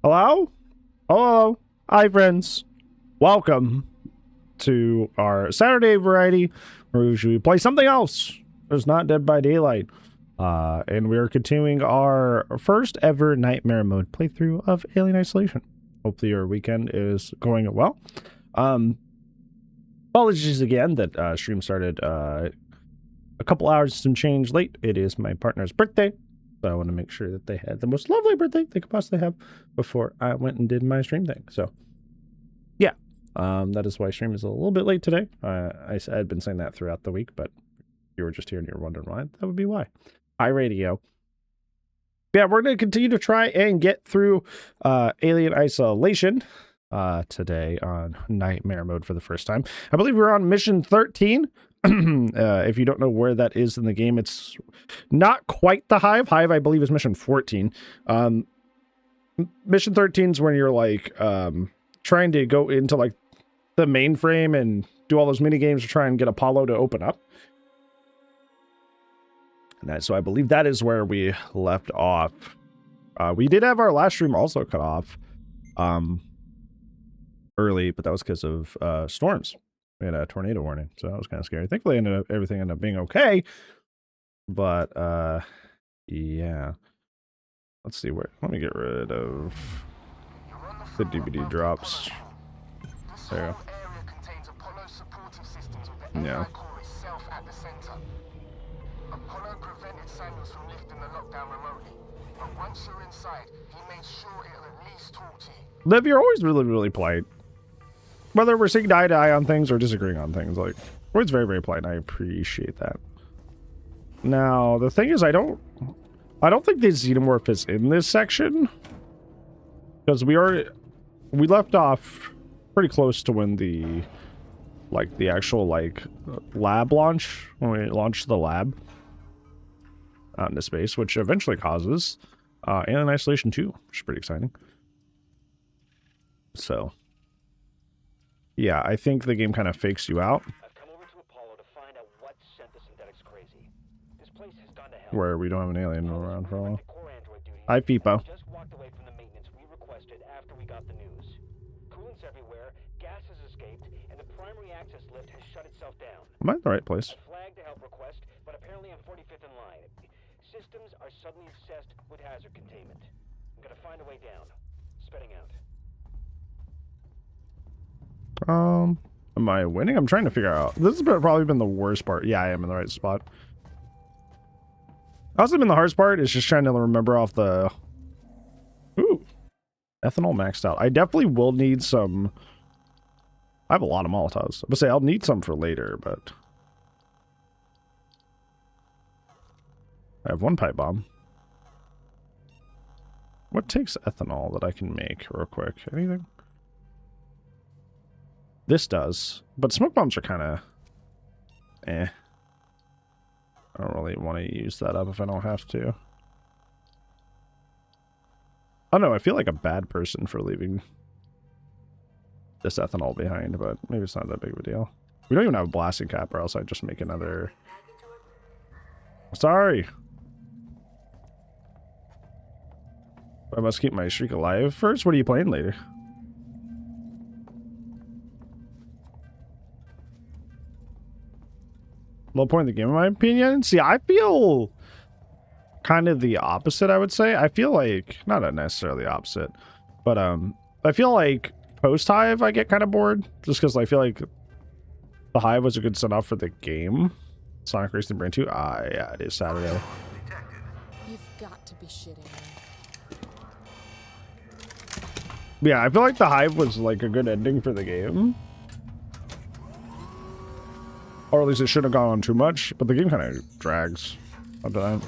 Hello? Hello? Hi, friends. Welcome to our Saturday variety where we usually play something else. It's not Dead by Daylight. And we are continuing our first ever Nightmare Mode playthrough of Alien Isolation. Hopefully your weekend is going well. Apologies again that stream started a couple hours some change late. It is my partner's birthday. So I want to make sure that they had the most lovely birthday they could possibly have before I went and did my stream thing. So, yeah, that is why stream is a little bit late today. I had been saying that throughout the week, but if you were just here and you're wondering why, that would be why. Hi, radio. Yeah, we're going to continue to try and get through Alien Isolation today on Nightmare Mode for the first time. I believe we're on mission 13. If you don't know where that is in the game, it's not quite the Hive. Hive, I believe, is mission 14. Mission 13 is when you're like trying to go into like the mainframe and do all those mini games to try and get Apollo to open up. And so I believe that is where we left off. We did have our last stream also cut off early, but that was because of storms. We had a tornado warning, so that was kind of scary. Thankfully, everything ended up being okay. But, yeah. Let's see where... Let me get rid of the DVD drops. There. Yeah. Apollo prevented Samuels from lifting the lockdown remotely, but once you're inside, he made sure it'll at least talk to you. Liv, you're always really, really polite. Whether we're seeing eye to eye on things or disagreeing on things, like, always very, very polite, and I appreciate that. Now, the thing is, I don't think the xenomorph is in this section, because we left off pretty close to when the actual, lab launch, when we launched the lab out into space, which eventually causes Alien Isolation 2, which is pretty exciting. So, yeah, I think the game kind of fakes you out. I've come over to Apollo to find out what sent the synthetics crazy. This place has gone to hell. Where we don't have an alien around for a while. Hi, Peepo. Just walked away from the maintenance we requested after we got the news. Coolant's everywhere, gas has escaped, and the primary access lift has shut itself down. Am I in the right place? I flagged a help request, but apparently I'm 45th in line. Systems are suddenly obsessed with hazard containment. I'm gonna find a way down. Spitting out. Am I winning? I'm trying to figure out. This has probably been the worst part. Yeah, I am in the right spot. Also been the hardest part is just trying to remember off the... Ooh. Ethanol maxed out. I definitely will need some... I have a lot of Molotovs. I'm gonna say I'll need some for later, but... I have one pipe bomb. What takes ethanol that I can make real quick? Anything? This does, but smoke bombs are kind of I don't really want to use that up if I don't have to. I don't know, I feel like a bad person for leaving this ethanol behind, but maybe it's not that big of a deal. We don't even have a blasting cap, or else I'd just make another... Sorry! I must keep my streak alive first. What are you playing later? Low point in the game, in my opinion. See, I feel kind of the opposite, I would say. I feel like, not necessarily opposite, but I feel like post-Hive I get kind of bored, just because I feel like the Hive was a good set-off for the game. Sonic Racing Brain 2? Yeah, it is Saturday. You've got to be shitting me. Yeah, I feel like the Hive was like a good ending for the game. Or at least it shouldn't have gone on too much, but the game kind of drags up to that.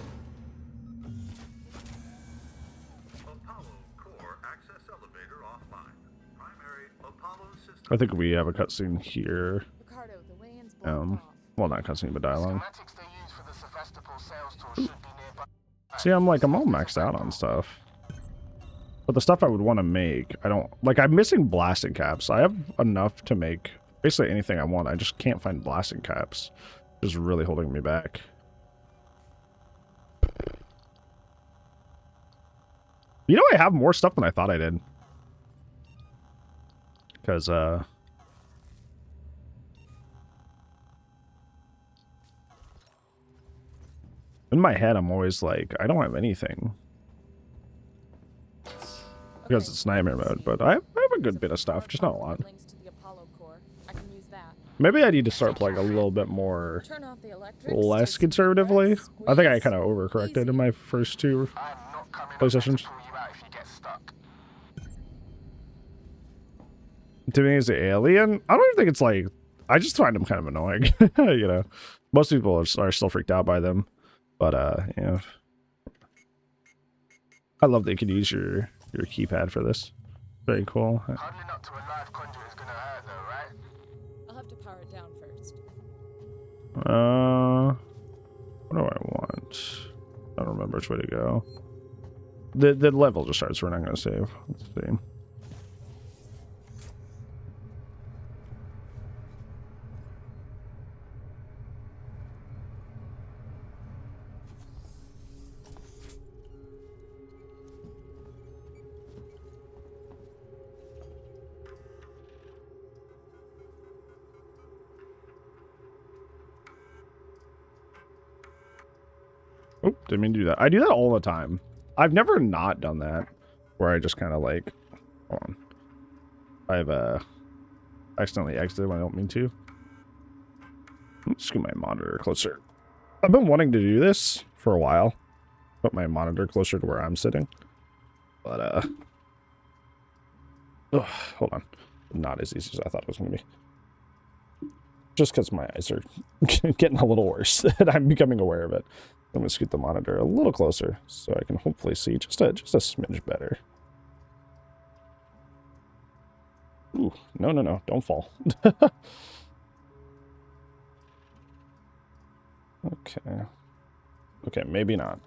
Apollo core access elevator offline. Primary Apollo system. I think we have a cutscene here. Ricardo, the weigh-in's blocked off. Well, not cutscene, but dialogue. Schematics they use for the Sevastopol sales tour should be nearby. See, I'm all maxed out on stuff. But the stuff I would want to make, I don't... Like, I'm missing blasting caps. I have enough to make basically anything I want. I just can't find blasting caps. Which is really holding me back. You know, I have more stuff than I thought I did. Because, in my head, I'm always like, I don't have anything. Because Okay, it's nightmare mode, but I have a good bit of stuff, just not a lot. links to the Apollo core. I can use that. Maybe I need to start playing a little bit more Turn off the electrics. less take some conservatively. breaths, I think I squeeze. kind of overcorrected in Easy. my first two I'm not coming up PlayStations. there to pull you out if you get stuck. To me, as an alien, I don't even think it's like. I just find them kind of annoying. You know, most people are still freaked out by them, but yeah. I love that you can use your keypad for this. Very cool. Huddling up to a live conduit is gonna hurt though, right? I'll have to power it down first. What do I want? I don't remember which way to go. The level just starts. We're not going to save. Let's see. Oh, didn't mean to do that. I do that all the time. I've never not done that, where I just kind of like, hold on. I've accidentally exited when I don't mean to. Let's get my monitor closer. I've been wanting to do this for a while. Put my monitor closer to where I'm sitting. But hold on. Not as easy as I thought it was going to be. Just because my eyes are getting a little worse, and I'm becoming aware of it. I'm gonna scoot the monitor a little closer so I can hopefully see just a smidge better. Ooh, no, don't fall. Okay, maybe not.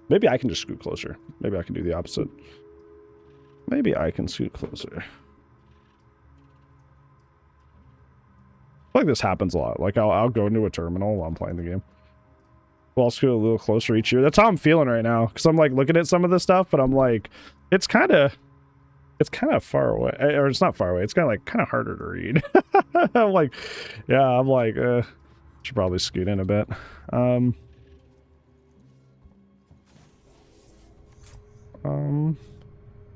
Maybe I can just scoot closer. Maybe I can do the opposite. Maybe I can scoot closer. I feel like this happens a lot. Like I'll go into a terminal while I'm playing the game. We'll also go a little closer each year. That's how I'm feeling right now. Because I'm like looking at some of this stuff, but I'm like, it's kind of far away. Or it's not far away. It's kind of harder to read. I'm like, should probably scoot in a bit.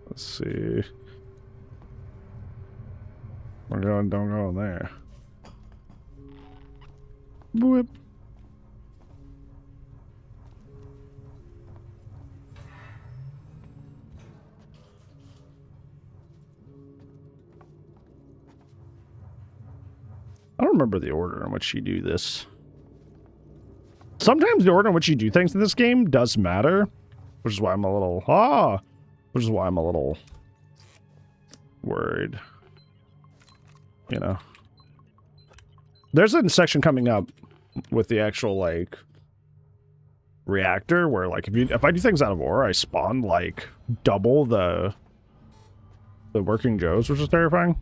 Let's see. Don't go in there. Boop. I don't remember the order in which you do this. Sometimes the order in which you do things in this game does matter, which is why I'm a little worried. You know. There's a section coming up with the actual like reactor where like if I do things out of ore, I spawn like double the working Joes, which is terrifying.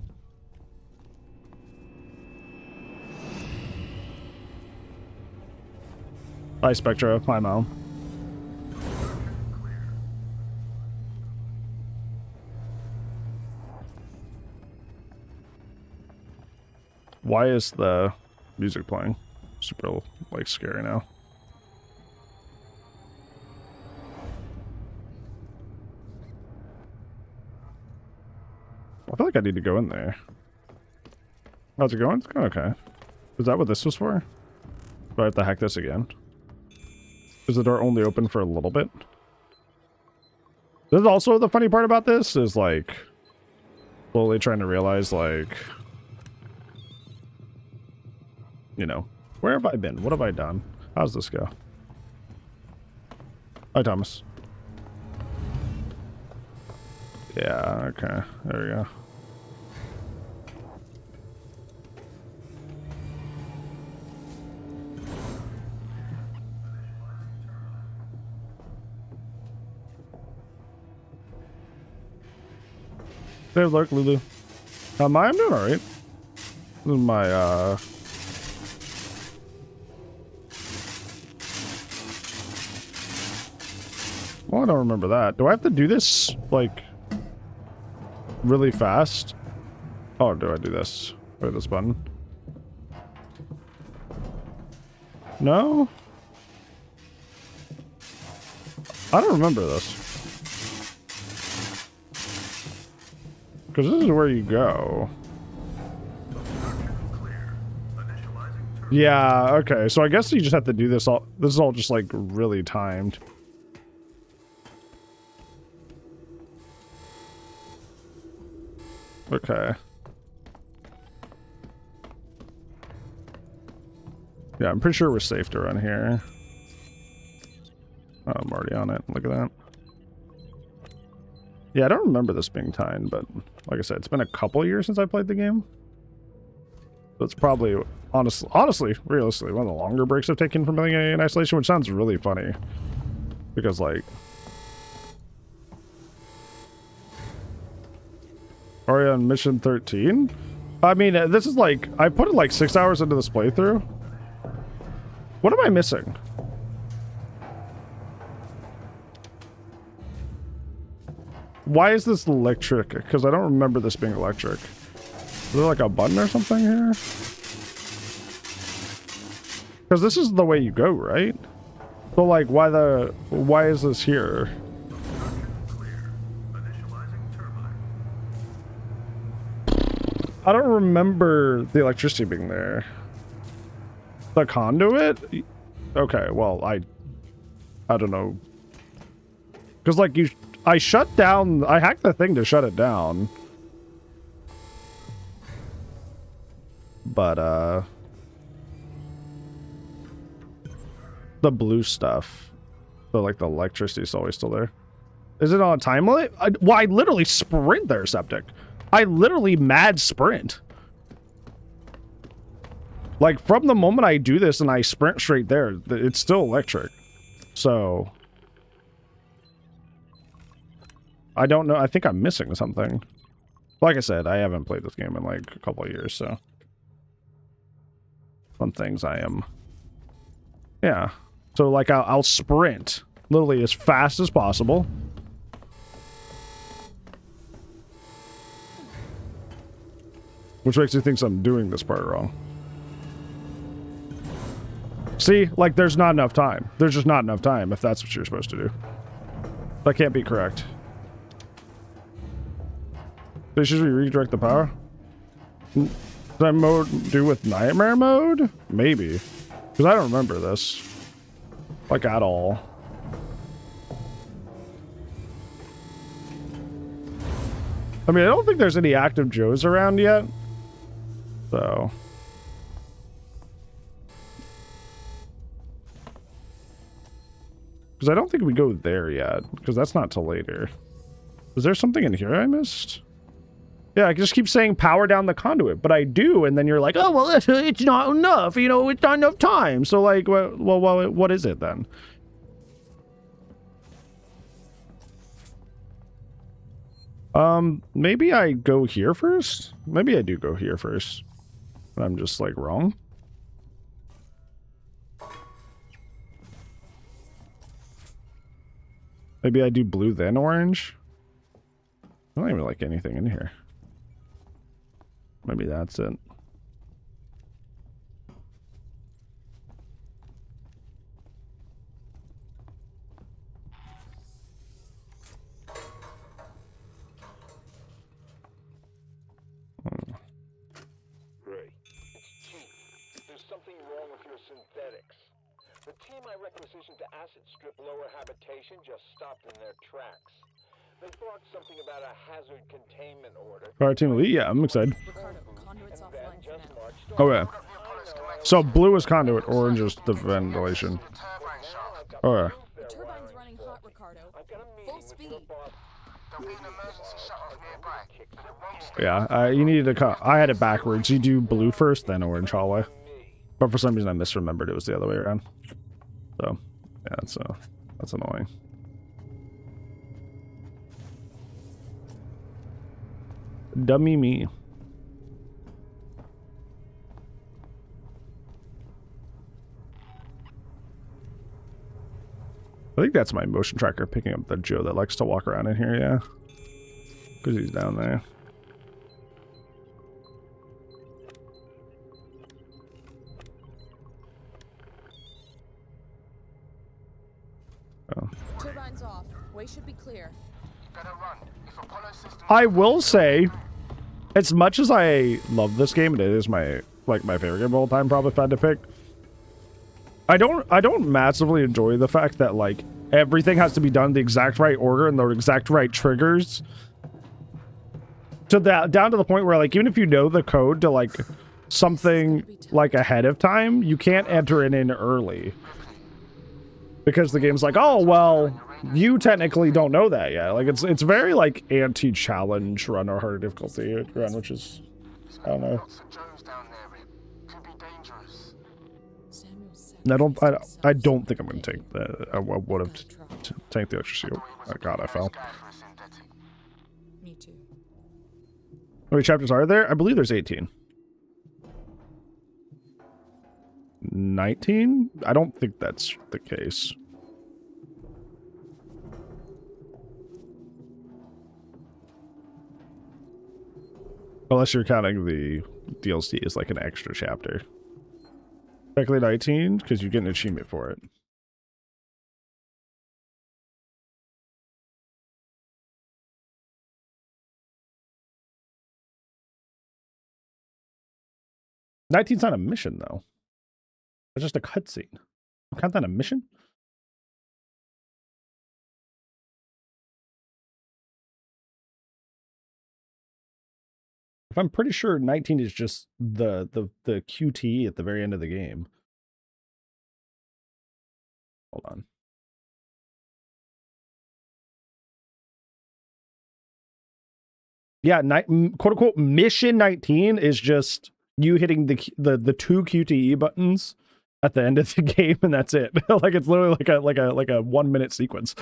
Hi Spectra, hi Mom. Why is the music playing? Super like scary now. I feel like I need to go in there. How's it going? It's going okay. Is that what this was for? Do I have to hack this again? Is the door only open for a little bit? This is also the funny part about this is like slowly trying to realize like, you know, where have I been? What have I done? How's this go? Hi, Thomas. Yeah, okay. There we go. Hey, look, Lulu. I'm doing alright. This is my, I don't remember that. Do I have to do this, like, really fast? Oh, do I do this? Wait, this button? No? I don't remember this. Because this is where you go. Clear. Initializing turbine. Yeah, okay. So I guess you just have to do this all. This is all just like really timed. Okay. Yeah, I'm pretty sure we're safe to run here. Oh, I'm already on it. Look at that. Yeah, I don't remember this being timed, but like I said, it's been a couple years since I played the game. So it's probably, honestly, realistically, one of the longer breaks I've taken from playing in isolation, which sounds really funny. Because, like... Are you on mission 13? I mean, this is like... I put like 6 hours into this playthrough. What am I missing? Why is this electric? Because I don't remember this being electric. Is there like a button or something here? Because this is the way you go, right? So like, why is this here? Clear. Initializing turbine. I don't remember the electricity being there. The conduit? Okay, well, I don't know. Because like I shut down, I hacked the thing to shut it down. But, the blue stuff. So, like, the electricity is always still there. Is it on a time limit? Well, I literally sprint there, Septic. I literally mad sprint. Like, from the moment I do this and I sprint straight there, it's still electric. So... I don't know. I think I'm missing something. Like I said, I haven't played this game in like a couple of years, so... Some things I am... Yeah. So, like, I'll sprint literally as fast as possible. Which makes me think I'm doing this part wrong. See? Like, there's not enough time. There's just not enough time if that's what you're supposed to do. That can't be correct. So should we redirect the power? Does that mode do with nightmare mode? Maybe. Because I don't remember this. Like, at all. I mean, I don't think there's any active Joes around yet. So... Because I don't think we go there yet. Because that's not till later. Is there something in here I missed? Yeah, I just keep saying power down the conduit, but I do, and then you're like, oh, well, it's not enough, you know, it's not enough time. So, like, well, what is it then? Maybe I go here first? Maybe I do go here first. I'm just, like, wrong. Maybe I do blue then orange? I don't even like anything in here. Maybe that's it. Ray, it's Chief. There's something wrong with your synthetics. The team I requisitioned to acid strip lower habitation just stopped in their tracks. They thought something about a hazard containment order. Fire Team Elite? Yeah, I'm excited. Ricardo, conduit's And then offline for just now. marched Oh, off. yeah. So blue is conduit, orange is the ventilation. The turbine shaft. Oh, yeah. The turbine's running hot, Ricardo. I've got a meeting Full with speed. your boss. There'll be an emergency shut-off nearby. It won't stay. Yeah, you needed to cut. I had it backwards. You do blue first, then orange hallway. But for some reason, I misremembered it was the other way around. So, yeah, that's annoying. Dummy me. I think that's my motion tracker picking up the Joe that likes to walk around in here, yeah. Because he's down there. Oh. Turbines off. Way should be clear. Better run. If Apollo systems... I will say, as much as I love this game, and it is my favorite game of all time, probably if I had to pick. I don't massively enjoy the fact that like everything has to be done in the exact right order and the exact right triggers. To that down to the point where like even if you know the code to like something like ahead of time, you can't enter it in early. Because the game's like, oh well, you technically don't know that yet. Like it's very like anti-challenge run or harder difficulty run, which is I don't know. Lots of Joes down there. It could be dangerous. I don't think I'm gonna take the. I would have taken the extra shield. Oh god, I fell. Guy for a synthetic. Me too. How many chapters are there? I believe there's 18. 19? I don't think that's the case. Unless you're counting the DLC as like an extra chapter. Technically 19, because you get an achievement for it. Nineteen's not a mission though. It's just a cutscene. Count that a mission? If I'm pretty sure 19 is just the QTE at the very end of the game. Hold on. Yeah, quote unquote mission 19 is just you hitting the two QTE buttons at the end of the game, and that's it. Like it's literally like a 1 minute sequence.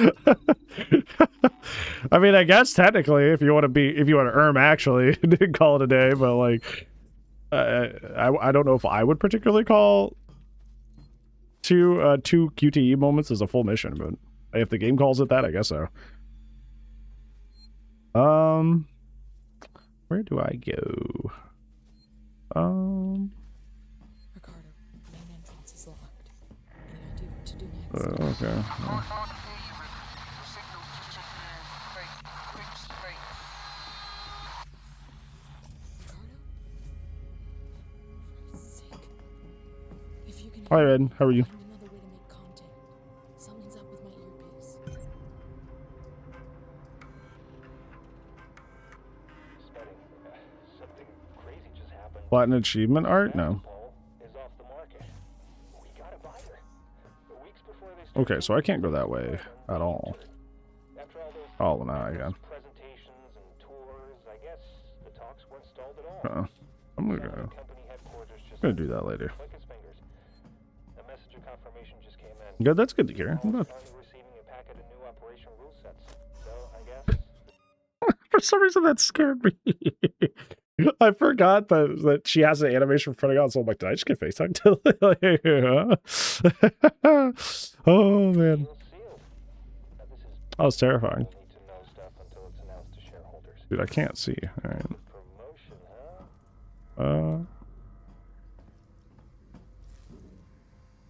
I mean, I guess technically, if you want to earn actually, call it a day. But like, I don't know if I would particularly call two QTE moments as a full mission. But if the game calls it that, I guess so. Where do I go? Ricardo, main entrance is locked. Any idea what to do next? Okay. Can't hardly hear you, Ripley. The signal's just fake. Quick straight. Ricardo? For Christ's sake. If you can Hi, hear Ed. How are you? find another way to make contact. Something's up with my earpiece. Something crazy just happened. Platinum achievement art? No. Paul is off the market. We gotta buy her. The weeks before they start Okay, so I can't go that way at all. After all those Oh, now I can. presentations and tours, I guess the talks weren't stalled at all. I'm gonna go. Company headquarters just Gonna do that later. click his fingers. A message of confirmation just came in. Good, that's good to hear. Paul's finally receiving a packet of new operation rule sets. So I guess For some reason, that scared me. I forgot that she has an animation running on, so I'm like, did I just get face hugged? Oh man, deal's sealed. Now, this is that was terrifying. need to know stuff until it's announced to shareholders. Dude, I can't see. All right. Promotion, huh?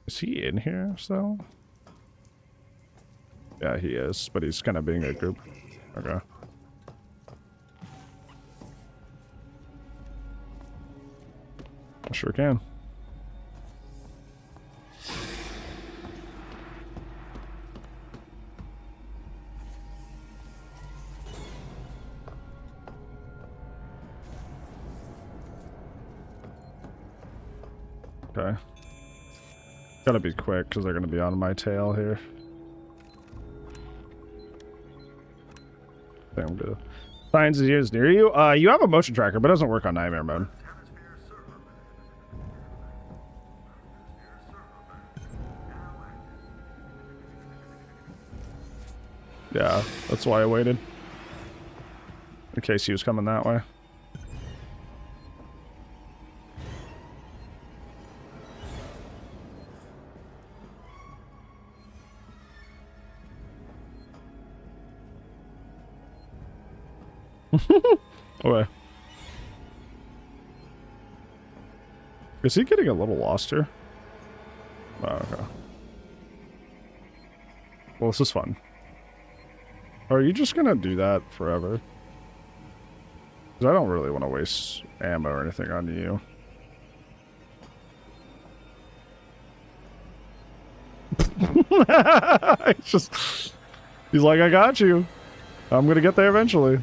Is he in here still? Yeah, he is, but he's kind of being a group. Okay. I sure can. Okay. Gotta be quick because they're gonna be on my tail here. I think I'm good. Signs is near you. You have a motion tracker, but it doesn't work on nightmare mode. Hemisphere servo mode. Yeah, that's why I waited. In case he was coming that way. Okay. Is he getting a little lost here? Oh, okay. Well, this is fun. Are you just gonna do that forever? Because I don't really want to waste ammo or anything on you. It's just... He's like, I got you. I'm gonna get there eventually.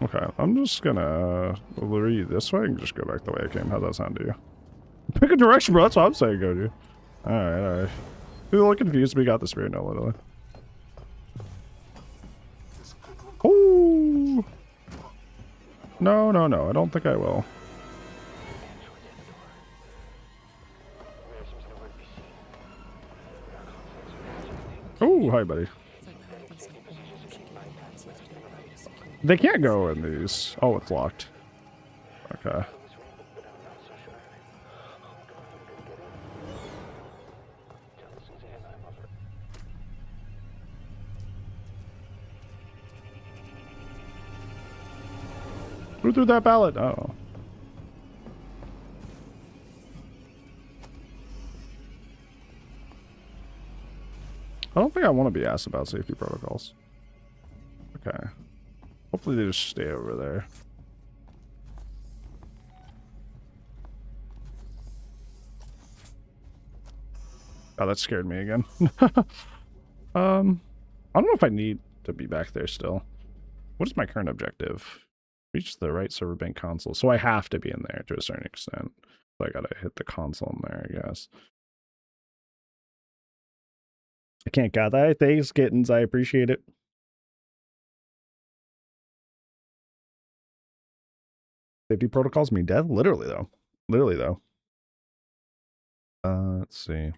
Okay, I'm just gonna lure you this way and just go back the way I came. How's that sound to you? Pick a direction, bro. That's what I'm saying, go to. Alright, alright. You're a little confused, but we got the spirit now, literally. Oh! No, no, no. I don't think I will. Oh, hi, buddy. It's like part of these open should give you access to your body's security. They can't go in these. Oh, it's locked. Okay. Who threw that ballot? Oh. I don't think I want to be asked about safety protocols. Okay. Hopefully they just stay over there. Oh, that scared me again. I don't know if I need to be back there still. What is my current objective? Reach the right server bank console. So I have to be in there to a certain extent. So I gotta hit the console in there, I guess. I can't got that. Thanks, kittens. I appreciate it. Safety protocols mean death? Literally, though. Literally, though. Let's see.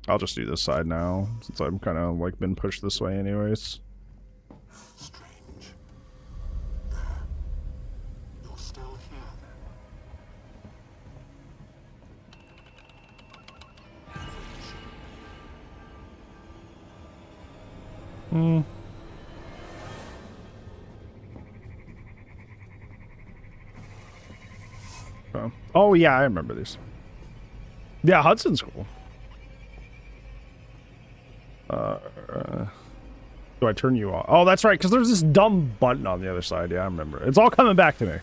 I'll just do this side now, since I'm kind of, like, been pushed this way anyways. Strange. You're still here. Hmm. Oh, yeah, I remember these. Yeah, Hudson's cool. Do I turn you off? Oh, that's right, because there's this dumb button on the other side. Yeah, I remember. It's all coming back to me.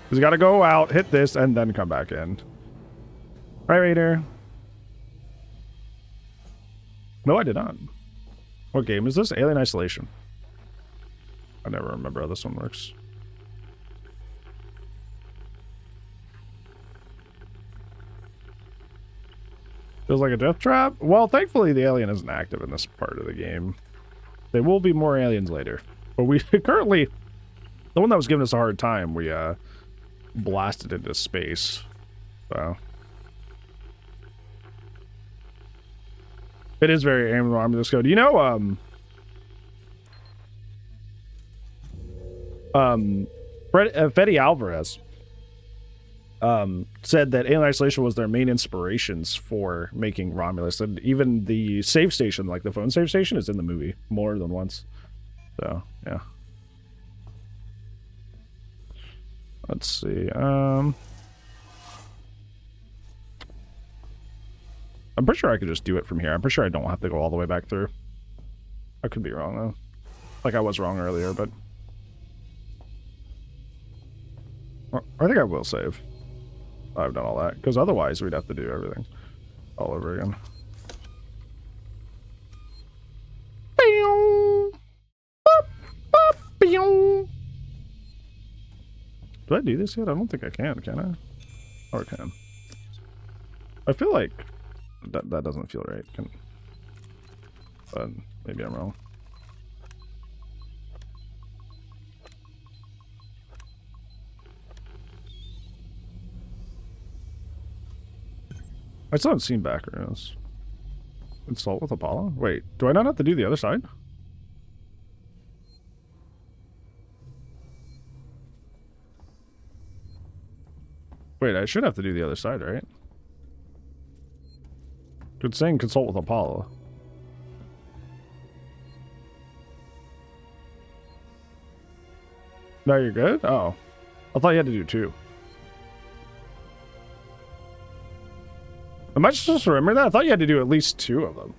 Because you got to go out, hit this, and then come back in. Right, Raider. No, I did not. What game is this? Alien Isolation. I never remember how this one works. Feels like a death trap? Well, thankfully the alien isn't active in this part of the game. There will be more aliens later. But we currently... The one that was giving us a hard time, we blasted into space. So... It is very aim arm this code. You know, Fede Alvarez said that Alien Isolation was their main inspirations for making Romulus, and even the save station, like the phone save station, is in the movie more than once. So yeah. Let's see. I'm pretty sure I could just do it from here. I'm pretty sure I don't have to go all the way back through. I could be wrong though. Like I was wrong earlier, but I think I will save. I've done all that, because otherwise we'd have to do everything all over again. Do I do this yet? I don't think I can I? Or I can. I feel like that doesn't feel right. But maybe I'm wrong. I still haven't seen backgrounds. Install with Apollo? Wait, do I not have to do the other side? Wait, I should have to do the other side, right? Good saying, consult with Apollo. No, you're good? Oh. I thought you had to do 2. Am I supposed to remember that? I thought you had to do at least 2 of them.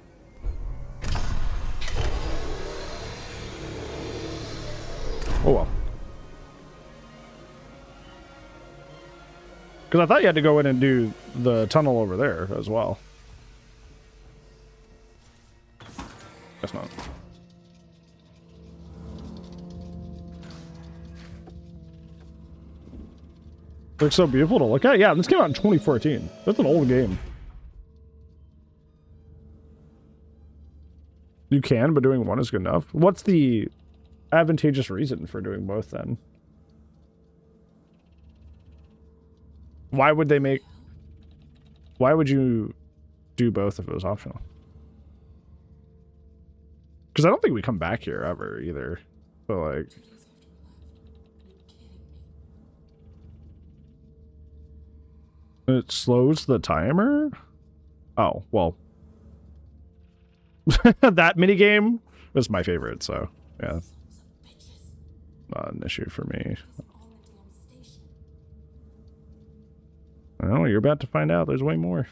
Oh well. Because I thought you had to go in and do the tunnel over there as well. Guess not. Looks so beautiful to look at. Yeah, this came out in 2014. That's an old game. You can, but doing one is good enough. What's the advantageous reason for doing both then? Why would they make... Why would you do both if it was optional? Because I don't think we come back here ever either. But like... It slows the timer? Oh, well. That minigame was my favorite, so yeah. Not an issue for me. Oh, you're about to find out. There's way more.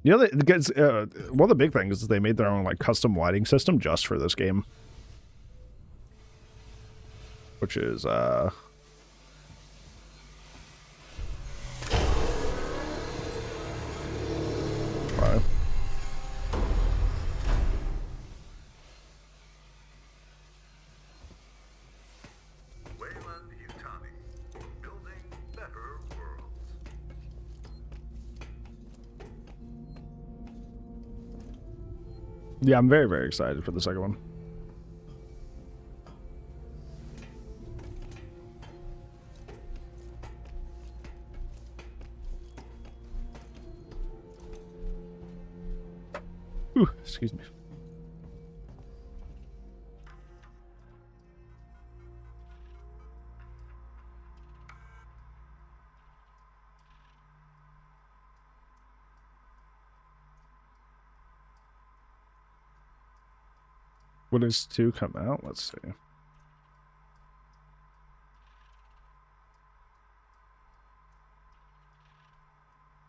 You know, one of the big things is they made their own like custom lighting system just for this game, which is right. Wayland Yutani. Building better worlds. Yeah, I'm very, very excited for the second one. Ooh, excuse me. When does 2 come out? Let's see.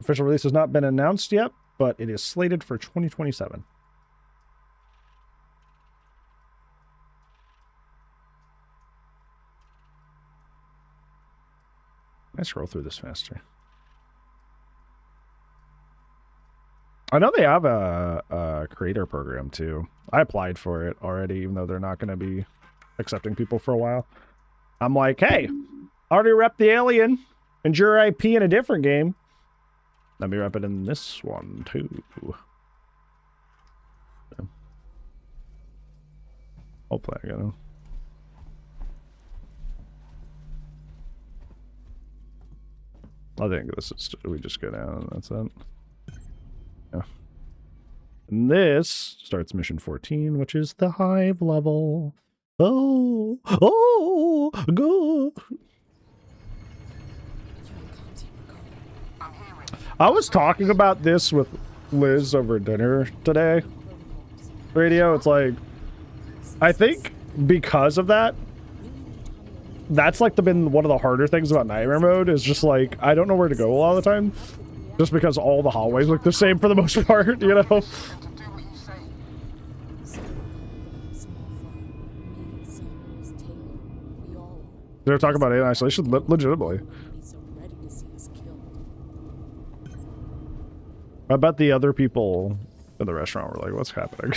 Official release has not been announced yet, but it is slated for 2027. I scroll through this faster. I know they have a creator program too. I applied for it already, even though they're not going to be accepting people for a while. I'm like, hey, already rep the Alien and your IP in a different game. Let me rep it in this one too. I'll play again. I think this is, we just go down and that's it. Yeah. And this starts mission 14, which is the hive level. Oh, go. I was talking about this with Liz over dinner today. Radio, it's like, I think because of that, that's like been one of the harder things about Nightmare Mode is just like, I don't know where to go a lot of the time. Just because all the hallways look the same for the most part, you know? To do what you say. They're talking about Alien Isolation legitimately. I bet the other people in the restaurant were like, what's happening?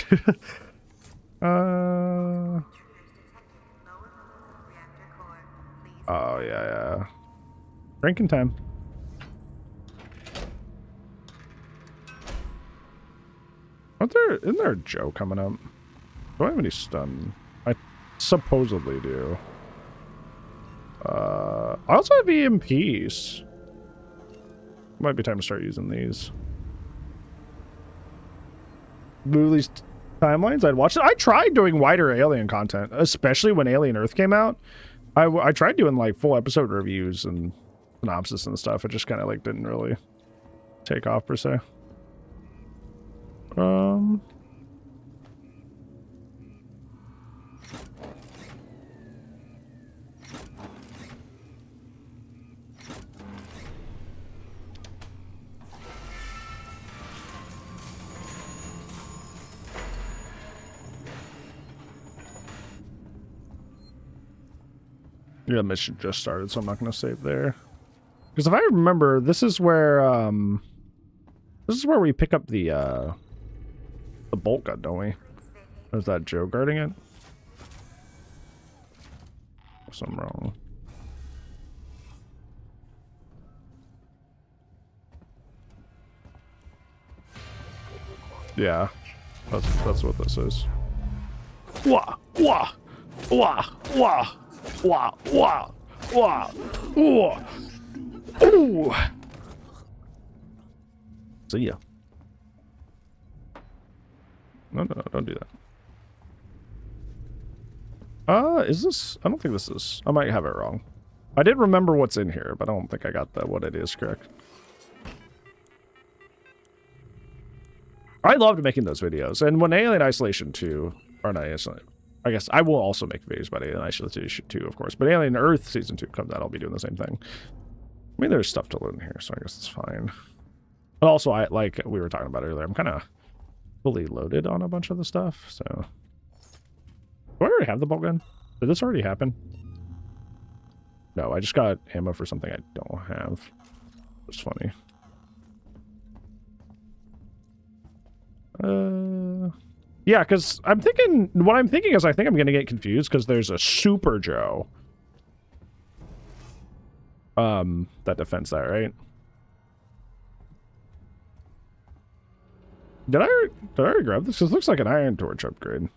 Oh, yeah. Drinking time. Isn't there a Joe coming up? Do I have any stun? I supposedly do. I also have EMPs. Might be time to start using these. These timelines, I'd watch it. I tried doing wider Alien content, especially when Alien Earth came out. I tried doing like full episode reviews and synopsis and stuff. It just kind of like didn't really take off per se. Yeah, the mission just started, so I'm not going to save there. Because if I remember, this is where we pick up the bolt gun, don't we? Or is that Joe guarding it? Unless I'm wrong. Yeah, that's what this is. Wah wah wah wah wah wah wah wah. Ooh. See ya. No, don't do that. Is this? I don't think this is. I might have it wrong. I did remember what's in here, but I don't think I got what it is correct. I loved making those videos, and when Alien Isolation 2, or not Isolation, I guess I will also make videos about Alien Isolation 2, of course, but Alien Earth Season 2 comes out, I'll be doing the same thing. I mean, there's stuff to learn here, so I guess it's fine. But also, like we were talking about earlier, I'm kind of fully loaded on a bunch of the stuff, so... Do I already have the bolt gun? Did this already happen? No, I just got ammo for something I don't have. It's funny. Yeah, because I'm thinking... What I'm thinking is I think I'm going to get confused because there's a Super Joe. That defends that, right? Did I already grab this? Because it looks like an Iron Torch upgrade.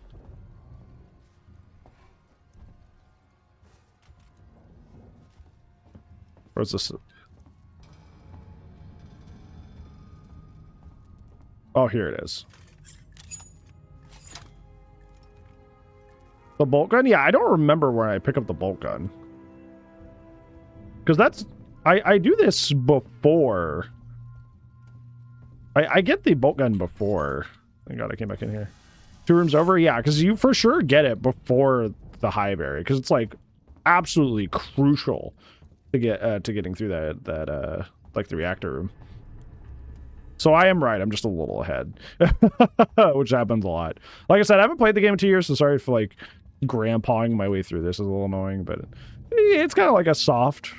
Where's this? Oh, here it is. The bolt gun? Yeah, I don't remember where I pick up the bolt gun. Because that's... I do this before... I get the bolt gun before... Thank God I came back in here. 2 rooms over? Yeah, because you for sure get it before the hive area. Because it's, like, absolutely crucial to get to getting through that like, the reactor room. So I am right. I'm just a little ahead. Which happens a lot. Like I said, I haven't played the game in 2 years, so sorry for, like, grandpawing my way through this. Is a little annoying, but it's kind of like a soft,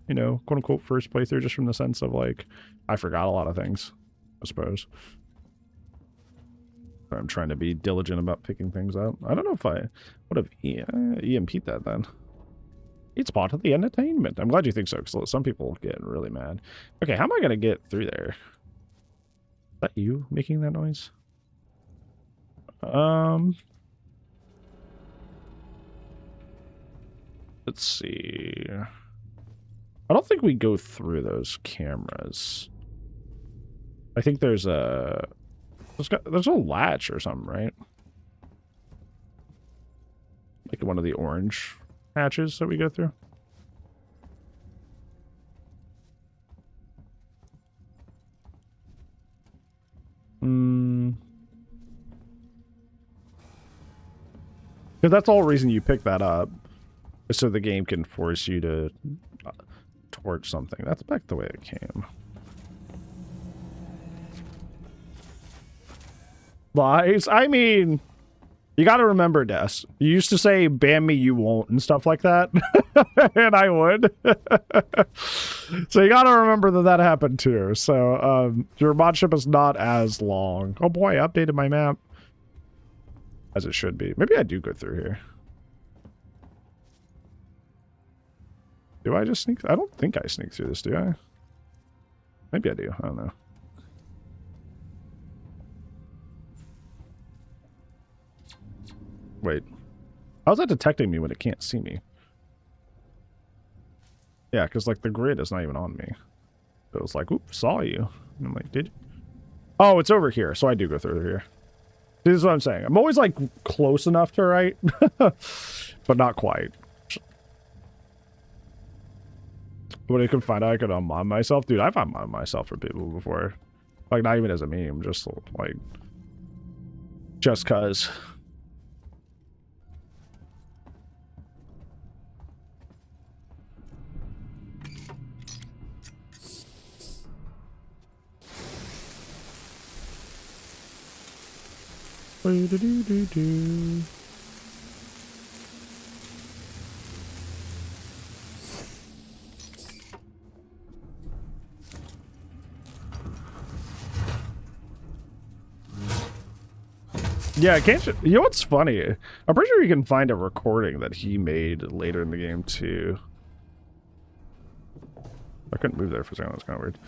you know, quote-unquote first playthrough, just from the sense of, like, I forgot a lot of things, I suppose. I'm trying to be diligent about picking things up. I don't know if I would have EMP'd that then. It's part of the entertainment. I'm glad you think so, because some people get really mad. Okay, how am I going to get through there? Is that you making that noise? Let's see. I don't think we go through those cameras. I think there's a... There's a latch or something, right? Like one of the orange hatches that we go through. Because that's the whole reason you pick that up. Is so the game can force you to torch something. That's back the way it came. Lies? I mean, you gotta remember, Des. You used to say, ban me, you won't, and stuff like that. And I would. So you gotta remember that happened too. So, your mod ship is not as long. Oh boy, I updated my map. As it should be. Maybe I do go through here. Do I just sneak? I don't think I sneak through this, do I? Maybe I do. I don't know. Wait. How's that detecting me when it can't see me? Yeah, because, like, the grid is not even on me. So it was like, oop, saw you. And I'm like, did you? Oh, it's over here, so I do go through here. This is what I'm saying. I'm always, like, close enough to right, but not quite. When I could find out I could unmod myself. Dude, I've unmod myself for people before. Like, not even as a meme, just like... Just cuz. Do-do-do-do-do. Yeah, can't you know what's funny? I'm pretty sure you can find a recording that he made later in the game too. I couldn't move there for a second, that's kind of weird.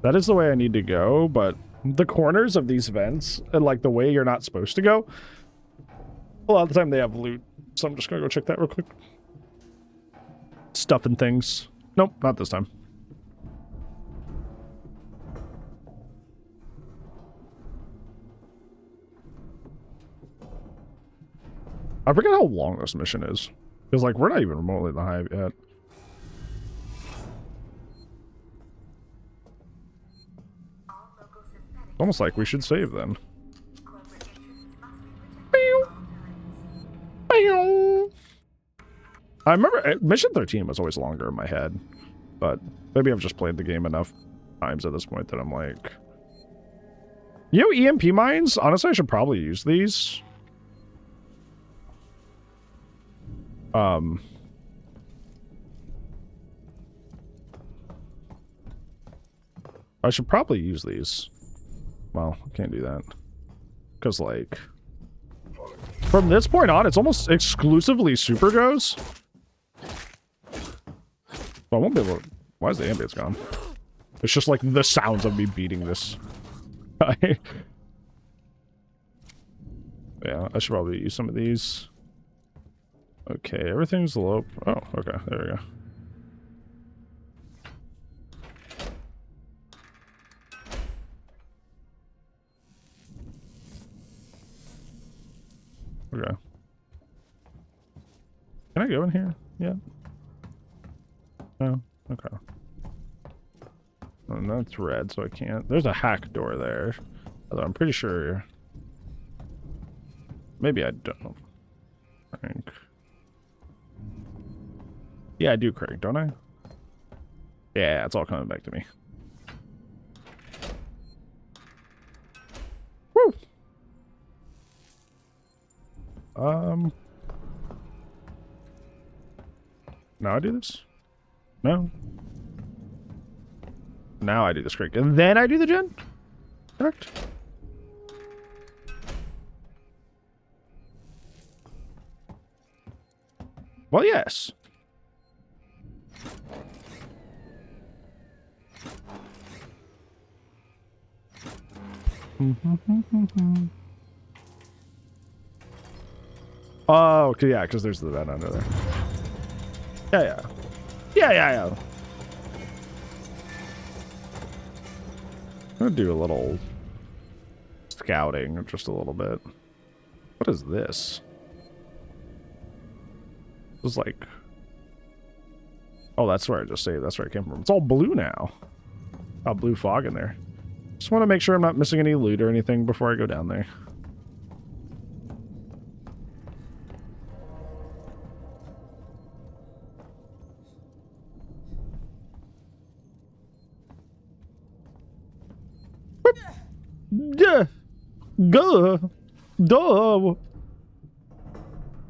That is the way I need to go, but the corners of these vents and like the way you're not supposed to go, a lot of the time they have loot. So I'm just gonna go check that real quick. Stuff and things. Nope, not this time. I forget how long this mission is. Because like we're not even remotely in the hive yet. Almost like we should save then. I remember Mission 13 was always longer in my head, but maybe I've just played the game enough times at this point that I'm like, you know, EMP mines? Honestly, I should probably use these. I should probably use these. Well, I can't do that. Because, like, from this point on, it's almost exclusively Super Joes. Well, I won't be able to... Why is the ambience gone? It's just, like, the sounds of me beating this guy. Yeah, I should probably use some of these. Okay, everything's low. Oh, okay, there we go. Okay. Can I go in here? Yeah. No. Okay. And that's red, so I can't. There's a hack door there. Although I'm pretty sure. Maybe I don't. Crank. Yeah, I do crank, don't I? Yeah, it's all coming back to me. Woo! Now I do this? No. Now I do this crank. And then I do the gen? Correct? Well, yes. Oh, okay, yeah, because there's the vent under there. Yeah. I'm gonna do a little scouting, just a little bit. What is this? This is like... Oh, that's where I just saved. That's where I came from. It's all blue now. Blue fog in there. Just want to make sure I'm not missing any loot or anything before I go down there. Yeah. Duh. Duh.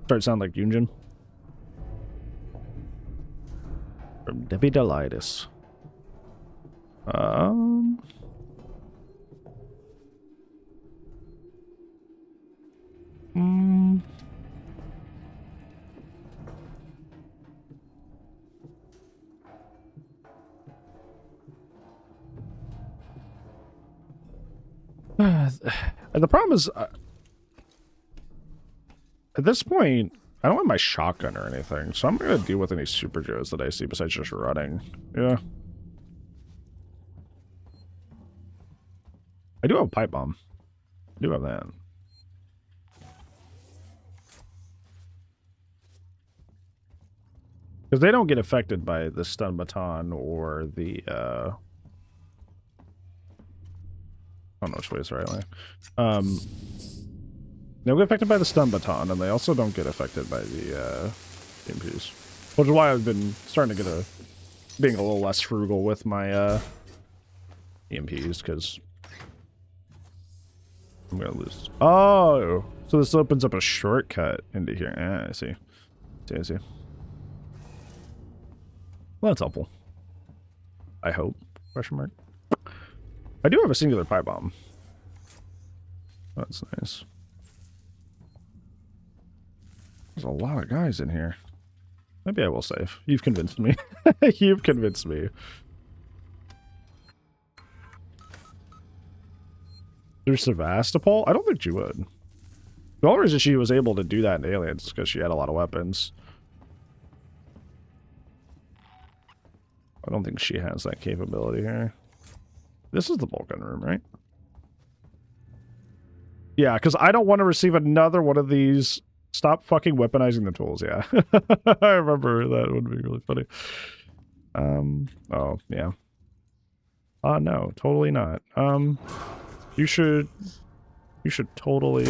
Start to sound like Yunjin. From Debbie Delightus. The problem is, at this point, I don't have my shotgun or anything, so I'm not going to deal with any Super Joes that I see besides just running. Yeah. I do have a pipe bomb. I do have that. Because they don't get affected by the stun baton or the, I don't know which way is the right way. They don't get affected by the stun baton, and they also don't get affected by the, EMPs. Which is why I've been starting to get being a little less frugal with my, EMPs, because I'm gonna lose. Oh! So this opens up a shortcut into here. Ah, I see. I see. Well, that's helpful. I hope. Question mark. I do have a singular pipe bomb. That's nice. There's a lot of guys in here. Maybe I will save. You've convinced me. You've convinced me. Through Sevastopol? I don't think she would. The only reason she was able to do that in Aliens is because she had a lot of weapons. I don't think she has that capability here. This is the Vulcan room, right? Yeah, because I don't want to receive another one of these. Stop fucking weaponizing the tools, yeah. I remember that would be really funny. Oh, yeah. No, totally not. You should totally...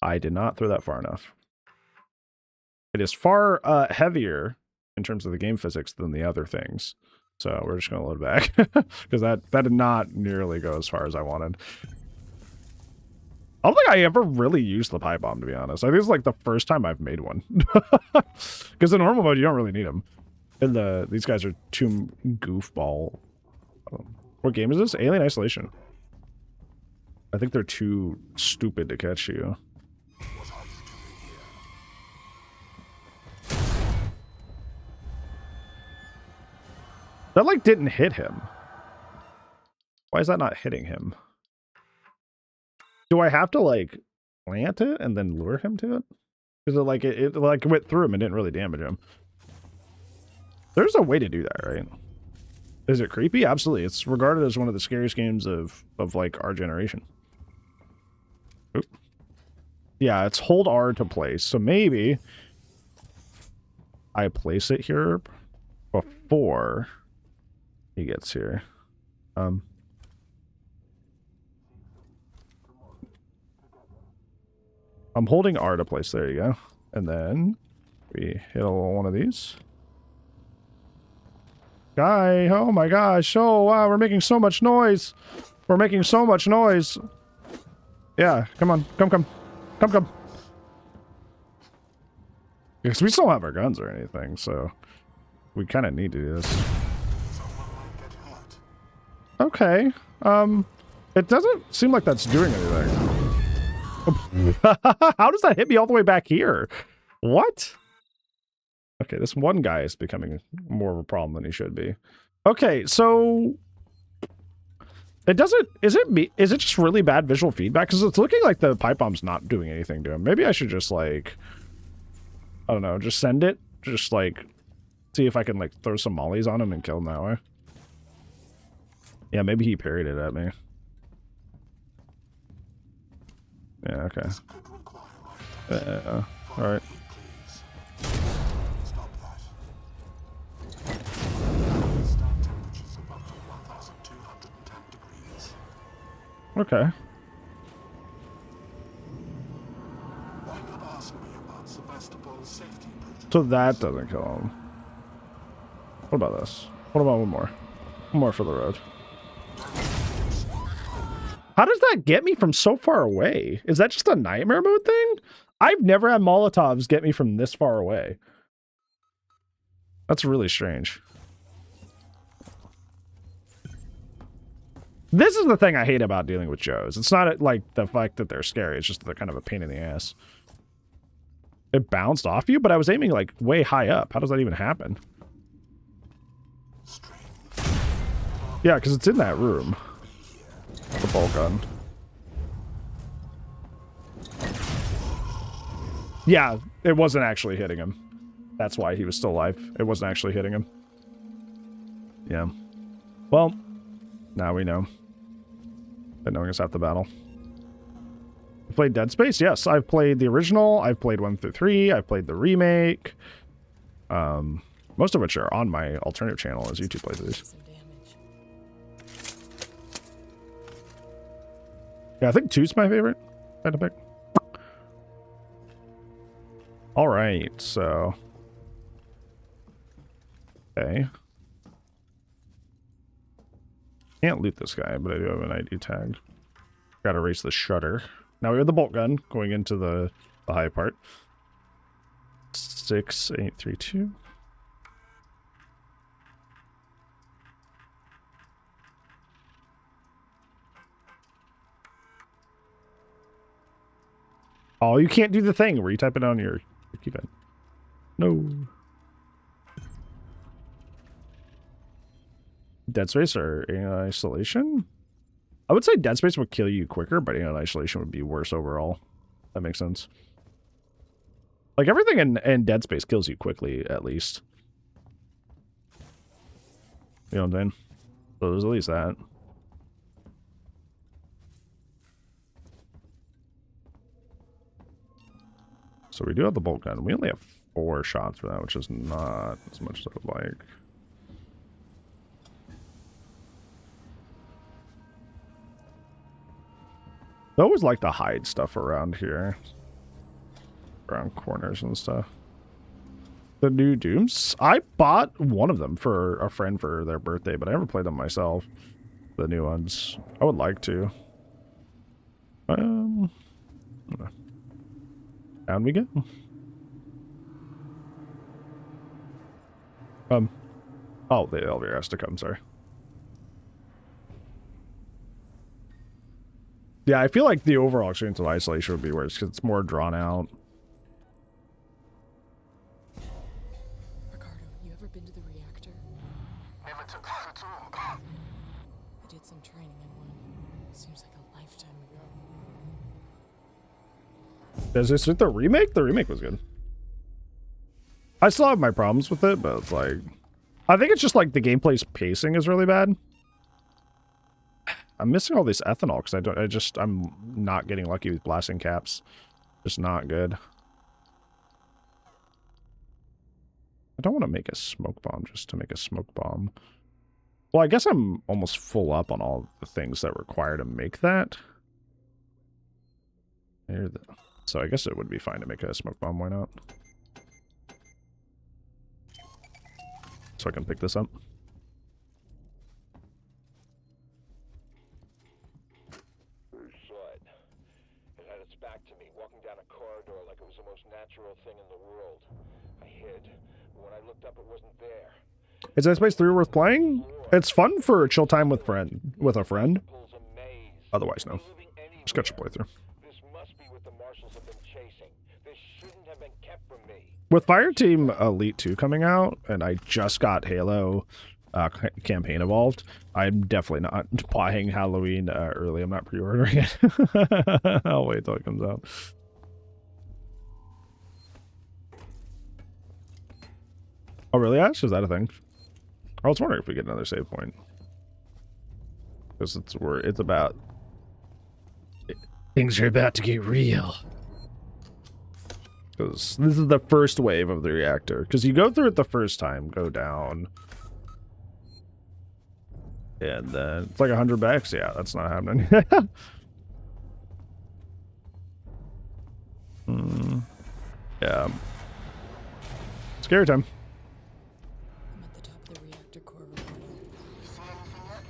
I did not throw that far enough. It is far heavier in terms of the game physics than the other things. So we're just going to load back. Because that did not nearly go as far as I wanted. I don't think I ever really used the pipe bomb, to be honest. I think it's like the first time I've made one. Because in normal mode, you don't really need them. And these guys are too goofball. What game is this? Alien Isolation. I think they're too stupid to catch you. That, like, didn't hit him. Why is that not hitting him? Do I have to, like, plant it and then lure him to it? Because it like went through him and didn't really damage him. There's a way to do that, right? Is it creepy? Absolutely. It's regarded as one of the scariest games of like our generation. Oop. Yeah, it's hold R to place. So maybe I place it here before he gets here. I'm holding R to place. There you go. And then we hit a little one of these. Guy, oh my gosh. Oh, wow, we're making so much noise. We're making so much noise. Yeah, come on. Come. Because we still have our guns or anything, so we kind of need to do this. Okay. It doesn't seem like that's doing anything. How does that hit me all the way back here? What? Okay, this one guy is becoming more of a problem than he should be. Okay, so it doesn't. Is it just really bad visual feedback? Because it's looking like the pipe bomb's not doing anything to him. Maybe I should just like, I don't know, just send it. Just like see if I can like throw some mollies on him and kill him that way. Yeah, maybe he parried it at me. Yeah, okay. Alright. Okay. So that doesn't kill him. What about this? What about one more? One more for the road. How does that get me from so far away? Is that just a nightmare mode thing? I've never had Molotovs get me from this far away. That's really strange. This is the thing I hate about dealing with Joes. It's not like the fact that they're scary. It's just they're kind of a pain in the ass. It bounced off you, but I was aiming like way high up. How does that even happen? Yeah, because it's in that room. The ball gun. Yeah, it wasn't actually hitting him. That's why he was still alive. It wasn't actually hitting him. Yeah. Well, Now we know. But knowing us half the battle. You played Dead Space? Yes, I've played the original. I've played 1 through 3. I've played the remake. Most of which are on my alternative channel as YouTube playthroughs. Some damage. Yeah, I think 2's my favorite. Kind of pick. All right, so. Okay. Can't loot this guy, but I do have an ID tag. Gotta erase the shutter. Now we have the bolt gun going into the high part. 6832. Oh, you can't do the thing where you type it on your keypad. No. Dead Space or Alien Isolation? I would say Dead Space would kill you quicker, but Alien Isolation would be worse overall. That makes sense. Like, everything in Dead Space kills you quickly, at least. You know what I'm saying? So there's at least that. So we do have the bolt gun. We only have 4 shots for that, which is not as much as I would like. I always like to hide stuff around here. Around corners and stuff. The new Dooms? I bought one of them for a friend for their birthday, but I never played them myself. The new ones. I would like to. Down we go. Oh, the elevator has to come, sorry. Yeah, I feel like the overall experience of Isolation would be worse because it's more drawn out. Ricardo, you ever been to the reactor? Never took that at all. I did some training in one. Seems like a lifetime ago. Does this with the remake? The remake was good. I still have my problems with it, but it's like... I think it's just like the gameplay's pacing is really bad. I'm missing all this ethanol because I'm not getting lucky with blasting caps. Just not good. I don't want to make a smoke bomb just to make a smoke bomb. Well, I guess I'm almost full up on all the things that require to make that. So I guess it would be fine to make a smoke bomb, why not? So I can pick this up. Saw it. It had its back to me, walking down a corridor like it was the most natural thing in the world. I hid. When I looked up, it wasn't there. Is Dead Space 3 worth playing? It's fun for chill time with a friend. Pulls a maze. Otherwise, no. Moving Just got your anywhere. playthrough. This must be what the marshals have been chasing. This shouldn't have been kept from me. With Fireteam Elite 2 coming out, and I just got Halo campaign evolved, I'm definitely not buying Halloween early. I'm not pre-ordering it. I'll wait till it comes out. Oh, really, Ash? Is that a thing? I was wondering if we get another save point. Because it's about... Things are about to get real. Because this is the first wave of the reactor. Because you go through it the first time, go down. And then it's like 100 bucks. Yeah, that's not happening. Yeah. Scary time. I'm at the top of the reactor core, Ricardo. You see anything yet?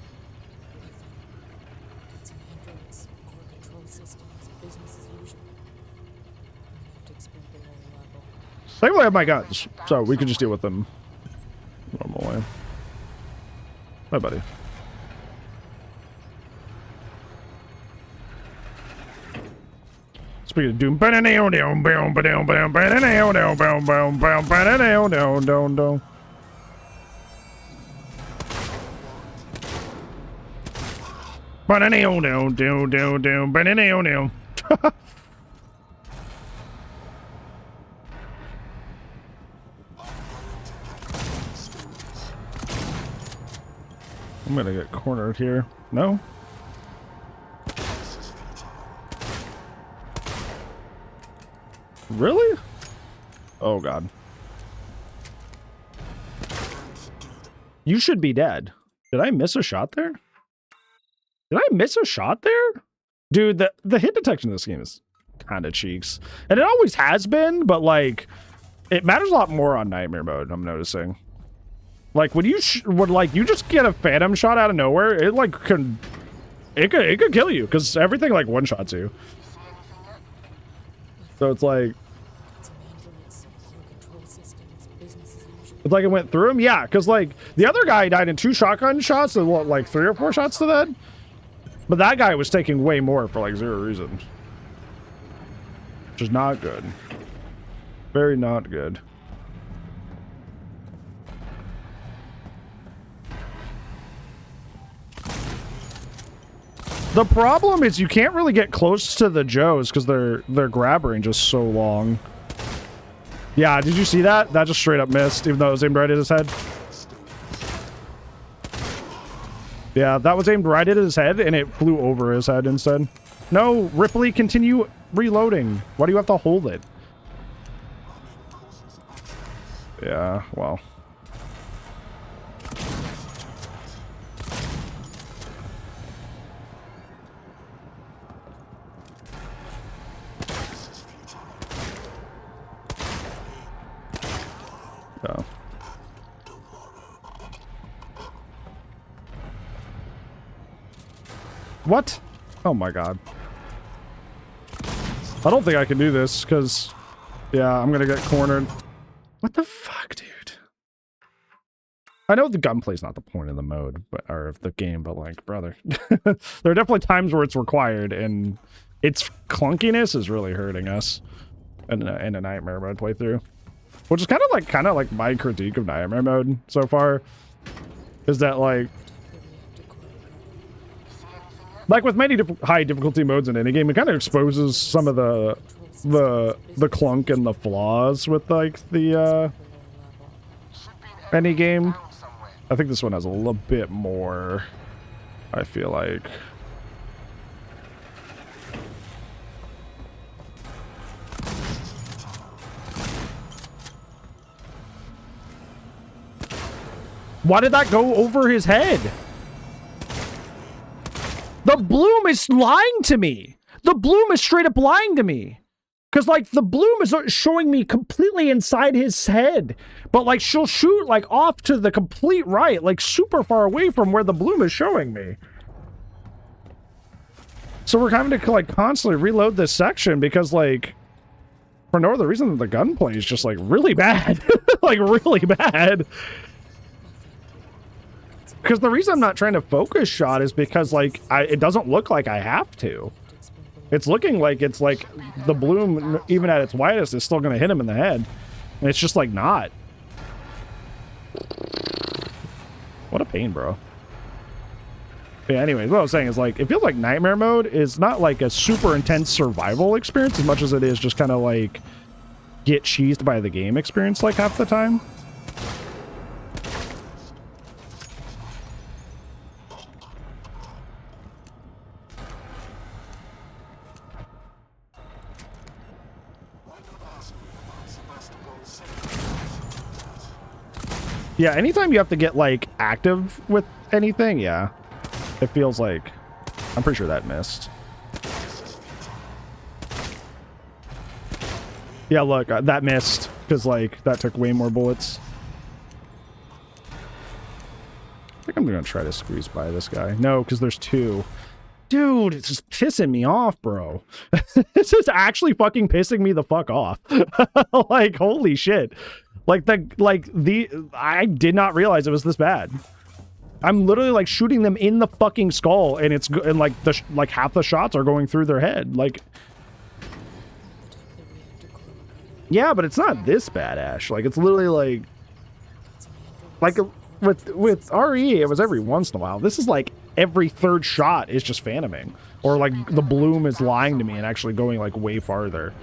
Got some androids, core control systems, business as usual. I'm gonna have to explore the lower level. Thankfully I have my guns, so we can just deal with them normal way. Hi, buddy. Speaking of doom, I'm gonna get cornered here. No? Really? Oh god. You should be dead. Did I miss a shot there? Did I miss a shot there? Dude, the hit detection in this game is kind of cheeks. And it always has been, but like, it matters a lot more on Nightmare mode, I'm noticing. Like, when you you just get a phantom shot out of nowhere, it like it could kill you, because everything like one-shots you. So it's like, Some androids, full control systems, business as usual. it's like it went through him. Yeah, because like the other guy died in 2 shotgun shots and what, like 3 or 4 shots to that. But that guy was taking way more for like 0 reason, which is not good. Very not good. The problem is you can't really get close to the Joes because their grab range is so long. Yeah, did you see that? That just straight up missed, even though it was aimed right at his head. Yeah, that was aimed right at his head, and it flew over his head instead. No, Ripley, continue reloading. Why do you have to hold it? Yeah, well. Oh. What? Oh my god. I don't think I can do this, because... Yeah, I'm gonna get cornered. What the fuck, dude? I know the gunplay's not the point of the mode, but or of the game, but like, brother. There are definitely times where it's required, and its clunkiness is really hurting us in a Nightmare mode playthrough. Which is kind of like my critique of Nightmare mode so far. Is that like with many high difficulty modes in any game, it kind of exposes some of the clunk and the flaws with like the any game. I think this one has a little bit more, I feel like. Why did that go over his head? The bloom is lying to me. The bloom is straight up lying to me. Because, like, the bloom is showing me completely inside his head. But, like, she'll shoot, like, off to the complete right. Like, super far away from where the bloom is showing me. So we're having to, like, constantly reload this section because, like, for no other reason than the gunplay is just, like, really bad. Like, really bad. Because the reason I'm not trying to focus shot is because, like, it doesn't look like I have to. It's looking like it's like the bloom, even at its widest, is still going to hit him in the head. And it's just, like, not. What a pain, bro. But yeah, anyways, what I was saying is, like, it feels like Nightmare mode is not, like, a super intense survival experience as much as it is just kind of, like, get cheesed by the game experience, like, half the time. Yeah, anytime you have to get, like, active with anything, yeah. It feels like... I'm pretty sure that missed. Yeah, look, that missed. Because, like, that took way more bullets. I think I'm gonna try to squeeze by this guy. No, because there's 2. Dude, it's just pissing me off, bro. This is actually fucking pissing me the fuck off. Like, holy shit. I did not realize it was this bad. I'm literally like shooting them in the fucking skull, and like half the shots are going through their head. Like, yeah, but it's not this bad, Ash. Like, it's literally like with RE, it was every once in a while. This is like every 3rd shot is just phantoming, or like the bloom is lying to me and actually going like way farther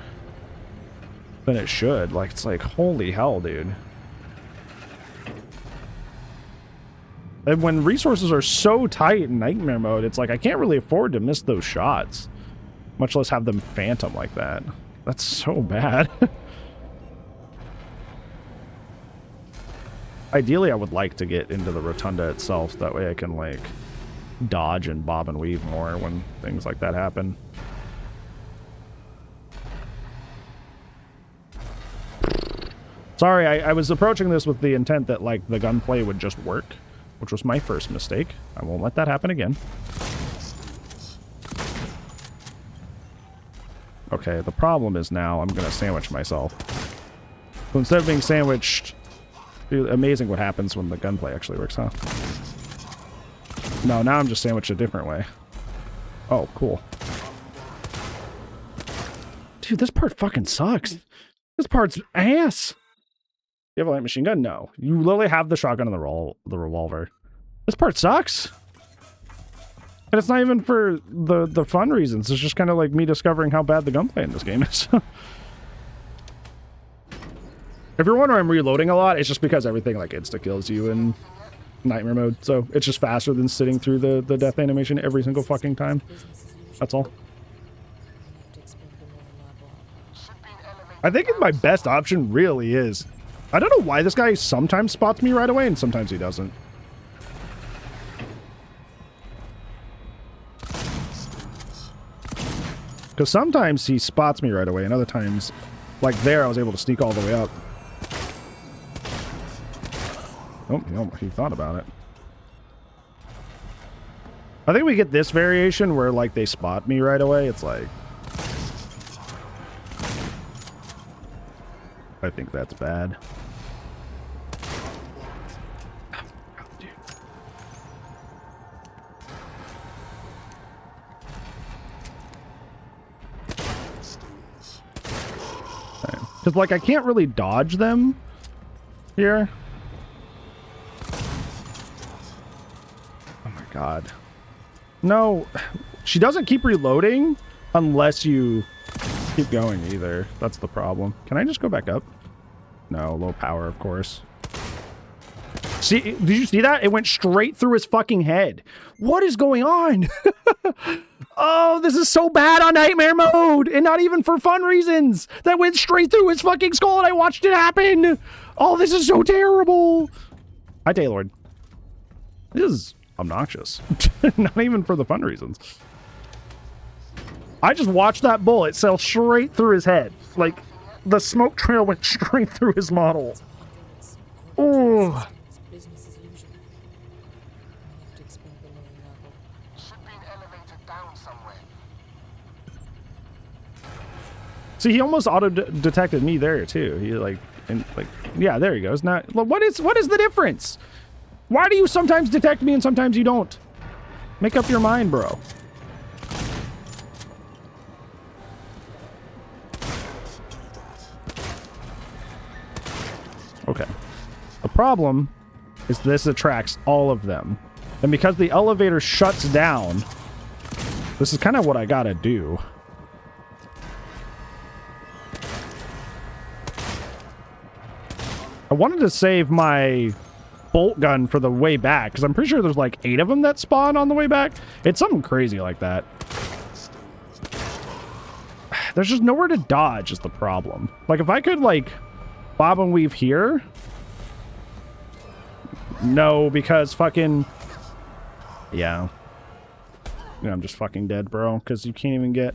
than it should. Like, it's like, holy hell, dude. And when resources are so tight in nightmare mode, it's like I can't really afford to miss those shots, much less have them phantom like that. That's so bad. Ideally, I would like to get into the rotunda itself. That way I can, like, dodge and bob and weave more when things like that happen. Sorry, I was approaching this with the intent that, like, the gunplay would just work, which was my first mistake. I won't let that happen again. Okay, the problem is now I'm going to sandwich myself. So instead of being sandwiched... Dude, amazing what happens when the gunplay actually works, huh? No, now I'm just sandwiched a different way. Oh, cool. Dude, this part fucking sucks. This part's ass. You have a light machine gun? No. You literally have the shotgun and the revolver. This part sucks. And it's not even for the fun reasons. It's just kind of like me discovering how bad the gunplay in this game is. If you're wondering I'm reloading a lot, it's just because everything like insta-kills you in nightmare mode. So it's just faster than sitting through the death animation every single fucking time. That's all. I think my best option really is... I don't know why this guy sometimes spots me right away and sometimes he doesn't. Because sometimes he spots me right away and other times, like there, I was able to sneak all the way up. Oh, he thought about it. I think we get this variation where, like, they spot me right away. It's like... I think that's bad. Oh, dude. Because, like, I can't really dodge them here. God. No, she doesn't keep reloading unless you keep going either. That's the problem. Can I just go back up? No, low power, of course. See, did you see that? It went straight through his fucking head. What is going on? Oh, this is so bad on nightmare mode and not even for fun reasons. That went straight through his fucking skull and I watched it happen. Oh, this is so terrible. Hi, Taylord. This is obnoxious. Not even for the fun reasons. I just watched that bullet sail straight through his head. Like, the smoke trail went straight through his model. Oh. Business as usual. I have to explore the lower level. Should be an elevator down somewhere. See, he almost auto-detected me there, too. He, like, yeah, there he goes. Now, what is the difference? Why do you sometimes detect me and sometimes you don't? Make up your mind, bro. Okay. The problem is this attracts all of them. And because the elevator shuts down, this is kind of what I gotta do. I wanted to save my bolt gun for the way back, because I'm pretty sure there's like 8 of them that spawn on the way back. It's something crazy like that. There's just nowhere to dodge is the problem. Like, if I could, like, bob and weave here... No, because fucking... Yeah. Yeah, I'm just fucking dead, bro, because you can't even get...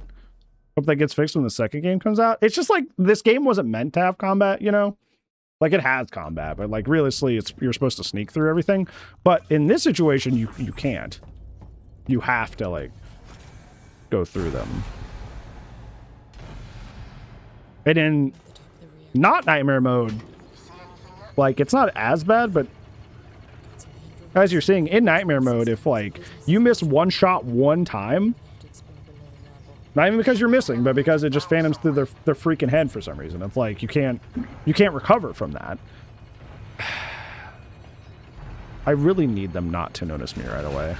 Hope that gets fixed when the second game comes out. It's just like, this game wasn't meant to have combat, you know? Like, it has combat, but, like, realistically, you're supposed to sneak through everything. But in this situation, you can't. You have to, like, go through them. And in not nightmare mode, like, it's not as bad, but as you're seeing, in nightmare mode, if, like, you miss one shot one time, not even because you're missing, but because it just phantoms through their freaking head for some reason. It's like, you can't recover from that. I really need them not to notice me right away.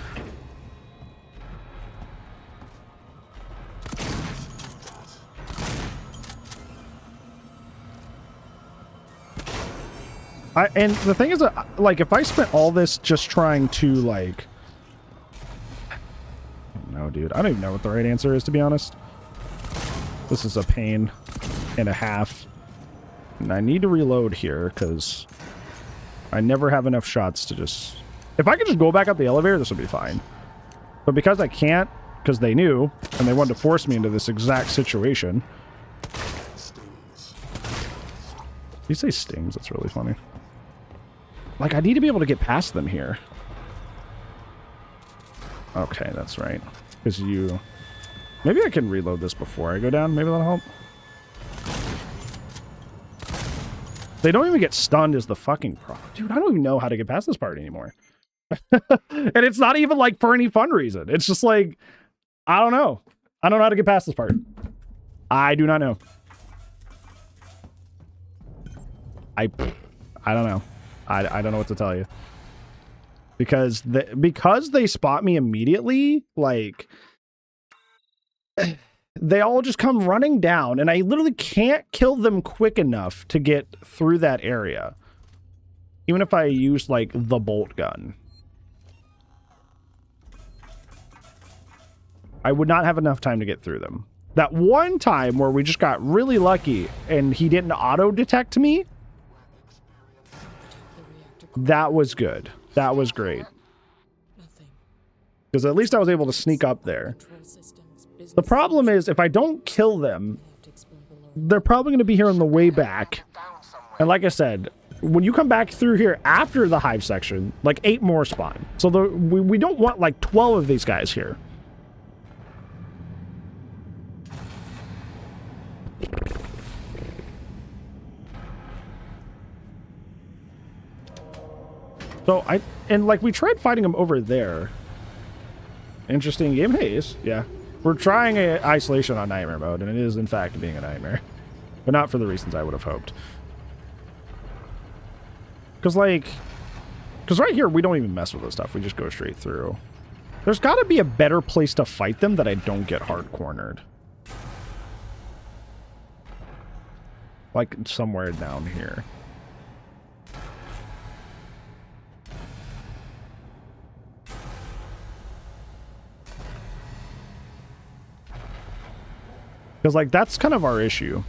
And the thing is that, like, if I spent all this just trying to, like... No, dude. I don't even know what the right answer is, to be honest. This is a pain and a half. And I need to reload here, because I never have enough shots to just... If I could just go back up the elevator, this would be fine. But because I can't, because they knew, and they wanted to force me into this exact situation... You say stings, that's really funny. Like, I need to be able to get past them here. Okay, that's right. Because you... Maybe I can reload this before I go down. Maybe that'll help. They don't even get stunned is the fucking problem. Dude, I don't even know how to get past this part anymore. And it's not even, like, for any fun reason. It's just like, I don't know. I don't know how to get past this part. I do not know. I don't know. I don't know what to tell you. Because they spot me immediately, like, they all just come running down, and I literally can't kill them quick enough to get through that area. Even if I use, like, the bolt gun. I would not have enough time to get through them. That one time where we just got really lucky and he didn't auto-detect me, that was good. That was great. Because at least I was able to sneak up there. The problem is, if I don't kill them, they're probably going to be here on the way back. And like I said, when you come back through here after the hive section, like 8 more spawn. So we don't want like 12 of these guys here. So we tried fighting him over there. Interesting game. Hey, yeah. We're trying a isolation on nightmare mode, and it is in fact being a nightmare. But not for the reasons I would have hoped. Because right here, we don't even mess with this stuff. We just go straight through. There's got to be a better place to fight them that I don't get hard cornered. Like somewhere down here. Because, like, that's kind of our issue.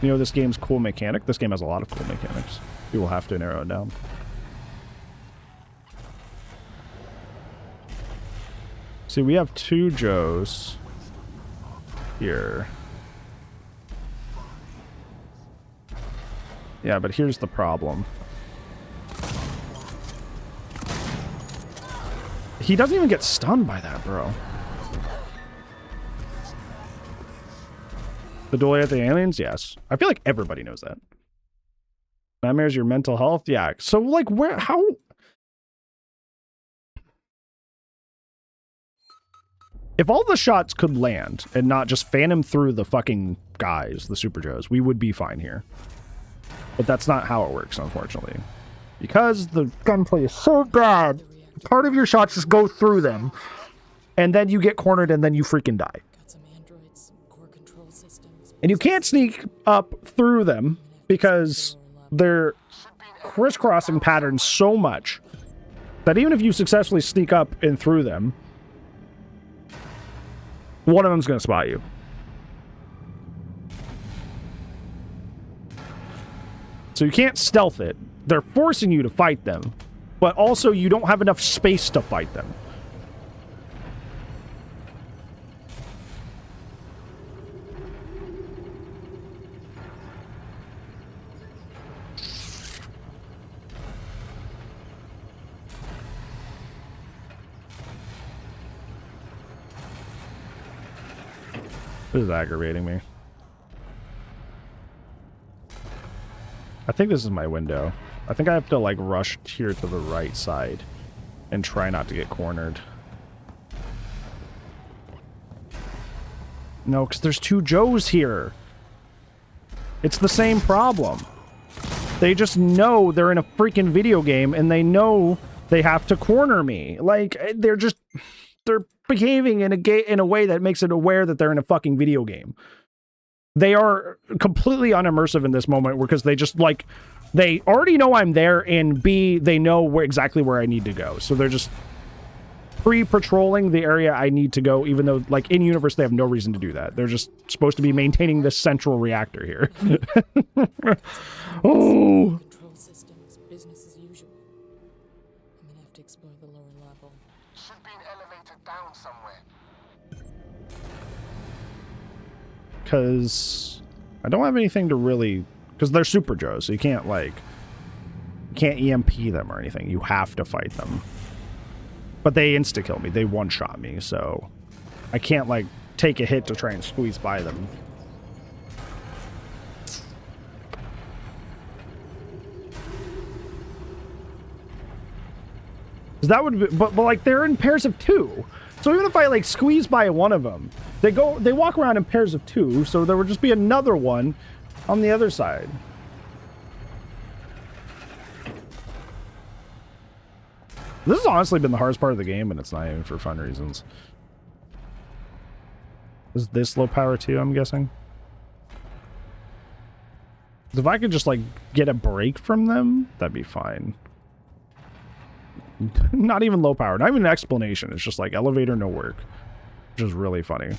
You know, this game's cool mechanic. This game has a lot of cool mechanics. You will have to narrow it down. See, we have 2 Joes here. Yeah, but here's the problem. He doesn't even get stunned by that, bro. The duel at the aliens? Yes. I feel like everybody knows that. Nightmares your mental health? Yeah. So, like, how... If all the shots could land and not just fan him through the fucking guys, the Super Joes, we would be fine here. But that's not how it works, unfortunately. Because the gunplay is so bad, part of your shots just go through them, and then you get cornered and then you freaking die. And you can't sneak up through them because they're crisscrossing patterns so much that even if you successfully sneak up and through them, one of them's going to spot you. So you can't stealth it. They're forcing you to fight them, but also you don't have enough space to fight them. This is aggravating me. I think this is my window. I think I have to, like, rush here to the right side and try not to get cornered. No, because there's 2 Joes here. It's the same problem. They just know they're in a freaking video game and they know they have to corner me. Like, they're behaving in a way that makes it aware that they're in a fucking video game. They are completely unimmersive in this moment because they just, like, they already know I'm there, and B, they know exactly where I need to go. So they're just pre-patrolling the area I need to go, even though, like, in universe, they have no reason to do that. They're just supposed to be maintaining this central reactor here. Oh. Control systems, business as usual. I'm gonna have to explore the lower level. Should be an elevator down somewhere. Because I don't have anything to really... Because they're Super Joes, so you can't, like... You can't EMP them or anything. You have to fight them. But they insta-kill me. They one-shot me, so... I can't, like, take a hit to try and squeeze by them. That would be... But, like, they're in pairs of 2. So even if I, like, squeeze by one of them, they walk around in pairs of 2, so there would just be another one on the other side. This has honestly been the hardest part of the game, and it's not even for fun reasons. Is this low power too, I'm guessing? If I could just, like, get a break from them, that'd be fine. Not even low power, not even an explanation. It's just like elevator, no work. Which is really funny.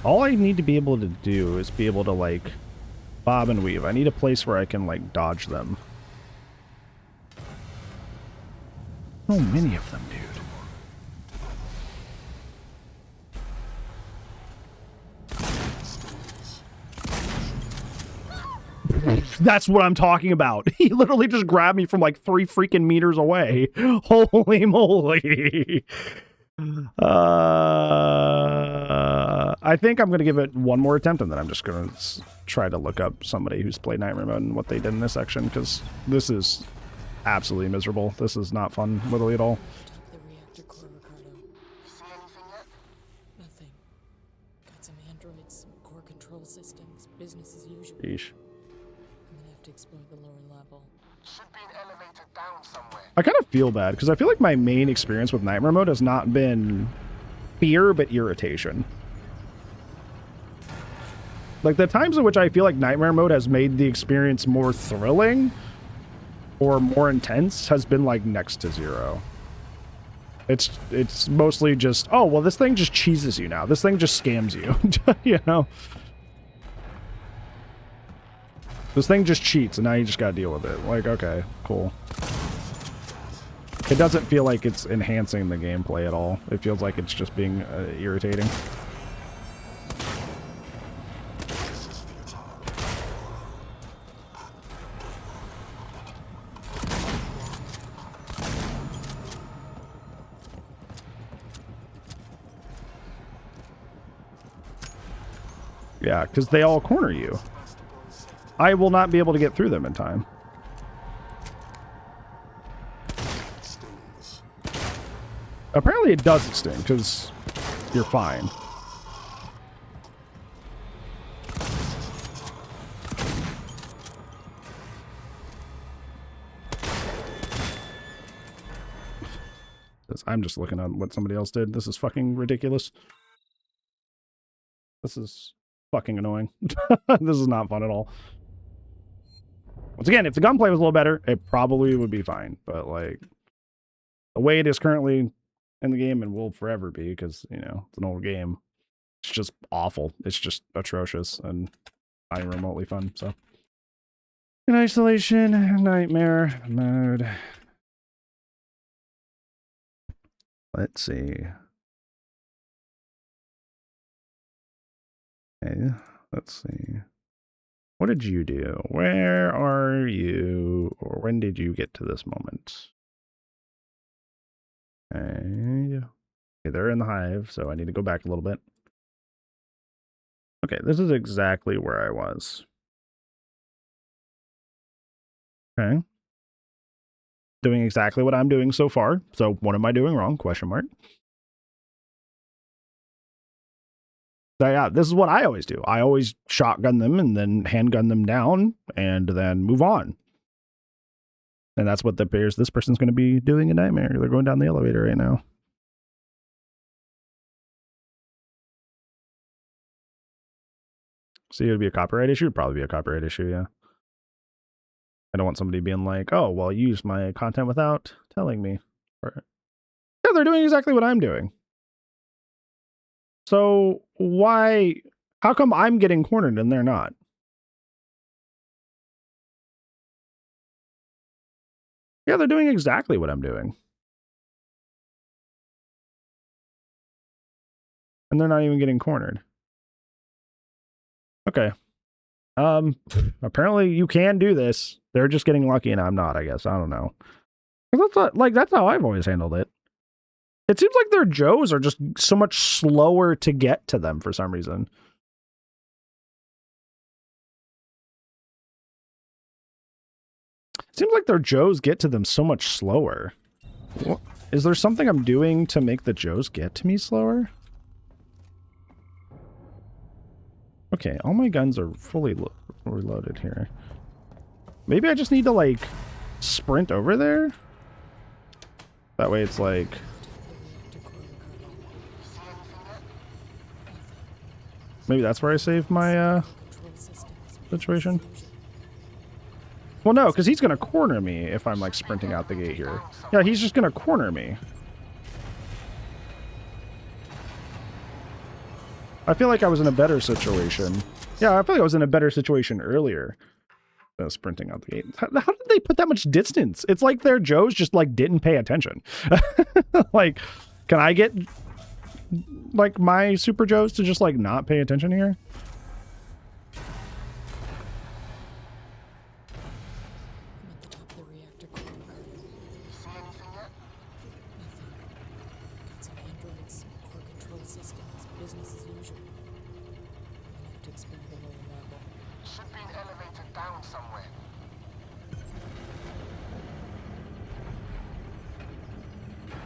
All I need to be able to do is be able to, like, bob and weave. I need a place where I can, like, dodge them. So many of them, dude. That's what I'm talking about. He literally just grabbed me from like 3 freaking meters away. Holy moly. I think I'm going to give it one more attempt, and then I'm just going to try to look up somebody who's played Nightmare Mode and what they did in this section, because this is absolutely miserable. This is not fun, literally at all. The reactor core, Ricardo. See anything yet? Nothing. Got some androids, some core control systems, business as usual. Yeesh. I'm gonna have to explore the lower level. Should be an elevator down somewhere. I kind of feel bad, because I feel like my main experience with Nightmare Mode has not been fear, but irritation. Like, the times in which I feel like Nightmare Mode has made the experience more thrilling or more intense has been, like, next to zero. It's mostly just, oh, well, this thing just cheeses you now. This thing just scams you, you know? This thing just cheats, and now you just gotta deal with it. Like, okay, cool. It doesn't feel like it's enhancing the gameplay at all. It feels like it's just being irritating. Yeah, because they all corner you. I will not be able to get through them in time. Apparently it doesn't sting, because you're fine. I'm just looking at what somebody else did. This is fucking ridiculous. This is fucking annoying. This is not fun at all. Once again, if the gunplay was a little better, it probably would be fine. But, like, the way it is currently in the game, and will forever be, because, you know, it's an old game, it's just awful. It's just atrocious and not even remotely fun. So, in isolation, Nightmare Mode. Let's see. Okay, let's see. What did you do? Where are you? Or when did you get to this moment? Okay, they're in the hive, so I need to go back a little bit. Okay, this is exactly where I was. Okay. Doing exactly what I'm doing so far. So what am I doing wrong? Question mark. So yeah, this is what I always do. I always shotgun them and then handgun them down and then move on. And that's what appears this person's going to be doing in Nightmare. They're going down the elevator right now. See, it would be a copyright issue? It'd probably be a copyright issue, yeah. I don't want somebody being like, oh, well, you used my content without telling me. Or, yeah, they're doing exactly what I'm doing. So why, how come I'm getting cornered and they're not? Yeah, they're doing exactly what I'm doing. And they're not even getting cornered. Okay. Apparently you can do this. They're just getting lucky and I'm not, I guess. I don't know. That's how I've always handled it. It seems like their Joes are just so much slower to get to them for some reason. It seems like their Joes get to them so much slower. What? Is there something I'm doing to make the Joes get to me slower? Okay, all my guns are fully reloaded here. Maybe I just need to, like, sprint over there? That way it's like... Maybe that's where I save my, situation? Well, no, because he's going to corner me if I'm, like, sprinting out the gate here. Yeah, he's just going to corner me. I feel like I was in a better situation. Yeah, I feel like I was in a better situation earlier. Sprinting out the gate. How did they put that much distance? It's like their Joes just, like, didn't pay attention. Like, can I get, like, my Super Joes to just, like, not pay attention here?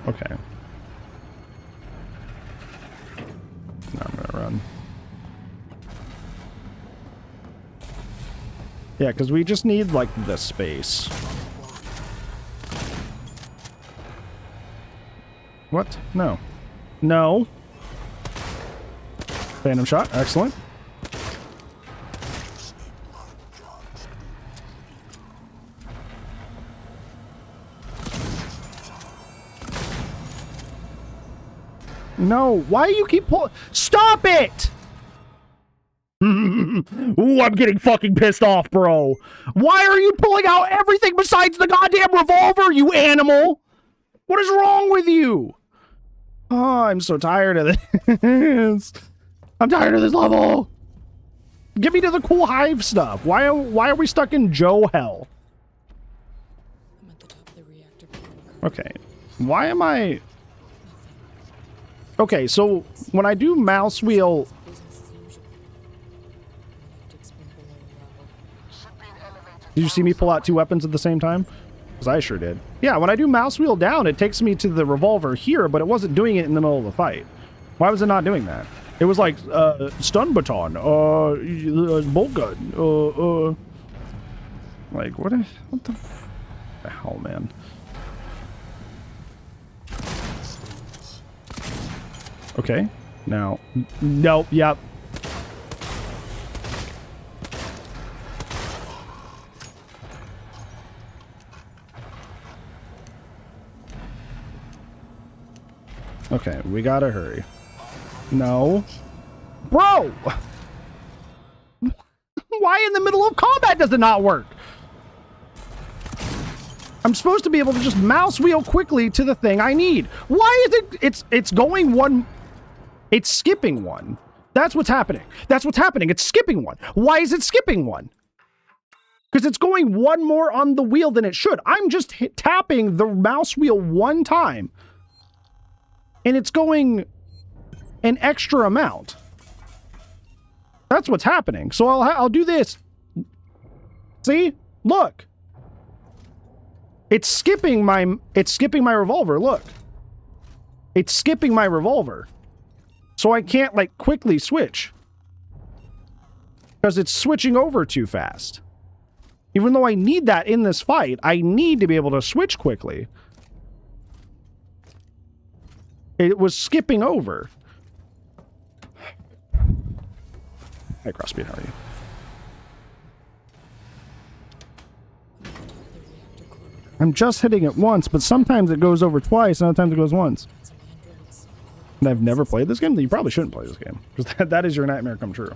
Okay. Now I'm gonna run. Yeah, because we just need, like, the space. What? No. No. Phantom shot. Excellent. No, why do you keep pulling? Stop it! Ooh, I'm getting fucking pissed off, bro. Why are you pulling out everything besides the goddamn revolver, you animal? What is wrong with you? Oh, I'm so tired of this. I'm tired of this level. Get me to the cool hive stuff. Why are we stuck in Joe hell? I'm at the top of the reactor. Okay. Why am I... Okay, so when I do mouse wheel... Did you see me pull out two weapons at the same time? Because I sure did. Yeah, when I do mouse wheel down, it takes me to the revolver here, but it wasn't doing it in the middle of the fight. Why was it not doing that? It was like, stun baton, bolt gun, like, what the hell, man? Okay, now, nope, yep. Okay, we gotta hurry. No. Bro! Why in the middle of combat does it not work? I'm supposed to be able to just mouse wheel quickly to the thing I need. Why is it... It's going one... It's skipping one. That's what's happening. That's what's happening. It's skipping one. Why is it skipping one? Because it's going one more on the wheel than it should. I'm just tapping the mouse wheel one time. And it's going an extra amount. That's what's happening. So I'll do this. See? Look. It's skipping my revolver. Look. It's skipping my revolver. So I can't, like, quickly switch. Because it's switching over too fast. Even though I need that in this fight, I need to be able to switch quickly. It was skipping over. Hi, Crossbeat, how are you? I'm just hitting it once, but sometimes it goes over twice, and other times it goes once. And I've never played this game? Then you probably shouldn't play this game. Because that is your nightmare come true.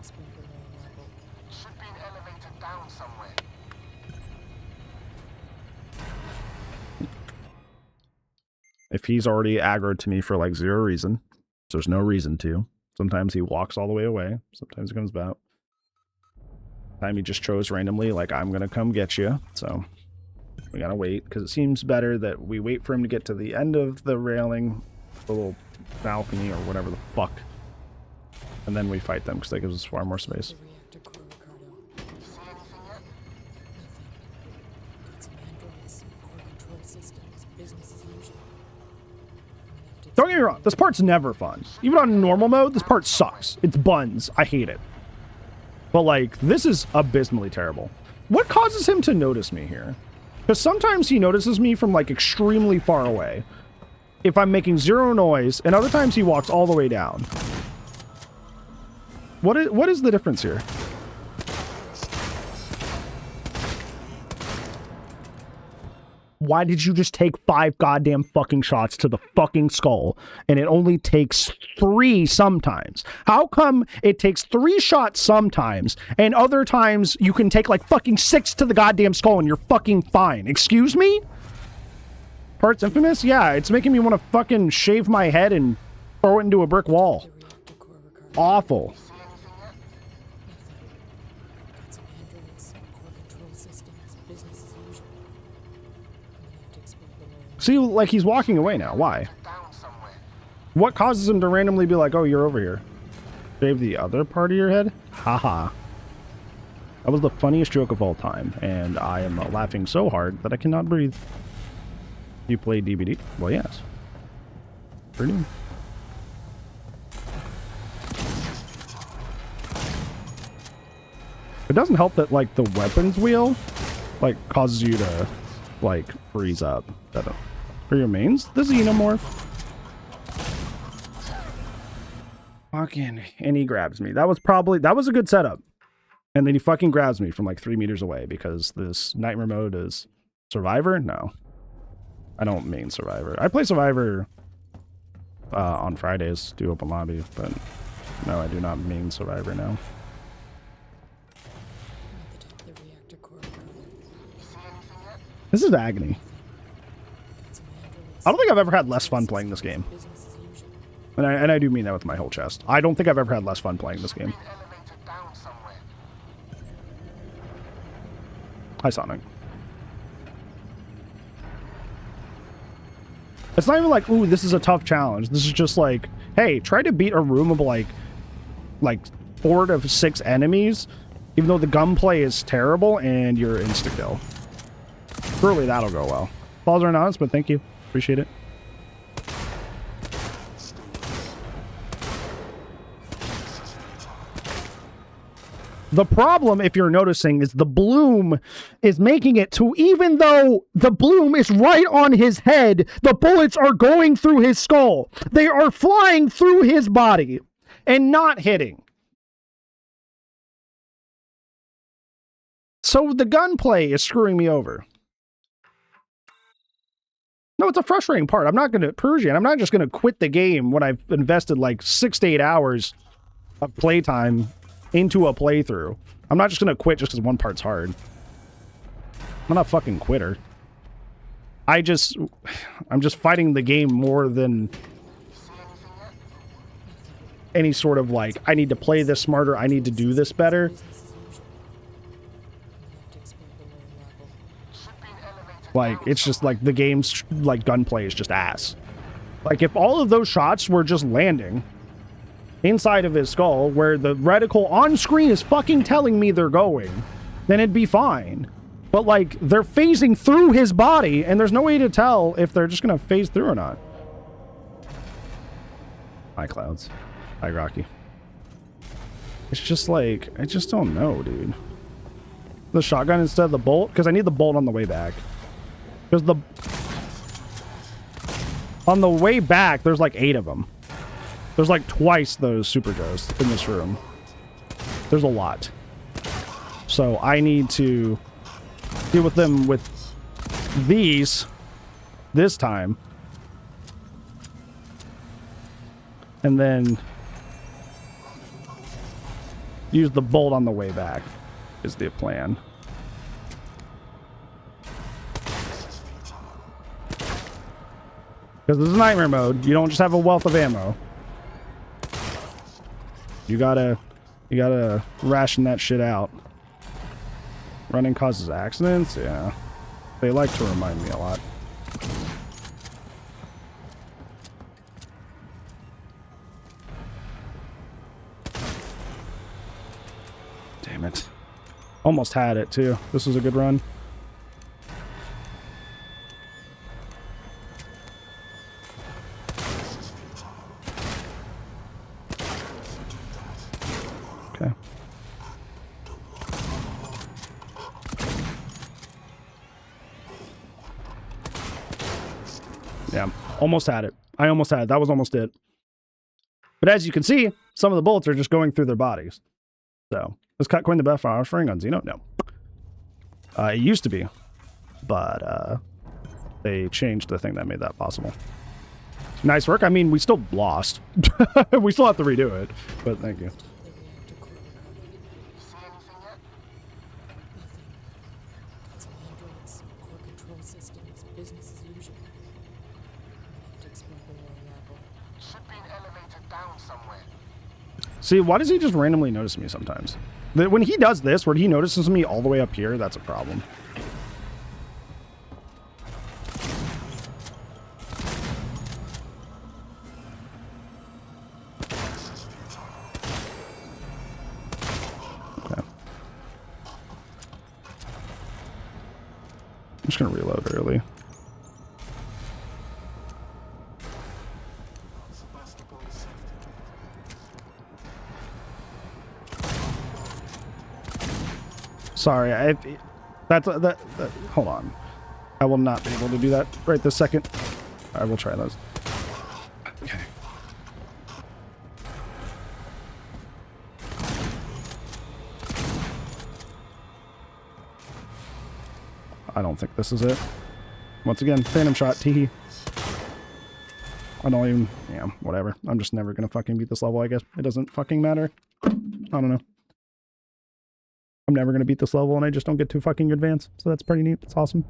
Should be an elevator down somewhere. If he's already aggroed to me for like zero reason, so there's no reason to. Sometimes he walks all the way away. Sometimes he comes back. Time he just chose randomly, like, I'm gonna come get you. So we gotta wait, because it seems better that we wait for him to get to the end of the railing, the little balcony or whatever the fuck, and then we fight them, because that gives us far more space. The reactor core, Ricardo. See anything yet? Got some androids, core control systems, business as usual. I'm gonna have to Don't get me wrong, this part's never fun. Even on normal mode, this part sucks. It's buns. I hate it. But, like, this is abysmally terrible. What causes him to notice me here? Because sometimes he notices me from, like, extremely far away, if I'm making zero noise, and other times he walks all the way down. What is the difference here? Why did you just take 5 goddamn fucking shots to the fucking skull, and it only takes 3 sometimes? How come it takes 3 shots sometimes, and other times you can take like fucking 6 to the goddamn skull and you're fucking fine? Excuse me? Parts Infamous? Yeah, it's making me want to fucking shave my head and throw it into a brick wall. the reactor core, Ricardo. Awful. See anything yet? Got some androids, core control systems, business as usual. I'm gonna have to explore the lower See, like, he's walking away now. Why? Down somewhere. What causes him to randomly be like, oh, you're over here? Shave the other part of your head? Haha. That was the funniest joke of all time, and I am laughing so hard that I cannot breathe. You play DBD? Well, yes. Pretty. It doesn't help that, like, the weapons wheel, like, causes you to, like, freeze up. For your mains, the Xenomorph. Fucking, and he grabs me. That was a good setup. And then he fucking grabs me from like 3 meters away, because this nightmare mode is Survivor? No. I don't main Survivor. I play Survivor on Fridays, do open lobby, but no, I do not main Survivor now. at the top of the reactor core, Ricardo. See anything yet? This is agony. Got some androids, I don't think I've ever had less fun playing this game. business as usual. And I do mean that with my whole chest. I don't think I've ever had less fun playing this game. Be an elevator down somewhere. Hi, Sonic. It's not even like, ooh, this is a tough challenge. This is just like, hey, try to beat a room of like 4 to 6 enemies, even though the gunplay is terrible and you're insta-kill. Surely that'll go well. Balls are honest, but thank you. Appreciate it. The problem, if you're noticing, is the bloom is making it to, even though the bloom is right on his head, the bullets are going through his skull. They are flying through his body and not hitting. So the gunplay is screwing me over. No, it's a frustrating part. I'm not going to, Persian, I'm not just going to quit the game when I've invested like 6 to 8 hours of playtime into a playthrough. I'm not just going to quit just because one part's hard. I'm not a fucking quitter. I'm just fighting the game more than any sort of like, I need to play this smarter, I need to do this better. Business as usual. I'm gonna have to explore the lower level. Should be an elevator Like, down it's just somewhere. like the game's like gunplay is just ass. Like, if all of those shots were just landing inside of his skull, where the reticle on screen is fucking telling me they're going, then it'd be fine. But like, they're phasing through his body, and there's no way to tell if they're just gonna phase through or not. Hi, Clouds. Hi, Rocky. It's just like, I just don't know, dude. the shotgun instead of the bolt? Because I need the bolt on the way back. Because on the way back, there's like 8 of them. There's like twice those Super Joes in this room. There's a lot. So I need to deal with them with these this time. And then use the bolt on the way back is the plan. Because this is nightmare mode. You don't just have a wealth of ammo. You gotta ration that shit out. Running causes accidents? Yeah. They like to remind me a lot. Damn it. Almost had it too. This was a good run. Okay. Yeah, almost had it. I almost had it. That was almost it. But as you can see, some of the bullets are just going through their bodies. So, is Cut Coin the best firing on Xeno? No. It used to be, but they changed the thing that made that possible. Nice work. I mean, we still lost. We still have to redo it, but thank you. See anything yet? Nothing. Some androids, core control systems, business as usual. I have to explore the lower level. Should be an elevator down somewhere. See, why does he just randomly notice me sometimes? When he does this, where he notices me all the way up here, that's a problem. Okay. I'm just gonna reload early. Sorry, that hold on. I will not be able to do that right this second. I will try those. Okay. I don't think this is it. Once again, Phantom Shot, teehee. I don't even, yeah, whatever. I'm just never gonna fucking beat this level, I guess. It doesn't fucking matter. I don't know. I'm never going to beat this level and I just don't get to fucking advance. So that's pretty neat. That's awesome.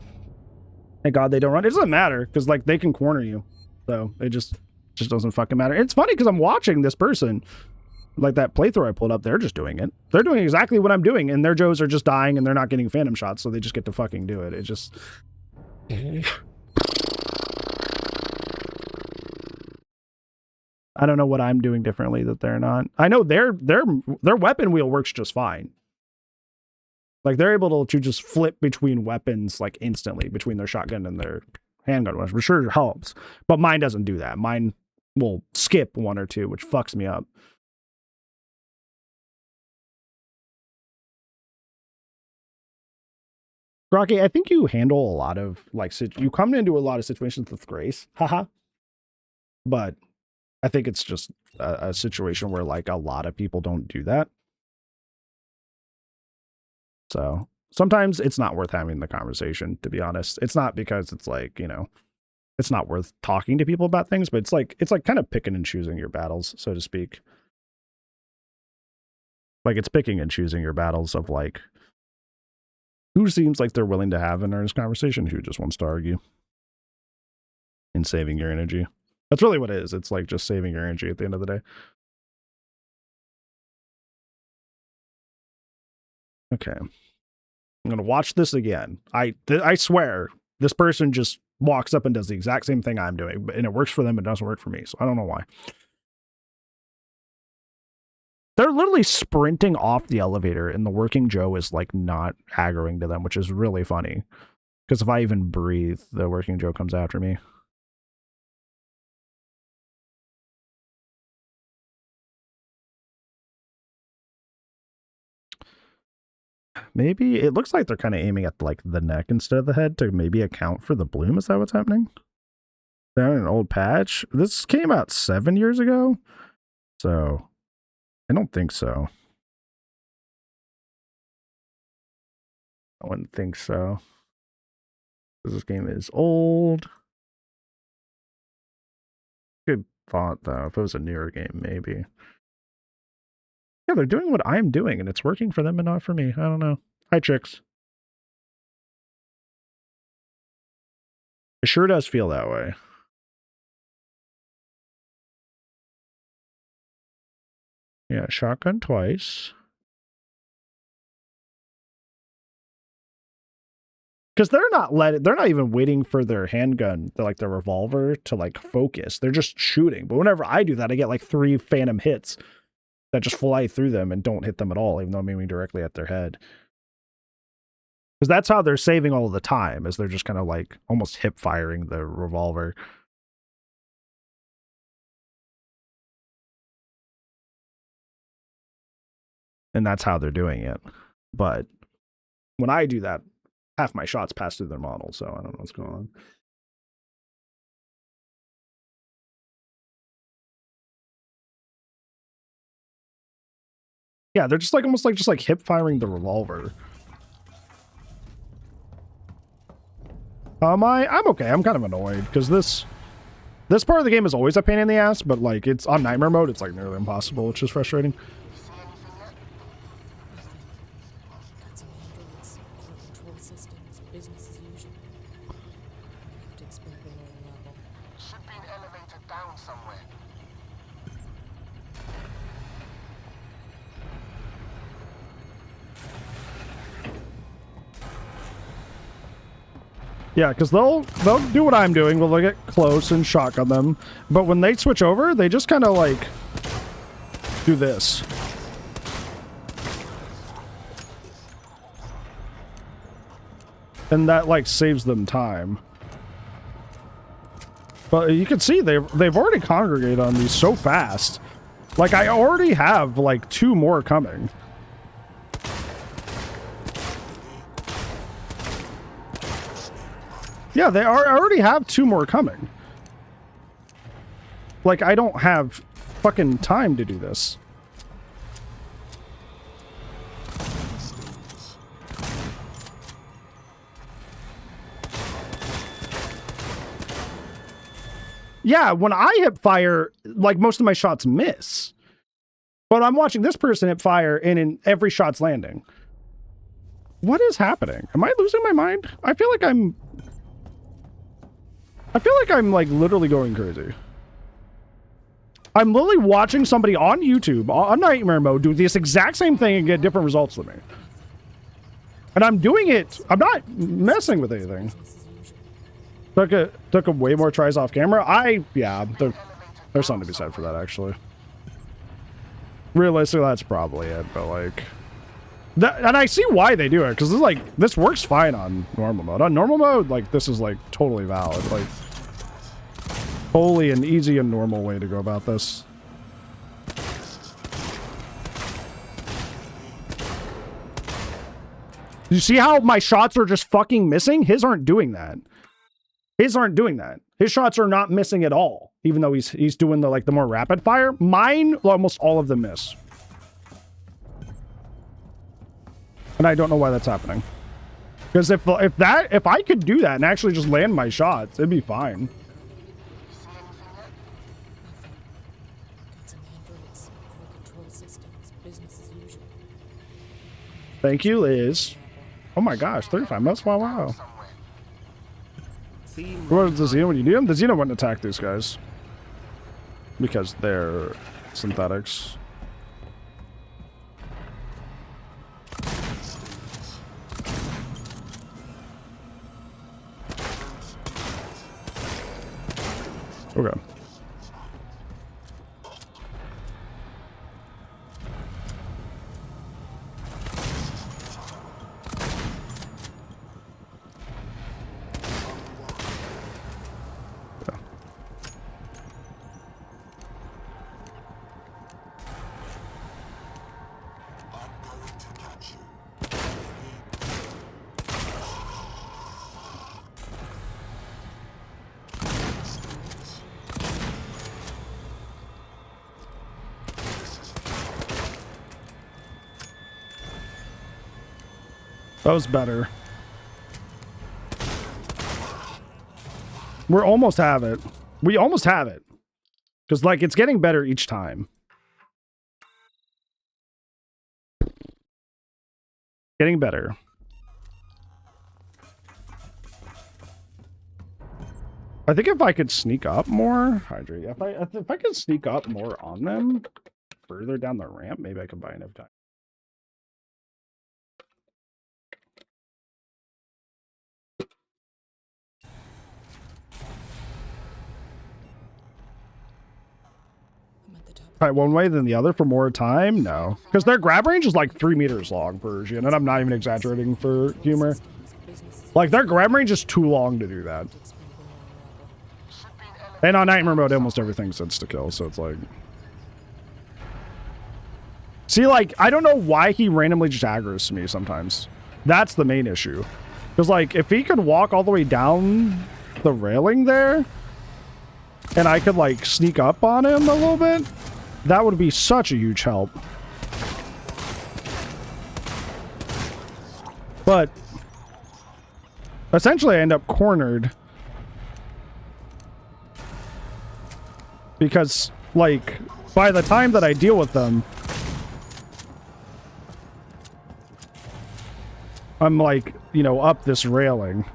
Thank God they don't run. It doesn't matter because like they can corner you. So it just doesn't fucking matter. It's funny because I'm watching this person, like that playthrough I pulled up. They're just doing it. They're doing exactly what I'm doing and their Joes are just dying and they're not getting Phantom Shots. So they just get to fucking do it. It just... I don't know what I'm doing differently that they're not. I know their weapon wheel works just fine. Like, they're able to just flip between weapons, like, instantly, between their shotgun and their handgun, which sure helps. But mine doesn't do that. Mine will skip 1 or 2, which fucks me up. Rocky, I think you handle a lot of, like, you come into a lot of situations with grace. Haha. But I think it's just a situation where, like, a lot of people don't do that. So sometimes it's not worth having the conversation, to be honest. It's not because it's like, you know, it's not worth talking to people about things, but it's like kind of picking and choosing your battles, so to speak. Like it's picking and choosing your battles of like who seems like they're willing to have an earnest conversation, who just wants to argue, and saving your energy. That's really what it is. It's like just saving your energy at the end of the day. Okay. I'm going to watch this again. I swear, this person just walks up and does the exact same thing I'm doing, and it works for them, but it doesn't work for me, so I don't know why. They're literally sprinting off the elevator, and the working Joe is, like, not aggroing to them, which is really funny. Because if I even breathe, the working Joe comes after me. Maybe it looks like they're kind of aiming at like the neck instead of the head to maybe account for the bloom. Is that what's happening? They're in an old patch. This came out 7 years ago, so I don't think so. I wouldn't think so. This game is old. Good thought though. If it was a newer game, maybe. Yeah, they're doing what I'm doing, and it's working for them and not for me. I don't know. Hi, chicks. It sure does feel that way. Yeah, shotgun twice. Because they're not even waiting for their handgun, like their revolver, to like focus. They're just shooting. But whenever I do that, I get like 3 phantom hits that just fly through them and don't hit them at all, even though I'm aiming directly at their head. Because that's how they're saving all of the time, is they're just kind of like almost hip firing the revolver. And that's how they're doing it. But when I do that, half my shots pass through their model, so I don't know what's going on. Yeah, they're just like almost like hip firing the revolver. I'm okay. I'm kind of annoyed because this part of the game is always a pain in the ass, but like it's on nightmare mode, it's like nearly impossible, which is frustrating. See anything yet? Got some androids, core control systems, business as usual. I have to explore the lower level. Should be an elevator down somewhere. Yeah, because they'll do what I'm doing. They'll get close and shotgun them, but when they switch over, they just kind of like do this. And that like saves them time. But you can see they've already congregated on these so fast. Like I already have like 2 more coming. Yeah, I already have 2 more coming. Like, I don't have fucking time to do this. Yeah, when I hip fire, like, most of my shots miss. But I'm watching this person hip fire, and in every shot's landing. What is happening? Am I losing my mind? I feel like I'm like literally going crazy. I'm literally watching somebody on YouTube on nightmare mode do this exact same thing and get different results than me. And I'm doing it. I'm not messing with anything. Took a way more tries off camera. Yeah, there's something to be said for that actually. Realistically, that's probably it. But like, and I see why they do it because this works fine on normal mode. On normal mode, like this is like totally valid. Like. Totally an easy and normal way to go about this. You see how my shots are just fucking missing? His aren't doing that. His shots are not missing at all, even though he's doing the more rapid fire. Mine, almost all of them miss. And I don't know why that's happening. Because if I could do that and actually just land my shots, it'd be fine. Thank you, Liz. Oh my gosh, 35 months? Wow. What is the Xeno when you need them? The Xeno wouldn't attack these guys. Because they're synthetics. Okay. That was better. We almost have it. We almost have it. Because, like, it's getting better each time. Getting better. I think if I could sneak up more, hydrate. If I could sneak up more on them further down the ramp, maybe I could buy enough time. I'm at the top. Right, one way than the other for more time? No. Because their grab range is like 3 meters long, Persian, and I'm not even exaggerating for humor. Like, their grab range is too long to do that. And on Nightmare mode, almost everything's insta-kill, so it's like... See, like, I don't know why he randomly just aggroes me sometimes. That's the main issue. Because, like, if he could walk all the way down the railing there, and I could, like, sneak up on him a little bit, that would be such a huge help. But essentially I end up cornered because, like, by the time that I deal with them, I'm like, you know, up this railing.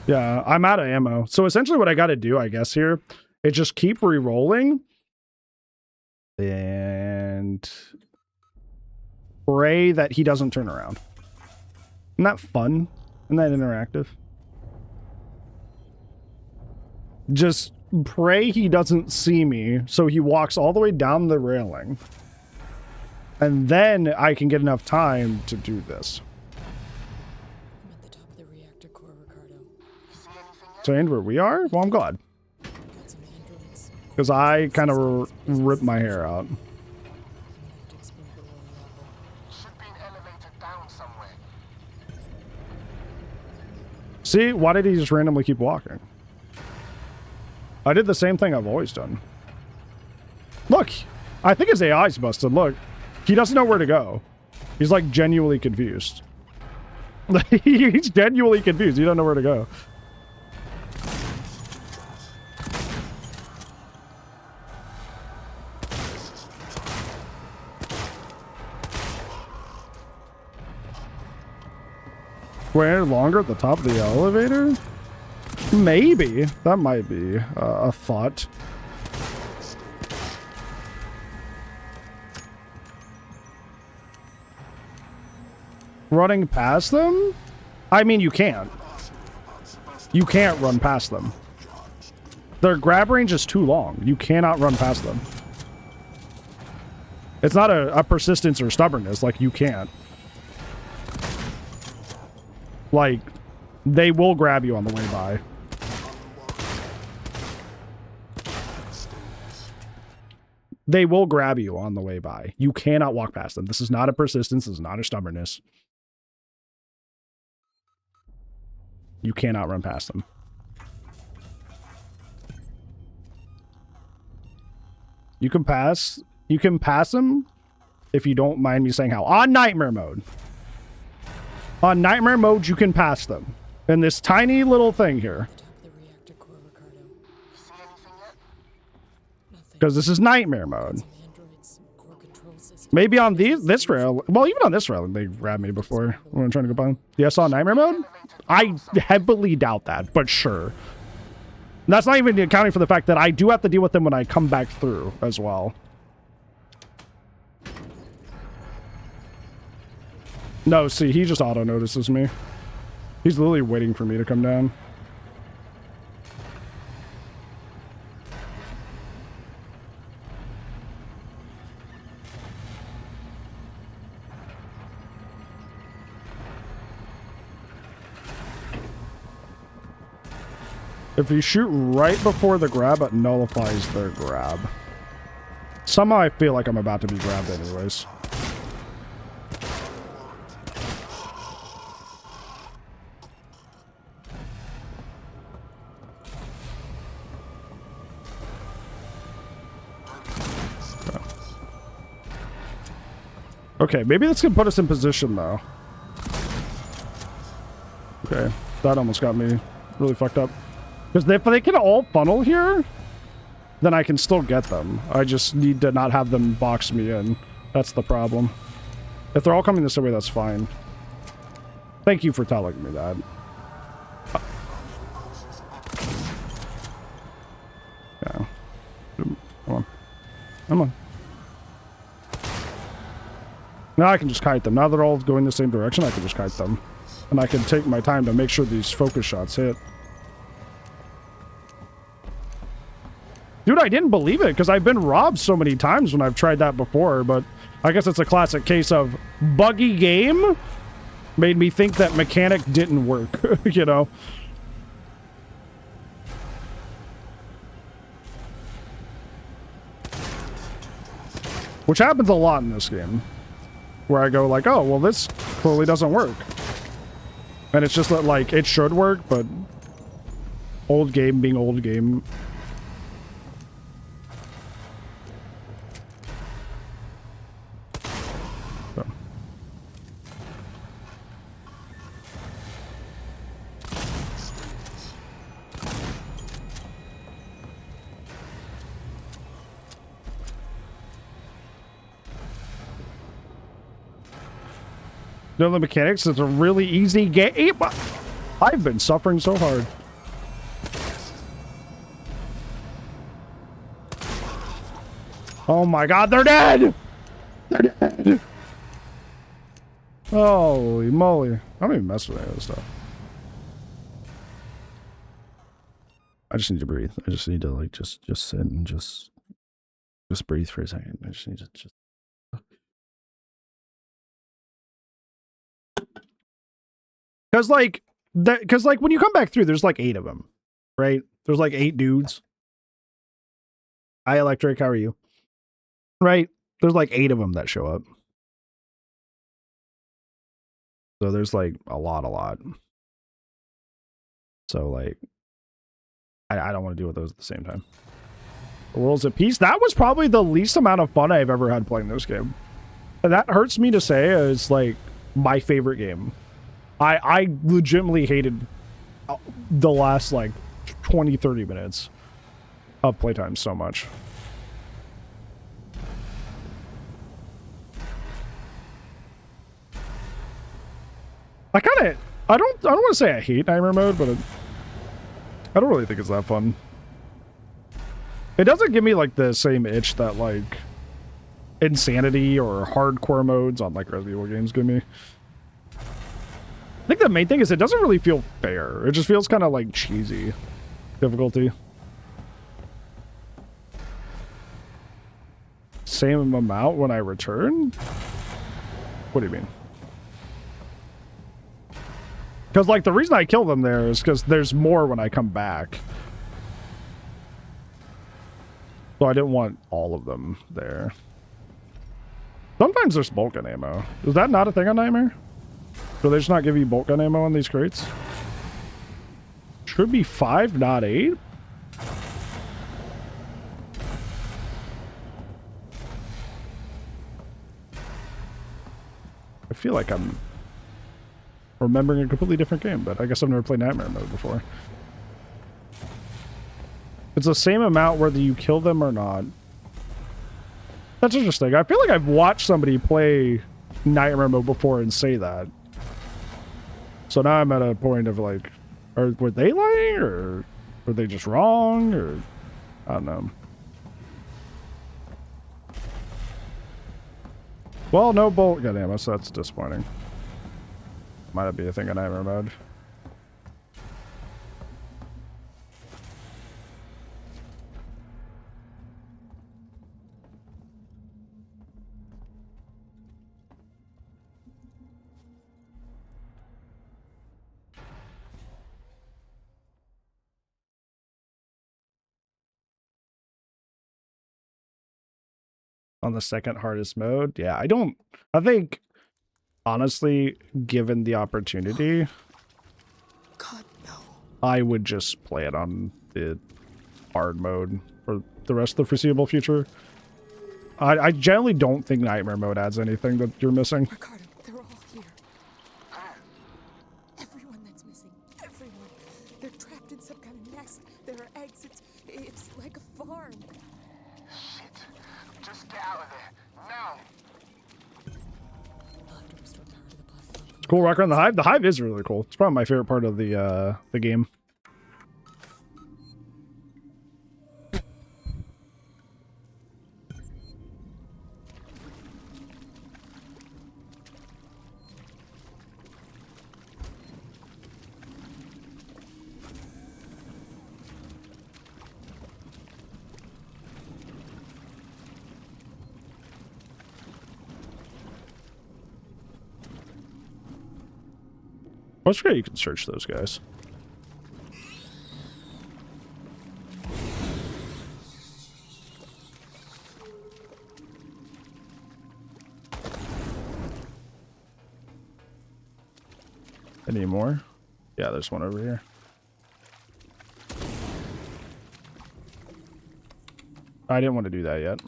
Yeah, I'm out of ammo. So essentially what I got to do, I guess, here is just keep re-rolling and pray that he doesn't turn around. Isn't that fun? Isn't that interactive? Just pray he doesn't see me, so he walks all the way down the railing. And then I can get enough time to do this. I'm at the top of the reactor core, Ricardo. So, and where we are? Well, I'm glad. Got some androids. Because I kind of ripped my hair out. I'm gonna have to explore the lower level. Should be an elevator down somewhere. See? Why did he just randomly keep walking? I did the same thing I've always done. Look! I think his AI's busted. Look. He doesn't know where to go. He's like genuinely confused. He's genuinely confused. He don't know where to go. Wait, longer at the top of the elevator? Maybe. That might be a thought. Running past them? I mean, you can't. You can't run past them. Their grab range is too long. You cannot run past them. It's not a persistence or stubbornness. Like, you can't. Like, they will grab you on the way by. They will grab you on the way by. You cannot walk past them. This is not a persistence. This is not a stubbornness. You cannot run past them. You can pass them if you don't mind me saying how. On Nightmare mode. On Nightmare mode, you can pass them. In this tiny little thing here. Top of the reactor core, Ricardo. See anything yet? Nothing. Because this is Nightmare mode. Some androids, core control system. Maybe on this rail. Well, even on this rail, they grabbed me before when I'm trying to go by. Yes, on Nightmare mode? I heavily doubt that, but sure. And that's not even accounting for the fact that I do have to deal with them when I come back through as well. No, see, he just auto-notices me. He's literally waiting for me to come down. If you shoot right before the grab, it nullifies their grab. Somehow I feel like I'm about to be grabbed anyways. Okay, maybe this can put us in position though. Okay, that almost got me really fucked up. Because if they can all funnel here, then I can still get them. I just need to not have them box me in. That's the problem. If they're all coming this way, that's fine. Thank you for telling me that. Yeah. Come on. Come on. Now I can just kite them. Now they're all going the same direction, I can just kite them. And I can take my time to make sure these focus shots hit. Dude, I didn't believe it, because I've been robbed so many times when I've tried that before, but I guess it's a classic case of buggy game made me think that mechanic didn't work, you know? Which happens a lot in this game. Where I go like, oh, well, this clearly doesn't work. And it's just that, like, it should work, but old game being old game. So. No, the mechanics is a really easy game. I've been suffering so hard. Oh my god, they're dead! They're dead! Holy moly. I don't even mess with any of this stuff. I just need to breathe. I just need to, like, just sit and just breathe for a second. I just need to just... Because, like, when you come back through, there's, like, 8 of them, right? There's, like, 8 dudes. Hi, Electric, how are you? Right? There's, like, 8 of them that show up. So there's, like, a lot. So, like, I don't want to deal with those at the same time. Worlds at Peace. That was probably the least amount of fun I've ever had playing this game. And that hurts me to say is, like, my favorite game. I legitimately hated the last, like, 20, 30 minutes of playtime so much. I don't want to say I hate Nightmare Mode, but I don't really think it's that fun. It doesn't give me, like, the same itch that, like, Insanity or hardcore modes on, like, Resident Evil games give me. I think the main thing is it doesn't really feel fair. It just feels kind of like cheesy difficulty. Same amount when I return? What do you mean? Because, like, the reason I kill them there is because there's more when I come back. So I didn't want all of them there. Sometimes there's bolt gun ammo. Is that not a thing on Nightmare? Do they just not give you bolt gun ammo on these crates? Should be 5, not 8. I feel like I'm remembering a completely different game, but I guess I've never played Nightmare Mode before. It's the same amount whether you kill them or not. That's interesting. I feel like I've watched somebody play Nightmare Mode before and say that. So now I'm at a point of, like, were they lying, or were they just wrong, or I don't know. Well, no bolt gun ammo, so that's disappointing. Might be a thing in Nightmare Mode. on the second hardest mode. Yeah, I think, honestly, given the opportunity, God, no. I would just play it on the hard mode for the rest of the foreseeable future. I generally don't think nightmare mode adds anything that you're missing. Ricardo, they're all here. Everyone that's missing. Everyone. They're trapped in some kind of nest. There are eggs. It's like a farm. Shit. Just get out of there. Now. I'll have to restore power to the platform. Cool rock around the hive. The hive is really cool. It's probably my favorite part of the game. I forget you can search those guys. Any more? Yeah, there's one over here. I didn't want to do that yet.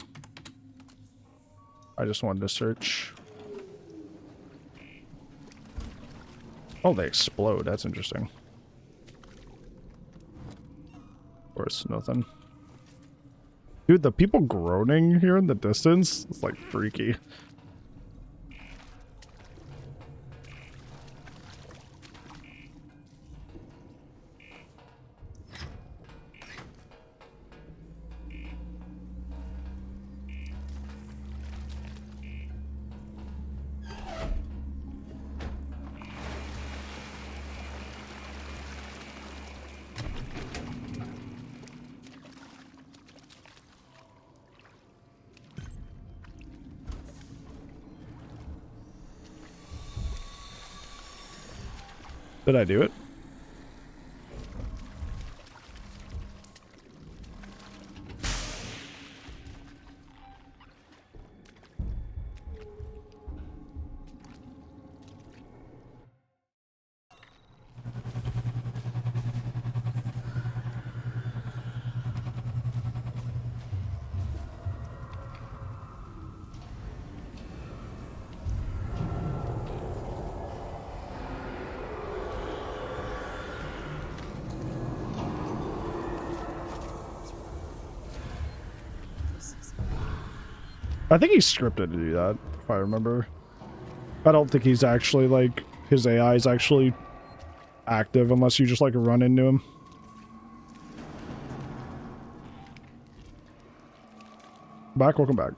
I just wanted to search. Oh, they explode. That's interesting. Of course, nothing. Dude, the people groaning here in the distance, it's like freaky. Did I do it? I think he's scripted to do that, if I remember. I don't think he's actually, like, his AI is actually active unless you just, like, run into him. Welcome back.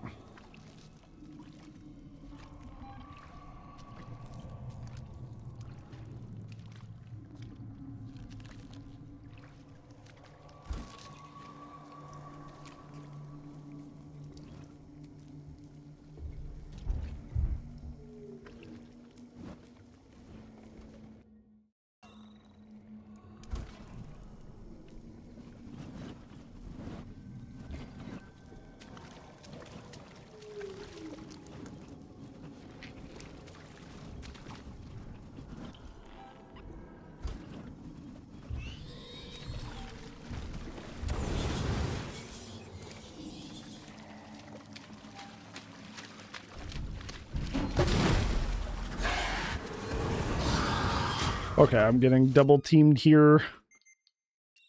Okay, I'm getting double teamed here.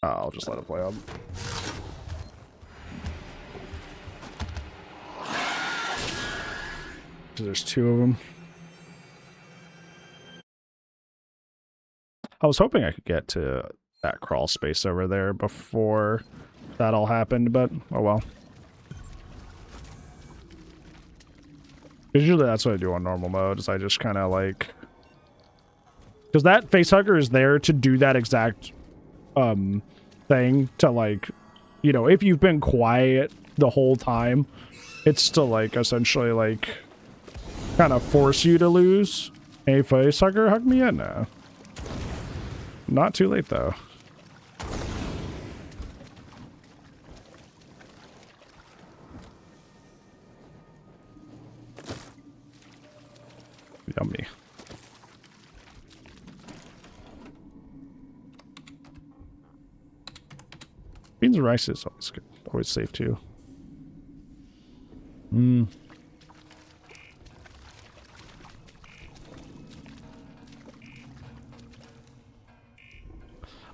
I'll just let it play out. There's two of them. I was hoping I could get to that crawl space over there before that all happened, but oh well. Usually that's what I do on normal mode, is I just kind of like... Because that facehugger is there to do that exact thing to, like, you know, if you've been quiet the whole time, it's to, like, essentially, like, kind of force you to lose. Hey, facehugger, hug me in now. Not too late, though. Yummy. Beans and rice is always good. Always safe too.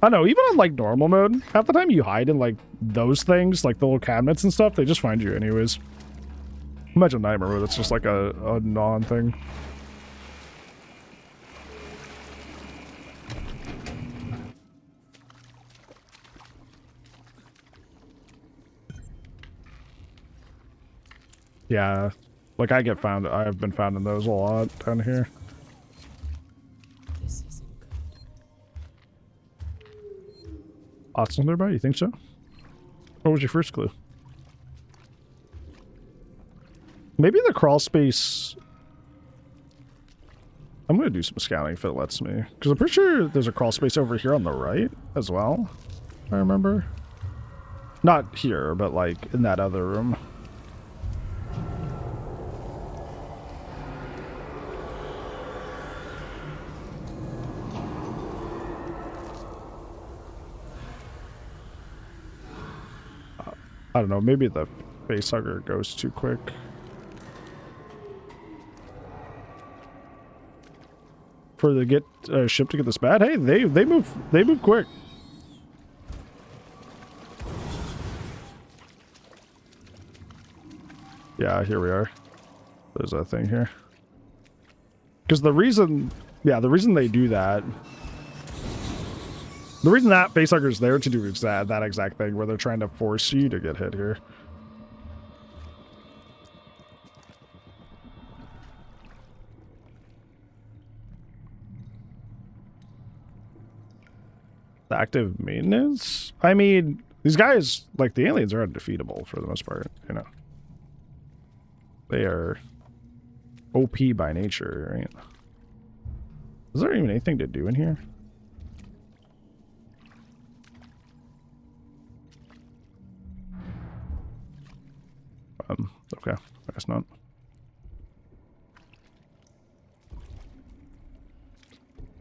I don't know, even on like normal mode, half the time you hide in like those things, like the little cabinets and stuff, they just find you anyways. Imagine nightmare mode, it's just like a non-thing. Yeah, like I've been found in those a lot down here. This isn't good. Austin nearby, you think so? What was your first clue? Maybe the crawl space... I'm gonna do some scouting if it lets me. Because I'm pretty sure there's a crawl space over here on the right as well. I remember. Not here, but like in that other room. I don't know, maybe the facehugger goes too quick. For the ship to get this bad? Hey, they move quick. Yeah, here we are. There's a thing here. Because the reason they do that, the reason that facehugger's there to do that exact thing, where they're trying to force you to get hit here. The active maintenance? I mean, these guys, like the aliens, are undefeatable for the most part, you know. They are OP by nature, right? Is there even anything to do in here? Okay, I guess not.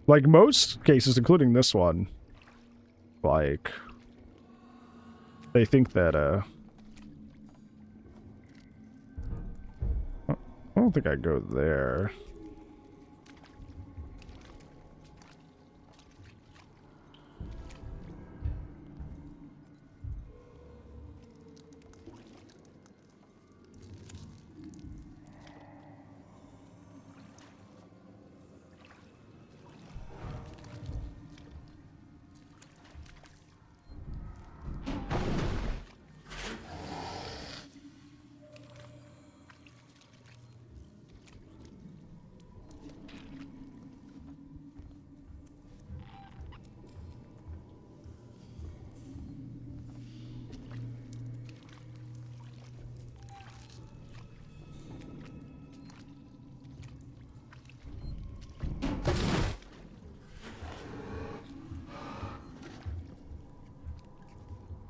Like most cases, including this one, like, they think that, I don't think I'd go there.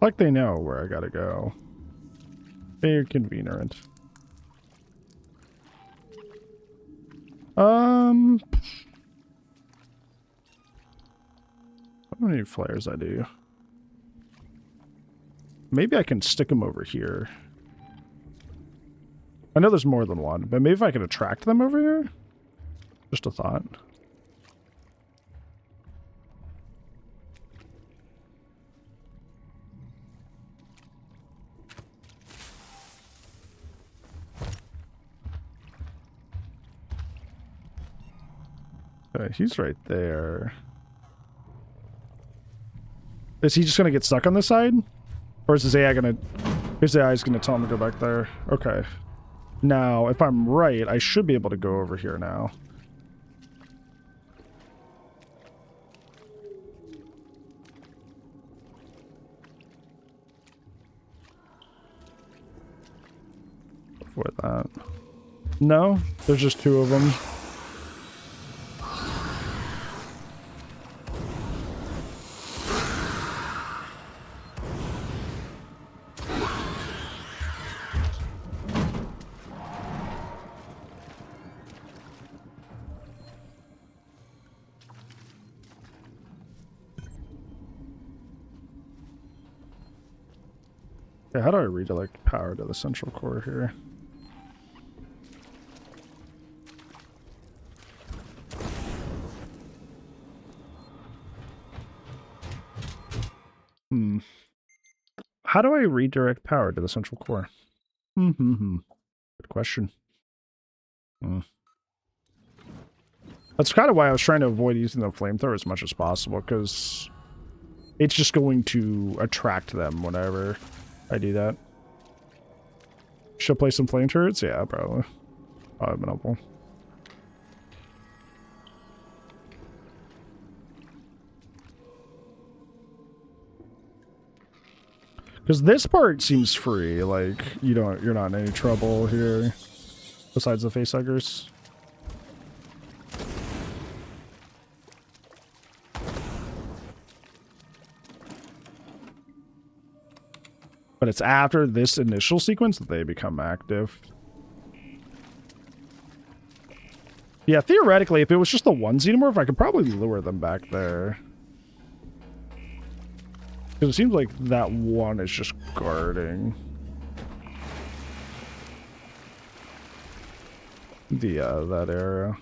Like they know where I gotta go. Very convenient. How many flares I do? Maybe I can stick them over here. I know there's more than one, but maybe if I can attract them over here? Just a thought. Okay, he's right there. Is he just gonna get stuck on this side? Or is his AI gonna... His AI is gonna tell him to go back there. Okay. Now, if I'm right, I should be able to go over here now. Avoid that. No, there's just two of them. Yeah, how do I redirect power to the central core here? How do I redirect power to the central core? Good question. That's kind of why I was trying to avoid using the flamethrower as much as possible, because it's just going to attract them whenever I do that. Should I play some flame turrets? Yeah, probably. Probably been helpful. Because this part seems free, like you're not in any trouble here. Besides the facehuggers. But it's after this initial sequence that they become active. Yeah, theoretically, if it was just the one xenomorph, I could probably lure them back there. Because it seems like that one is just guarding the that area.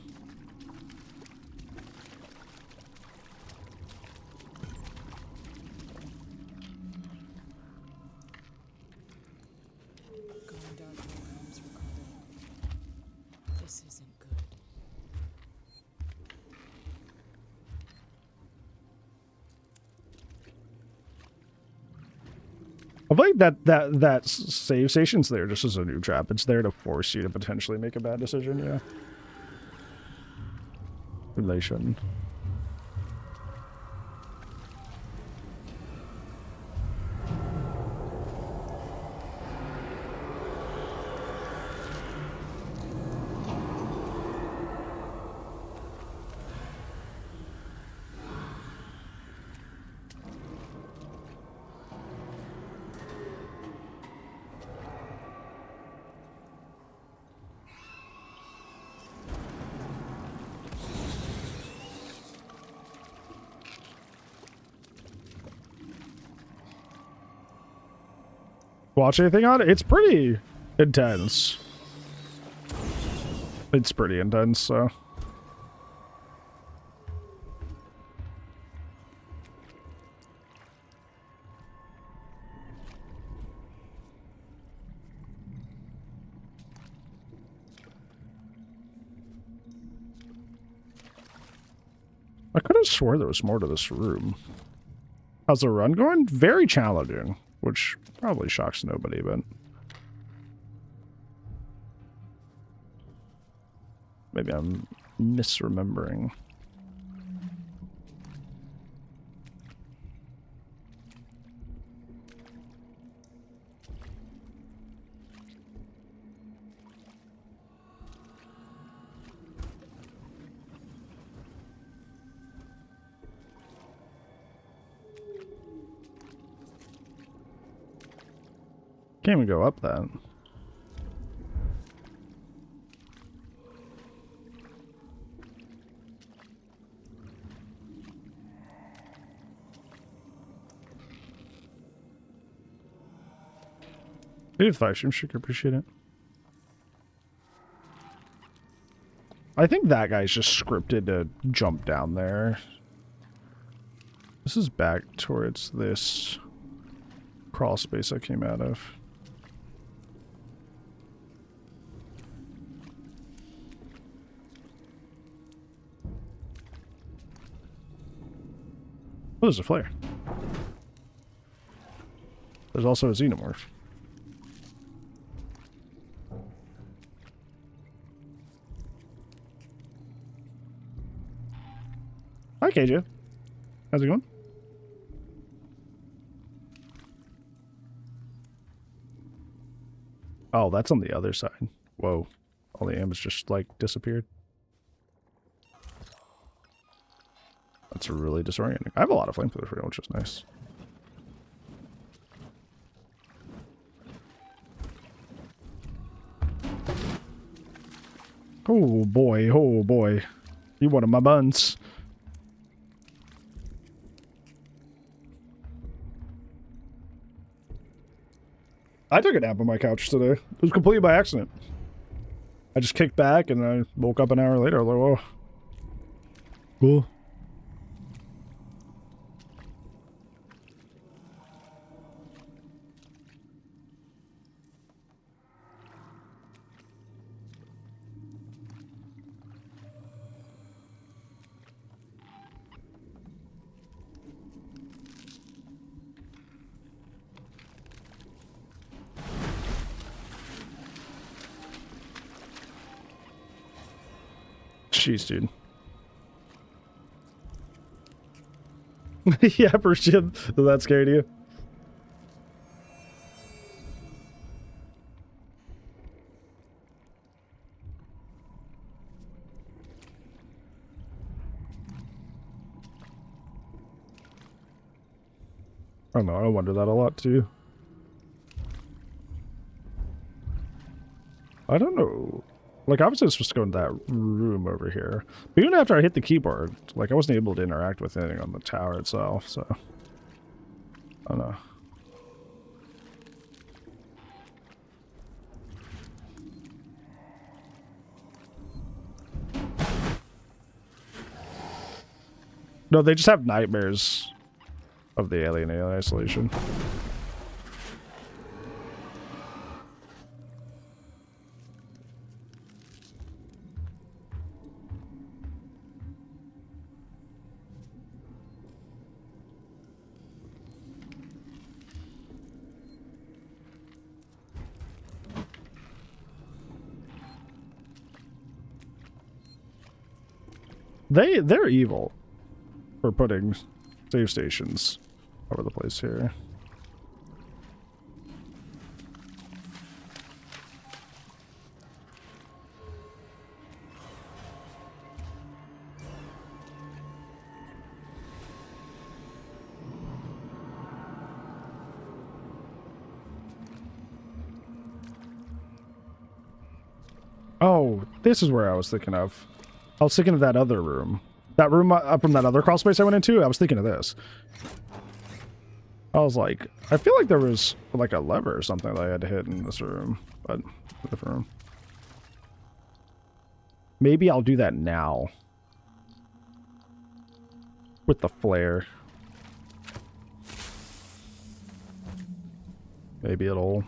Going dark when comes recovery. This isn't good. I feel like that save station's there just as a new trap. It's there to force you to potentially make a bad decision, yeah. Relation. Watch anything on it? It's pretty intense. It's pretty intense, so. I could have swore there was more to this room. How's the run going? Very challenging, which probably shocks nobody, but maybe I'm misremembering. Can't even go up that. Maybe the 5 stream should appreciate it. I think that guy's just scripted to jump down there. This is back towards this crawl space I came out of. Oh, there's a flare. There's also a xenomorph. Hi, KJ. How's it going? Oh, that's on the other side. Whoa. All the amps just, like, disappeared. That's really disorienting. I have a lot of flamethrower for you, which is nice. Oh boy, oh boy. You wanted my buns. I took a nap on my couch today. It was completely by accident. I just kicked back and I woke up an hour later. I was like, whoa. Cool. Jeez, dude. Yeah, for sure. That scared you. I don't know. I wonder that a lot too. I don't know. Like, I was just going to that room over here. But even after I hit the keyboard, like, I wasn't able to interact with anything on the tower itself, so. I don't know. No, they just have nightmares of the alien isolation. They're evil for putting save stations over the place here. Oh, this is where I was thinking of. I was thinking of that other room. That room up from that other crawl space I went into, I was thinking of this. I was like, I feel like there was like a lever or something that I had to hit in this room, but a different room. Maybe I'll do that now. With the flare. Maybe it'll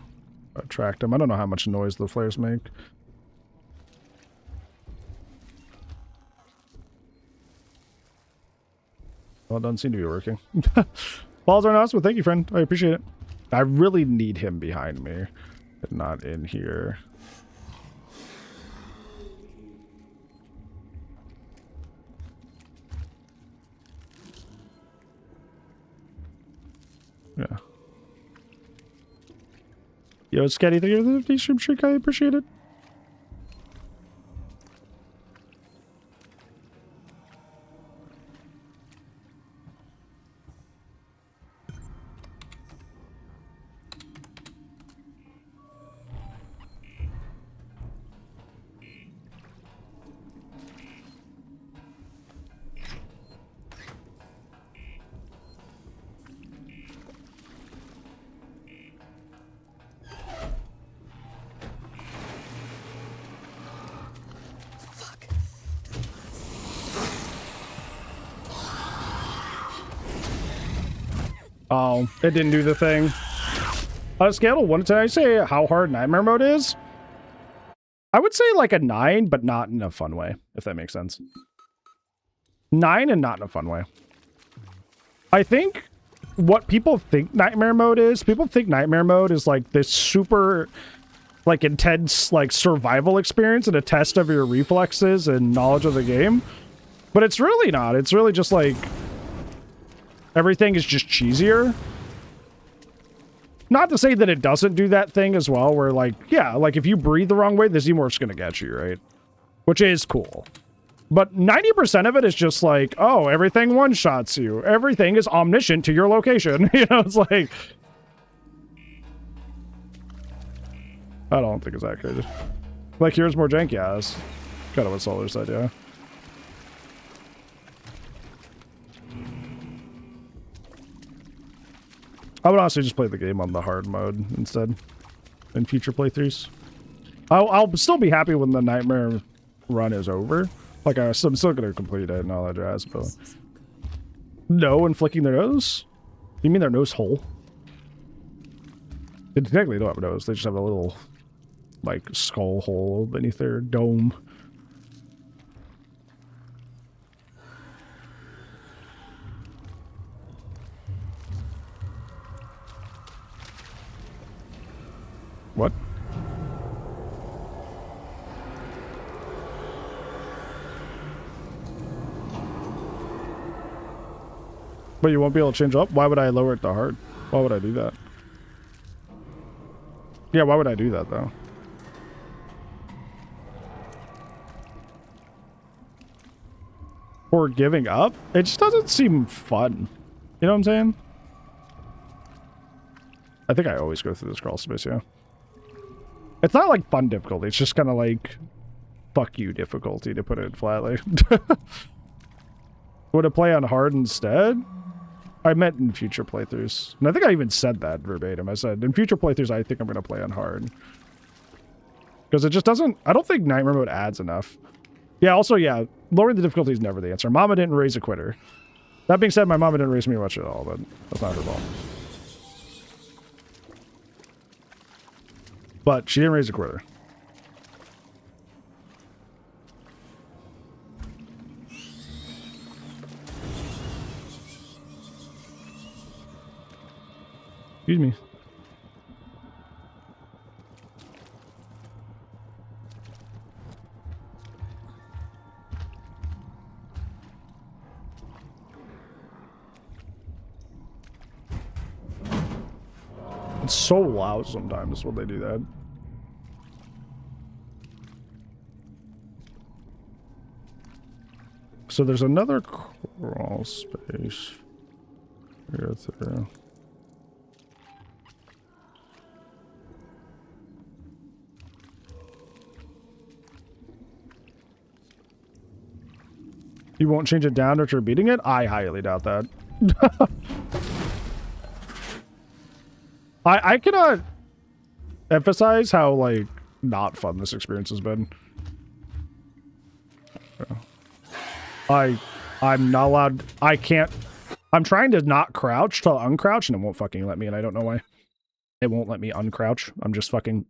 attract them. I don't know how much noise the flares make. Well, it doesn't seem to be working. Balls are not, but thank you, friend. I appreciate it. I really need him behind me, but not in here. Yeah. Yo, Scatty, thank you for the stream trick. I appreciate it. Oh, it didn't do the thing. On a scale of 1 to 10, I say how hard Nightmare Mode is. I would say like a 9, but not in a fun way, if that makes sense. 9 and not in a fun way. I think what people think Nightmare Mode is, people think Nightmare Mode is like this super like intense like survival experience and a test of your reflexes and knowledge of the game. But it's really not. It's really just like everything is just cheesier. Not to say that it doesn't do that thing as well, where like, yeah, like if you breathe the wrong way, the Xenomorph's gonna get you, right? Which is cool. But 90% of it is just like, oh, everything one-shots you. Everything is omniscient to your location. You know, it's like... I don't think it's that good. Like, here's more janky ass. Kind of what Solar said, yeah. I would honestly just play the game on the hard mode instead. in future playthroughs. I'll still be happy when the nightmare run is over. Like, I'm still gonna complete it and all that jazz, but... This isn't good. No, and flicking their nose? You mean their nose hole? They technically don't have a nose, they just have a little, like, skull hole beneath their dome. What? But you won't be able to change up? Why would I lower it to hard? Why would I do that? Yeah, why would I do that, though? For giving up? It just doesn't seem fun. You know what I'm saying? I think I always go through this crawl space, yeah. It's not like fun difficulty, it's just kind of like fuck you difficulty, to put it flatly. Would it play on hard instead? I meant in future playthroughs. And I think I even said that verbatim. I said, in future playthroughs, I think I'm going to play on hard. Because it just doesn't... I don't think Nightmare Mode adds enough. Yeah, also, yeah, lowering the difficulty is never the answer. Mama didn't raise a quitter. That being said, my mama didn't raise me much at all, but that's not her fault. But she didn't raise a quitter. Excuse me. It's so loud sometimes when they do that. So there's another crawl space. Go through. You won't change it down after beating it? I highly doubt that. I cannot emphasize how, like, not fun this experience has been. I'm not allowed... I can't... I'm trying to not crouch to uncrouch, and it won't fucking let me, and I don't know why. It won't let me uncrouch. I'm just fucking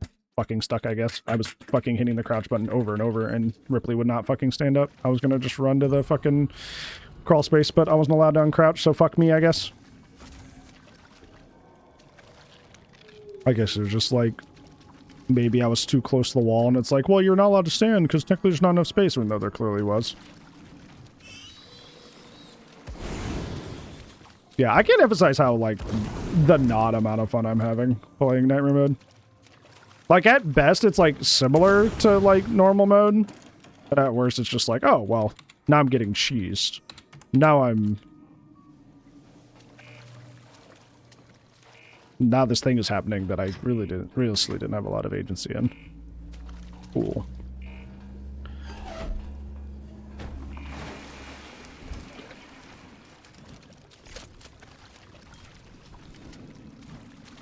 stuck, I guess. I was fucking hitting the crouch button over and over, and Ripley would not fucking stand up. I was gonna just run to the fucking crawl space, but I wasn't allowed to uncrouch, so fuck me, I guess. I guess it was just like, maybe I was too close to the wall, and it's like, well, you're not allowed to stand, because technically there's not enough space, even though there clearly was. Yeah, I can't emphasize how, like, the not amount of fun I'm having playing Nightmare Mode. Like, at best, it's, like, similar to, like, normal mode. But at worst, it's just like, oh, well, now I'm getting cheesed. Now this thing is happening that I realistically didn't have a lot of agency in. Cool.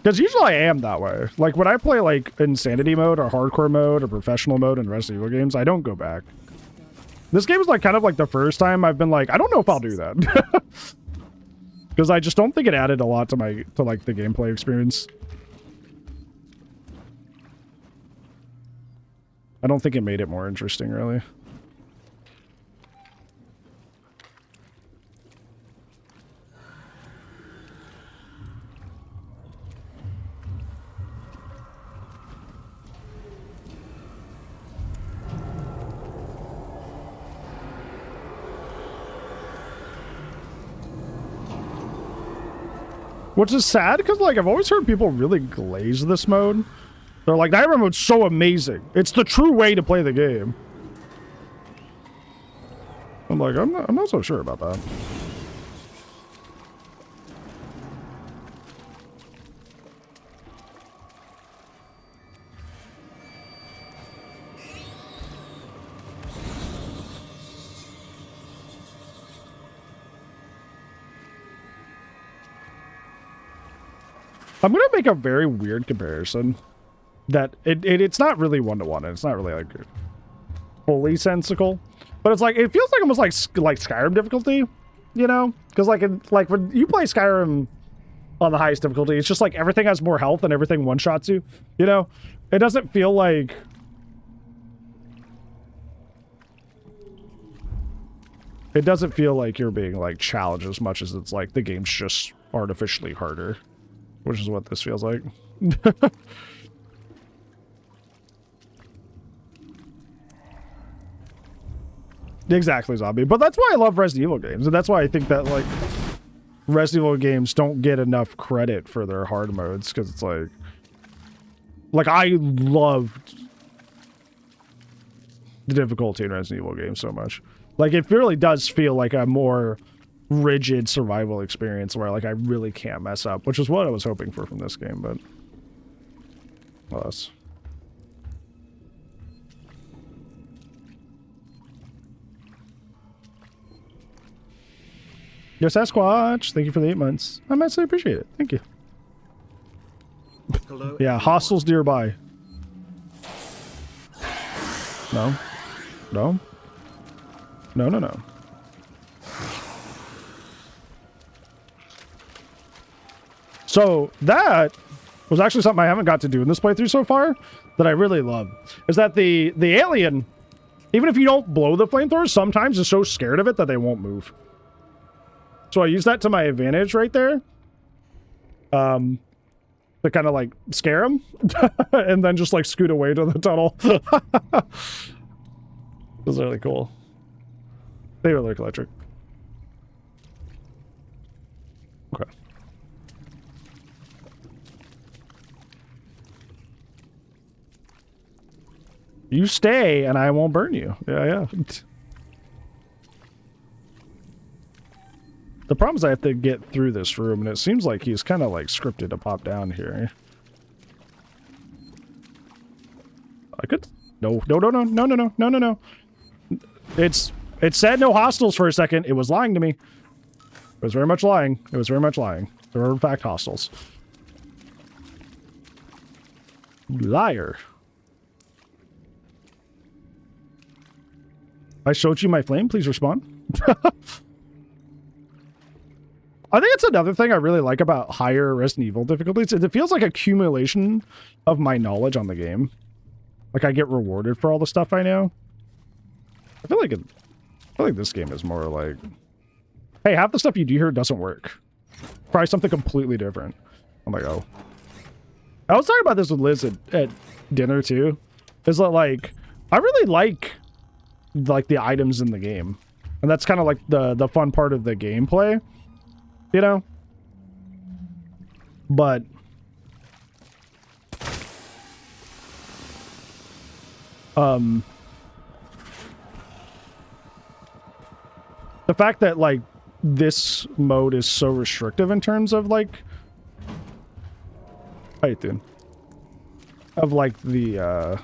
Because usually I am that way. Like, when I play, like, Insanity mode or Hardcore mode or Professional mode in Resident Evil games, I don't go back. This game is, like, kind of like the first time I've been like, I don't know if I'll do that. Because I just don't think it added a lot to like, the gameplay experience. I don't think it made it more interesting, really. Which is sad, because, like, I've always heard people really glaze this mode. They're like, Nightmare Mode's so amazing. It's the true way to play the game. I'm like, I'm not so sure about that. I'm gonna make a very weird comparison. that it's not really one-to-one, and it's not really like fully sensical, but it's like it feels like almost like Skyrim difficulty, you know? Because like when you play Skyrim on the highest difficulty, it's just like everything has more health and everything one-shots you, you know? It doesn't feel like you're being like challenged as much as it's like the game's just artificially harder, which is what this feels like. Exactly, zombie. But that's why I love Resident Evil games, and that's why I think that like Resident Evil games don't get enough credit for their hard modes, because it's like I loved the difficulty in Resident Evil games so much. Like it really does feel like a more rigid survival experience where like I really can't mess up, which is what I was hoping for from this game, but alas. Yo, Sasquatch, thank you for the 8 months. I immensely appreciate it. Thank you. Hello. Yeah, hostels nearby. No. No. No, no, no. So that was actually something I haven't got to do in this playthrough so far that I really love. Is that the alien, even if you don't blow the flamethrower, sometimes is so scared of it that they won't move. So I use that to my advantage right there. To kind of like scare them and then just like scoot away to the tunnel. It was really cool. They were like electric. Okay. You stay and I won't burn you. Yeah, yeah. The problem is I have to get through this room, and it seems like he's kind of like scripted to pop down here. I could... No, no, no, no, no, no, no, no, no, no. It said no hostiles for a second. It was lying to me. It was very much lying. It was very much lying. There were in fact hostiles. Liar. I showed you my flame. Please respond. I think it's another thing I really like about higher Resident Evil difficulties. It feels like accumulation of my knowledge on the game. Like I get rewarded for all the stuff I know. I feel like this game is more like, hey, half the stuff you do here doesn't work. Try something completely different. I'm like, oh. I was talking about this with Liz at dinner too. Is that like, I really like the items in the game. And that's kind of like the fun part of the gameplay. You know? But the fact that like this mode is so restrictive in terms of like of like the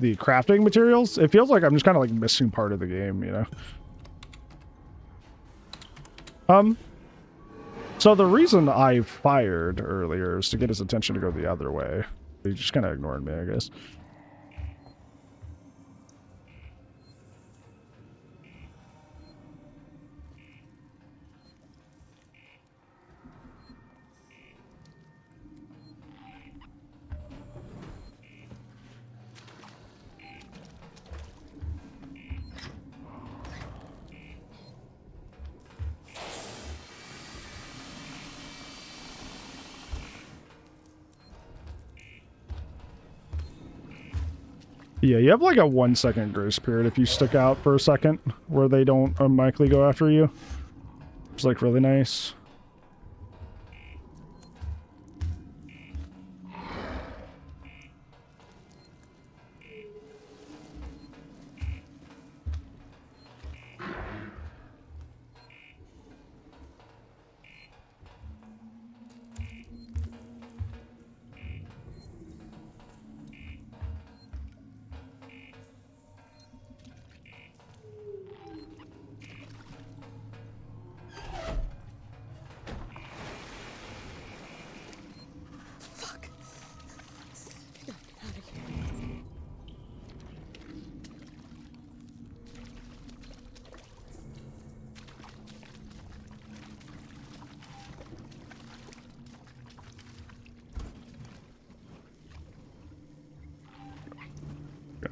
crafting materials, it feels like I'm just kind of like missing part of the game, you know? So the reason I fired earlier is to get his attention to go the other way. He just kind of ignored me, I guess. Yeah, you have like a 1 second grace period if you stick out for a second where they don't automatically go after you. It's like really nice.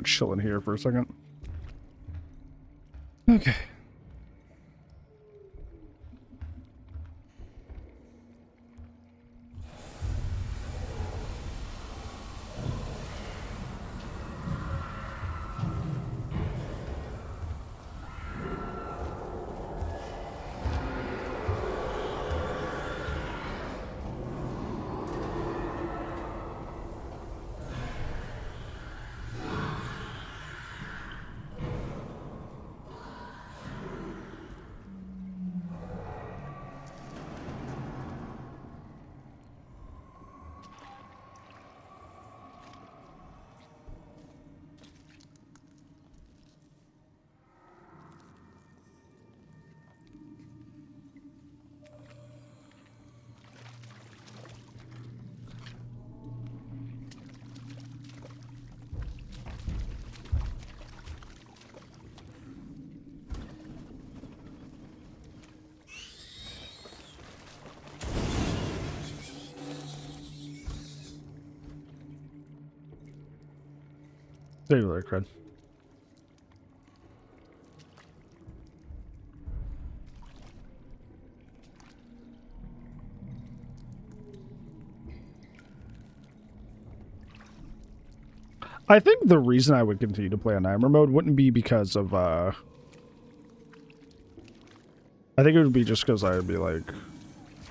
gonna chill in here for a second. Okay. There you are, Cred. I think the reason I would continue to play on Nightmare mode wouldn't be because of, I think it would be just because I would be like,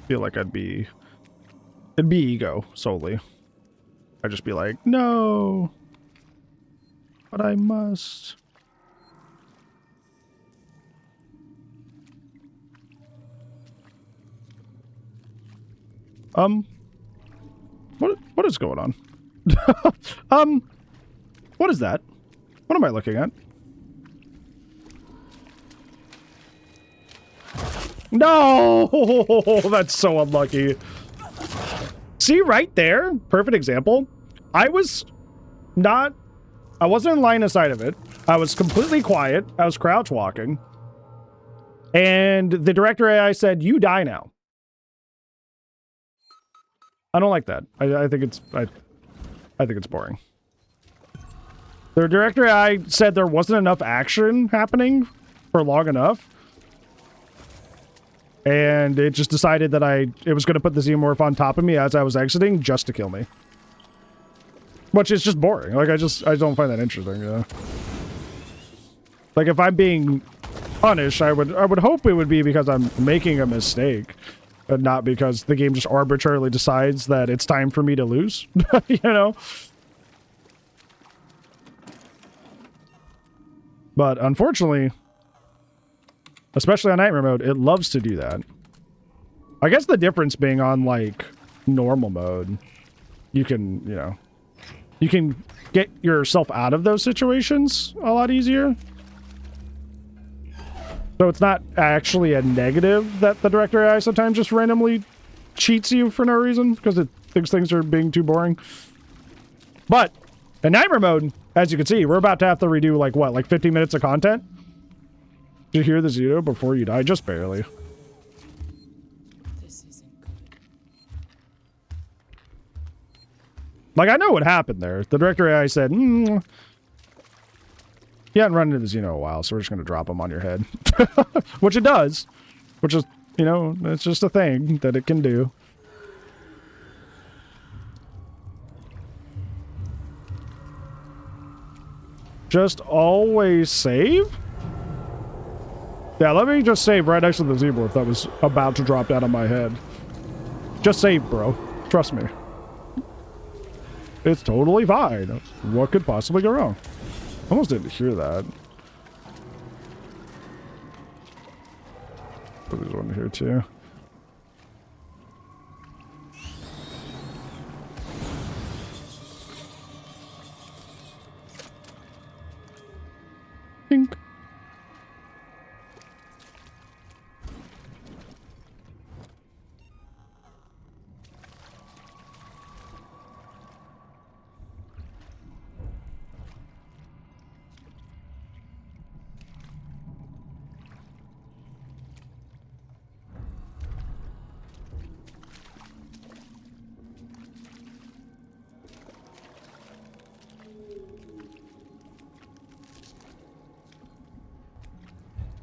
feel like it'd be ego solely. I'd just be like, no, but I must. What is going on? What is that? What am I looking at? No! That's so unlucky. See right there? Perfect example. I wasn't in line of sight of it. I was completely quiet. I was crouch walking. And the director AI said, "You die now." I don't like that. I think it's I think it's boring. The director AI said there wasn't enough action happening for long enough. And it just decided that it was going to put the Xenomorph on top of me as I was exiting just to kill me. Which is just boring. Like, I don't find that interesting, yeah. Like, if I'm being punished, I would hope it would be because I'm making a mistake. And not because the game just arbitrarily decides that it's time for me to lose. You know? But unfortunately, especially on Nightmare mode, it loves to do that. I guess the difference being on, like, normal mode, you can, you know, you can get yourself out of those situations a lot easier. So it's not actually a negative that the director AI sometimes just randomly cheats you for no reason because it thinks things are being too boring. But in Nightmare mode, as you can see, we're about to have to redo, like, what, like 15 minutes of content? Did you hear the Zito before you die? Just barely. This isn't good. Like, I know what happened there. The director AI said, you hadn't run into the Xeno in a while, so we're just going to drop him on your head. Which it does. Which is, you know, it's just a thing that it can do. Just always save? Yeah, let me just save right next to the Xenomorph that was about to drop down on my head. Just save, bro. Trust me. It's totally fine. What could possibly go wrong? Almost didn't hear that. Oh, there's one here too. Dink.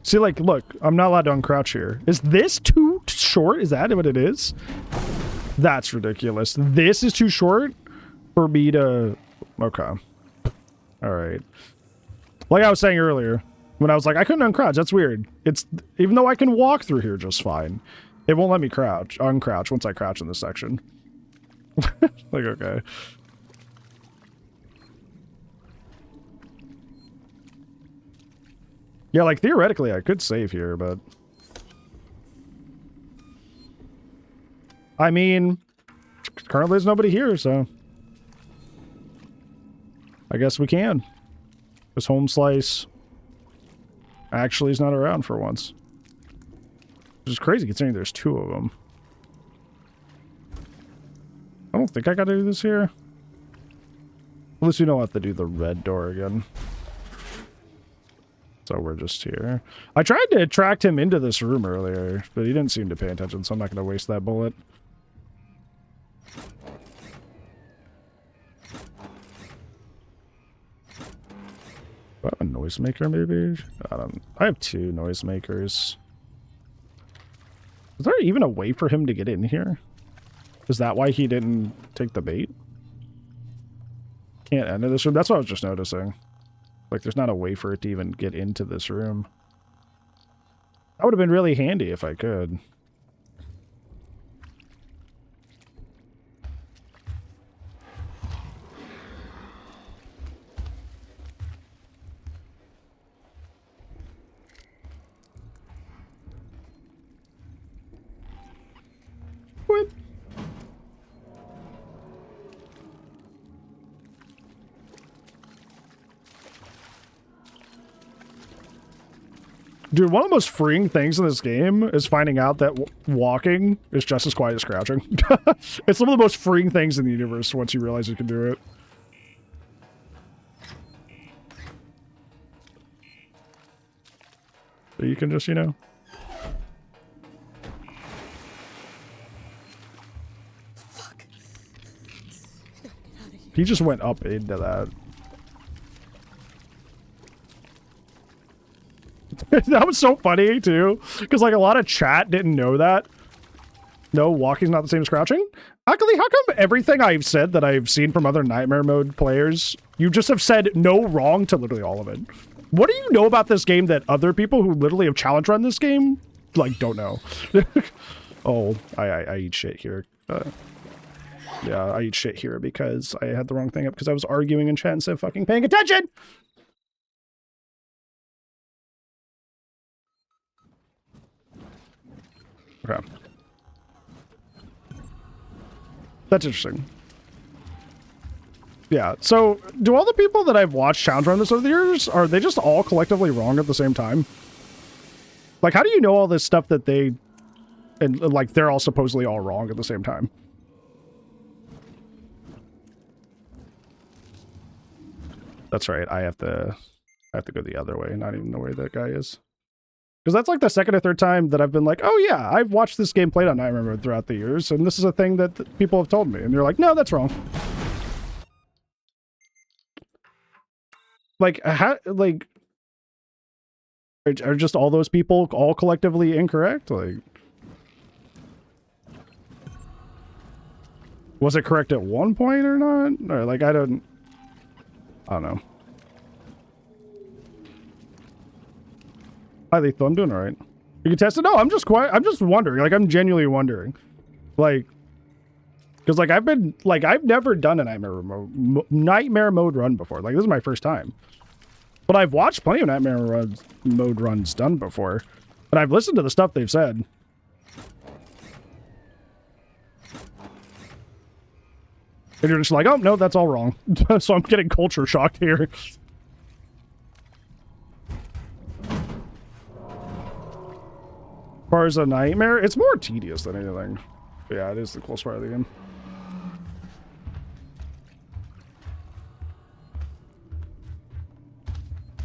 See, like, look, I'm not allowed to uncrouch here. Is this too short? Is that what it is? That's ridiculous. This is too short for me to... Okay. All right. Like I was saying earlier, when I was like, I couldn't uncrouch. That's weird. It's... Even though I can walk through here just fine, it won't let me uncrouch once I crouch in this section. Like, okay. Yeah, like, theoretically, I could save here, but... I mean, currently there's nobody here, so... I guess we can. This home slice actually is not around for once. Which is crazy considering there's 2 of them. I don't think I gotta do this here. At least we don't have to do the red door again. So we're just here. I tried to attract him into this room earlier, but he didn't seem to pay attention, so I'm not going to waste that bullet. Do I have a noisemaker, maybe? I have 2 noisemakers. Is there even a way for him to get in here? Is that why he didn't take the bait? Can't enter this room? That's what I was just noticing. Like, there's not a way for it to even get into this room. That would have been really handy if I could. What? Dude, one of the most freeing things in this game is finding out that walking is just as quiet as crouching. It's one of the most freeing things in the universe once you realize you can do it. So you can just, you know... Fuck. I gotta get out of here. He just went up into that. That was so funny too, because like a lot of chat didn't know that. No, walking's not the same as crouching. Actually, how come everything I've said that I've seen from other Nightmare Mode players, you just have said no wrong to literally all of it? What do you know about this game that other people who literally have challenge run this game, like, don't know? Oh, I eat shit here. Yeah, I eat shit here because I had the wrong thing up because I was arguing in chat instead of fucking paying attention! Okay. That's interesting. Yeah, so do all the people that I've watched challenge run this over the years, are they just all collectively wrong at the same time? Like, how do you know all this stuff that they... And, like, they're all supposedly all wrong at the same time? That's right, I have to go the other way, not even the way that guy is. Because that's like the second or third time that I've been like, oh yeah, I've watched this game played on Nightmare Mode throughout the years, and this is a thing that people have told me. And they're like, no, that's wrong. Like, like, are just all those people all collectively incorrect? Like, was it correct at one point or not? Or like, I don't know. Hi, Lethal. I'm doing all right. You can test it? No, I'm just wondering. Like, I'm genuinely wondering. Like, because, like, I've never done a Nightmare Mode run before. Like, this is my first time. But I've watched plenty of Nightmare Mode runs done before. And I've listened to the stuff they've said. And you're just like, oh, no, that's all wrong. So I'm getting culture shocked here. As far as a nightmare, it's more tedious than anything. But yeah, it is the coolest part of the game.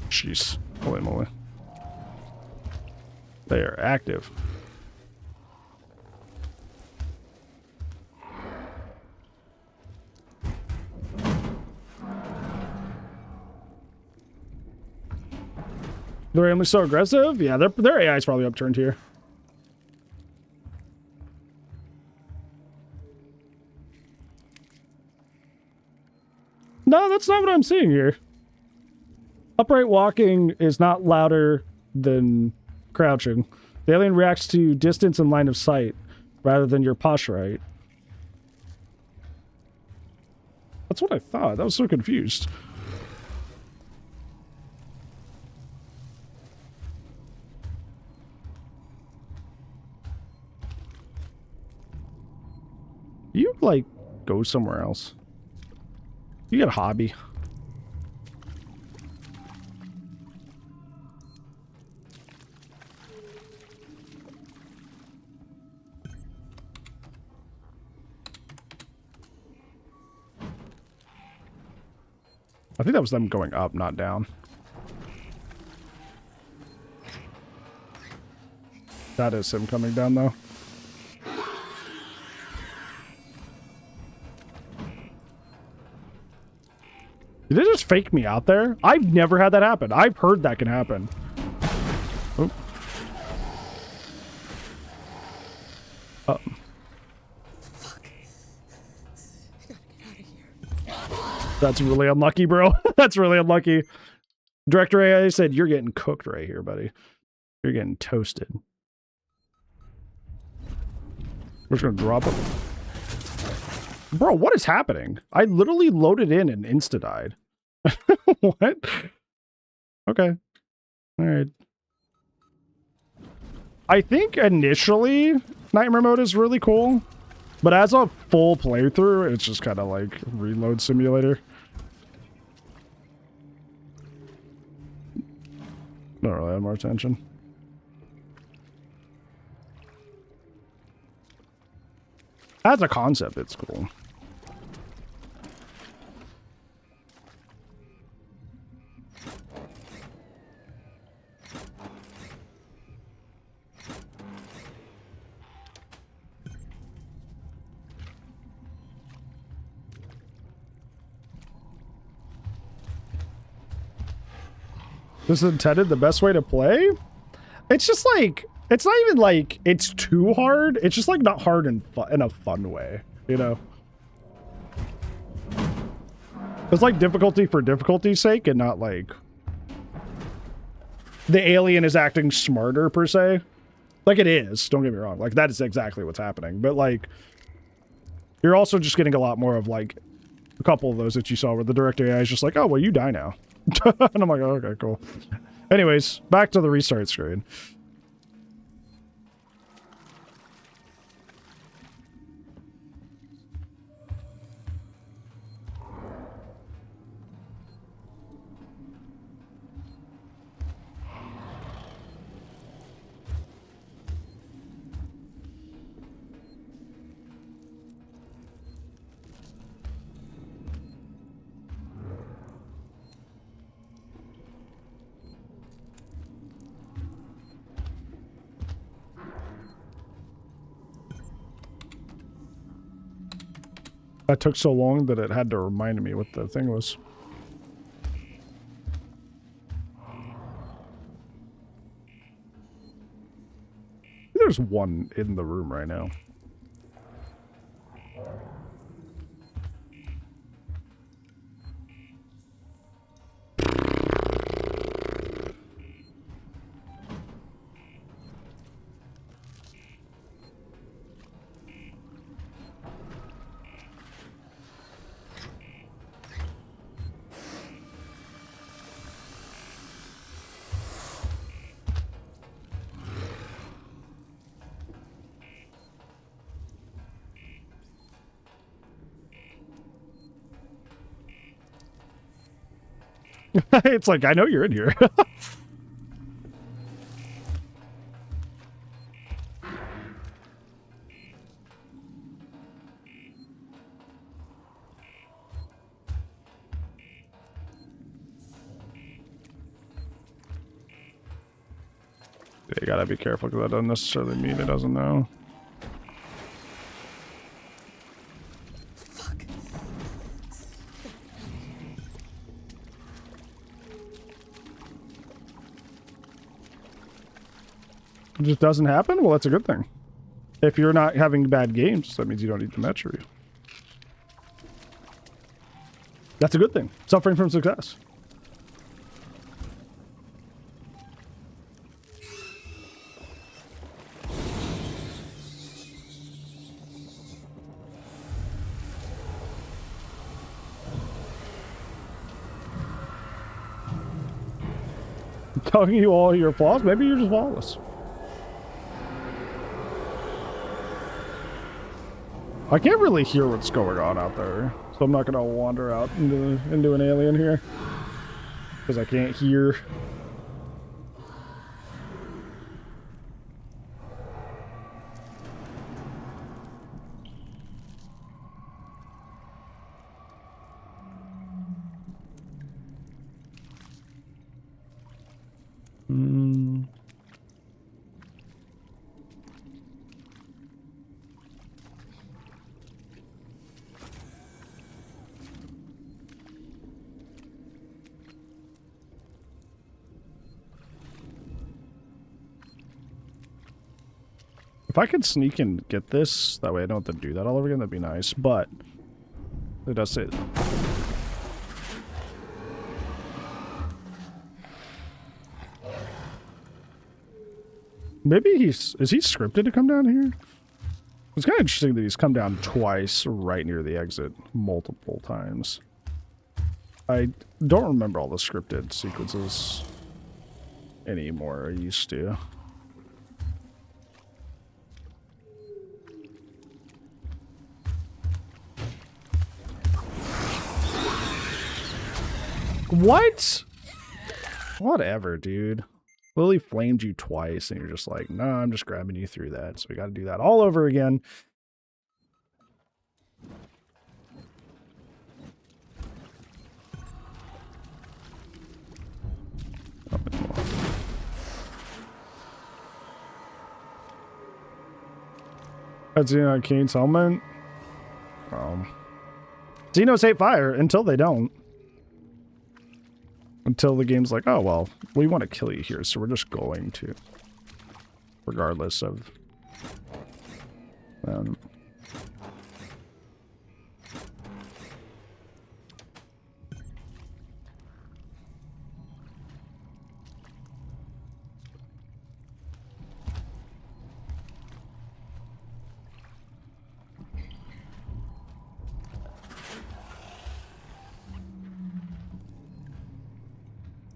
Jeez. Holy moly. They are active. They're only so aggressive? Yeah, their AI is probably upturned here. No, that's not what I'm seeing here. Upright walking is not louder than crouching. The alien reacts to distance and line of sight rather than your posture height. That's what I thought. I was so confused. You, like, go somewhere else. You got a hobby. I think that was them going up, not down. That is him coming down, though. Did they just fake me out there? I've never had that happen. I've heard that can happen. Oh. Fuck. I gotta get out of here. That's really unlucky, bro. That's really unlucky. Director AI said, you're getting cooked right here, buddy. You're getting toasted. We're just gonna drop it. Bro, what is happening? I literally loaded in and insta-died. What? Okay. Alright. I think initially Nightmare Mode is really cool. But as a full playthrough, it's just kind of like reload simulator. Don't really have more attention. As a concept, it's cool. This is intended the best way to play? It's just like, it's not even like it's too hard. It's just like not hard in a fun way, you know? It's like difficulty for difficulty's sake and not like the alien is acting smarter per se. Like it is, don't get me wrong. Like that is exactly what's happening. But like, you're also just getting a lot more of like a couple of those that you saw where the director AI is just like, oh, well, you die now. And I'm like, oh, okay, cool. Anyways, back to the restart screen. That took so long that it had to remind me what the thing was. There's one in the room right now. It's like, I know you're in here. You gotta be careful because that doesn't necessarily mean it doesn't know. It just doesn't happen? Well, that's a good thing. If you're not having bad games, that means you don't need the Metro. That's a good thing. Suffering from success. Telling you all your flaws, maybe you're just flawless. I can't really hear what's going on out there, so I'm not gonna wander out into an alien here because I can't hear. If I could sneak and get this, that way I don't have to do that all over again, that'd be nice. But it does say maybe is he scripted to come down here? It's kind of interesting that he's come down twice right near the exit multiple times. I don't remember all the scripted sequences anymore. I used to. What? Whatever, dude. Lily flamed you twice, and you're just like, no, I'm just grabbing you through that. So we got to do that all over again. That's Kane's helmet. Xenos hate fire until they don't. Until the game's like, oh, well, we want to kill you here, so we're just going to. Regardless of...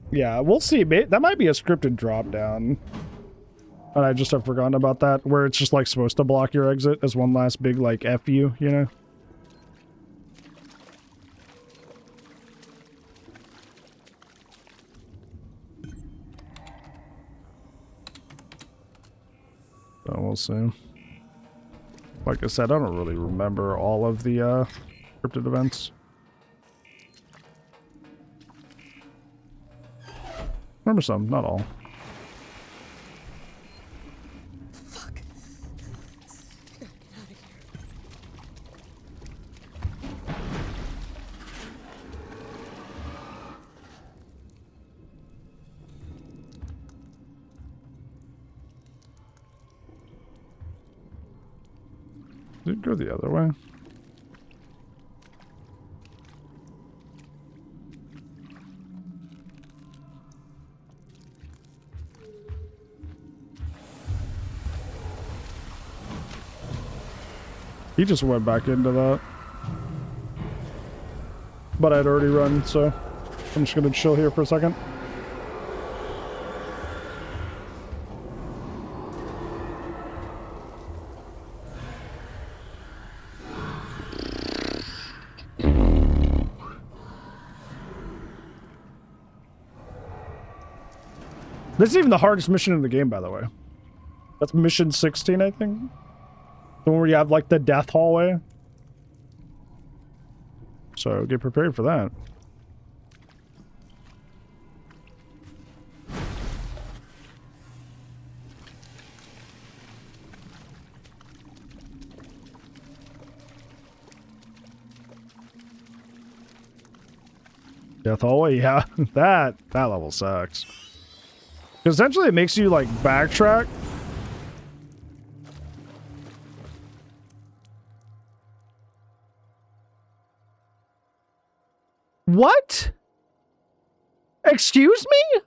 yeah, we'll see. That might be a scripted drop down. And I just have forgotten about that, where it's just like supposed to block your exit as one last big like F you, you know? So we'll see. Like I said, I don't really remember all of the scripted events. Remember some, not all. Fuck. I gotta get out of here. Did it go the other way? He just went back into that. But I'd already run, so I'm just gonna chill here for a second. This is even the hardest mission in the game, by the way. That's mission 16, I think. The one where you have, like, the death hallway. So, get prepared for that. Death hallway? Yeah, that level sucks. Essentially, it makes you, like, backtrack What? Excuse me?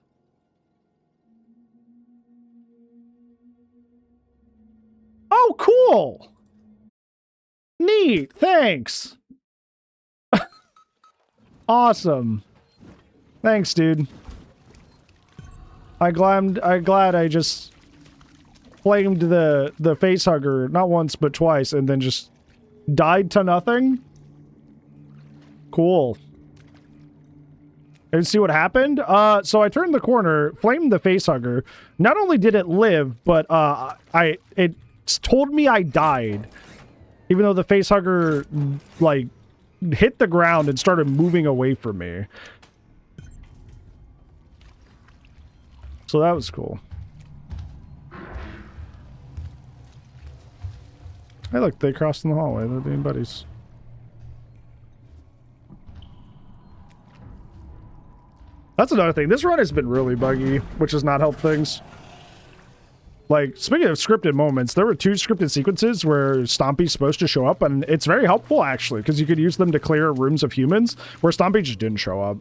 Oh, cool. Neat. Thanks. Awesome. Thanks, dude. I'm glad I just flamed the facehugger not once but twice and then just died to nothing. Cool. And see what happened? So I turned the corner, flamed the facehugger. Not only did it live, but it told me I died. Even though the facehugger like hit the ground and started moving away from me. So that was cool. Hey, look, they crossed in the hallway. They're being buddies. That's another thing. This run has been really buggy, which has not helped things. Like, speaking of scripted moments, there were 2 scripted sequences where Stompy's supposed to show up, and it's very helpful, actually, because you could use them to clear rooms of humans, where Stompy just didn't show up.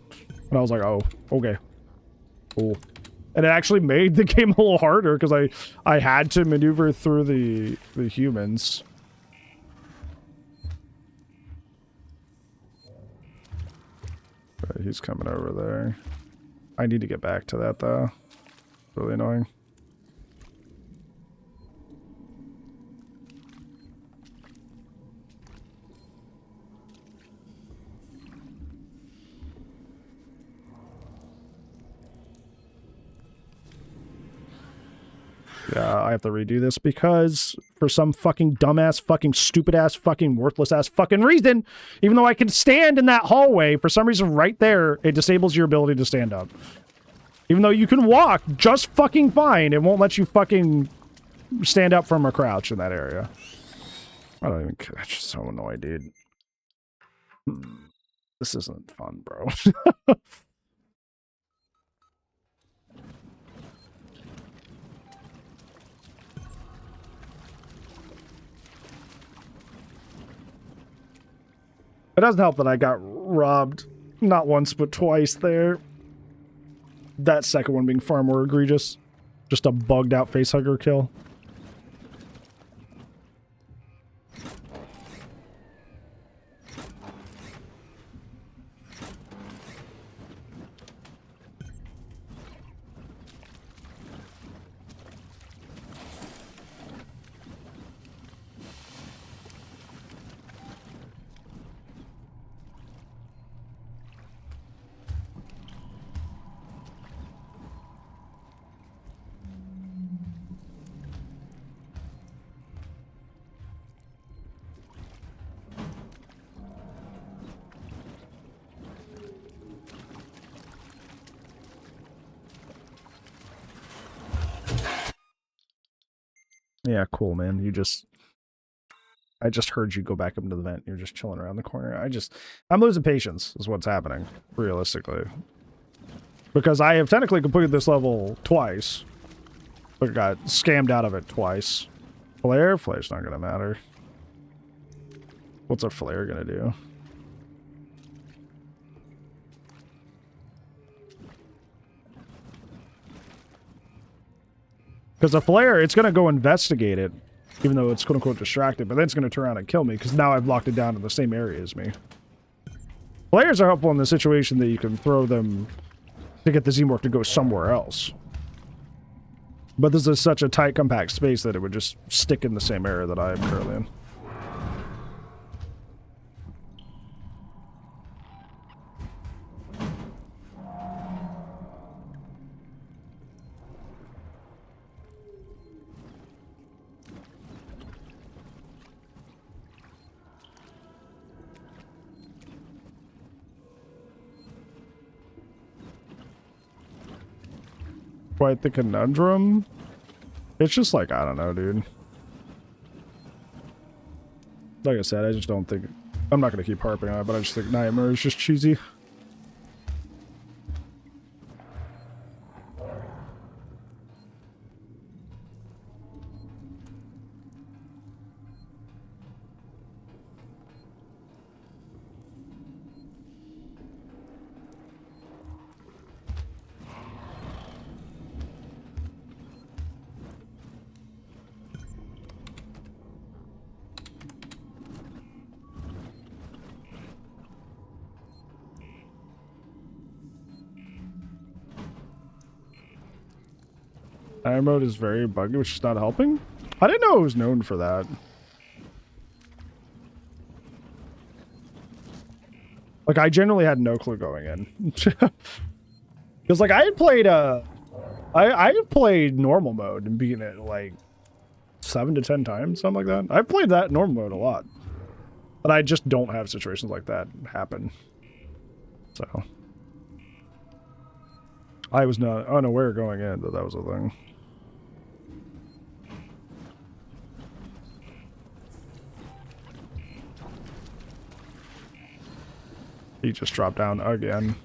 And I was like, oh, okay. Cool. And it actually made the game a little harder, because I had to maneuver through the humans. But he's coming over there. I need to get back to that, though. Really annoying. Yeah, I have to redo this because for some fucking dumbass, fucking stupid ass, fucking worthless ass fucking reason, even though I can stand in that hallway, for some reason right there, it disables your ability to stand up. Even though you can walk just fucking fine, it won't let you fucking stand up from a crouch in that area. I don't even care. I'm just so annoyed, dude. This isn't fun, bro. It doesn't help that I got robbed not once but twice there. That second one being far more egregious. Just a bugged out facehugger kill. Yeah, cool, man. I just heard you go back up into the vent. You're just chilling around the corner. I'm losing patience is what's happening, realistically. Because I have technically completed this level twice, but got scammed out of it twice. Flare? Flare's not gonna matter. What's a flare gonna do? Because a flare, it's gonna go investigate it, even though it's quote-unquote distracted, but then it's gonna turn around and kill me, because now I've locked it down in the same area as me. Flares are helpful in the situation that you can throw them to get the Xenomorph to go somewhere else. But this is such a tight, compact space that it would just stick in the same area that I am currently in. Quite the conundrum. It's just like, I don't know, dude. Like I said, I just don't think... I'm not going to keep harping on it, but I just think Nightmare is just cheesy. High mode is very buggy, which is not helping. I didn't know it was known for that. Like, I generally had no clue going in. Because, like, I had played, I played normal mode and beaten it, like, 7 to 10 times, something like that. I've played that normal mode a lot. But I just don't have situations like that happen. So. I was not unaware going in that that was a thing. He just dropped down again.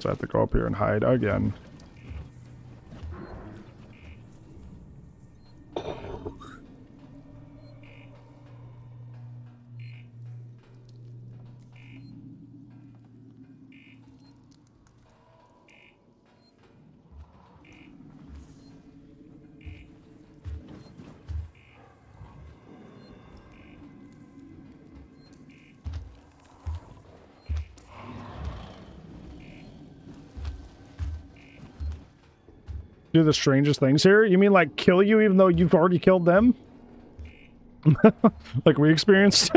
So I have to go up here and hide again. Do the strangest things here? You mean like kill you even though you've already killed them? Like we experienced?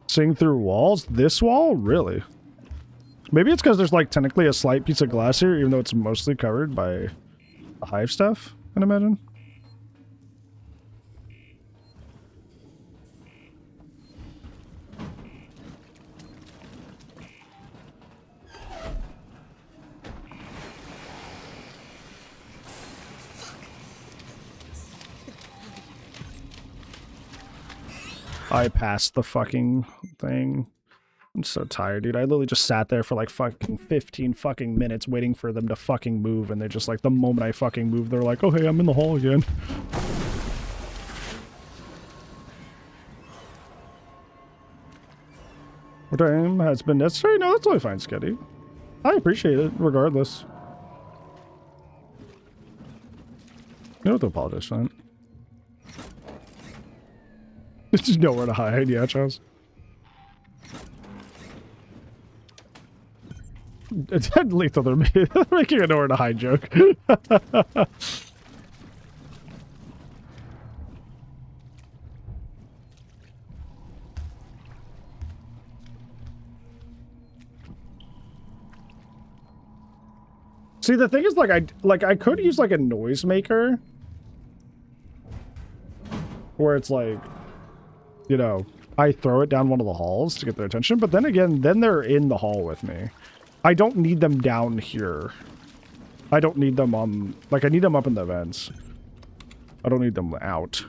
Sing through walls? This wall? Really? Maybe it's because there's like technically a slight piece of glass here, even though it's mostly covered by the hive stuff, I'd imagine. I passed the fucking thing. I'm so tired, dude. I literally just sat there for like fucking 15 fucking minutes waiting for them to fucking move, and they're just like, the moment I fucking move, they're like, oh hey, I'm in the hall again. What time has been necessary? No, that's totally fine, Sketty. I appreciate it, regardless. You don't have to apologize for that. There's just nowhere to hide, yeah, Charles. It's had lethal. They're making a nowhere to hide joke. See, the thing is, like I could use like a noisemaker, where it's like, you know, I throw it down one of the halls to get their attention, but then again, then they're in the hall with me. I don't need them down here. I don't need them on... Like, I need them up in the vents. I don't need them out.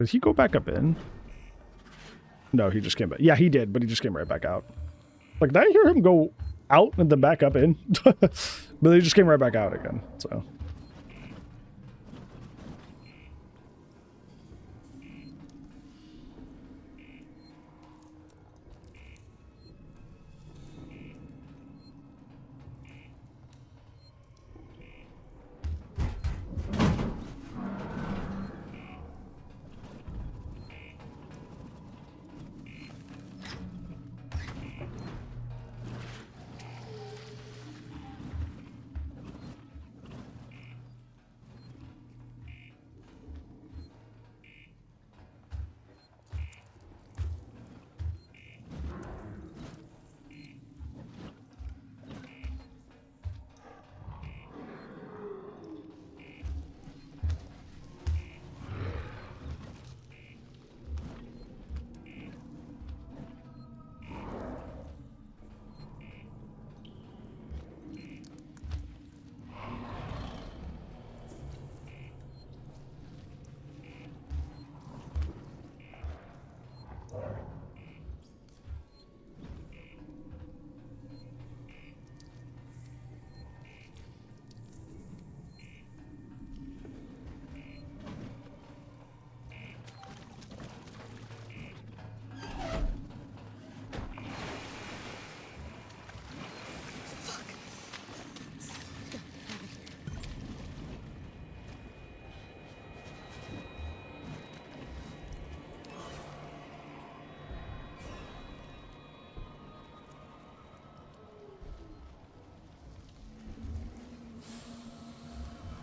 Did he go back up in? No, he just came back. Yeah, he did, but he just came right back out. Like, did I hear him go out and then back up in? But he just came right back out again, so...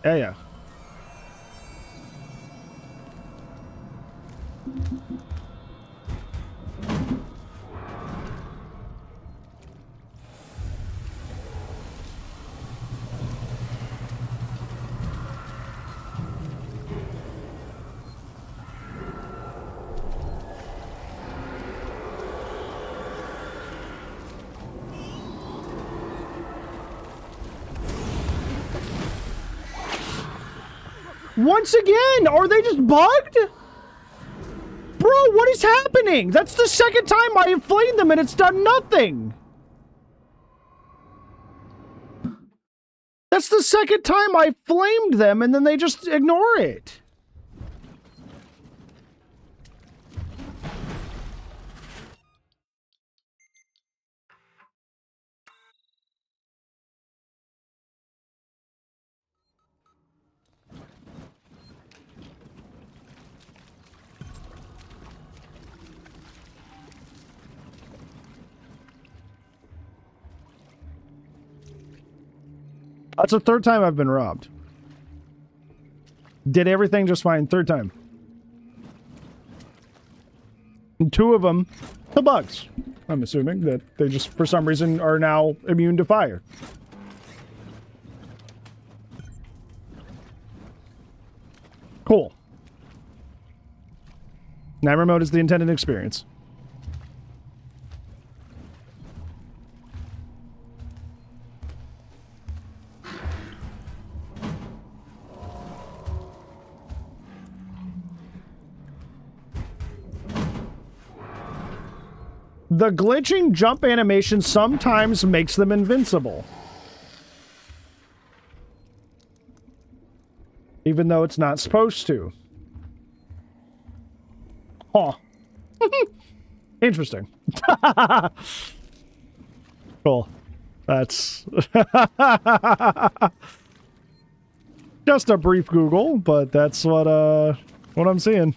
Yeah, yeah. Once again, are they just bugged? Bro, what is happening? That's the second time I inflamed them and it's done nothing. That's the second time I flamed them and then they just ignore it. That's the third time I've been robbed. Did everything just fine. Third time. And two of them, the bugs. I'm assuming that they just, for some reason, are now immune to fire. Cool. Nightmare mode is the intended experience. The glitching jump animation sometimes makes them invincible. Even though it's not supposed to. Huh. Interesting. Cool. That's just a brief Google, but that's what I'm seeing.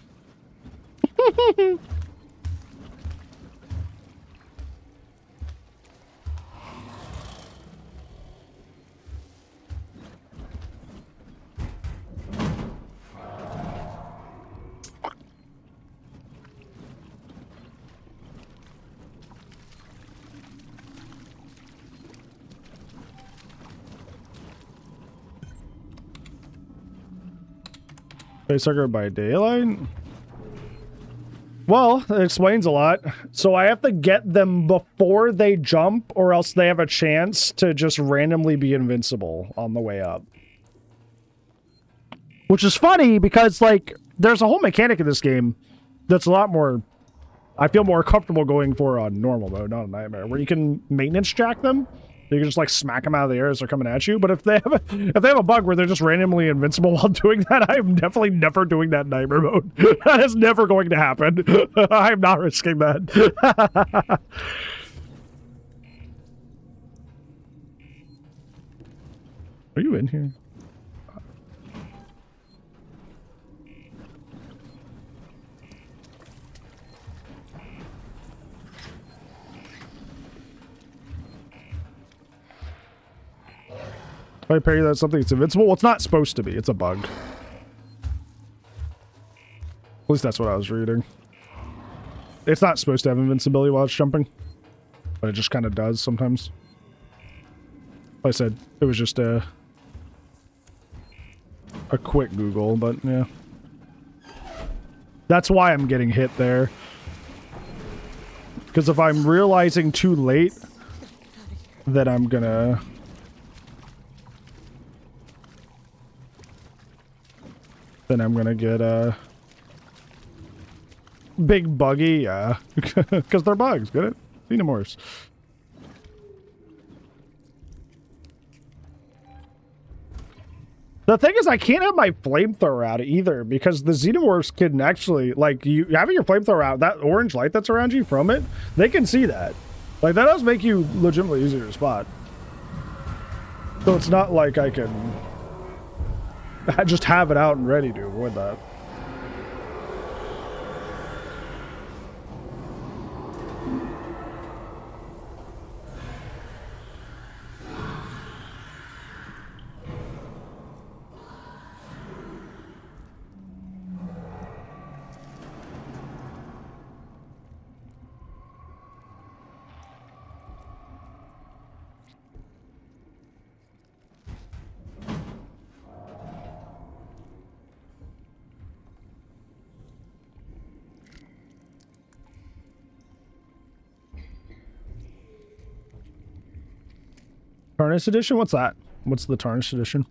Facehugger by daylight? Well, it explains a lot. So I have to get them before they jump, or else they have a chance to just randomly be invincible on the way up. Which is funny, because, like, there's a whole mechanic in this game that's a lot more... I feel more comfortable going for on normal mode, not a nightmare, where you can maintenance jack them. You can just like smack them out of the air as they're coming at you. But if they have a bug where they're just randomly invincible while doing that, I'm definitely never doing that in nightmare mode. That is never going to happen. I'm not risking that. Are you in here? If I parry that something, it's invincible. Well, it's not supposed to be. It's a bug. At least that's what I was reading. It's not supposed to have invincibility while it's jumping, but it just kind of does sometimes. Like I said, it was just a quick Google, but yeah. That's why I'm getting hit there. Because if I'm realizing too late that I'm gonna... then I'm gonna get a big buggy, yeah. Because they're bugs, get it? Xenomorphs. The thing is, I can't have my flamethrower out either, because the Xenomorphs can actually, like, you having your flamethrower out, that orange light that's around you from it, they can see that. Like, that does make you legitimately easier to spot. So it's not like I can just have it out and ready to avoid that. Tarnished edition? What's that? What's the tarnished edition?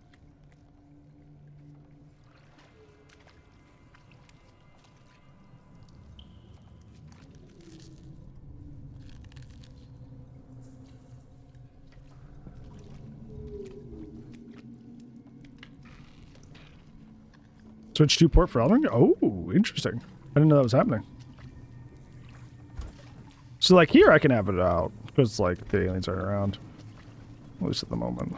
Switch 2 port for Elden Ring? Oh, interesting. I didn't know that was happening. So, like, here I can have it out, because, like, the aliens aren't around. At least at the moment.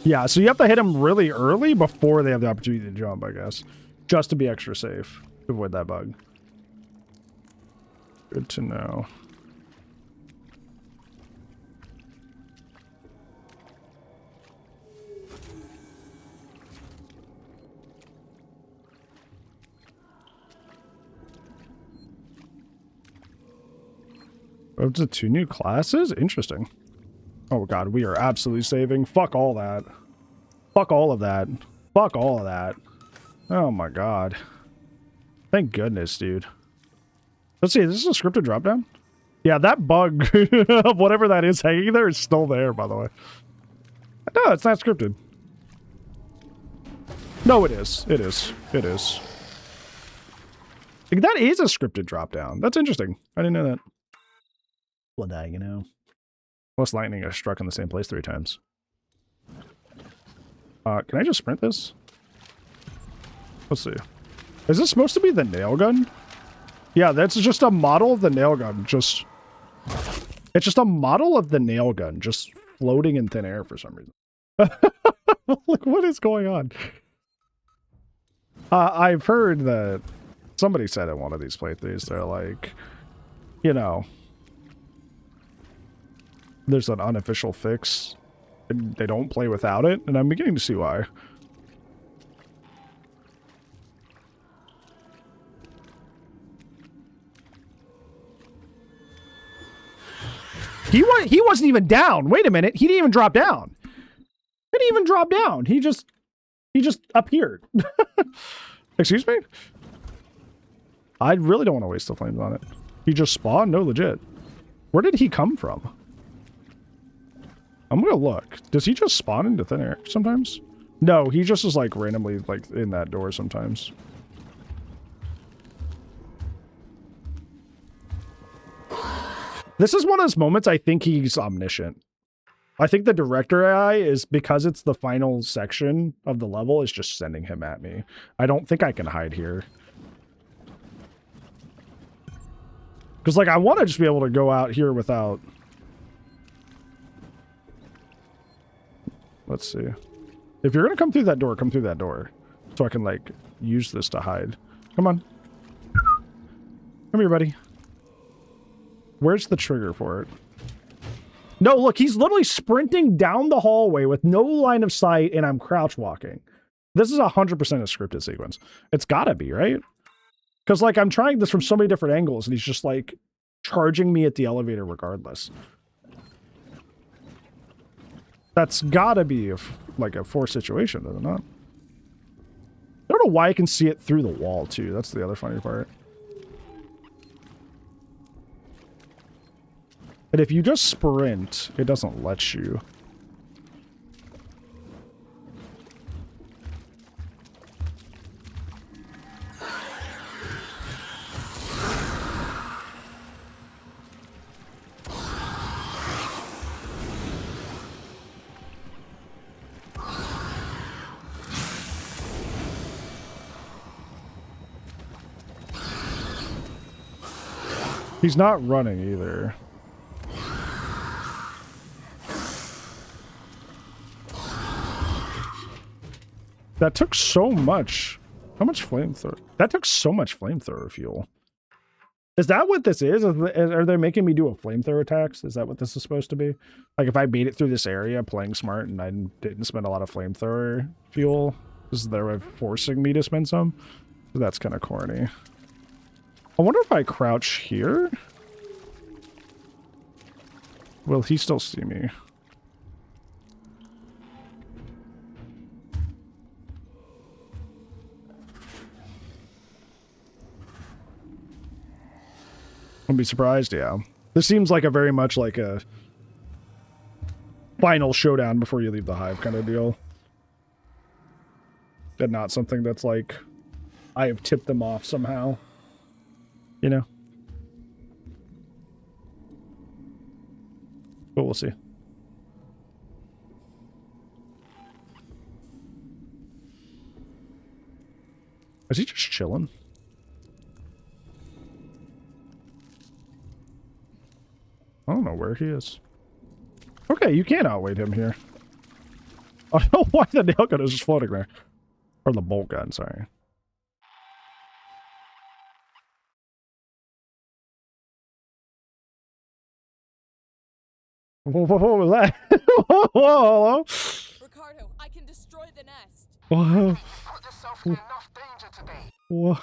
Yeah, so you have to hit them really early before they have the opportunity to jump, I guess. Just to be extra safe. To avoid that bug. Good to know. Up to 2 new classes? Interesting. Oh god, we are absolutely saving. Fuck all that. Fuck all of that. Fuck all of that. Oh my god. Thank goodness, dude. Let's see, is this a scripted dropdown? Yeah, that bug of whatever that is hanging there is still there, by the way. No, it's not scripted. No, it is. It is. It is. Like, that is a scripted dropdown. That's interesting. I didn't know that. Well, now you know. Most lightning are struck in the same place 3 times. Can I just sprint this? Let's see. Is this supposed to be the nail gun? Yeah, that's just a model of the nail gun. It's just a model of the nail gun, just floating in thin air for some reason. Like, what is going on? I've heard that somebody said in one of these playthroughs, they're like, you know, there's an unofficial fix. And they don't play without it, and I'm beginning to see why. He wasn't even down. Wait a minute. He didn't even drop down. He didn't even drop down. He just appeared. Excuse me? I really don't want to waste the flames on it. He just spawned? No, legit. Where did he come from? I'm gonna look. Does he just spawn into thin air sometimes? No, he just is like randomly like in that door sometimes. This is one of those moments I think he's omniscient. I think the director AI is, because it's the final section of the level, is just sending him at me. I don't think I can hide here. Because, like, I want to just be able to go out here without... Let's see. If you're going to come through that door, come through that door. So I can, like, use this to hide. Come on. Come here, buddy. Where's the trigger for it? No, look, he's literally sprinting down the hallway with no line of sight, and I'm crouch walking. This is 100% a scripted sequence. It's gotta be, right? Because, like, I'm trying this from so many different angles, and he's just, like, charging me at the elevator regardless. That's gotta be, like, a forced situation, does it not? I don't know why I can see it through the wall, too. That's the other funny part. And if you just sprint, it doesn't let you. He's not running either. That took so much. How much flamethrower? That took so much flamethrower fuel. Is that what this is? Are they making me do a flamethrower tax? Is that what this is supposed to be? Like, if I made it through this area playing smart and I didn't spend a lot of flamethrower fuel, is their way of forcing me to spend some? That's kind of corny. I wonder if I crouch here? Will he still see me? Wouldn't be surprised, yeah. This seems like a very much like a final showdown before you leave the hive kind of deal. And not something that's like, I have tipped them off somehow. You know? But we'll see. Is he just chilling? I don't know where he is. Okay, you can outweight him here. I don't know why the nail gun is just floating there. Or the bolt gun, sorry. What was that? Whoa, Ricardo, I can destroy the nest. hello? You put yourself in enough danger today. What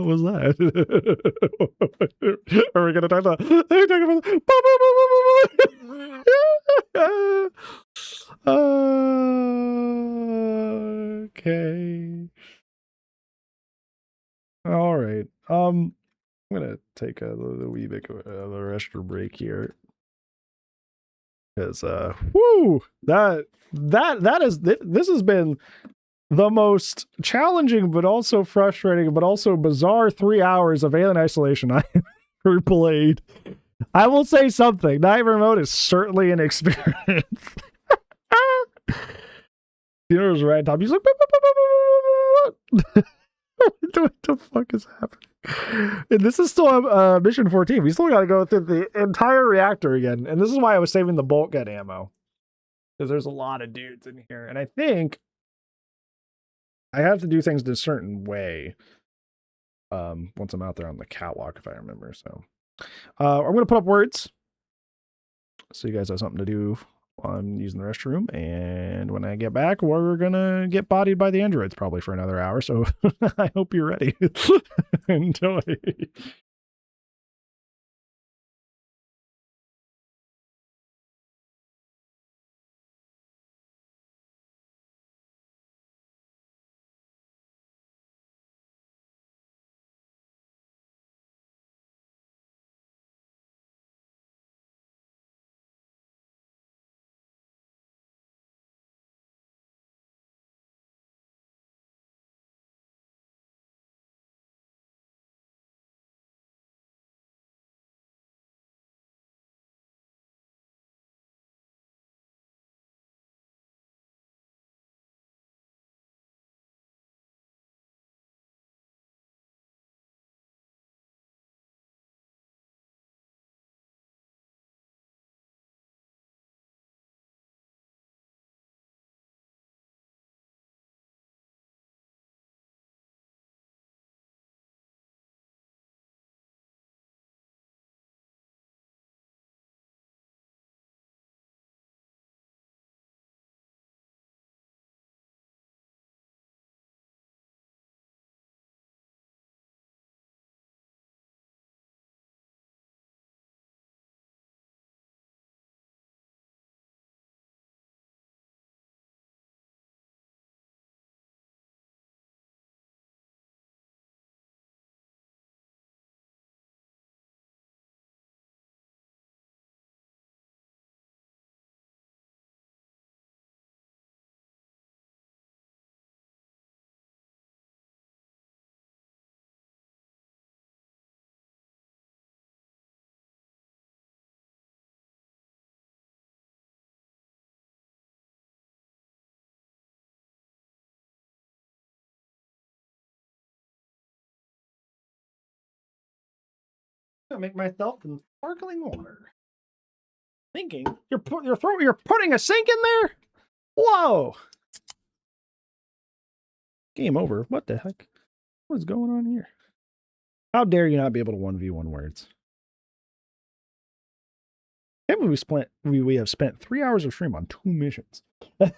was that? Are we gonna talk about? Are we talking about? Okay. All right. I'm gonna take a wee bit of a restroom break here. Because whoo, this has been the most challenging but also frustrating but also bizarre 3 hours of Alien Isolation I ever played. I will say something. Night Remote is certainly an experience. You know, there's right top. He's like, what the fuck is happening? And this is still mission 14. We still got to go through the entire reactor again. And this is why I was saving the bolt gun ammo. Because there's a lot of dudes in here. And I think I have to do things in a certain way once I'm out there on the catwalk, if I remember. So I'm going to put up words so you guys have something to do while I'm using the restroom. And when I get back, we're going to get bodied by the androids probably for another hour. So I hope you're ready. Enjoy. I'm gonna make myself some sparkling water. Thinking you're putting a sink in there? Whoa! Game over. What the heck? What's going on here? How dare you not be able to 1v1 words? We have spent 3 hours of stream on 2 missions. The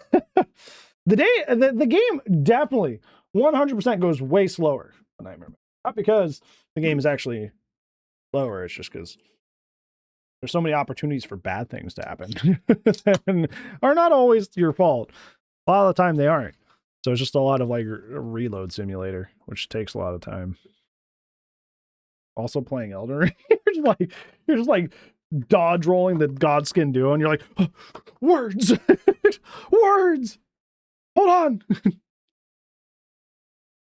game definitely 100% goes way slower than I remember. Not because the game is actually slower, it's just because there's so many opportunities for bad things to happen and are not always your fault. A lot of the time they aren't. So it's just a lot of like a reload simulator, which takes a lot of time. Also playing Elden Ring. you're just like dodge rolling the Godskin duo, and you're like, oh, words, words. Hold on.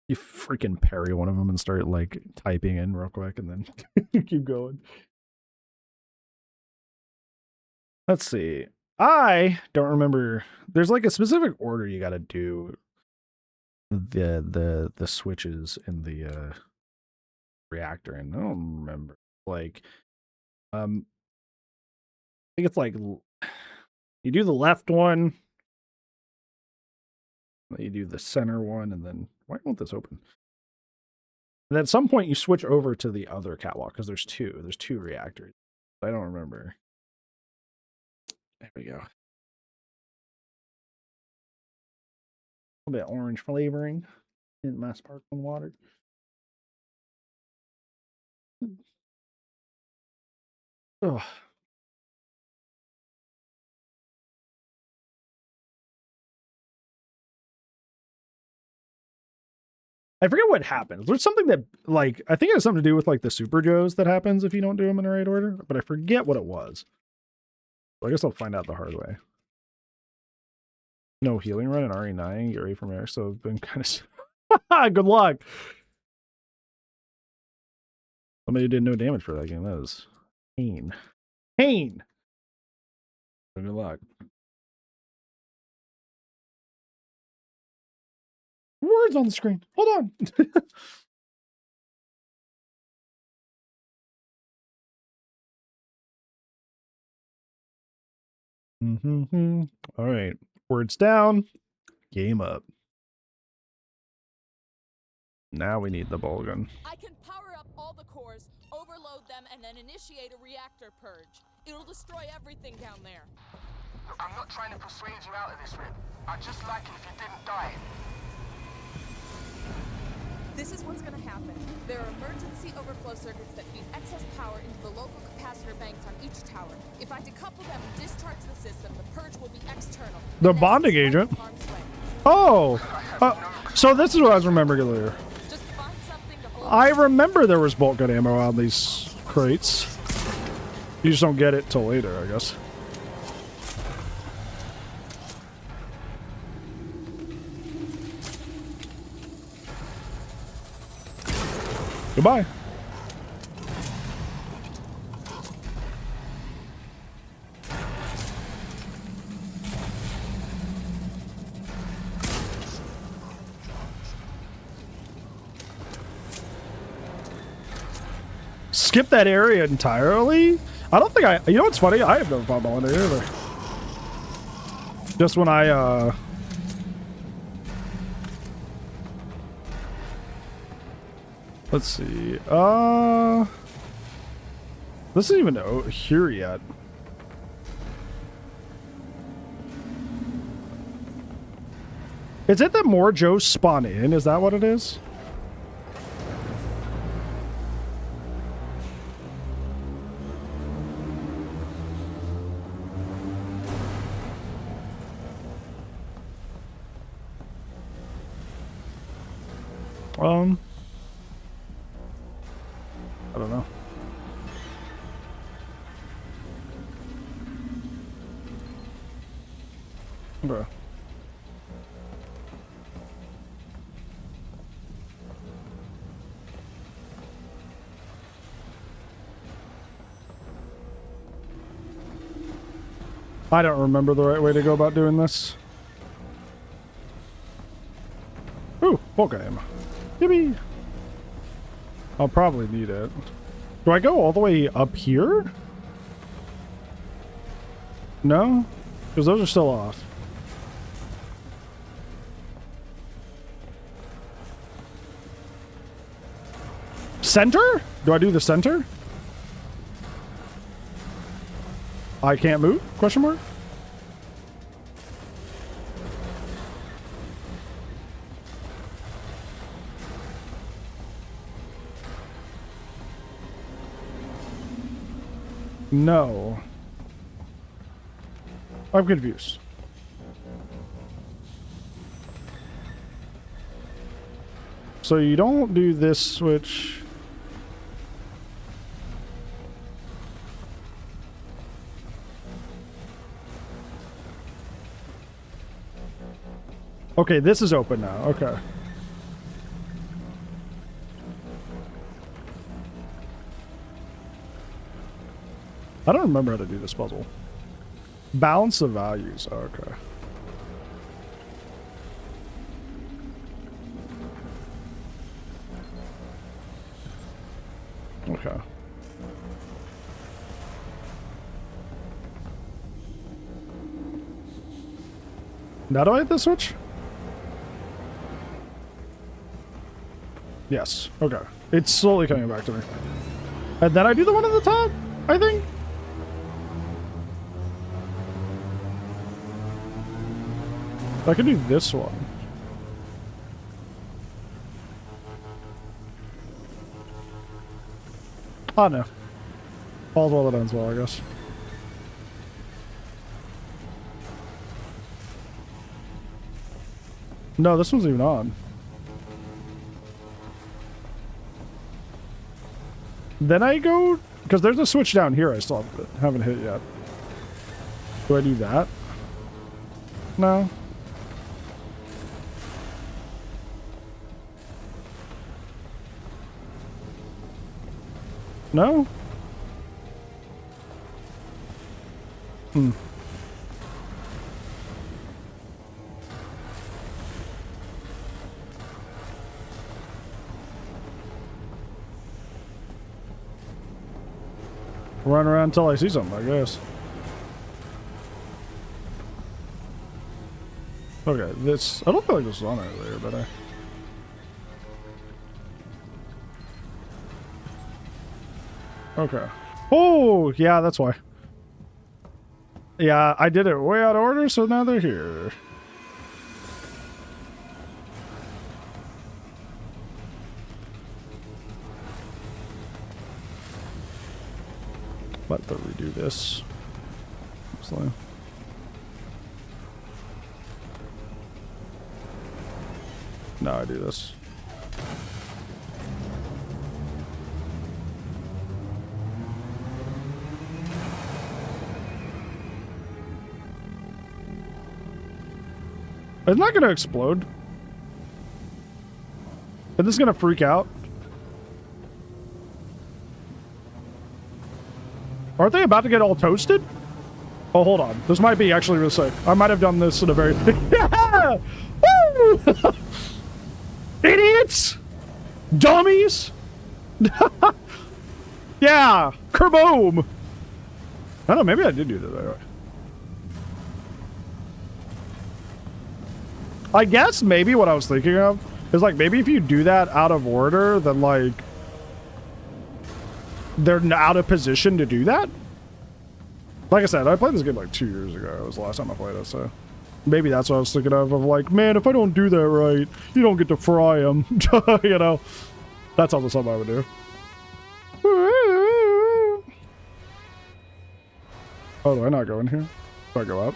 You freaking parry one of them and start like typing in real quick, and then keep going. Let's see. I don't remember. There's like a specific order you got to do the switches in the reactor, and I don't remember. Like, I think it's like you do the left one, then you do the center one, and then why won't this open? And then at some point you switch over to the other catwalk because there's two. There's two reactors. I don't remember. There we go. A little bit orange flavoring in my sparkling water. Oh. I forget what happens. There's something that, like, I think it has something to do with, like, the Super Joes that happens if you don't do them in the right order, but I forget what it was. So I guess I'll find out the hard way. No healing run in RE9, get ready from there, so I've been kind of... Good luck! Somebody did no damage for that game. That was pain. Pain! Good luck. Words on the screen. Hold on. All right. Words down. Game up. Now we need the Bolgan. I can power up all the cores, overload them, and then initiate a reactor purge. It'll destroy everything down there. Look, I'm not trying to persuade you out of this, Rip. I'd just like it if you didn't die. This is what's gonna happen. There are emergency overflow circuits that feed excess power into the local capacitor banks on each tower. If I decouple them and discharge the system, the purge will be external. The bonding agent? Oh! So this is what I was remembering earlier. Just find something to hold. I remember there was bolt gun ammo on these crates. You just don't get it till later, I guess. Goodbye. Skip that area entirely? I don't think you know what's funny? I have never fought Melinda either. Just when I, let's see. This isn't even here yet. Is it that more Joes spawn in? Is that what it is? I don't know. Bro. I don't remember the right way to go about doing this. Ooh, bulk ammo. Yippee! I'll probably need it. Do I go all the way up here? No? Because those are still off. Center? Do I do the center? I can't move? Question mark? No. I'm confused. So you don't do this switch. Okay, this is open now. Okay. I don't remember how to do this puzzle. Balance of values. Okay. Okay. Now do I hit the switch? Yes. Okay. It's slowly coming back to me. And then I do the one at the top, I think. I can do this one. Oh no. All's well that ends well, I guess. No, this one's even on. Then I go, because there's a switch down here I still haven't hit yet. Do I do that? No. No? Hmm. Run around until I see something, I guess. Okay, this... I don't feel like this was on earlier, but Okay. Oh, yeah, that's why. Yeah, I did it way out of order, so now they're here. Let them redo this. Slow. No, I do this. It's not gonna explode. Is this gonna freak out? Aren't they about to get all toasted? Oh, hold on. This might be actually real safe. I might have done this in a very... Yeah! Woo! Idiots! Dummies! Yeah! Kerboom! I don't know, maybe I did do that anyway. I guess maybe what I was thinking of is like maybe if you do that out of order, then like they're out of position to do that. Like I said, I played this game like 2 years ago. It was the last time I played it, so maybe that's what I was thinking of like, man, if I don't do that right, you don't get to fry them. You know, that's also something I would do. Oh, do I not go in here? Do I go up?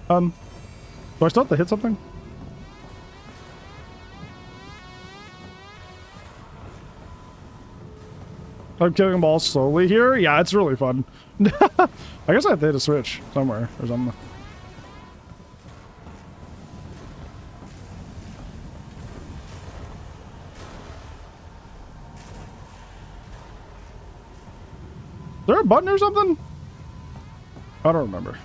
Do I still have to hit something? I'm killing them all slowly here? Yeah, it's really fun. I guess I have to hit a switch somewhere or something. Is there a button or something? I don't remember.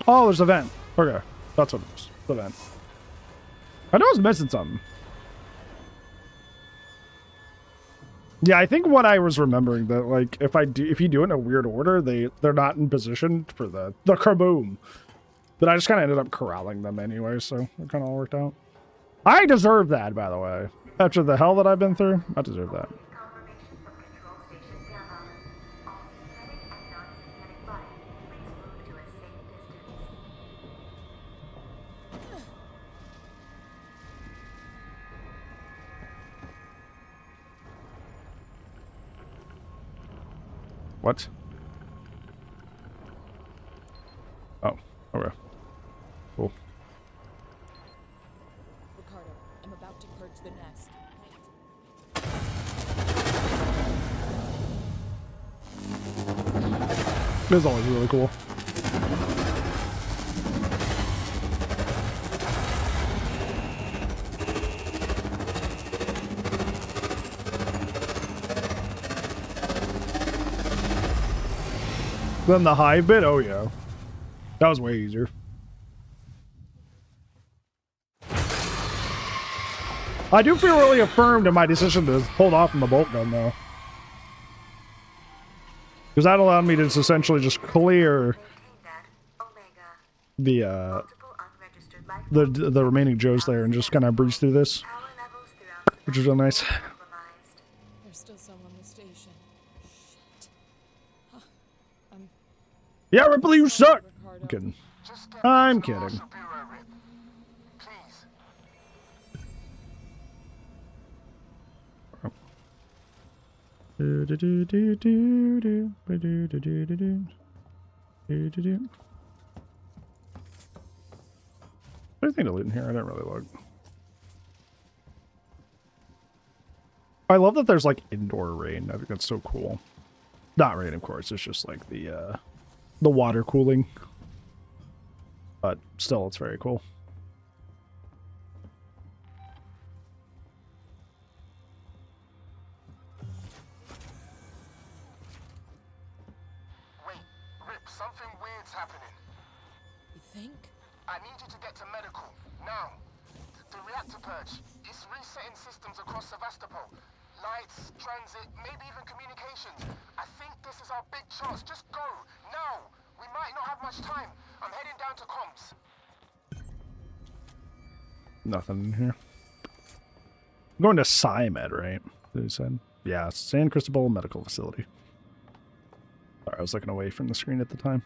Oh, there's a vent. Okay, that's what it is. The vent. I know I was missing something. Yeah, I think what I was remembering that like if you do it in a weird order, they're not in position for the kerboom. But I just kind of ended up corralling them anyway, so it kind of all worked out. I deserve that, by the way. After the hell that I've been through, I deserve that. What? Oh, okay. Cool. It's always really cool. Then the hive bit? Oh yeah. That was way easier. I do feel really affirmed in my decision to hold off on the bolt gun though. Because that allowed me to just essentially just clear the the remaining Joes there and just kind of breeze through this, which is real nice. There's still some on the station. Shit. Huh. Yeah, Ripley, you suck. Ricardo. I'm kidding. Just get I'm back to the kidding. Marshal Bureau, Rip. Please. Anything to loot in here? I didn't really look. I love that there's like indoor rain. I think that's so cool. Not rain, of course. It's just like the water cooling. But still, it's very cool. Wait, Rip, something weird's happening. You think? I need you to get to medical, now. The reactor purge, it's resetting systems across Sevastopol. Lights, transit, maybe even communications. I think this is our big chance. Just go, now. We might not have much time. I'm heading down to comms. Nothing in here. I'm going to SciMed, right? They said. Yeah, San Cristobal Medical Facility. Sorry, I was looking away from the screen at the time.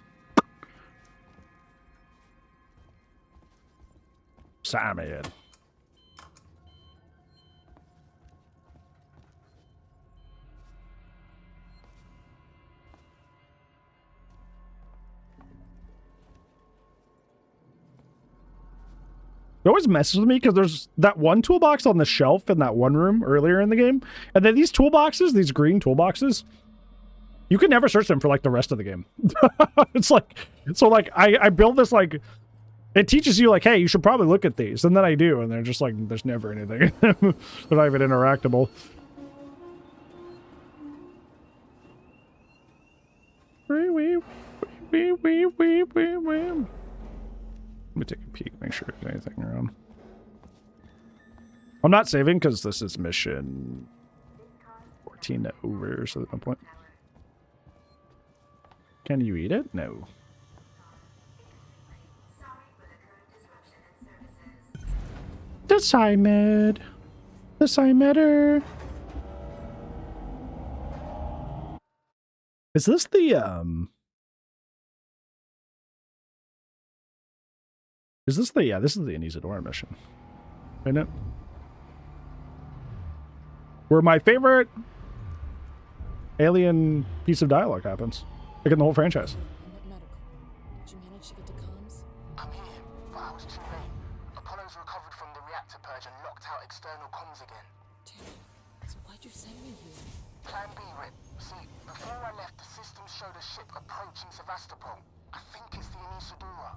SciMed. It always messes with me because there's that one toolbox on the shelf in that one room earlier in the game. And then these toolboxes, these green toolboxes, you can never search them for like the rest of the game. It's like, so like I build this like, it teaches you like, hey, you should probably look at these. And then I do. And they're just like, there's never anything. They're not even interactable. Let me take a peek, make sure there's anything around. I'm not saving because this is mission 14 over, so there's no point. Can you eat it? No. The SciMed. The SciMeder. Is this the, Is this the, yeah, this is the Isidora mission. Isn't it? Where my favorite alien piece of dialogue happens. Like in the whole franchise. I'm at medical. Did you manage to get to comms? I'm here, but I was too late. Apollo's recovered from the reactor purge and locked out external comms again. Damn. So why'd you send me here? Plan B, Rip. See, before I left, the system showed a ship approaching Sevastopol. I think it's the Isidora.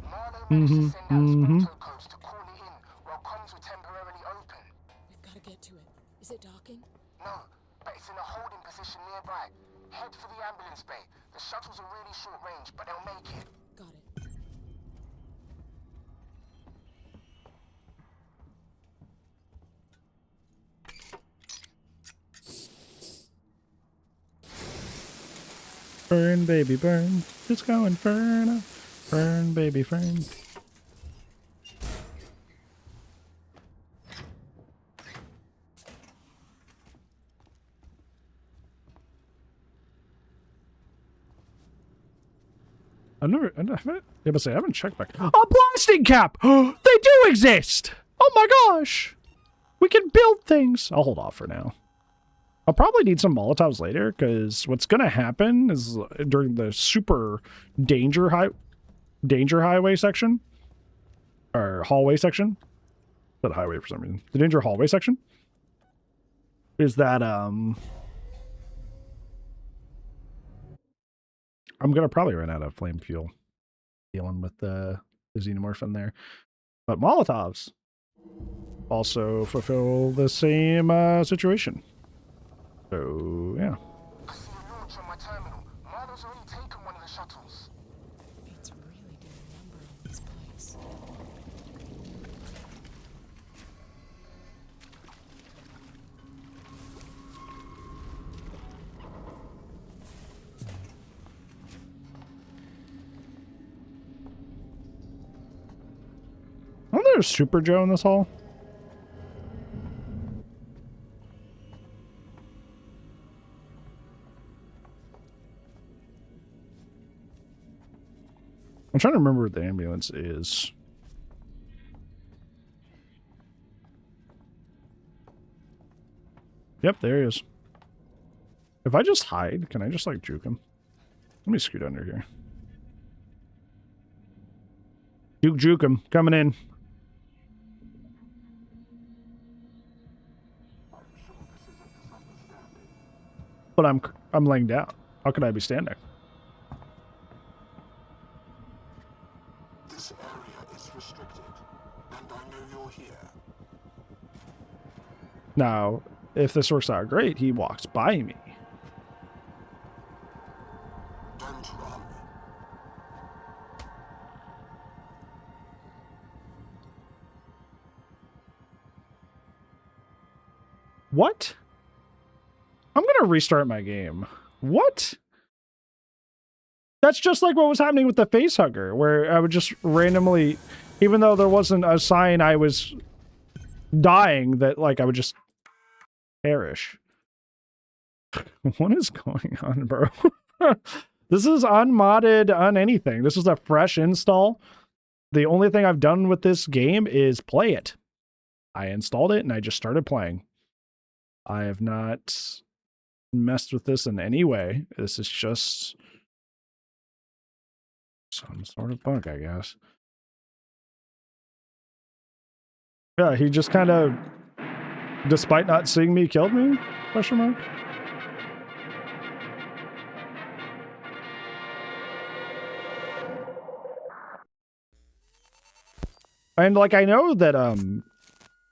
Marlowe managed to send out Sponto codes to call it in while comms were temporarily open. We've got to get to it. Is it docking? No, but it's in a holding position nearby. Head for the ambulance bay. The shuttles are really short range, but they'll make it. Got it. Burn, baby, burn. Just go inferno. Burn, baby, burn. I haven't, yeah, but say, I haven't checked back. A blasting cap! They do exist! Oh my gosh! We can build things. I'll hold off for now. I'll probably need some Molotovs later, because what's going to happen is during the super danger highway section, or hallway section, not highway for some reason, the danger hallway section, is that, I'm gonna probably run out of flame fuel dealing with the xenomorph in there. But Molotovs also fulfill the same situation. So yeah. I see a launch on my terminal. Marlo's already taken one of the shuttles. It's really getting a number on this place. Isn't there a Super Joe in this hall? I'm trying to remember what the ambulance is. Yep, there he is. If I just hide, can I just like juke him? Let me scoot under here. Juke him, coming in. But I'm laying down. How could I be standing? This area is restricted, and I know you're here. Now, if this works out great, he walks by me. Don't run. What? I'm gonna restart my game. What? That's just like what was happening with the facehugger, where I would just randomly, even though there wasn't a sign I was dying, that like I would just perish. What is going on, bro? This is unmodded, anything. This is a fresh install. The only thing I've done with this game is play it. I installed it and I just started playing. I have not messed with this in any way. This is just some sort of bug, I guess. Yeah, he just kind of, despite not seeing me, killed me? Question mark. And like I know that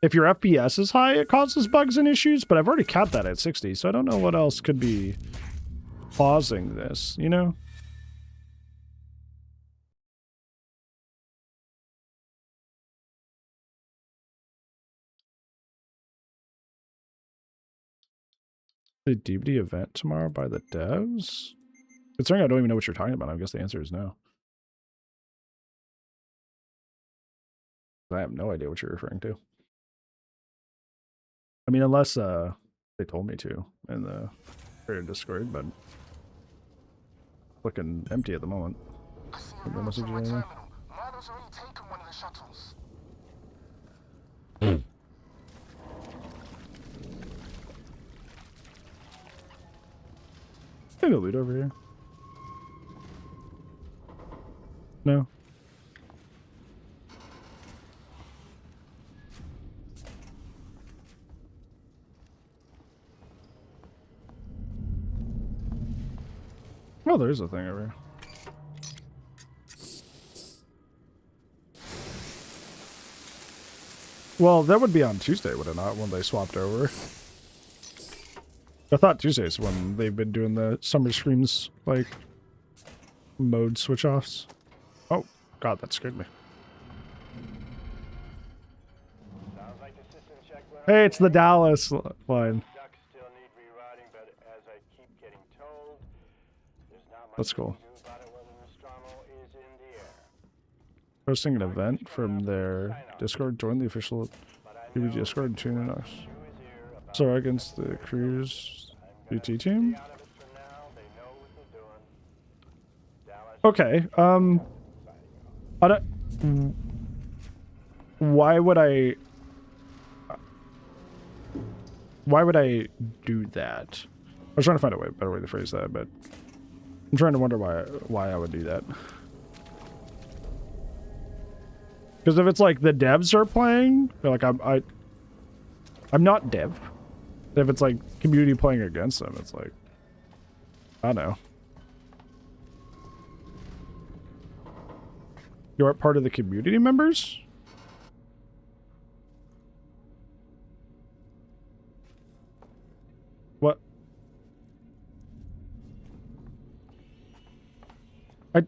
if your FPS is high, it causes bugs and issues, but I've already capped that at 60, so I don't know what else could be causing this, you know? The DVD event tomorrow by the devs? Considering I don't even know what you're talking about, I guess the answer is no. I have no idea what you're referring to. I mean, unless they told me to in the Discord, but looking empty at the moment. I see a Maybe I'll launch message on you my later. terminal. Marlo's already taken one of the shuttles. Maybe a loot over here. No. Oh, there's a thing over here. Well, that would be on Tuesday, would it not, when they swapped over? I thought Tuesday's when they've been doing the Summer Screams, like, mode switch-offs. Oh, God, that scared me. Sounds like the system check went Hey, it's the okay. Dallas line. Ducks still need rewriting, but as I keep getting told, there's not much That's we cool. can do about it while the Nostromo is in the air. Hosting an event from their Discord. Join the official TV Discord and tune in us. Crew is here about So against the Cruise BT team. out of it for now. They know what they're doing. Dallas Okay, I don't, why would I do that? I was trying to find a better way to phrase that, but I'm trying to wonder why I would do that. Because if it's like the devs are playing, like I'm not dev. If it's like community playing against them, it's like, I don't know. You aren't part of the community members? What? I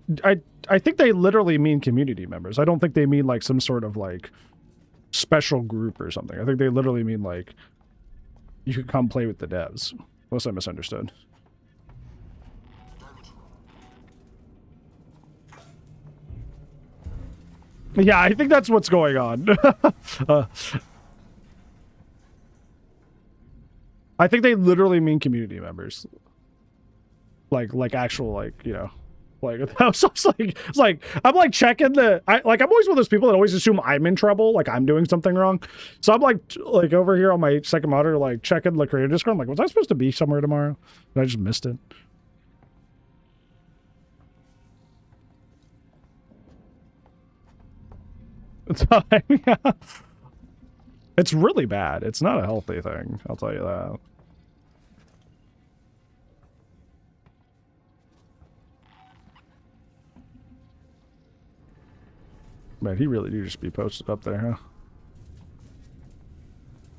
think they literally mean community members. I don't think they mean like some sort of like special group or something. I think they literally mean like you could come play with the devs. Unless I misunderstood. Yeah, I think that's what's going on. I think they literally mean community members. Like actual, like, you know, like, so it's like, I'm like checking I'm always one of those people that always assume I'm in trouble, like I'm doing something wrong. So I'm like over here on my second monitor, like checking the creator Discord. I'm like, was I supposed to be somewhere tomorrow? And I just missed it. Yeah. It's really bad. It's not a healthy thing, I'll tell you that. Man, he really do just be posted up there,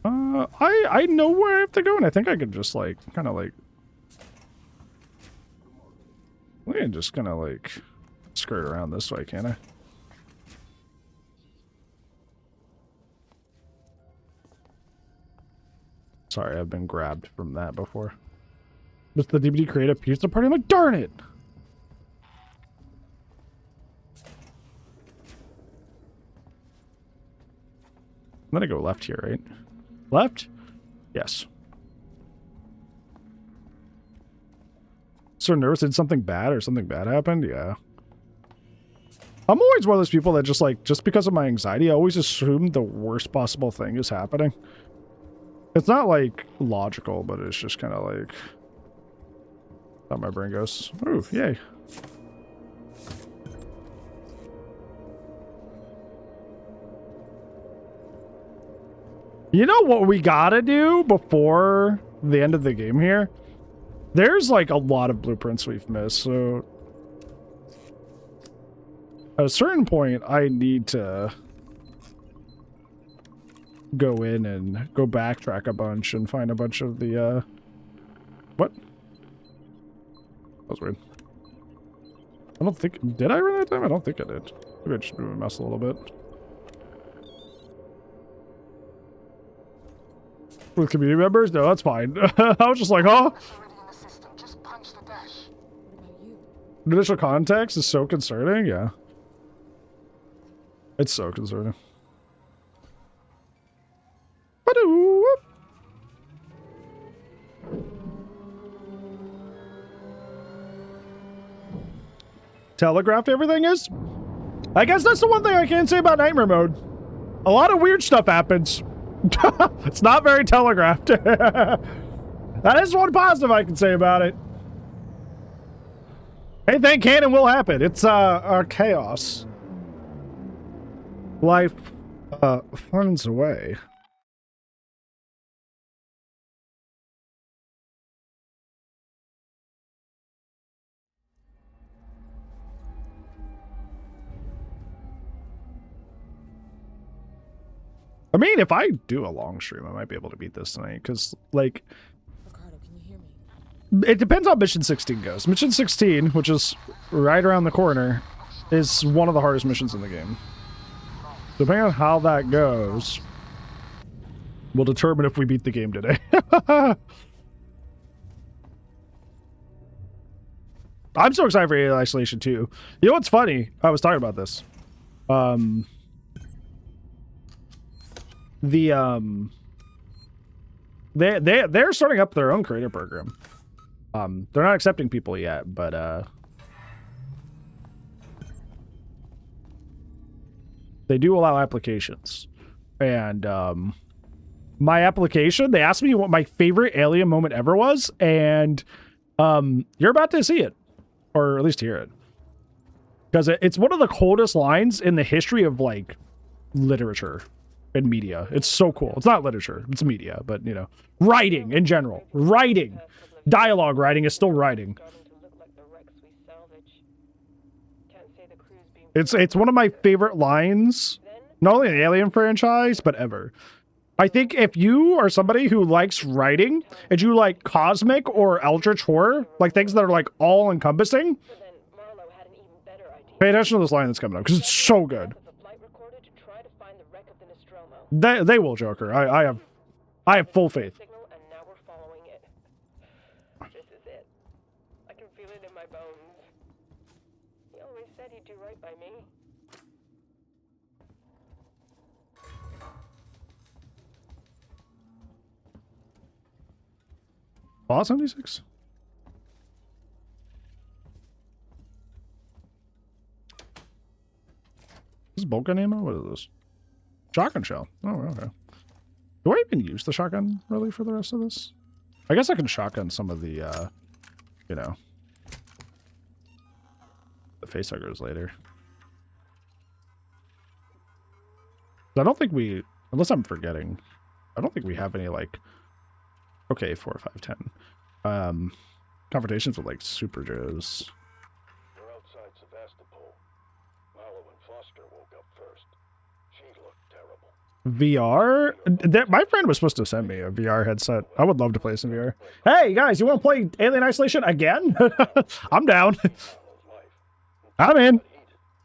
huh? I know where I have to go, and I think I could just, like, kind of, like... I can just kind of, like, skirt around this way, can't I? Sorry, I've been grabbed from that before. Does the DBD create a pizza party? I'm like, darn it! I'm gonna go left here, right? Left? Yes. So nervous, did something bad or something bad happened? Yeah. I'm always one of those people that just like, just because of my anxiety, I always assume the worst possible thing is happening. It's not like logical, but it's just kind of like how my brain goes. Ooh, yay. You know what we gotta do before the end of the game here? There's like a lot of blueprints we've missed, so at a certain point I need to go in and go backtrack a bunch and find a bunch of the what? That was weird. I don't think, did I run out of time? I don't think I did. Maybe I just moved my mouse a little bit. With community members? No, that's fine. I was just like, oh. Just punch the dash. The initial context is so concerning, yeah. It's so concerning. Telegraphed everything is? I guess that's the one thing I can't say about Nightmare Mode. A lot of weird stuff happens. It's not very telegraphed. That is one positive I can say about it. Anything can and will happen. It's our chaos. Life finds a way. I mean, if I do a long stream, I might be able to beat this tonight, because, like... Ricardo, can you hear me? It depends how Mission 16 goes. Mission 16, which is right around the corner, is one of the hardest missions in the game. Depending on how that goes, will determine if we beat the game today. I'm so excited for Alien Isolation 2. You know what's funny? I was talking about this. They're starting up their own creator program. They're not accepting people yet, but they do allow applications. And my application, they asked me what my favorite Alien moment ever was, and you're about to see it, or at least hear it, because it's one of the coldest lines in the history of like literature and media. It's so cool. It's not literature, it's media, but you know, writing in general. Writing. Dialogue writing is still writing. Starting to look like the wrecks we salvage. Can't say the crew's been It's one of my favorite lines, not only in the Alien franchise, but ever. I think if you are somebody who likes writing and you like cosmic or eldritch horror, like things that are like all encompassing, But then Marlowe had an even better idea. pay attention to this line that's coming up because it's so good. With a flight recorder to try to find the wreck of the Nostromo. They will, Joker. I have full faith. Signal, and now we're following it. This is it. I can feel it in my bones. He always said he'd do right by me. Fallout 76. This is bolt gun ammo? What is this? Shotgun shell. Oh, okay. Do I even use the shotgun really for the rest of this? I guess I can shotgun some of the, you know, the facehuggers later. I don't think we, unless I'm forgetting, I don't think we have any, like, okay, 4, 5, 10. Confrontations with, like, Super Joes. We're outside Sevastopol. Marlowe and Foster woke up first. She looked terrible. VR? My friend was supposed to send me a VR headset. I would love to play some VR. Hey, guys, you want to play Alien Isolation again? I'm down. Marlowe's life. I'm in. Heated,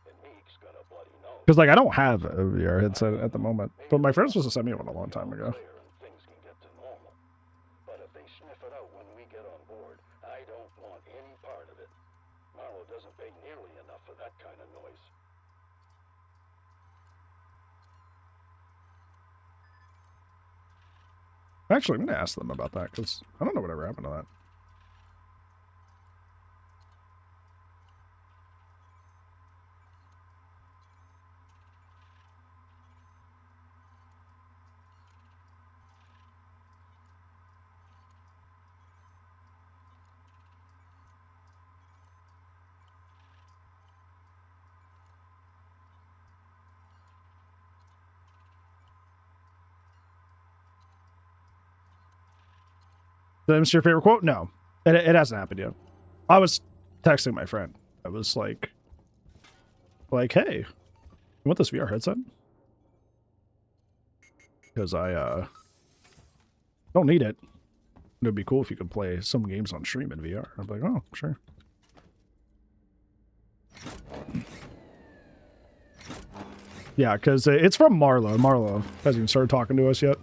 and Meek's got a bloody nose. Because, like, I don't have a VR headset at the moment. But my friend was supposed to send me one a long time ago. Clear and things can get to normal. But if they sniff it out when we get on board, I don't want any part of it. Marlowe doesn't pay nearly enough for that kind of noise. Actually, I'm going to ask them about that, because I don't know whatever happened to that. That's your favorite quote? No, it hasn't happened yet. I was texting my friend. I was like, hey, you want this VR headset? Because I don't need it. It'd be cool if you could play some games on stream in VR. I'm like, oh, sure. Yeah, because it's from Marlowe. Marlowe hasn't even started talking to us yet.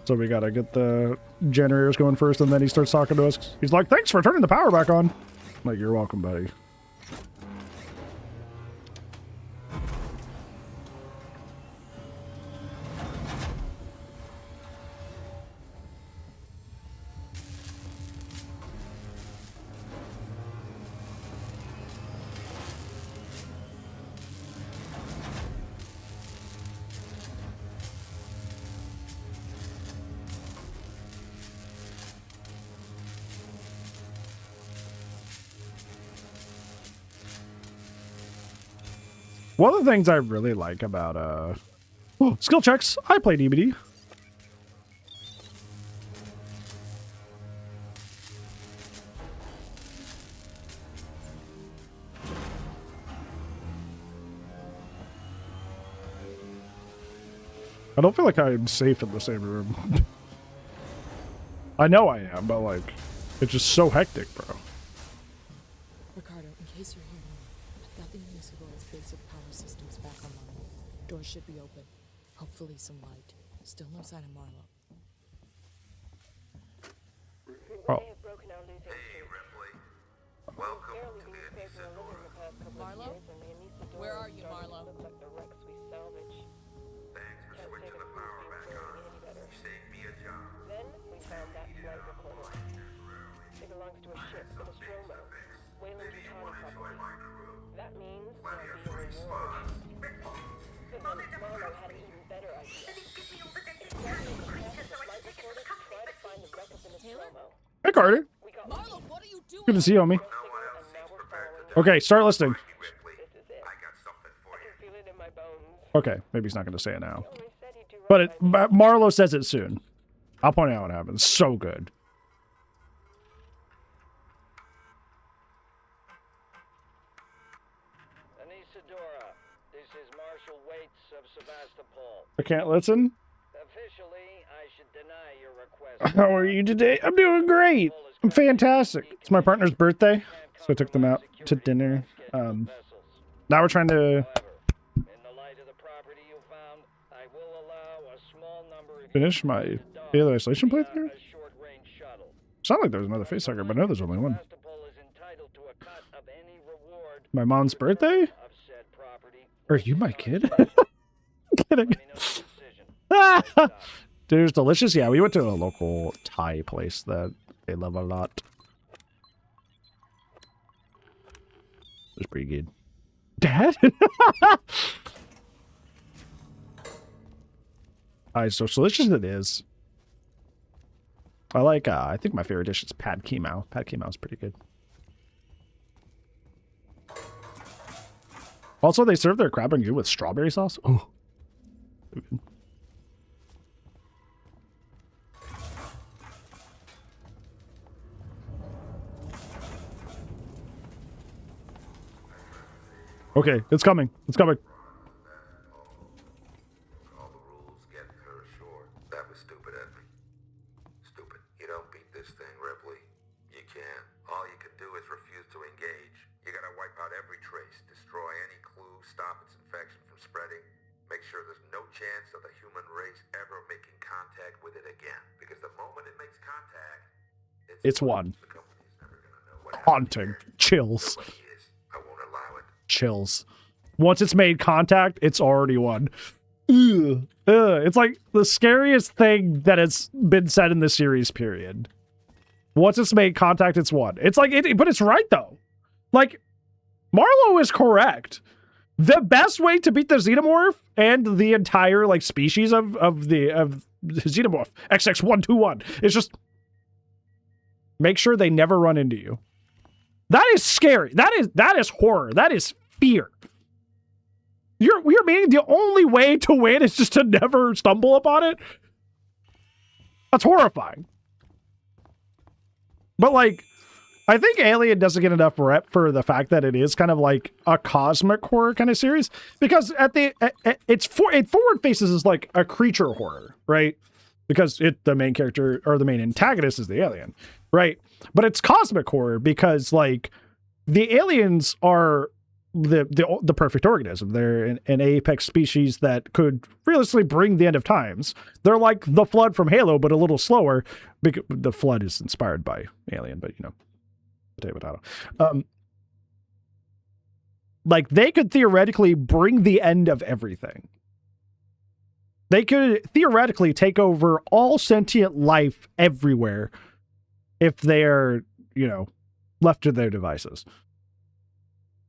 So we gotta get the generators going first, and then he starts talking to us. He's like, thanks for turning the power back on. I'm like, you're welcome, buddy. One of the things I really like about skill checks, I play DBD. I don't feel like I'm safe in the same room. I know I am, but like, it's just so hectic, bro. Ricardo, in case you're hearing me, I've got the Municipal's basic power systems back online. Doors should be open. Hopefully some light. Still no sign of Marlowe. Oh. They have broken our losing Hey, streak. Ripley. We've Welcome barely to been the safe from a living the past couple Marlowe? of years, and the Anisadora Where are is you, starting to Marlowe? look like the wrecks we salvage. Thanks for Can't say switching the the crew's power been back faring on. any better. You saved me a job. Then we found that flight recorder. It belongs to a ship, the Nostromo. Weyland-Yutani property. That means there'll be a reward. But then Marlowe had an even better idea. Grabbing the test of the flight recorder to try to find the wreck of the Nostromo. Hey, Carter. We got Marlowe, what are you doing? Good to see you, homie. signal, and now we're following it. Okay, start listening. Ripley, This is it. I got something for I you. can feel it in my bones. Okay, maybe he's not going to say it now. He always said he'd do right But by me. Marlowe says it soon. I'll point out what happens. So good. universal weights of Sevastopol. I can't listen. Officially, I should deny your request. How are you today? I'm doing great. I'm fantastic. It's my partner's birthday, so I took them out to dinner. Now we're trying to... However, in the light of the property you found, I will allow a small number of Finish my Alien Isolation playthrough? a short-range shuttle. Sound like there's another facehugger, but I know there's only one. Sevastopol is entitled to a cut of any reward My mom's birthday? of said property. Are you my kid? Kidding. Let me know the decision. Dinner's delicious. Yeah, we went to a local Thai place that they love a lot. It was pretty good. Dad? Alright, so delicious it is. I like, I think my favorite dish is pad kee mao. Pad kee mao is pretty good. Also, they serve their crab and goon with strawberry sauce. Oh. So good. Okay, it's coming. It's coming. All the rules get her ashore. That was stupid of me. Stupid. You don't beat this thing, Ripley. You can't. All you can do is refuse to engage. You gotta wipe out every trace, destroy any clue, stop its infection from spreading. Make sure there's no chance of the human race ever making contact with it again. Because the moment it makes contact, It's one. the company's never gonna know what Haunting. Chills. happened is. I won't allow it. Chills. Once it's made contact, it's already won. Ugh. Ugh. It's like the scariest thing that has been said in the series, period. Once it's made contact, it's won. It's like, but it's right, though. Like, Marlowe is correct. The best way to beat the Xenomorph and the entire, like, species of the Xenomorph, XX121, is just make sure they never run into you. That is scary. That is horror. That is fear. You're meaning the only way to win is just to never stumble upon it? That's horrifying. But, like, I think Alien doesn't get enough rep for the fact that it is kind of like a cosmic horror kind of series, because it forward faces as like a creature horror, right? Because the main character or the main antagonist is the alien, right? But it's cosmic horror because like the aliens are the perfect organism. They're an apex species that could realistically bring the end of times. They're like the Flood from Halo, but a little slower, because the Flood is inspired by Alien, but you know, potato. Like they could theoretically bring the end of everything. They could theoretically take over all sentient life everywhere if they're, you know, left to their devices.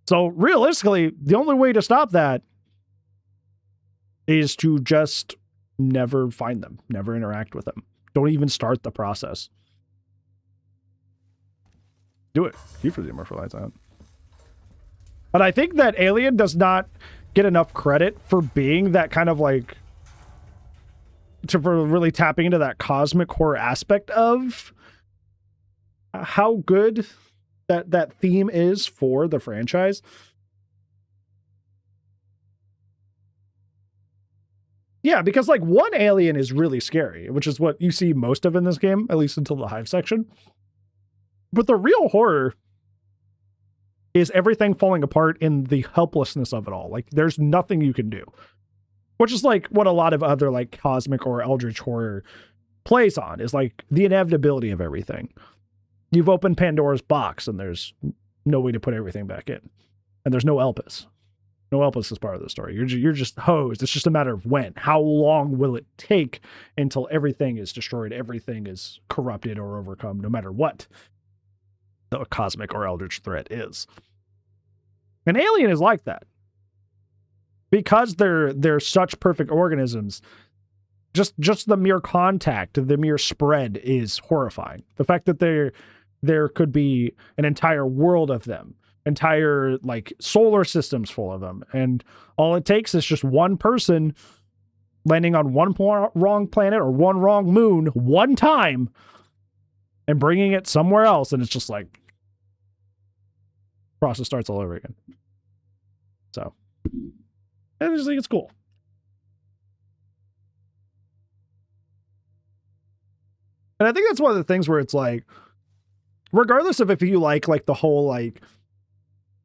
So realistically, the only way to stop that is to just never find them, never interact with them. Don't even start the process. Do it. Keep for the immortal lights out. But I think that Alien does not get enough credit for being that kind of like, for really tapping into that cosmic horror aspect of how good that theme is for the franchise. Yeah, because like one alien is really scary, which is what you see most of in this game, at least until the hive section. But the real horror is everything falling apart in the helplessness of it all. Like there's nothing you can do, which is like what a lot of other like cosmic or eldritch horror plays on, is like the inevitability of everything. You've opened Pandora's box and there's no way to put everything back in. And there's no Elpis. No Elpis is part of the story. You're just hosed. It's just a matter of when. How long will it take until everything is destroyed, everything is corrupted or overcome, no matter what the cosmic or eldritch threat is. An alien is like that. Because they're such perfect organisms, just the mere contact, the mere spread is horrifying. The fact that there could be an entire world of them, entire like solar systems full of them, and all it takes is just one person landing on one wrong planet or one wrong moon one time and bringing it somewhere else, and it's just like process starts all over again. So And I just think it's cool. And I think that's one of the things where it's like, regardless of if you like the whole, like,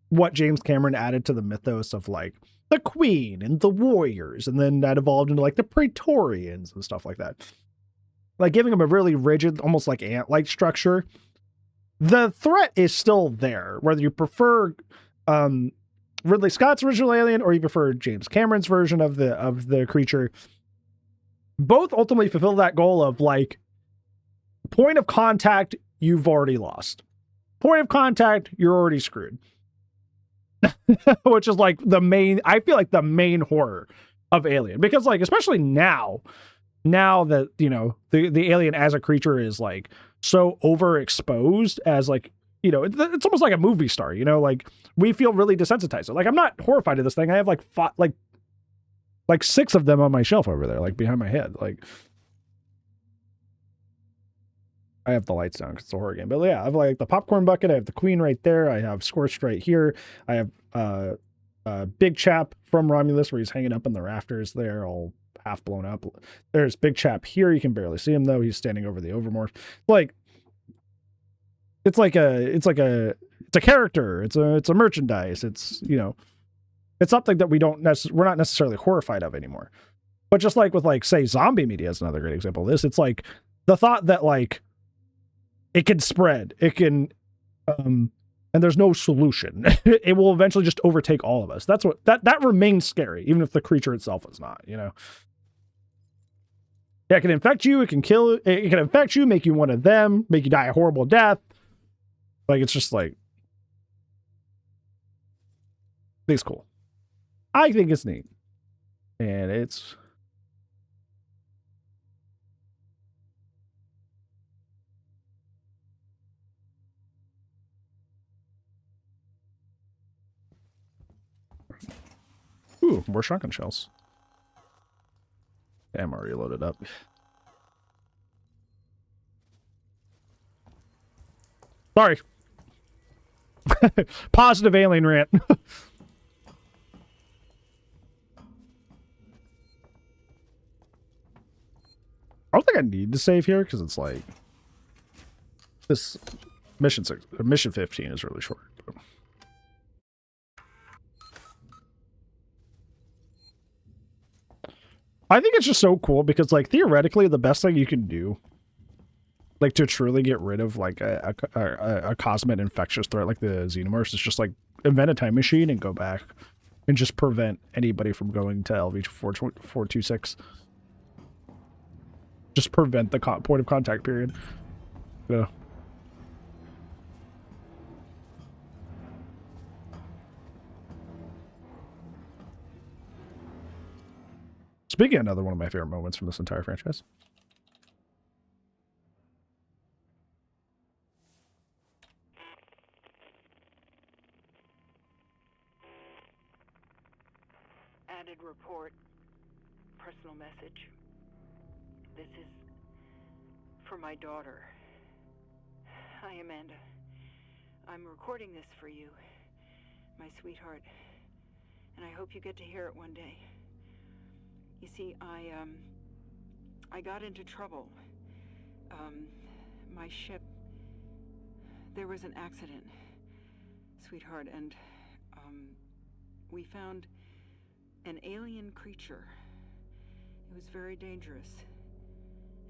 what James Cameron added to the mythos of, like, the Queen and the warriors, and then that evolved into, like, the Praetorians and stuff like that. Like, giving them a really rigid, almost like ant-like structure. The threat is still there, whether you prefer Ridley Scott's original Alien or you prefer James Cameron's version of the creature. Both ultimately fulfill that goal of, like, point of contact, you've already lost. Point of contact, you're already screwed. Which is like I feel like the main horror of Alien. Because, like, especially now that, you know, the alien as a creature is, like, so overexposed as, like, you know, it's almost like a movie star, you know, like, we feel really desensitized. Like, I'm not horrified of this thing. I have like 6 of them on my shelf over there, like, behind my head. Like, I have the lights down because it's a horror game. But yeah, I have, like, the popcorn bucket. I have the Queen right there. I have Scorched right here. I have Big Chap from Romulus, where he's hanging up in the rafters there, all half blown up. There's Big Chap here. You can barely see him, though. He's standing over the Overmorph. Like, it's a character. It's a merchandise. It's, you know, it's something that we're not necessarily horrified of anymore. But just like with, like, say, zombie media is another great example of this. It's like the thought that, like, it can spread. It can, and there's no solution. It will eventually just overtake all of us. That's what that remains scary, even if the creature itself is not. You know, yeah, it can infect you. It can kill. It can infect you, make you one of them, make you die a horrible death. Like, it's just like, I think it's cool. I think it's neat, and it's. Ooh, more shotgun shells. I'm already loaded up. Sorry. Positive alien rant. I don't think I need to save here because it's like this mission 15 is really short. I think it's just so cool because, like, theoretically, the best thing you can do, like, to truly get rid of, like, a cosmic infectious threat like the Xenomorphs is just, like, invent a time machine and go back and just prevent anybody from going to LV-426. Just prevent the point of contact period. Yeah. Speaking of another one of my favorite moments from this entire franchise. Added report. Personal message. This is for my daughter. Hi, Amanda. I'm recording this for you, my sweetheart, and I hope you get to hear it one day. You see, I got into trouble. My ship, there was an accident, sweetheart, and, we found an alien creature. It was very dangerous,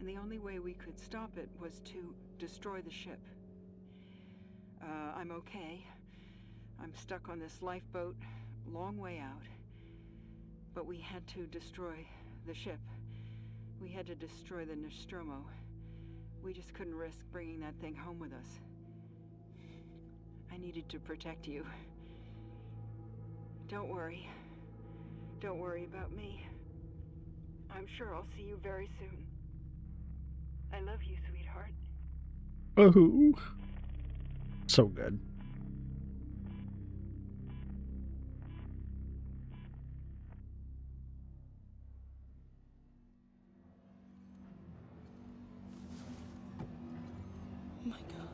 and the only way we could stop it was to destroy the ship. I'm okay. I'm stuck on this lifeboat, long way out. But we had to destroy the ship. We had to destroy the Nostromo. We just couldn't risk bringing that thing home with us. I needed to protect you. Don't worry. Don't worry about me. I'm sure I'll see you very soon. I love you, sweetheart. Oh, so good. My God.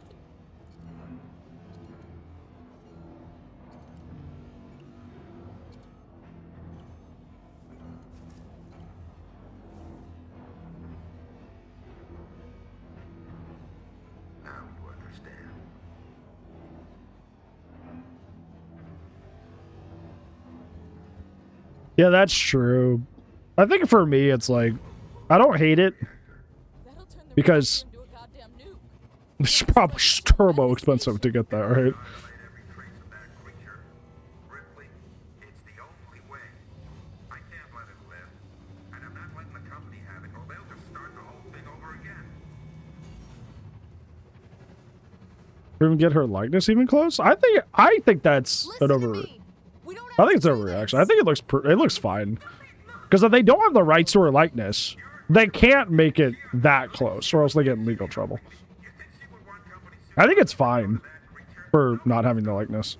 Yeah, that's true. I think for me, it's like, I don't hate it That'll turn the because reactor into a goddamn nuke. it's probably turbo expensive to get that, right? Violate every trace of that creature. Ripley, it's the only way. I can't let it live. And I'm not letting the company have it, or they'll just start the whole thing over again. Or even get her likeness even close. I think that's Listen an to over. me. We don't I have think it's to do overreaction. this. I think it looks fine. Because if they don't have the rights to her likeness, they can't make it that close, or else they get in legal trouble. I think it's fine for not having the likeness.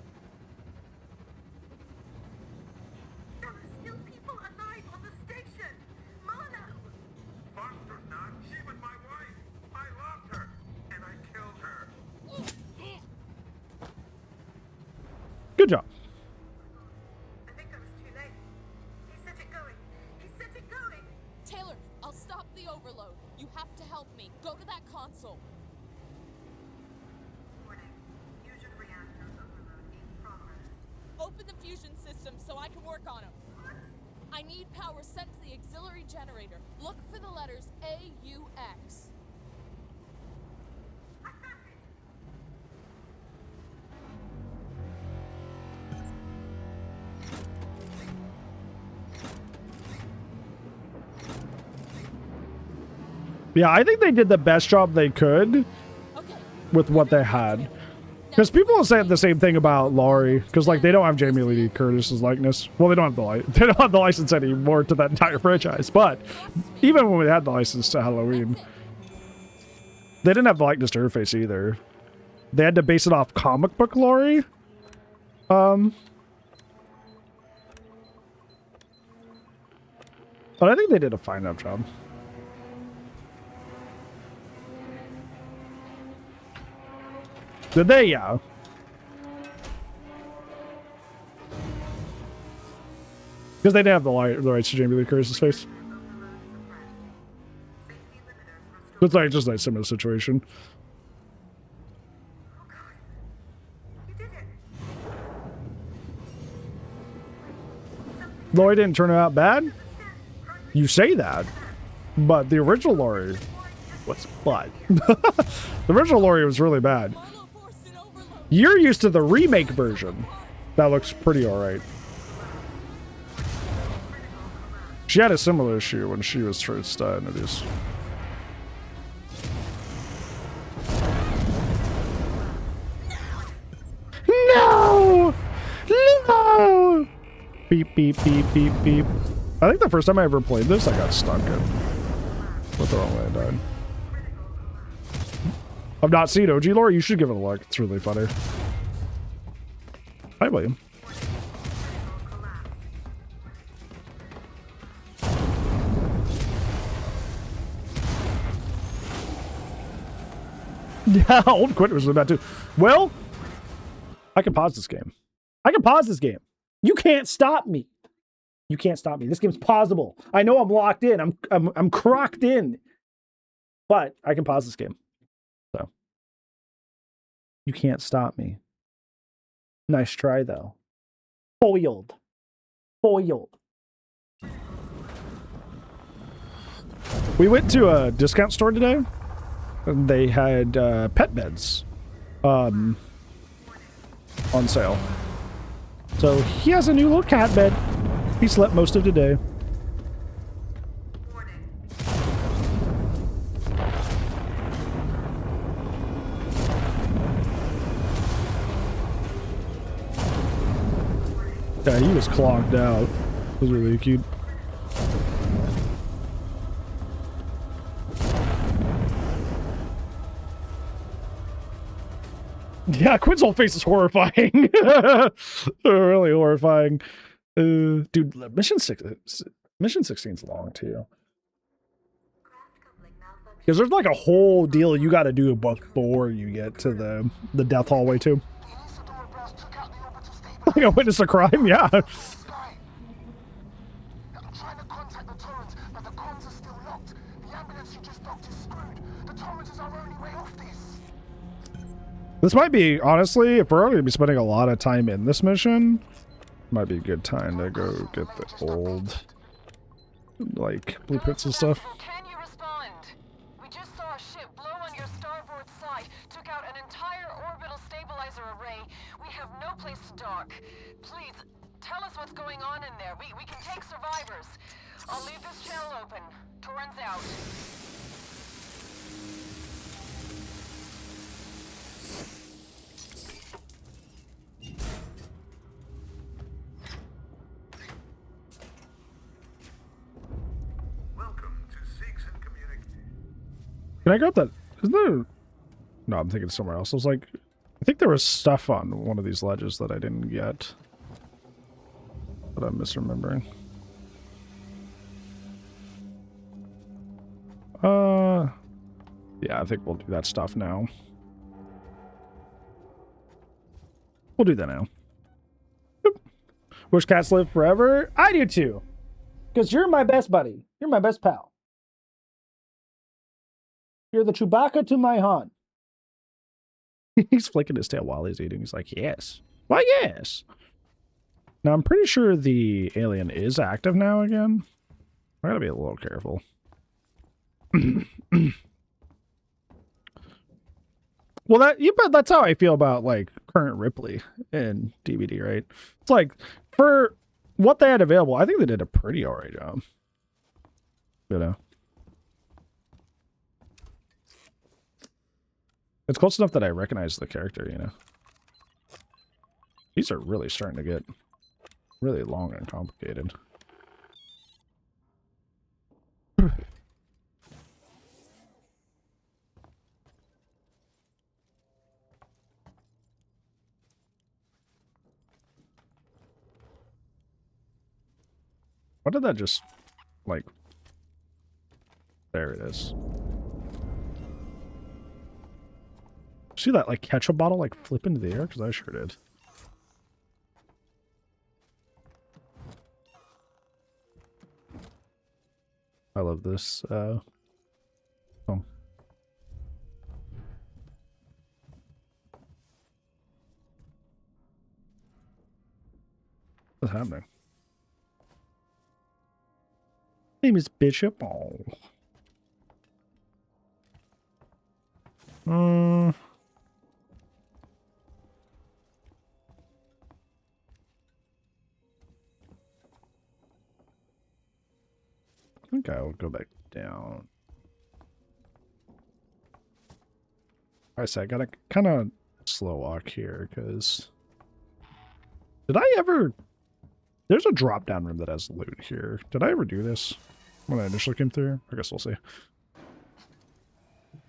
There are still people alive on the station. Marlo. Foster's not. She was my wife. I loved her. And I killed her. Good job. I think I was too late. He set it going. He set it going. Taylor, I'll stop the overload. You have to help me. Go to that console. Warning. Fusion reactor overload in progress. Open the fusion system so I can work on them. I need power sent to the auxiliary generator. Look for the letters AUX. I found it. Yeah, I think they did the best job they could Okay. with what they had. Because people will say the same thing about Laurie, because like they don't have Jamie Lee Curtis's likeness. Well, they don't have they don't have the license anymore to that entire franchise. But even when we had the license to Halloween, they didn't have the likeness to her face either. They had to base it off comic book Laurie. But I think they did a fine enough job. Did they? Yeah. Because they didn't have the rights to Jamie Lee Curtis's face. It's like just like similar situation. You did it. Laurie didn't turn out bad. You say that, but the original Laurie was butt. The original Laurie was really bad. Marlo forced an overload. You're used to the remake version. That looks pretty alright. She had a similar issue when she was first introduced. No! No! Beep, beep, beep, beep, beep. I think the first time I ever played this, I got stuck in. What the wrong way I died. I've not seen OG Lore. You should give it a look. It's really funny. Hi, William. Yeah, old Quint was about to. Well, I can pause this game. I can pause this game. You can't stop me. You can't stop me. This game's pausable. I know I'm locked in. I'm crocked in. But I can pause this game. So you can't stop me. Nice try though. Foiled. Foiled. We went to a discount store today. And they had pet beds on sale. So he has a new little cat bed. He slept most of the day. Yeah, he was clogged out. It was really cute. Yeah, Quinn's whole face is horrifying. Really horrifying. Dude, Mission 16 is long too. Because there's like a whole deal you got to do before you get to the death hallway too. Like a witness a crime, yeah. I'm trying to contact the Torrens, but the comms are still locked. The ambulance you just docked is screwed. The Torrens is our only way off this. This might be, honestly, if we're going to be spending a lot of time in this mission, Might be a good time to go get the old, like, blueprints and stuff. Can you respond? We just saw a ship blow on your starboard side, took out an entire orbital stabilizer array. We have no place to dock. Please, tell us what's going on in there. We can take survivors. I'll leave this channel open. Torrens out. Welcome to Seeks and Communication. Can I grab that? Is there... No, I'm thinking somewhere else. I was like, I think there was stuff on one of these ledges that I didn't get. But I'm misremembering. Yeah, I think we'll do that stuff now. We'll do that now. Boop. Wish cats live forever? I do too. Because you're my best buddy. You're my best pal. You're the Chewbacca to my Han. He's flicking his tail while he's eating. He's like, yes. Why, yes. Now, I'm pretty sure the alien is active now again. I gotta be a little careful. Well, but that's how I feel about, like, current Ripley in DVD, right? It's like, for what they had available, I think they did a pretty alright job. You know? It's close enough that I recognize the character, you know? These are really starting to get really long and complicated. What did that just, like... There it is. See that, like, ketchup bottle, like, flip into the air? Because I sure did. I love this, oh. What's happening? Name is Bishop. Oh. I think I'll go back down. Alright, so I gotta kind of slow walk here, because... Did I ever... There's a drop-down room that has loot here. Did I ever do this when I initially came through? I guess we'll see.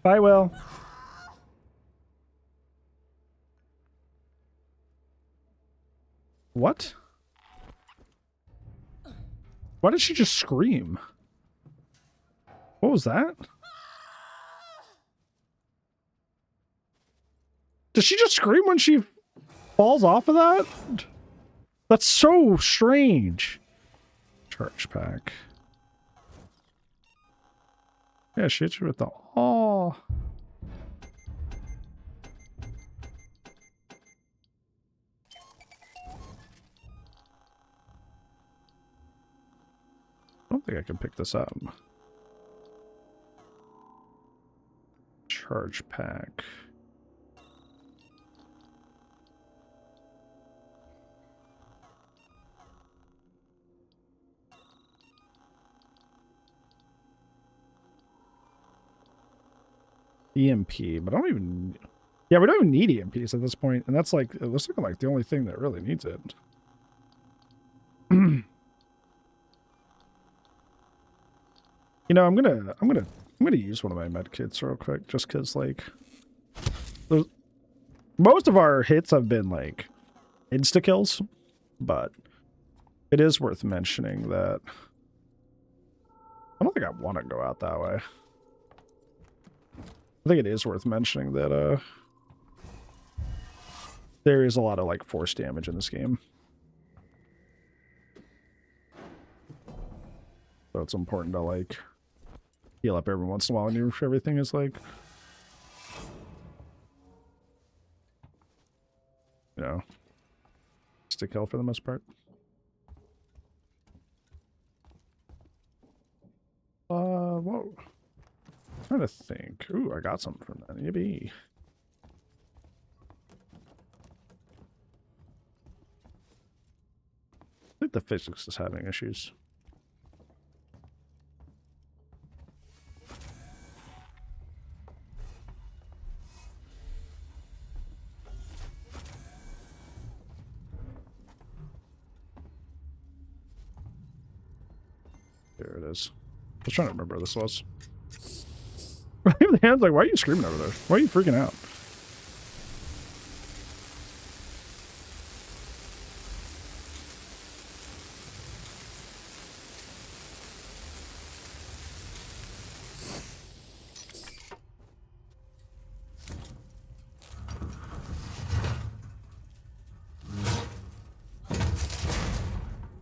Bye, Will. What? Why did she just scream? What was that? Does she just scream when she falls off of that? That's so strange. Charge pack. Yeah, she hit you with the oh. I don't think I can pick this up. Charge pack. EMP, but I don't even... Yeah, we don't even need EMPs at this point, and that's like, it looks like the only thing that really needs it. You know, I'm gonna use one of my med kits real quick, just because, like, most of our hits have been, like, insta-kills, but it is worth mentioning that I don't think I want to go out that way. I think it is worth mentioning that there is a lot of, like, force damage in this game. So it's important to, like, heal up every once in a while when everything is, like, you know, stick kill for the most part. trying to think. Ooh, I got something from that. Yippee. I think the physics is having issues. There it is. I was trying to remember what this was. The hand's like, why are you screaming over there? Why are you freaking out?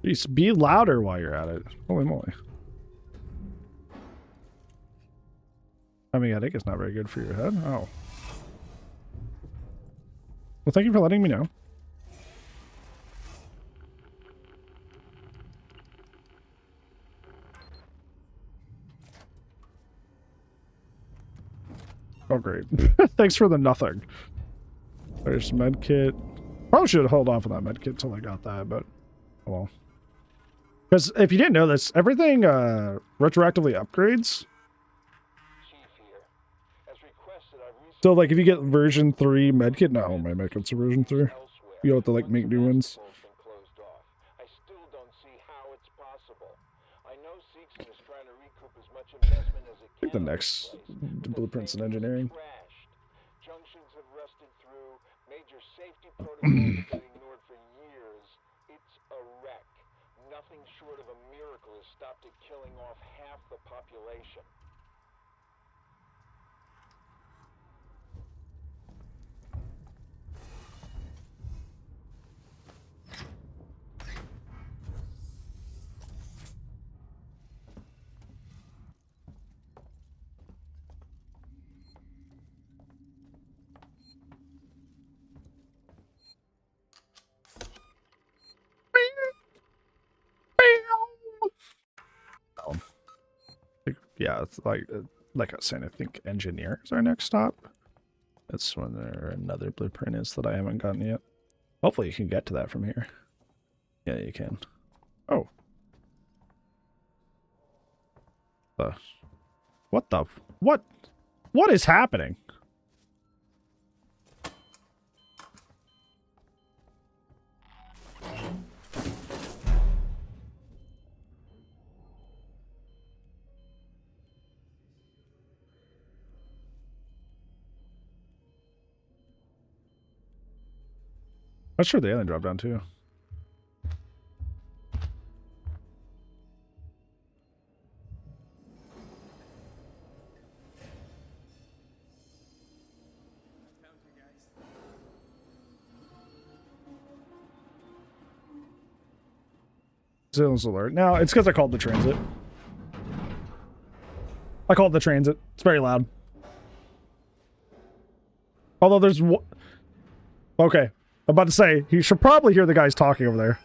Jeez, be louder while you're at it. Holy moly. I mean, I think it's not very good for your head. Oh. Well, thank you for letting me know. Oh, great. Thanks for the nothing. There's medkit. Probably should have held off on that medkit till I got that, but oh well. Because if you didn't know this, everything retroactively upgrades. So, like, if you get version 3 medkit, no, my medkits are version 3. You have to, like, make new ones. I still don't see how it's possible. I know Seegson is trying to recoup as much investment as it can. I think the next blueprints in engineering. Junctions have rusted through. Major safety protocols have been ignored for years. It's a wreck. Nothing short of a miracle has stopped it killing off half the population. Yeah, it's like I was saying, I think engineer is our next stop. That's when there another blueprint is that I haven't gotten yet. Hopefully you can get to that from here. Yeah, you can. Oh. What the? What? What is happening? I'm sure the alien dropped down too. Zill's alert. Now, it's because I called the transit. I called the transit. It's very loud. Although there's... Okay. I'm about to say, you should probably hear the guys talking over there.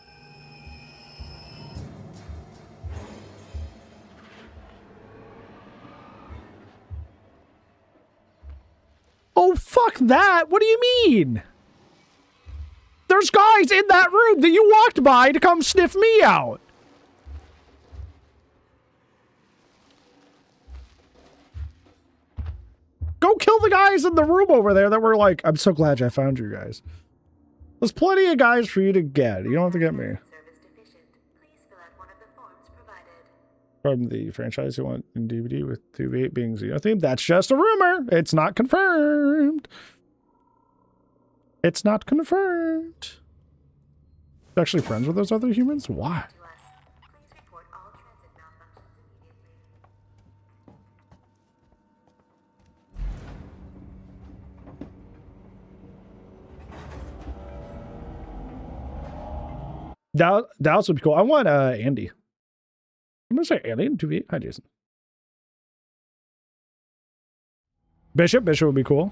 Oh, fuck that! What do you mean? There's guys in that room that you walked by to come sniff me out! Go kill the guys in the room over there that were like, I'm so glad I found you guys. There's plenty of guys for you to get. You don't have to get me. From the franchise you want in DVD with 2v8 being Xeno themed. That's just a rumor. It's not confirmed. It's not confirmed. Actually friends with those other humans? Why? Dallas would be cool. I want Andy. I'm gonna say Andy in 2v8. Hi, Jason. Bishop would be cool.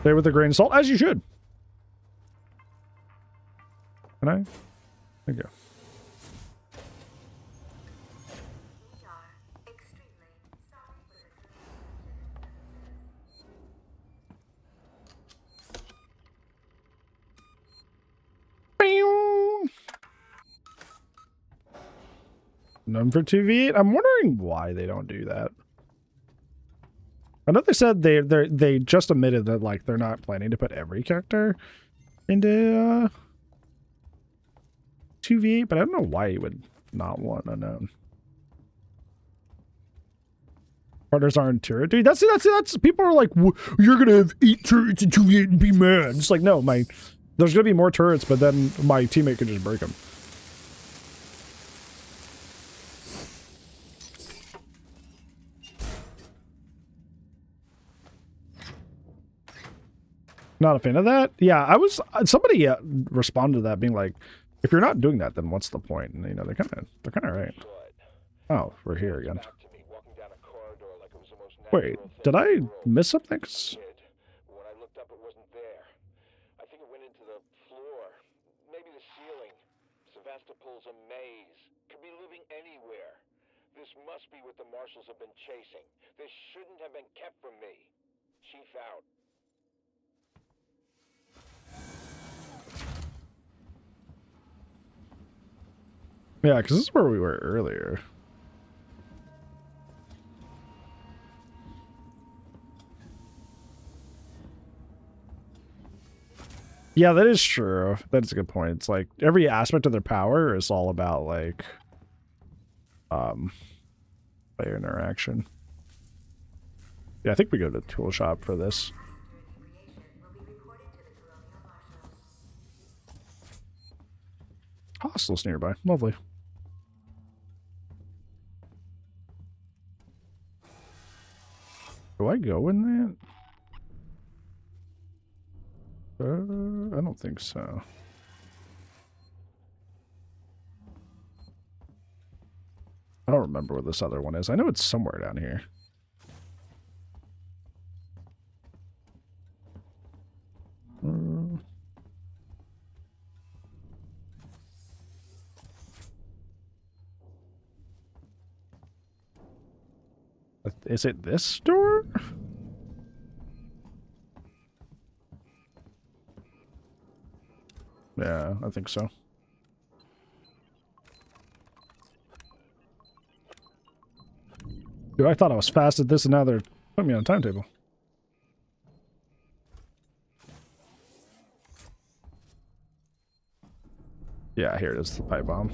Stay with a grain of salt, as you should. Can I? There you go. None for 2v8. I'm wondering why they don't do that. I know they said they just admitted that like they're not planning to put every character into 2v8, but I don't know why you would not want unknown. Partners aren't turret. Dude, that's people are like, you're gonna have 8 turrets in 2v8 and be mad. It's like, no, there's gonna be more turrets, but then my teammate can just break them. Not a fan of that. Yeah, somebody responded to that being like, if you're not doing that, then what's the point? And you know, they're kind of right. Oh, we're here again. Wait, did I miss something? When I looked up, it wasn't there. I think it went into the floor, maybe the ceiling. Sevastopol's a maze. Could be living anywhere. This must be what the marshals have been chasing. This shouldn't have been kept from me. Chief out. Yeah, because this is where we were earlier. Yeah, that is true. That's a good point. It's like every aspect of their power is all about like player interaction. Yeah, I think we go to the tool shop for this. Hostels nearby. Lovely. Do I go in that? I don't think so. I don't remember where this other one is. I know it's somewhere down here. Is it this store? Yeah, I think so. Dude, I thought I was fast at this and now they're putting me on a timetable. Yeah, here it is, the pipe bomb.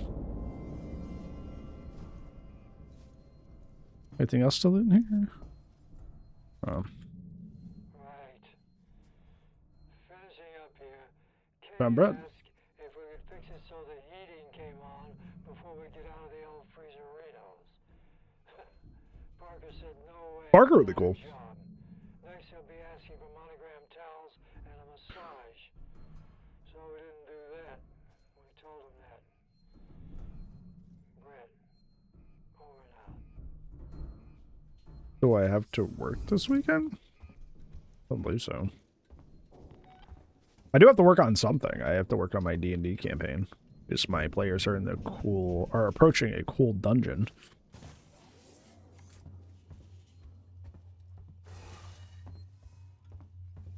Anything else to loot in here? Oh. Right. Finishing up here. Found bread. If we could fix it so the heating came on before we get out of the old freezeritos. Parker said no way. Parker would be cool. Next he'll be asking for monogram towels and a massage. So we didn't do that. We told him that. Brett, over and out. Do I have to work this weekend? I don't believe so. I do have to work on something. I have to work on my D&D campaign. Because my players are approaching a cool dungeon.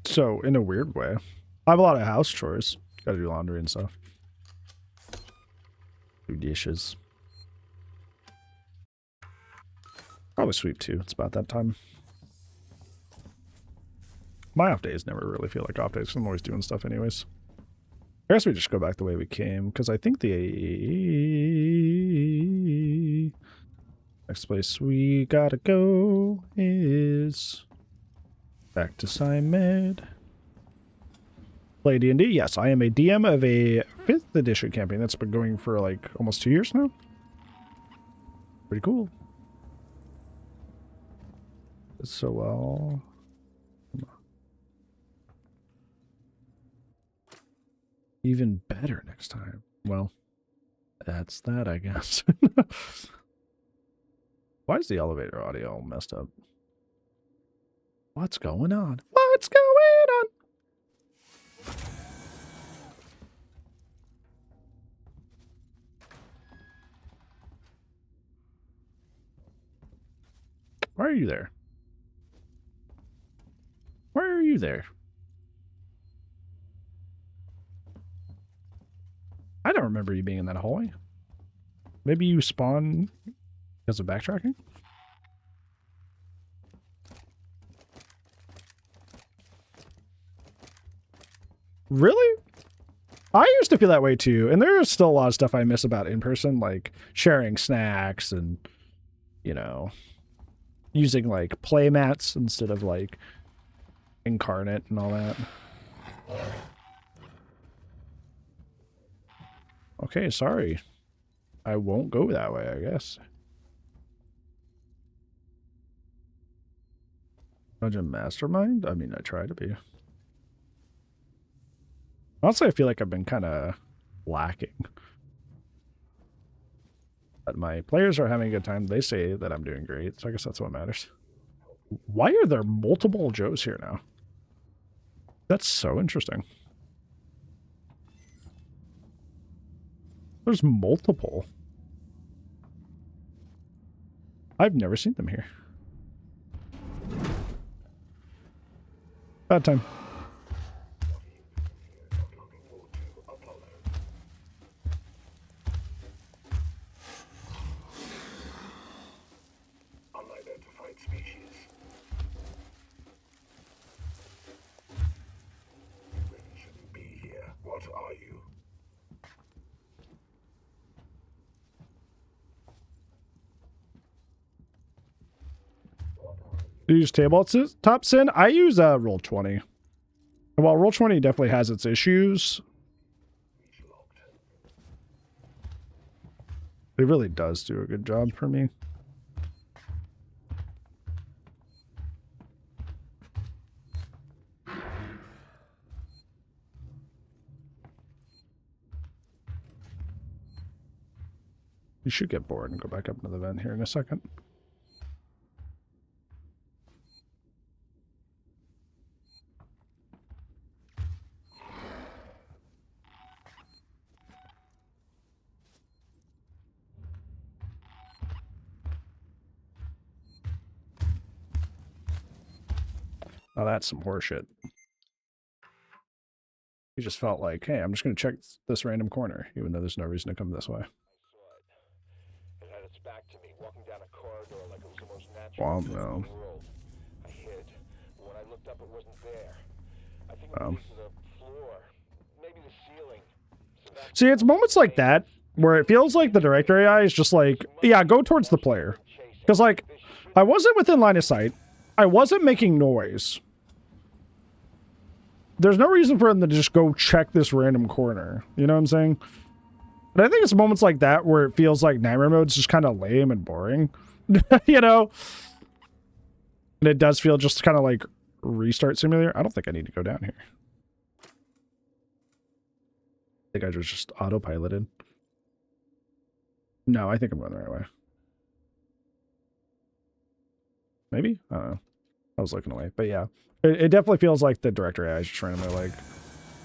So, in a weird way, I have a lot of house chores. Gotta do laundry and stuff. Do dishes. Probably sweep too. It's about that time. My off days never really feel like off days because I'm always doing stuff anyways. I guess we just go back the way we came because I think the next place we gotta go is back to SciMed. Play D&D? Yes, I am a DM of a 5th edition campaign that's been going for like almost 2 years now. Pretty cool. So well. Even better next time. Well, that's that, I guess. Why is the elevator audio all messed up? What's going on? What's going on? Why are you there? Why are you there? I don't remember you being in that hallway. Maybe you spawn because of backtracking? Really? I used to feel that way too, and there is still a lot of stuff I miss about in person, like sharing snacks and, you know, using like play mats instead of like Incarnate and all that. Okay, sorry. I won't go that way, I guess. Dungeon Mastermind? I mean, I try to be. Honestly, I feel like I've been kind of lacking. But my players are having a good time. They say that I'm doing great, so I guess that's what matters. Why are there multiple Joes here now? That's so interesting. There's multiple. I've never seen them here. Bad time. Unidentified species. You really shouldn't be here. What are you? Do you use tabletop sin? I use Roll20. And while Roll20 definitely has its issues, it really does do a good job for me. You should get bored and go back up into the vent here in a second. Oh, that's some horseshit. He just felt like, hey, I'm just going to check this random corner, even though there's no reason to come this way. It had its back to me, walking down a corridor like it was the most natural Wow, thing in no. the world. I hid, but when I looked up, it wasn't there. I think it was to the floor, maybe the ceiling. So that's See, it's moments like that where it feels like the director AI is just like, yeah, go towards the player. Because, like, I wasn't within line of sight. I wasn't making noise. There's no reason for him to just go check this random corner. You know what I'm saying? But I think it's moments like that where it feels like Nightmare Mode's just kind of lame and boring. You know? And it does feel just kind of like Restart Simulator. I don't think I need to go down here. I think I was just autopiloted. No, I think I'm going the right way. Maybe? I don't know. I was looking away. But yeah, it definitely feels like the director AI is just randomly like,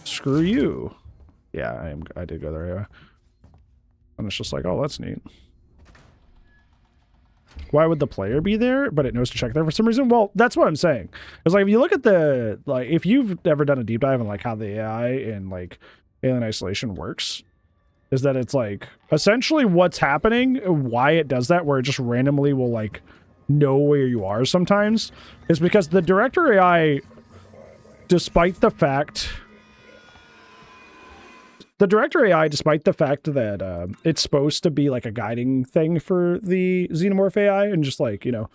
screw you. Yeah, I did go the right way. And it's just like, oh, that's neat. Why would the player be there, but it knows to check there for some reason? Well, that's what I'm saying. It's like, if you look at the, like, if you've ever done a deep dive on like how the AI in like Alien Isolation works, is that it's like essentially what's happening, why it does that, where it just randomly will like know where you are sometimes, is because the director AI, despite the fact that it's supposed to be like a guiding thing for the Xenomorph AI and just like, you know,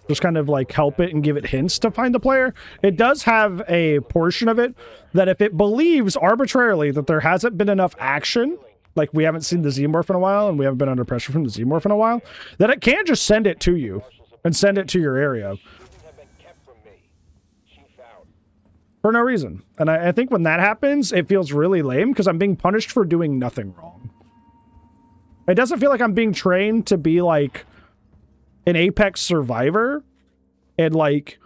just kind of like help it and give it hints to find the player, it does have a portion of it that if it believes arbitrarily that there hasn't been enough action, like we haven't seen the Xenomorph in a while and we haven't been under pressure from the Xenomorph in a while, that it can just send it to you and send it to your area for no reason. And I think when that happens, it feels really lame because I'm being punished for doing nothing wrong. It doesn't feel like I'm being trained to be like an Apex survivor and like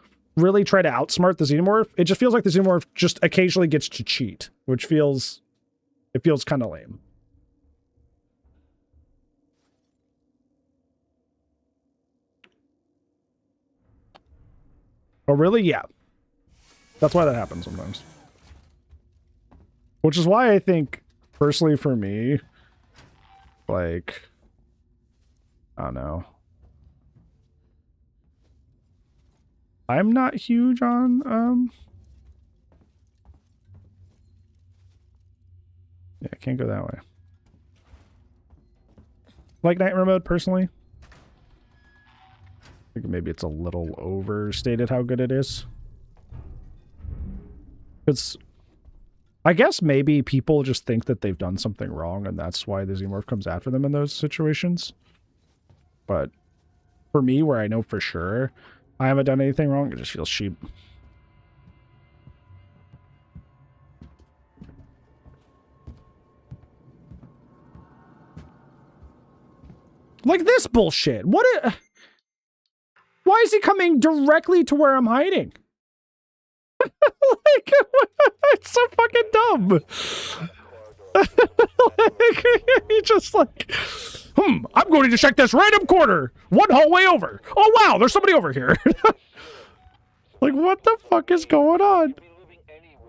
really try to outsmart the Xenomorph. It just feels like the Xenomorph just occasionally gets to cheat, which feels kind of lame. Oh, really? Yeah. That's why that happens sometimes. Which is why I think, personally for me, like, I don't know. I'm not huge on, yeah, I can't go that way. Like Nightmare Mode, personally. I think maybe it's a little overstated how good it is. It's, I guess maybe people just think that they've done something wrong and that's why the Xenomorph comes after them in those situations. But for me, where I know for sure I haven't done anything wrong, it just feels cheap. Like this bullshit. What? Why is he coming directly to where I'm hiding? Like, it's so fucking dumb. Like, he just like, I'm going to check this random corner. One hallway over. Oh, wow, there's somebody over here. Like, what the fuck is going on?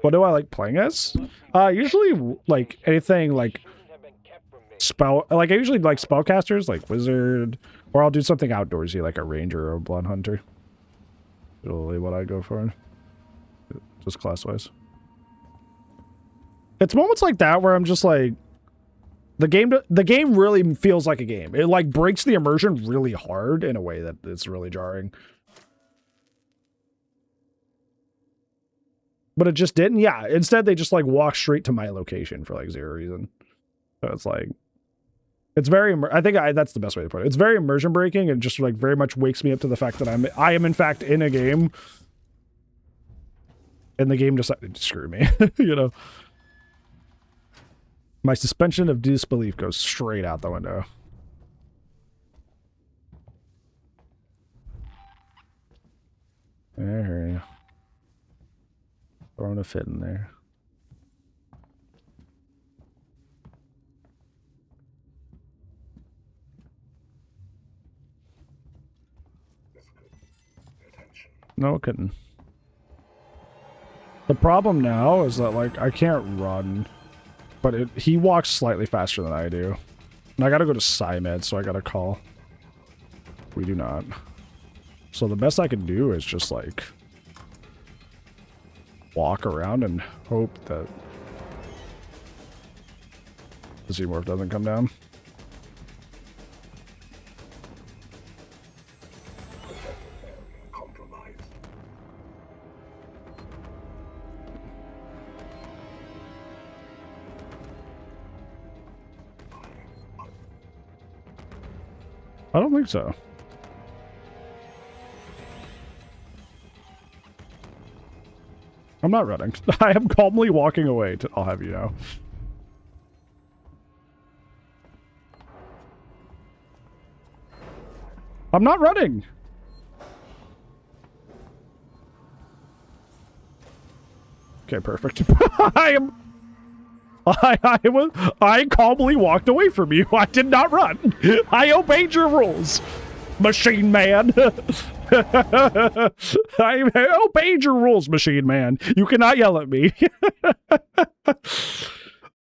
What do I like playing as? Usually, like, anything, like, spell, like, I usually like spellcasters, like wizard, or I'll do something outdoorsy, like a ranger or a blood hunter. Usually what I go for. Just class-wise. It's moments like that where I'm just like, the game really feels like a game. It like breaks the immersion really hard in a way that it's really jarring. But it just didn't. Yeah, instead they just like walk straight to my location for like zero reason. So it's like, it's very, I think that's the best way to put it. It's very immersion breaking and just like very much wakes me up to the fact that I am in fact in a game. And the game decided to screw me, you know. My suspension of disbelief goes straight out the window. I hear you. Throwing a fit in there. No, it couldn't. The problem now is that, like, I can't run, but he walks slightly faster than I do. And I gotta go to PsyMed, so I gotta call. We do not. So the best I can do is just, like, walk around and hope that the Xenomorph doesn't come down. I don't think so. I'm not running. I am calmly walking away. I'll have you know. I'm not running. Okay, perfect. I calmly walked away from you. I did not run. I obeyed your rules, Machine Man. I obeyed your rules, Machine Man. You cannot yell at me.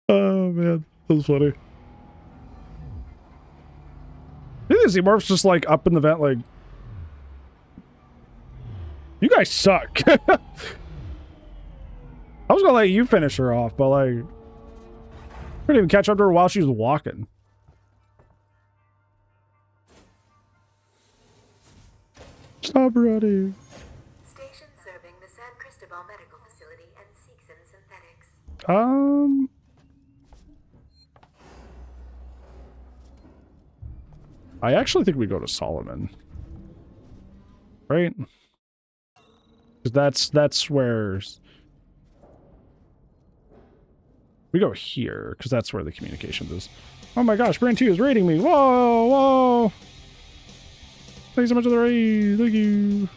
Oh, man. That was funny. I think the Xenomorph's just, like, up in the vent, like, you guys suck. I was gonna let you finish her off, but, like, I couldn't even catch up to her while she was walking. Stop running. Station serving the San Cristobal Medical Facility and Seegson Synthetics. I actually think we go to Solomon. Right? Because that's where... We go here, because that's where the communications is. Oh my gosh, Brand 2 is raiding me. Whoa, whoa. Thanks so much for the raid. Thank you.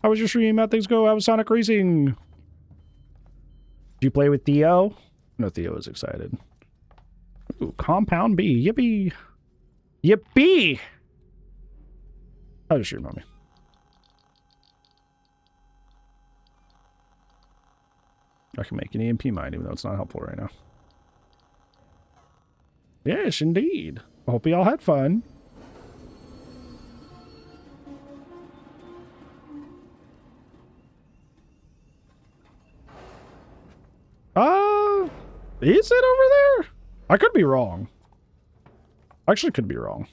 How was your stream? How things go? How was Sonic Racing? Did you play with Theo? No, Theo is excited. Ooh, Compound B. Yippee. Yippee! How does your mommy? I can make an EMP mine, even though it's not helpful right now. Yes, indeed. I hope you all had fun. Is it over there? I could be wrong. I actually could be wrong.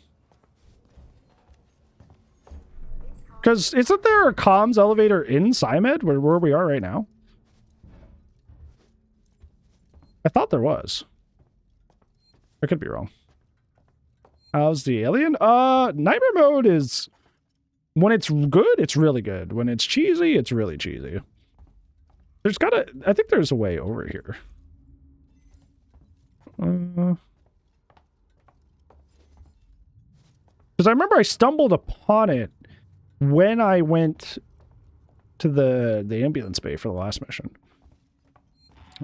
Because isn't there a comms elevator in SciMed where we are right now? I thought there was. I could be wrong. How's the alien? Nightmare mode is... When it's good, it's really good. When it's cheesy, it's really cheesy. There's gotta... I think there's a way over here. Because I remember I stumbled upon it when I went to the ambulance bay for the last mission.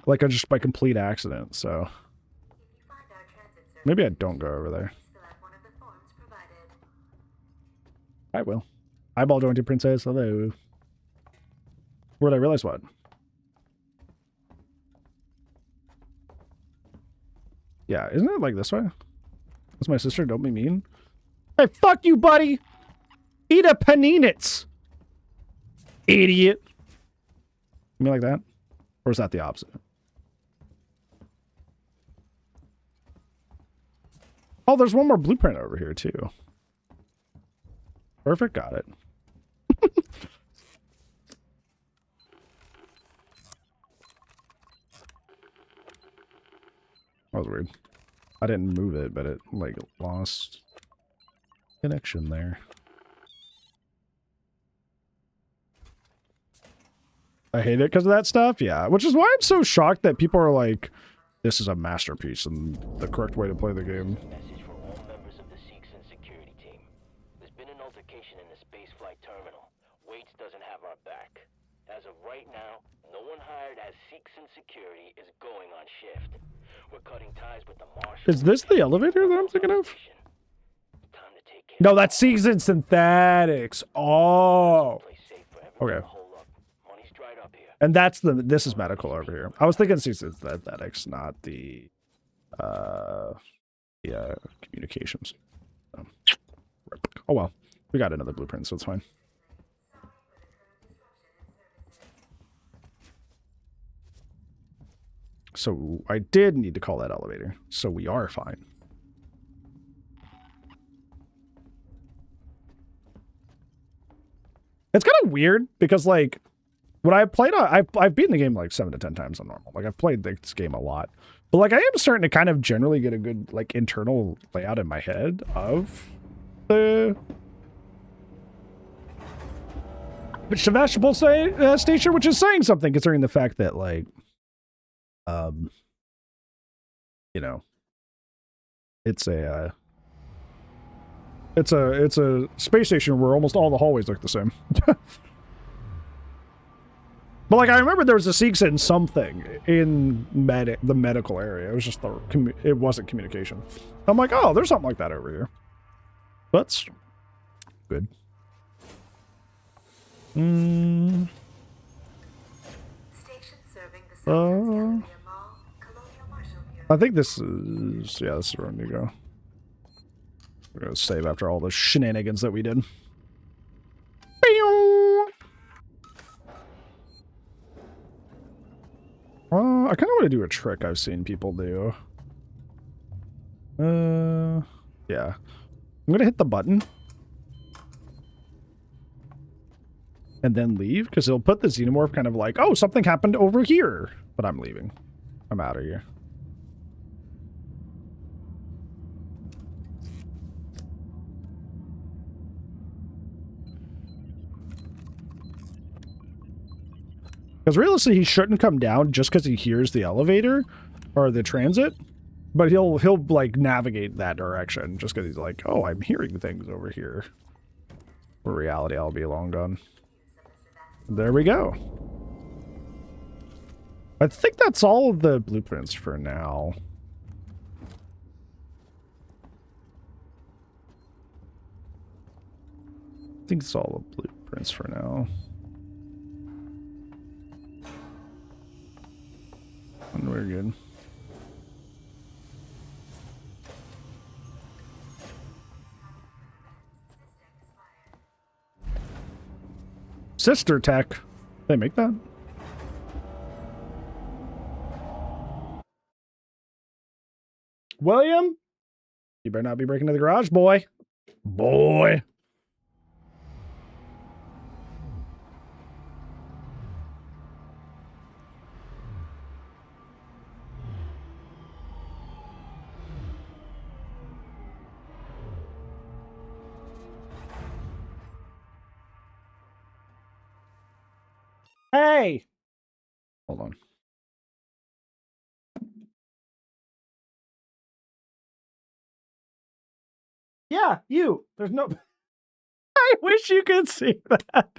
Like, just by complete accident, so... Maybe I don't go over there. I will. Eyeball jointed princess, hello. Where'd I realize what? Yeah, isn't it like this way? That's my sister, don't be mean. Hey, fuck you, buddy! Eat a paninitz! Idiot! You mean like that? Or is that the opposite? Oh, there's one more blueprint over here, too. Perfect, got it. That was weird. I didn't move it, but it, like, lost connection there. I hate it because of that stuff, yeah. Which is why I'm so shocked that people are like, this is a masterpiece and the correct way to play the game. Message for all members of the Seegson security team. There's been an altercation in the spaceflight terminal. Waits doesn't have our back. As of right now, no one hired as Seegson security is going on shift. We're cutting ties with the Martians. Is this the elevator that I'm thinking of? No, that's Seegson Synthetics. Oh. Okay. And that's the, this is medical over here. I was thinking Seegson Synthetics, not the, communications. Oh well, we got another blueprint, so it's fine. So I did need to call that elevator, so we are fine. It's kind of weird because, like, when I played, I've beaten the game like 7 to 10 times on normal. Like, I've played this game a lot, but like I am starting to kind of generally get a good like internal layout in my head of the Sevastopol station, which is saying something considering the fact that, like, you know, it's a space station where almost all the hallways look the same. But like, I remember there was a Seegson something in the medical area. It was just it wasn't communication. I'm like, oh, there's something like that over here. That's good. Station serving the Galleria Mall, Colonial Marshall Bureau. I think this is, yeah, this is where I need to go. We're gonna save after all the shenanigans that we did. I kind of want to do a trick I've seen people do. Yeah. I'm gonna hit the button. And then leave, because it'll put the xenomorph kind of like, oh, something happened over here. But I'm leaving. I'm out of here. Because realistically, he shouldn't come down just because he hears the elevator or the transit, but he'll like navigate that direction just because he's like, oh, I'm hearing things over here. For reality, I'll be long gone. there we go. I think that's all of the blueprints for now. I think it's all the blueprints for now. And we're good. Sister Tech. They make that? William? You better not be breaking into the garage, boy. Boy. Hey! Hold on. Yeah, you. There's no... I wish you could see that.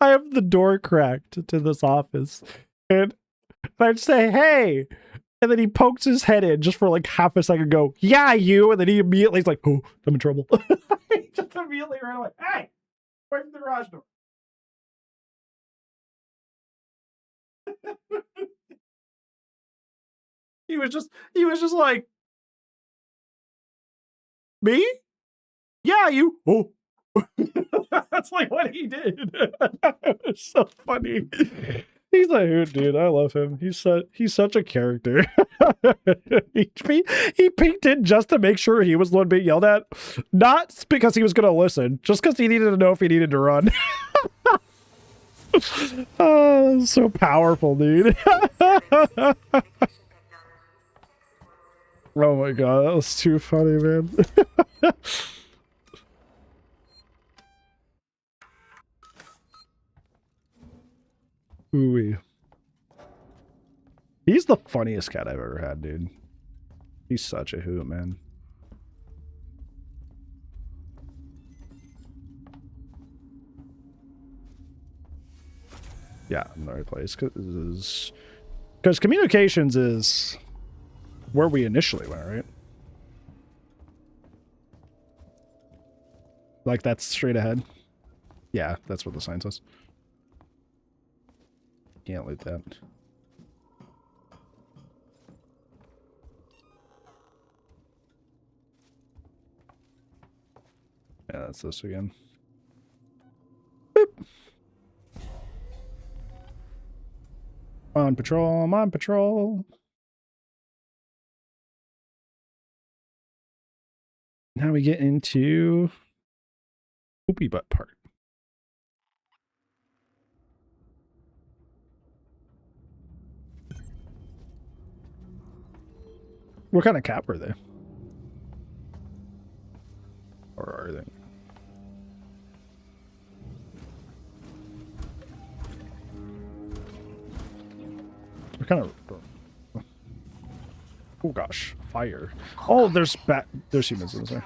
I have the door cracked to this office. And I'd say, hey! And then he pokes his head in just for like half a second, go, yeah, you! And then he immediately is like, oh, I'm in trouble. He just immediately ran away. Hey! Away from the garage door. He was just like, me? Yeah, you. Oh. That's like what he did. It was so funny. He's a hoot, dude. I love him. He's such a character. he peeked in just to make sure he was the one being yelled at. Not because he was going to listen, just because he needed to know if he needed to run. Oh, so powerful, dude. Oh my god, that was too funny, man. Ooh-wee. He's the funniest cat I've ever had, dude. He's such a hoot, man. Yeah, I'm in the right place. Because communications is where we initially went, right? Like that's straight ahead. Yeah, that's what the sign says. Can't loot that. Yeah, that's this again. Boop. On patrol, I'm on patrol. Now we get into poopy butt part. What kind of cap are they? Or are they? What kind of... Oh gosh, fire. Oh, there's humans in there.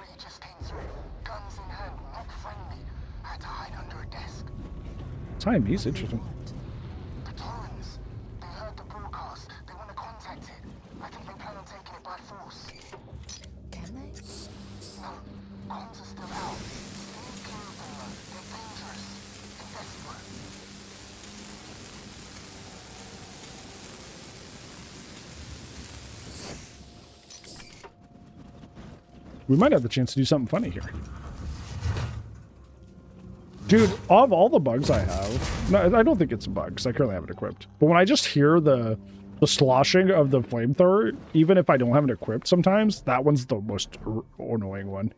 Time, he's interesting. The Torrens. They heard the broadcast. They want to contact it. I think they plan on taking it by force. Can they? No, comms are still out. Stay clear of them though. They're dangerous. And desperate. We might have the chance to do something funny here. Dude, of all the bugs I have, no, I don't think it's a bug because I currently have it equipped. But when I just hear the sloshing of the flamethrower, even if I don't have it equipped sometimes, that one's the most annoying one.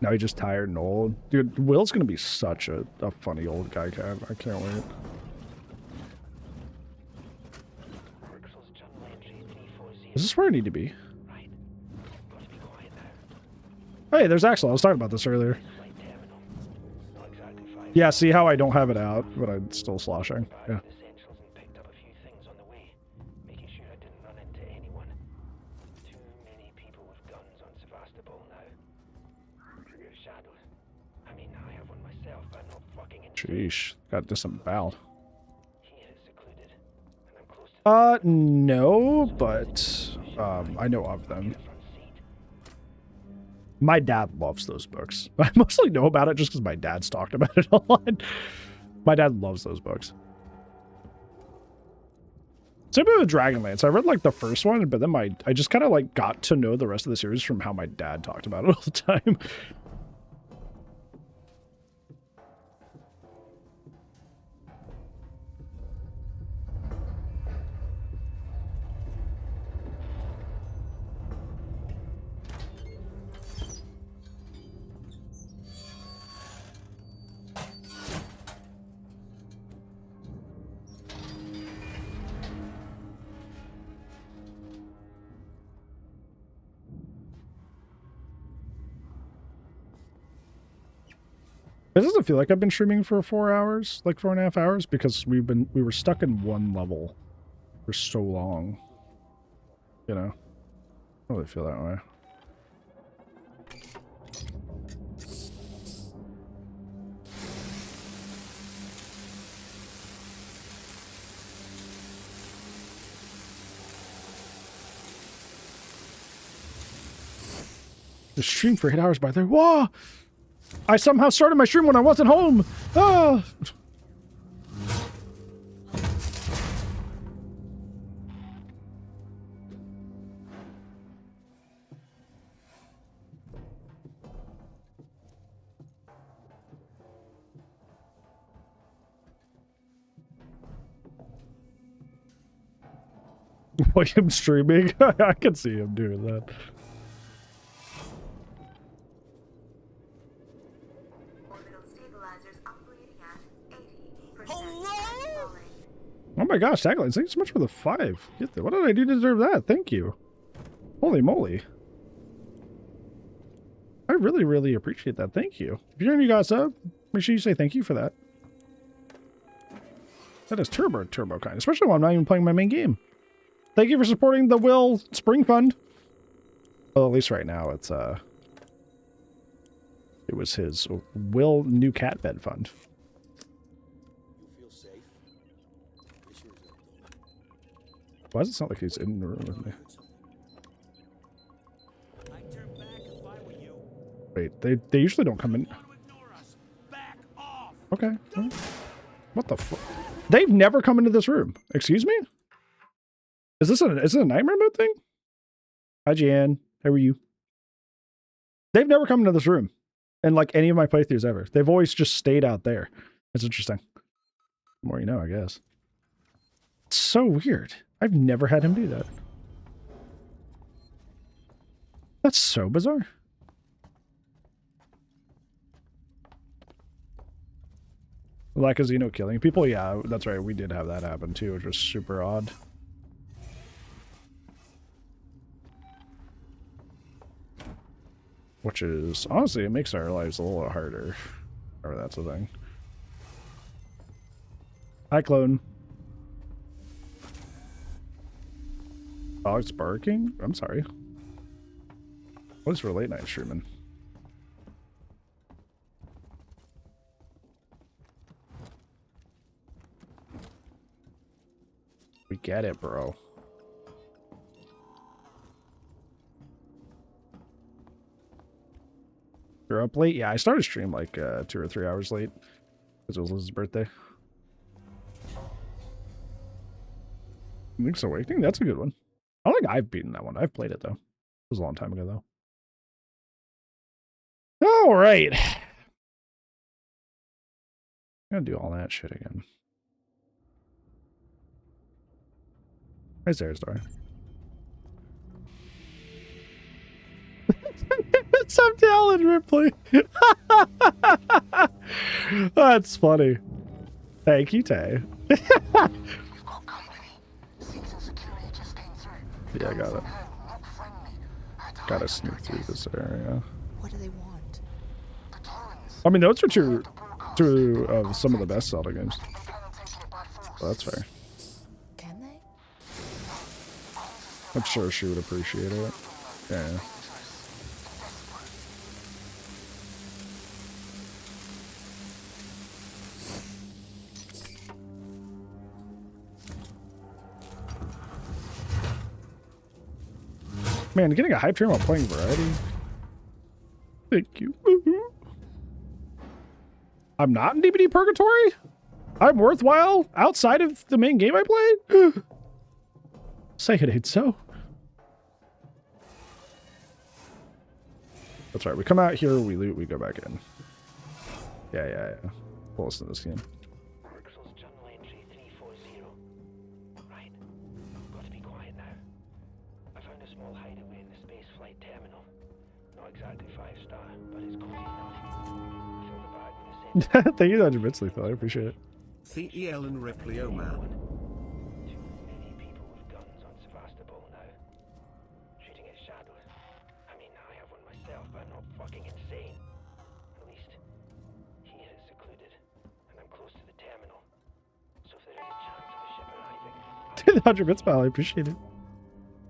Now he's just tired and old. Dude, Will's going to be such a funny old guy cat. I can't wait. Is this where I need to be? Hey, there's Axel. I was talking about this earlier. Yeah, see how I don't have it out, but I'm still sloshing. Yeah. I mean, I have one myself. by no fucking Sheesh, got disemboweled. He is secluded, and I'm close to No, but I know of them. My dad loves those books. I mostly know about it just because my dad's talked about it a lot. My dad loves those books. Same with Dragonlance. I read like the first one, but then I just kind of like got to know the rest of the series from how my dad talked about it all the time. It doesn't feel like I've been streaming for 4 hours, like 4.5 hours, because we were stuck in one level for so long. You know? I don't really feel that way. The stream for 8 hours by the way. Whoa! I somehow started my stream when I wasn't home. Ah. William streaming. I can see him doing that. Oh my gosh, Taglines, thank you so much for the 5. What did I do to deserve that? Thank you. Holy moly. I really, really appreciate that. Thank you. If you're a new guy sub, make sure you say thank you for that. That is turbo kind, especially when I'm not even playing my main game. Thank you for supporting the Will Spring Fund. Well, at least right now it's it was his Will New Cat Bed Fund. Why does it sound like he's in the room with me? Wait, they usually don't come in. Okay. What the fuck? They've never come into this room. Excuse me? Is it a nightmare mode thing? Hi, Jan. How are you? They've never come into this room in like any of my playthroughs ever. They've always just stayed out there. It's interesting. The more you know, I guess. It's so weird. I've never had him do that. That's so bizarre. Lacazino killing people? Yeah, that's right. We did have that happen too, which was super odd. Which is, honestly, it makes our lives a little harder. Or that's the thing. Hi, clone. Dog's barking? I'm sorry. What is for late night streaming? We get it, bro. You're up late? Yeah, I started stream like 2 or 3 hours late. Because it was Liz's birthday. Link's Awakening? That's a good one. I don't think I've beaten that one. I've played it, though. It was a long time ago, though. Alright. I'm gonna do all that shit again. Hi, Sarah's door. Some talent Ripley. That's funny. Thank you, Tay. Yeah, I got it. Gotta sneak through this area. What do they want? I mean, those are two of some of the best Zelda games. Well, that's fair. Can they? I'm sure she would appreciate it. Yeah. Man, getting a hype train while playing Variety. Thank you. I'm not in DBD Purgatory? I'm worthwhile outside of the main game I play? Say it ain't so. That's right. We come out here, we loot, we go back in. Yeah. We'll listen to this game. Pixel's channel entry 340. Right. Got to be quiet now. I found a small hideaway in the spaceflight terminal. Not exactly 5-star, but it's cozy enough. Fill the bag with a set. Thank you, Dr. Bits Lethal. I appreciate it. The and Ripley, oh man. Too many people with guns on Sevastopol now. Shooting at shadows. I mean, I have one myself, but I'm not fucking insane. At least, here is secluded, and I'm close to the terminal. So if there is a chance of a ship arriving... 100 bits, pal. I appreciate it.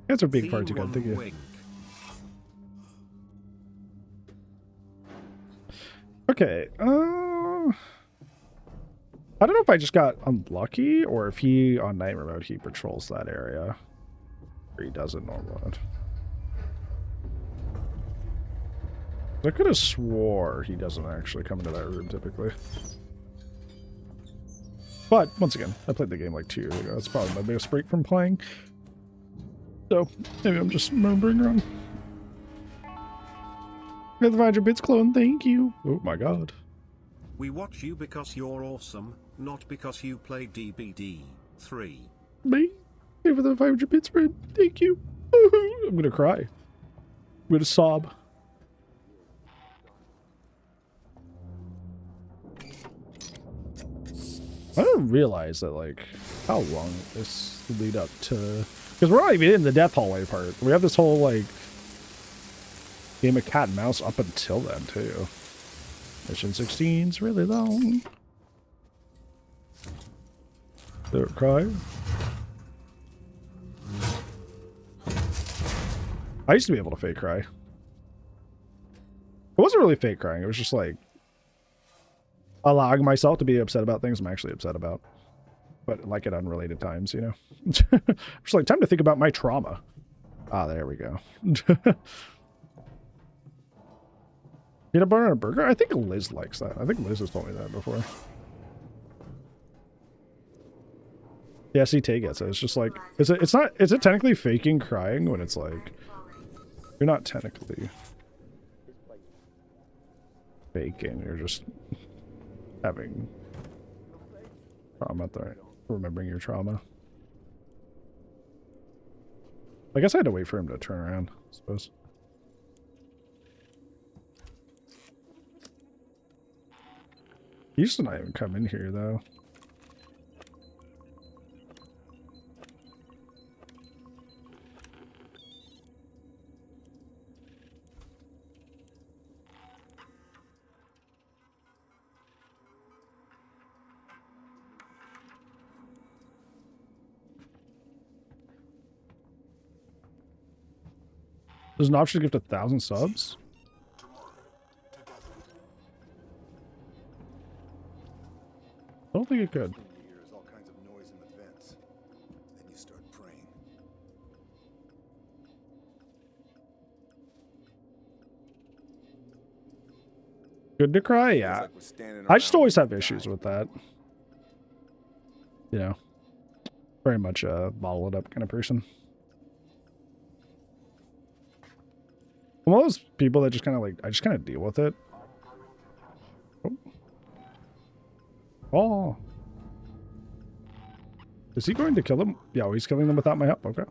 That's a big part too good. Thank you. Okay, I don't know if I just got unlucky or if he, on night mode, he patrols that area. Or he does it normal mode. I could have swore he doesn't actually come into that room typically. But, once again, I played the game like 2 years ago. That's probably my biggest break from playing. So, maybe I'm just remembering wrong. Got the 500 bits clone, thank you. Oh my god. We watch you because you're awesome, not because you play DBD 3. Me? Pay for the 500 bits, friend. Thank you. I'm gonna cry. I'm gonna sob. I didn't realize that, like, how long this lead up to... Because we're not even in the death hallway part. We have this whole, like, game of cat and mouse up until then, too. Mission 16's really long. Did it cry? I used to be able to fake cry. It wasn't really fake crying. It was just like allowing myself to be upset about things I'm actually upset about. But like at unrelated times, you know? Just like, time to think about my trauma. Ah, there we go. Peanut butter on a burger? I think Liz likes that. I think Liz has told me that before. Yeah, see, Tay gets it. It's just like, is it technically faking crying when it's like, you're not technically faking, you're just having trauma, remembering your trauma. I guess I had to wait for him to turn around, I suppose. He used to not even come in here, though. There's an option to gift 1,000 subs? I don't think it could. Hears all kinds of noise in the vents. Then you start praying. Good to cry? Yeah. I just always have issues with that. You know, very much a bottle it up kind of person. I'm one of those people that just kind of like, I just kind of deal with it. Oh. Is he going to kill them? Yeah, he's killing them without my help. Okay.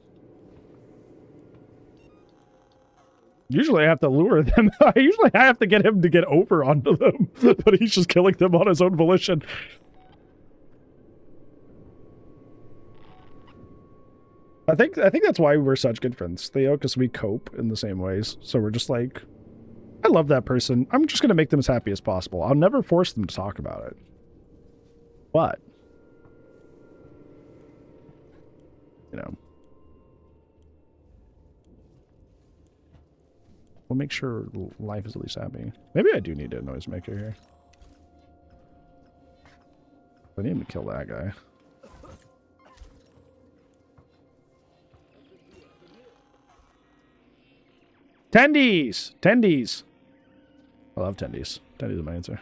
Usually I have to lure them. Usually I have to get him to get over onto them. But he's just killing them on his own volition. I think that's why we're such good friends, Theo, because we cope in the same ways. So we're just like, I love that person. I'm just going to make them as happy as possible. I'll never force them to talk about it. But, you know, we'll make sure life is at least happy. Maybe I do need a noisemaker here. I need him to kill that guy. Tendies! Tendies! I love tendies. Tendies are my answer.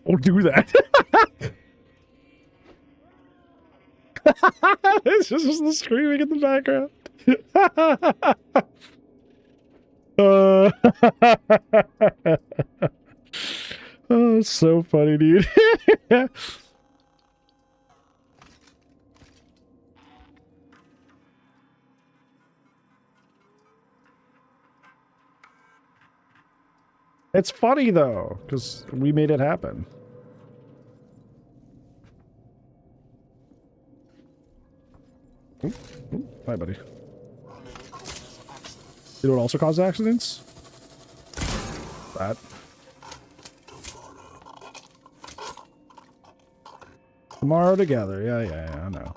Don't do that. It's just the screaming in the background. Oh, it's so funny, dude. It's funny though, because we made it happen. Ooh, ooh, hi, buddy. You know what also causes accidents? That. Tomorrow together. Yeah, I know.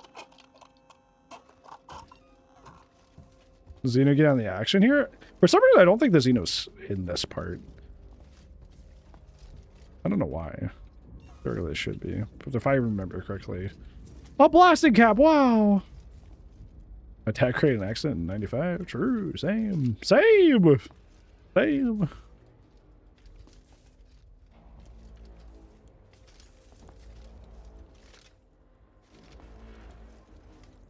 Does Xeno get on the action here? For some reason, I don't think the Xeno's in this part. I don't know why. There really should be. But if I remember correctly. A blasting cap! Wow! Attack created an accident in 95? True. Same. Same! Same.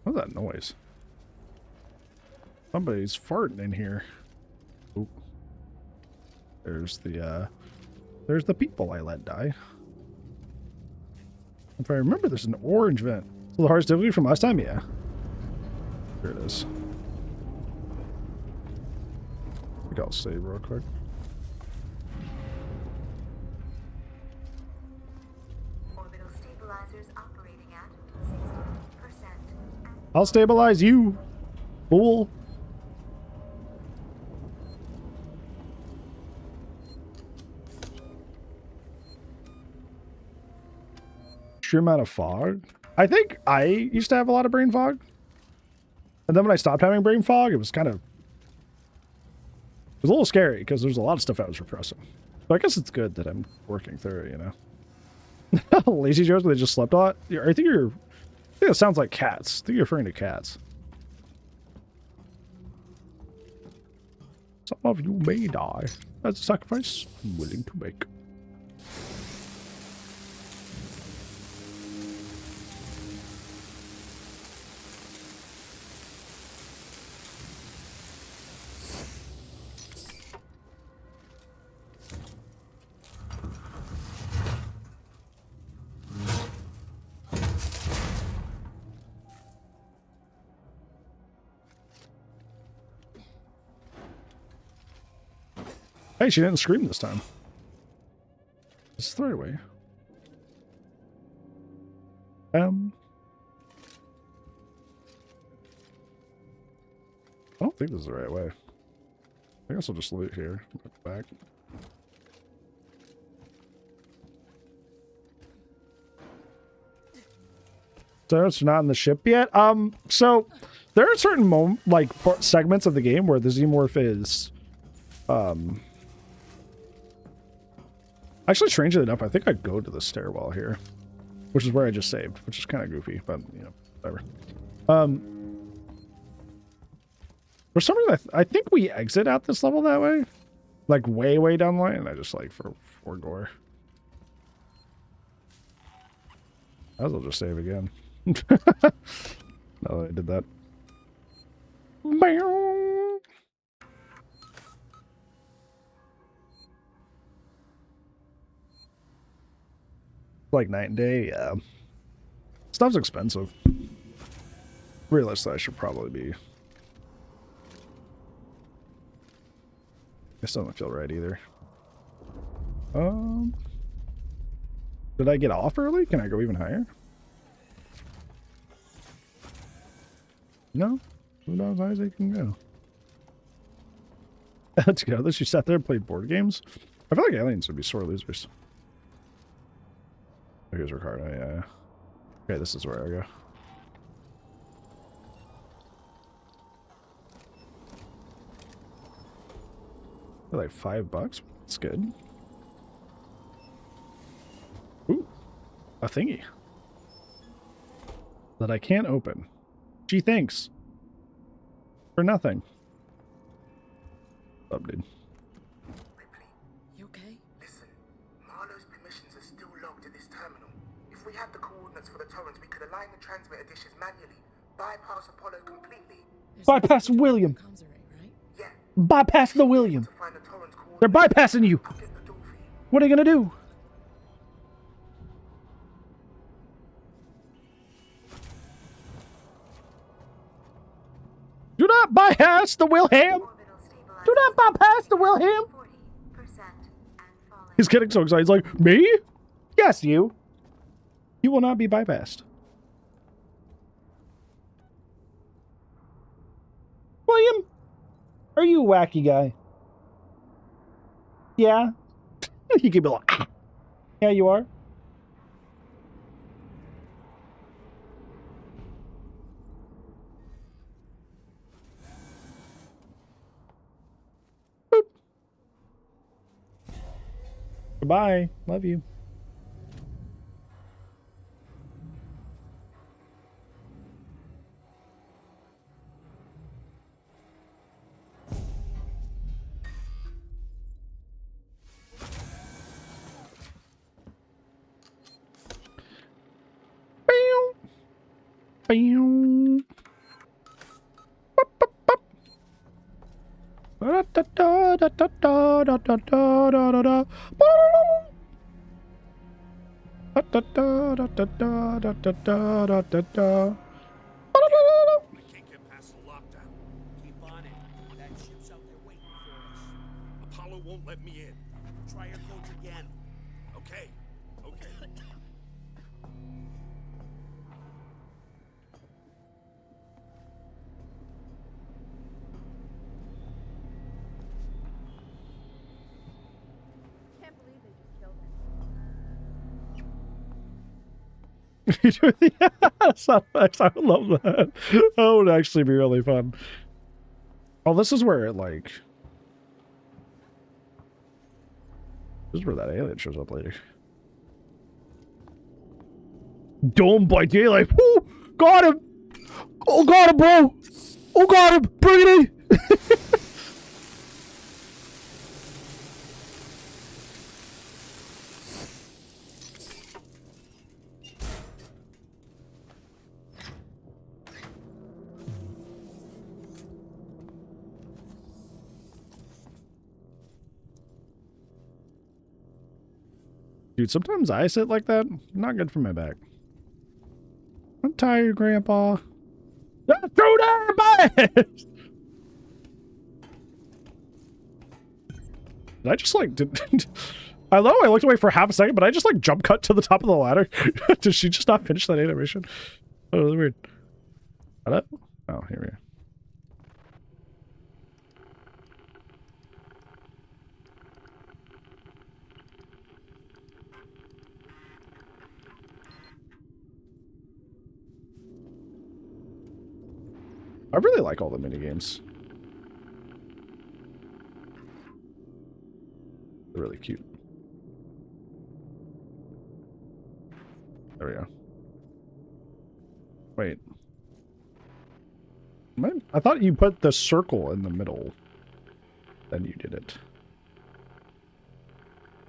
What's that noise? Somebody's farting in here. Oop. There's the people I let die. If I remember, there's an orange vent. So the hardest difficulty from last time? Yeah. Here it is. I think I'll save real quick. Orbital stabilizers operating at 60%. I'll stabilize you, fool. Sheer amount of fog. I think I used to have a lot of brain fog. And then when I stopped having brain fog, it was kind of... It was a little scary because there's a lot of stuff I was repressing. So I guess it's good that I'm working through it, you know? Lazy Joes, where they just slept a lot? I think it sounds like cats. I think you're referring to cats. Some of you may die. That's a sacrifice I'm willing to make. Hey, she didn't scream this time. This is the right way. I don't think this is the right way. I guess I'll just loot here. Look back. So it's not in the ship yet. So there are certain segments of the game where the Xenomorph is, actually, strangely enough, I think I'd go to the stairwell here, which is where I just saved, which is kind of goofy, but, you know, whatever. For some reason, I think we exit out this level that way, like way, way down the line, and I just like for gore. I will just save again. Now that I did that. Like night and day, yeah. Stuff's expensive. Realized that I should probably be. This doesn't feel right either. Did I get off early? Can I go even higher? No? Who knows how high as I can go? Together, she sat there and played board games. I feel like aliens would be sore losers. Here's Ricardo, yeah. Okay, this is where I go. They're like $5. That's good. Ooh, a thingy that I can't open. Gee, thanks. For nothing. Up, dude. You okay? Listen, Marlowe's permissions are still logged at this terminal. If we had the coordinates for the torrents, we could align the transmitter dishes manually, bypass Apollo completely. Bypass William. Comms array, right? Yeah. Bypass the William. To find the torrents They're coordinates. bypassing you. I'll get the door for you. What are you gonna do? Do not bypass the Wilhelm. Do not bypass the Wilhelm. 40% and falling. He's getting so excited. He's like, me? Yes, you. You will not be bypassed. William, are you a wacky guy? Yeah. You can be like, ah. Yeah, you are. Boop. Goodbye. Love you. Bam. Bop, bop, bop. Da, da, da, da, da, da, da, da, da, da, da. Da, da, da, da, da, da, da, da, da, da, da. I can't get past the lockdown. Keep on it. That ship's out there waiting for us. Apollo won't let me in. Try your coach again. Okay. Okay. Can't believe they just killed him. You do the sound effects. I would love that. That would actually be really fun. Oh, this is where it like. This is where that alien shows up later. Dome by daylight. Woo! Got him! Oh, got him, bro! Oh, got him! Bring it in! Dude, sometimes I sit like that. Not good for my back. I'm tired, Grandpa. Throw that Did I just like I know I looked away for half a second, but I just like jump cut to the top of the ladder. Did she just not finish that animation? Oh, really weird. Hello? Oh, here we are. I really like all the minigames. They're really cute. There we go. Wait. I thought you put the circle in the middle. Then you did it.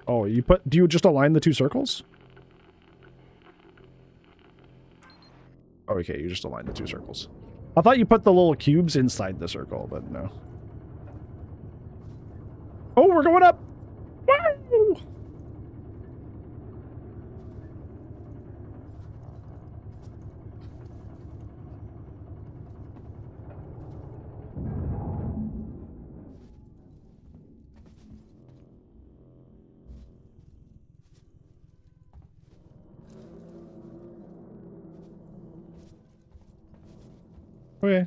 Oh, you put... Do you just align the two circles? Oh, okay, you just align the two circles. I thought you put the little cubes inside the circle, but no. Oh, we're going up! Woo! Okay.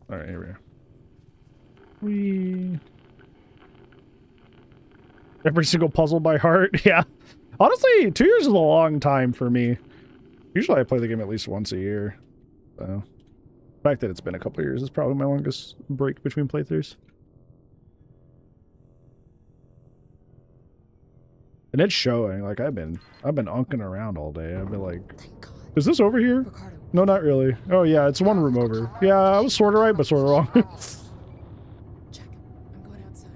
Alright, here we are. Every single puzzle by heart. Yeah. Honestly, 2 years is a long time for me. Usually I play the game at least once a year. So the fact that it's been a couple years is probably my longest break between playthroughs. And it's showing. Like I've been unking around all day. I've been like, is this over here? Ricardo. No, not really. Oh yeah, it's one room over. Yeah, I was sort of right, but sort of wrong. Check. I'm going outside.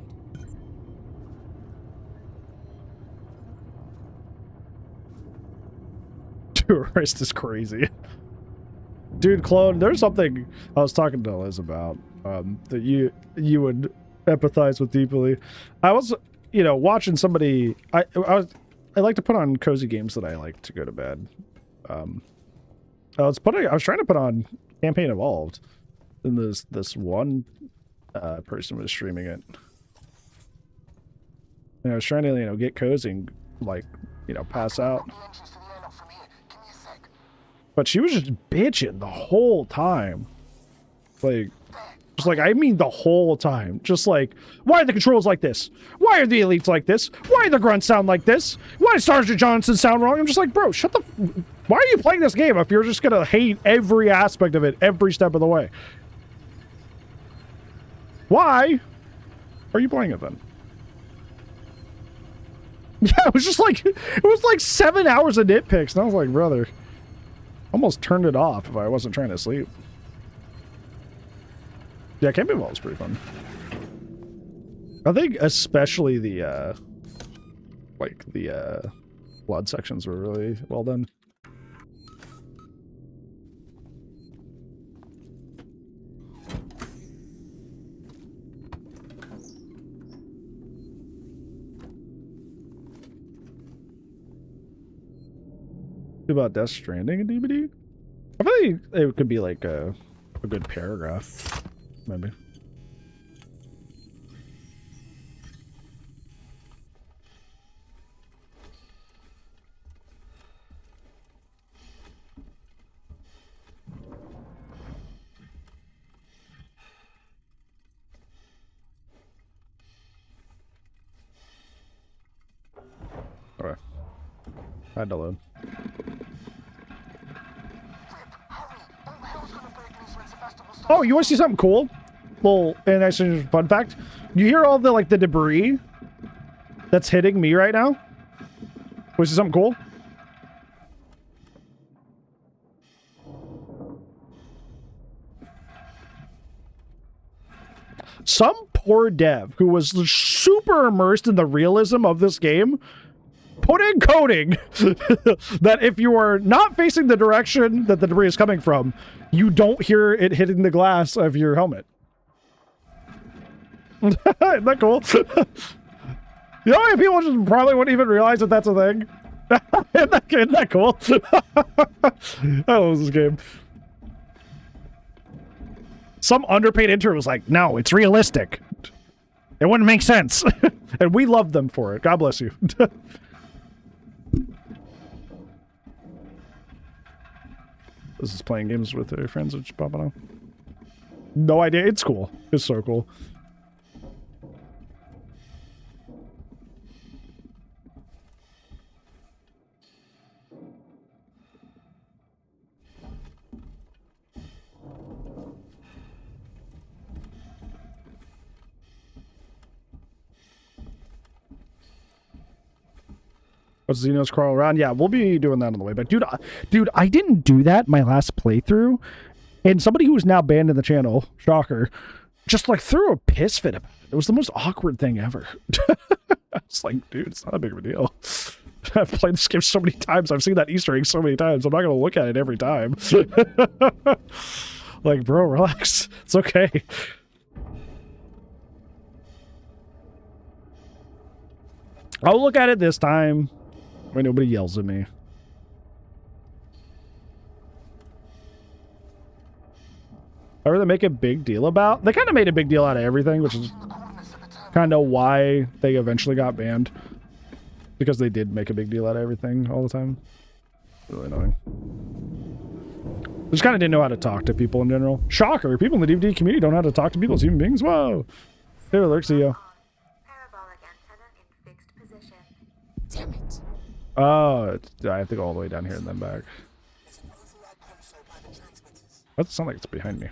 Tourist is crazy. Dude, Clone, there's something I was talking to Liz about that you would empathize with deeply. I was, you know, watching somebody. I like to put on cozy games that I like to go to bed. I was trying to put on Campaign Evolved, and this one person was streaming it. And I was trying to, you know, get cozy and, like, you know, pass out. But she was just bitching the whole time. Like, just like, I mean the whole time. Just like, why are the controls like this? Why are the elites like this? Why do the grunts sound like this? Why does Sergeant Johnson sound wrong? I'm just like, bro, shut the... Why are you playing this game if you're just gonna hate every aspect of it every step of the way? Why are you playing it then? Yeah, it was just like, it was like 7 hours of nitpicks, and I was like, brother, almost turned it off if I wasn't trying to sleep. Yeah, Campaign Evolved was pretty fun. I think especially the blood sections were really well done. About Death Stranding in DVD? I feel like it could be like a good paragraph, maybe. Okay. I had to load. Oh, you want to see something cool? Well, and actually, fun fact. You hear all the, like, the debris that's hitting me right now? Which is something cool? Some poor dev who was super immersed in the realism of this game put in coding that if you are not facing the direction that the debris is coming from, you don't hear it hitting the glass of your helmet. Isn't that cool? You know how many people just probably wouldn't even realize that that's a thing? Isn't that cool? I love this game. Some underpaid intern was like, no, it's realistic. It wouldn't make sense. And we love them for it. God bless you. This is playing games with their friends, which popping up. No idea. It's cool. It's so cool. What's Xenos crawl around? Yeah, we'll be doing that on the way back. Dude, I didn't do that my last playthrough. And somebody who is now banned in the channel, shocker, just like threw a piss fit about it. It was the most awkward thing ever. I was like, dude, it's not a big of a deal. I've played this game so many times. I've seen that Easter egg so many times. I'm not going to look at it every time. Like, bro, relax. It's okay. I'll look at it this time when nobody yells at me. However, they make a big deal about... They kind of made a big deal out of everything, which is kind of why they eventually got banned. Because they did make a big deal out of everything all the time. Really annoying. Just kind of didn't know how to talk to people in general. Shocker! People in the DVD community don't know how to talk to people as human beings. Whoa! Hey, alert, CEO. Parabolic antenna in fixed Damn it. Oh, I have to go all the way down here and then back. That doesn't sound like it's behind me.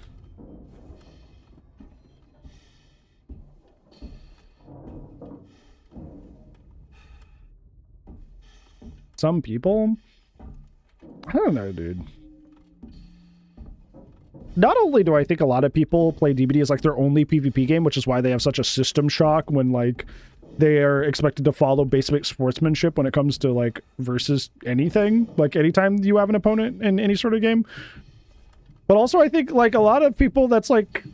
Some people? I don't know, dude. Not only do I think a lot of people play DBD as like their only PvP game, which is why they have such a system shock when like they are expected to follow basic sportsmanship when it comes to like versus anything, like anytime you have an opponent in any sort of game. But also I think like a lot of people, that's like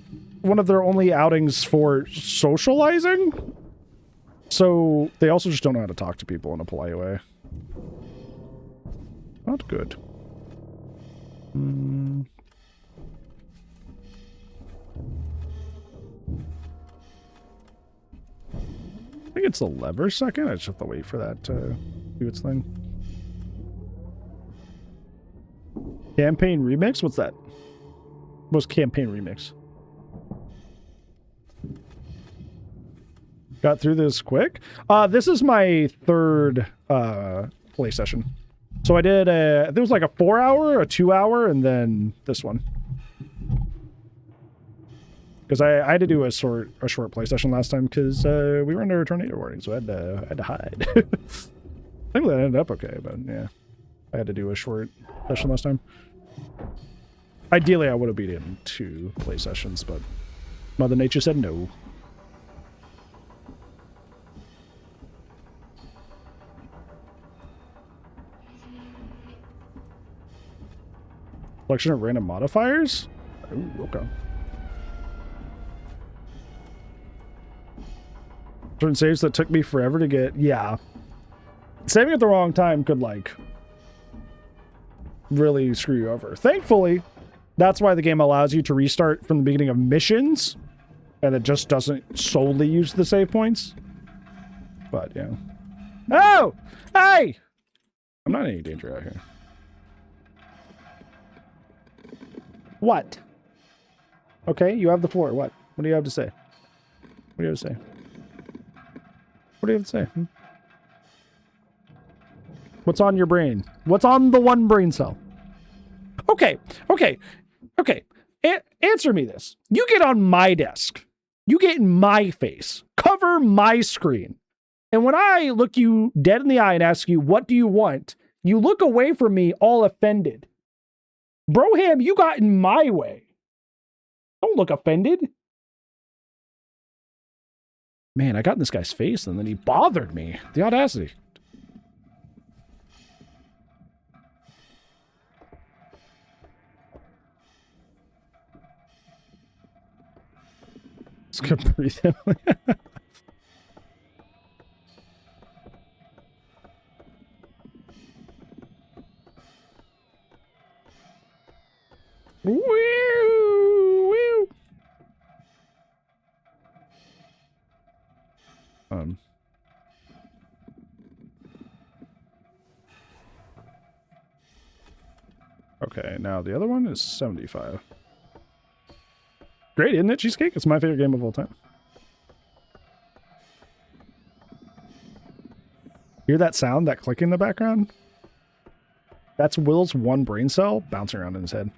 one of their only outings for socializing. So they also just don't know how to talk to people in a polite way. Not good. I think it's the lever second. I just have to wait for that to do its thing. Campaign remix? What's that? What's campaign remix? Got through this quick. This is my third play session. So I did there was like a 4-hour, a 2-hour, and then this one. Because I had to do a short play session last time because we were under a tornado warning, so I had to hide. I think that ended up okay, but yeah, I had to do a short session last time. Ideally, I would have beat it in 2 play sessions, but Mother Nature said no. Collection of random modifiers? Ooh, okay. Certain saves that took me forever to get. Yeah. Saving at the wrong time could, like, really screw you over. Thankfully, that's why the game allows you to restart from the beginning of missions, and it just doesn't solely use the save points. But, yeah. Oh! Hey! I'm not in any danger out here. What? Okay, you have the floor. What? What do you have to say? What do you have to say? What do you have to say? What's on your brain? What's on the one brain cell? Okay. Answer me this. You get on my desk. You get in my face. Cover my screen. And when I look you dead in the eye and ask you, what do you want? You look away from me all offended. Broham, you got in my way. Don't look offended. Man, I got in this guy's face and then he bothered me. The audacity. It's gonna breathe him. Woo, woo. Okay, now the other one is 75. Great, isn't it, Cheesecake? It's my favorite game of all time. Hear that sound, that click in the background? That's Will's one brain cell bouncing around in his head.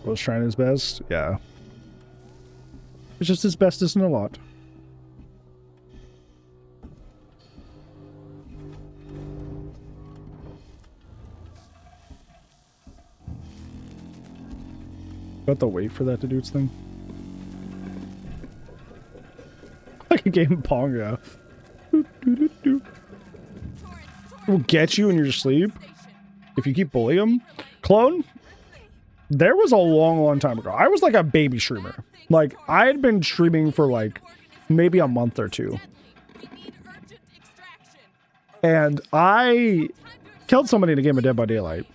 Will's trying his best? Yeah. It's just his best isn't a lot. Got to wait for that to do its thing. Like a game of Pong, yeah. Will get you in your sleep if you keep bullying him. Clone? There was a long time ago. I was like a baby streamer. Like, I had been streaming for like maybe a month or 2. And I killed somebody in a game of Dead by Daylight.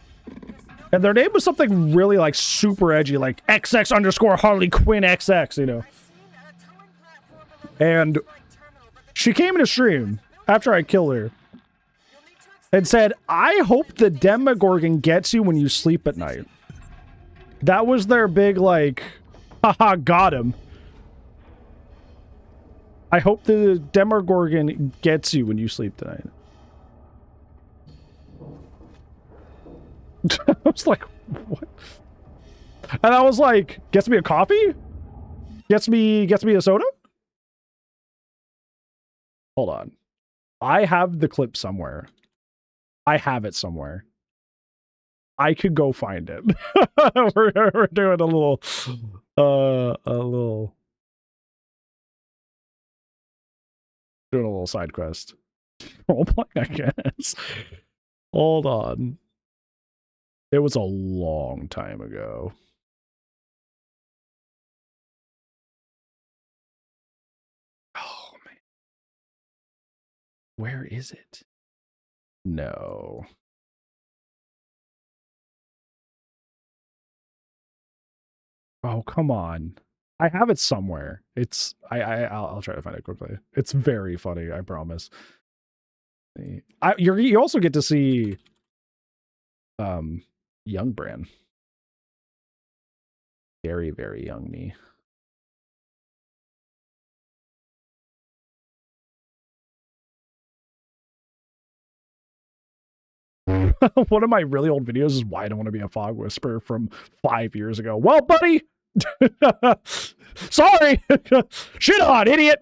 And their name was something really like super edgy, like XX_Harley Quinn XX, you know. And she came into stream after I killed her. and said, I hope the Demogorgon gets you when you sleep at night. That was their big, like, haha, got him. I hope the Demogorgon gets you when you sleep tonight. I was like, what? And I was like, gets me a coffee? Gets me a soda? Hold on. I have the clip somewhere. I have it somewhere. I could go find it. we're doing a little doing a little side quest. Roleplay, I guess. Hold on. It was a long time ago. Oh, man. Where is it? No. Oh, come on. I have it somewhere. It's I'll try to find it quickly. It's very funny, I promise. You also get to see young Bran. Very, very young me. One of my really old videos is why I don't want to be a fog whisperer from 5 years ago. Well, buddy, sorry. Shit on, idiot.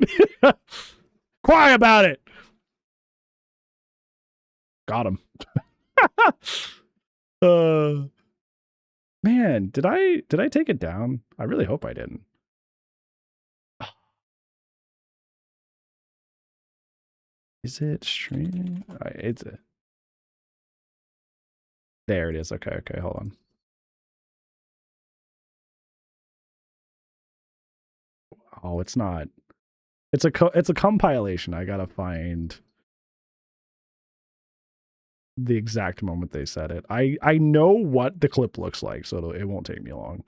Cry about it. Got him. Man, did I take it down? I really hope I didn't. Is it streaming? It's a. There it is. Okay, hold on. Oh, it's not. It's a compilation. I gotta find the exact moment they said it. I know what the clip looks like, so it won't take me long.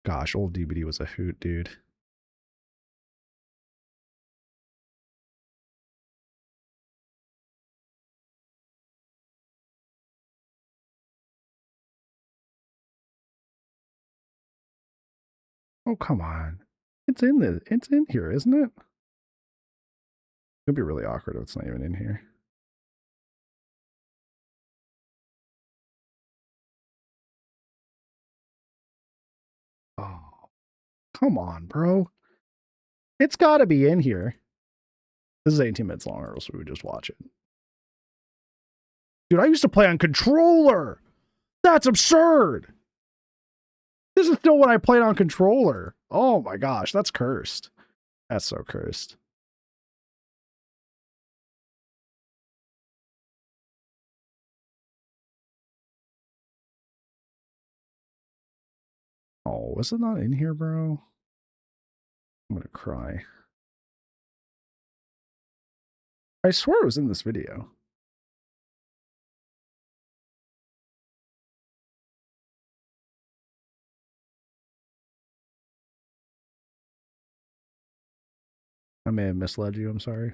Gosh, old DBD was a hoot, dude. Oh, come on. It's in here, isn't it? It'd be really awkward if it's not even in here. Oh, come on, bro. It's gotta be in here. This is 18 minutes long, or else we would just watch it. Dude, I used to play on controller. That's absurd. This is still when I played on controller. Oh my gosh, that's cursed. That's so cursed. Oh, was it not in here, bro? I'm gonna cry. I swear it was in this video. I may have misled you, I'm sorry.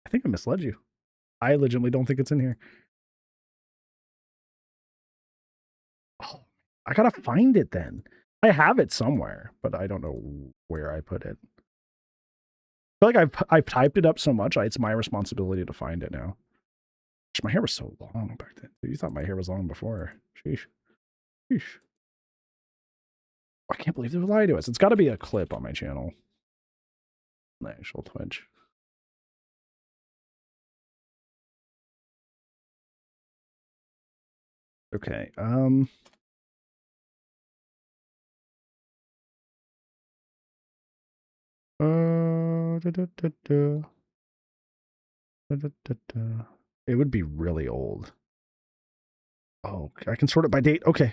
I think I misled you. I legitimately don't think it's in here. Oh, I gotta find it then. I have it somewhere, but I don't know where I put it. I feel like I've typed it up so much, it's my responsibility to find it now. My hair was so long back then. You thought my hair was long before. Sheesh. Sheesh. I can't believe they lied to us. It's got to be a clip on my channel. The actual Twitch. Okay. It would be really old. Oh, I can sort it by date. Okay.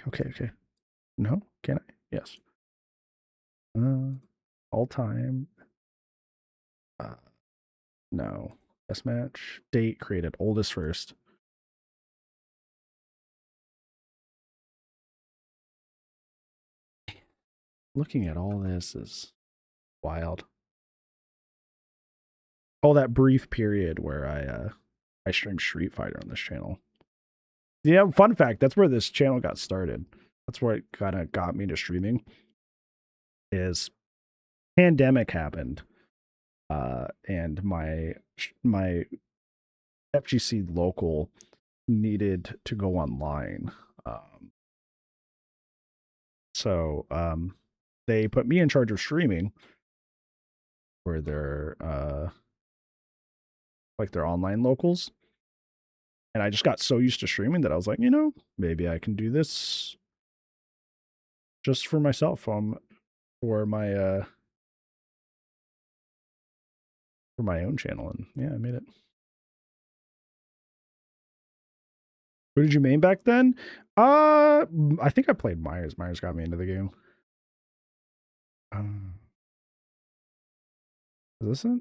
No, can I? Yes. All time. No. Best match. Date created. Oldest first. looking at all this is wild. Oh, that brief period where I streamed Street Fighter on this channel. Yeah, fun fact, that's where this channel got started. That's where it kind of got me to streaming. Is pandemic happened. And my FGC local needed to go online. So they put me in charge of streaming for their like their online locals. And I just got so used to streaming that I was like, you know, maybe I can do this just for myself, for my own channel. And yeah, I made it. What did you main back then? I think I played Myers. Myers got me into the game. Is this it?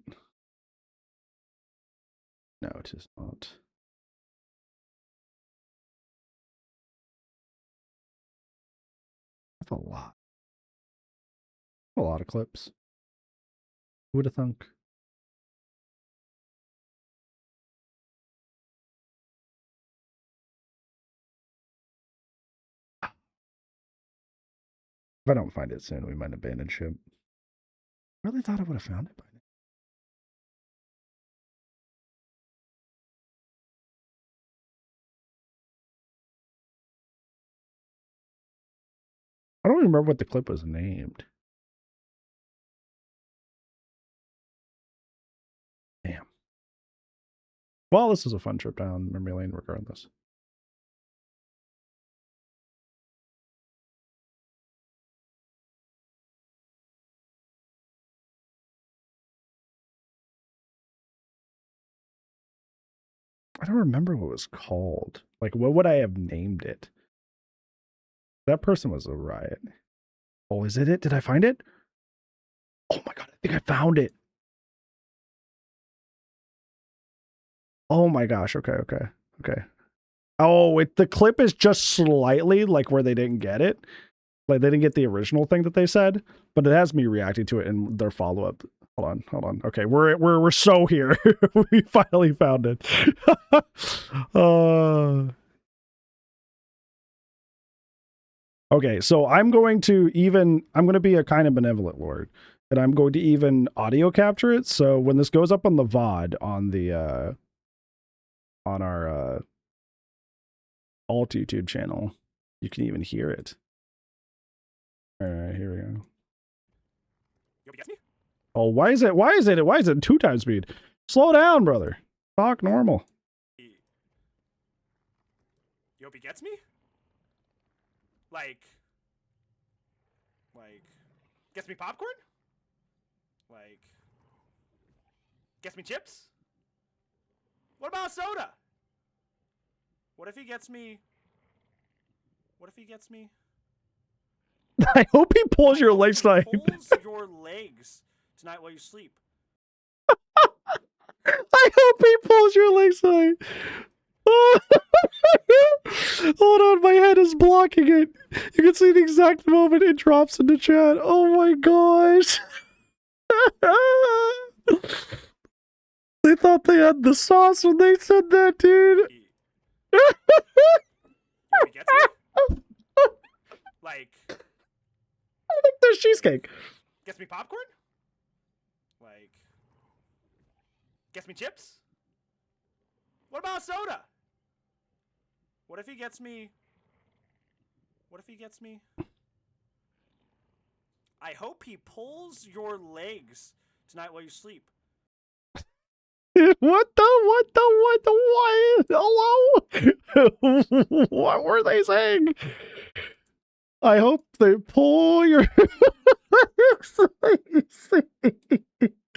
No, it is not. That's a lot. A lot of clips. Who would have thunk? If I don't find it soon, we might abandon ship. I really thought I would have found it by now. I don't remember what the clip was named. Damn. Well, this was a fun trip down memory lane regardless. I don't remember what it was called. Like, what would I have named it? That person was a riot. Oh, is it? Did I find it? Oh my god, I think I found it. Oh my gosh, okay. Oh, the clip is just slightly like where they didn't get it. Like, they didn't get the original thing that they said, but it has me reacting to it in their follow-up. Hold on. Okay, we're so here. We finally found it. Okay, so I'm going to be a kind of benevolent lord, and I'm going to even audio capture it. So when this goes up on the VOD on the on our alt YouTube channel, you can even hear it. All right, here we go. Oh, why is it 2 times speed? Slow down, brother. Talk normal. Yobi gets me? Like, gets me popcorn? Like, gets me chips? What about soda? What if he gets me? I hope he pulls your legs tonight. Pulls your legs tonight while you sleep. I hope he pulls your legs tonight. Hold on, my head is blocking it. You can see the exact moment it drops into chat. Oh my gosh. They thought they had the sauce when they said that, dude. Gets me? Like, I think there's cheesecake. Gets me popcorn? Like, gets me chips? What about soda? What if he gets me? I hope he pulls your legs tonight while you sleep. What? Hello? What were they saying? I hope they pull your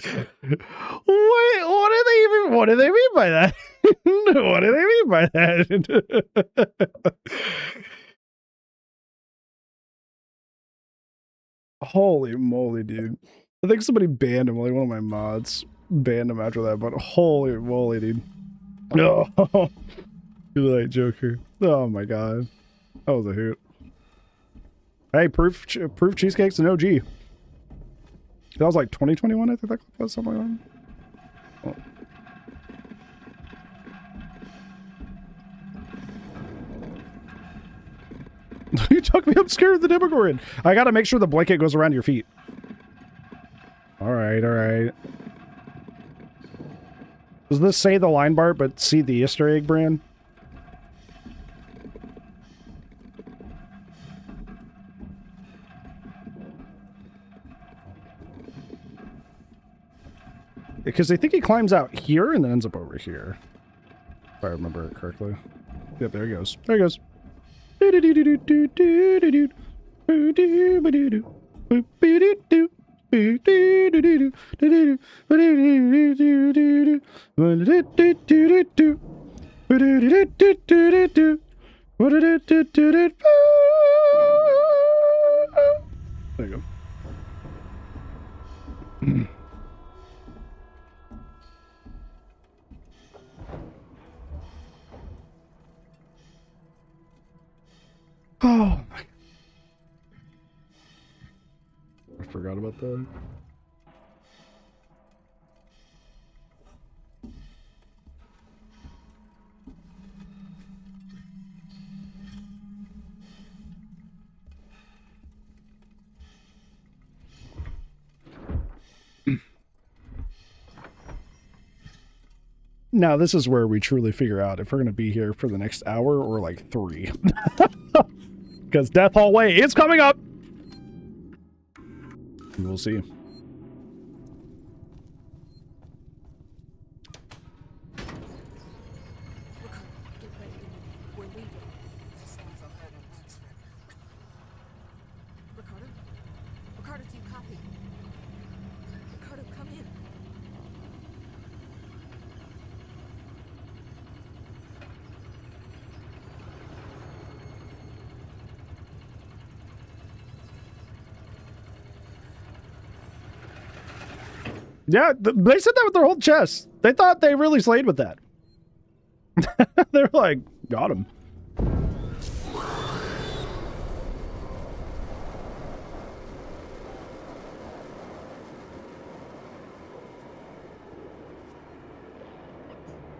Wait, what do they mean by that? What do they mean by that? Holy moly, dude. I think somebody banned him, like one of my mods banned him after that, but holy moly, dude. No. Good night, Joker. Oh my god. That was a hoot. Hey, proof cheesecake's an OG. That was like 2021, I think that was something like that. Oh. You took me upstairs with the Demogorgon. I gotta make sure the blanket goes around your feet. Alright, alright. Does this say the line bar, but see the Easter egg brand? Because I think he climbs out here and then ends up over here. If I remember it correctly. Yep, there he goes. There he goes. There you go. Oh my. I forgot about that. Now, this is where we truly figure out if we're going to be here for the next hour or like 3. Because Death Hallway is coming up! We'll see. Ricardo, do you copy? Ricardo, come in. Yeah, they said that with their whole chest. They thought they really slayed with that. They were like, got him.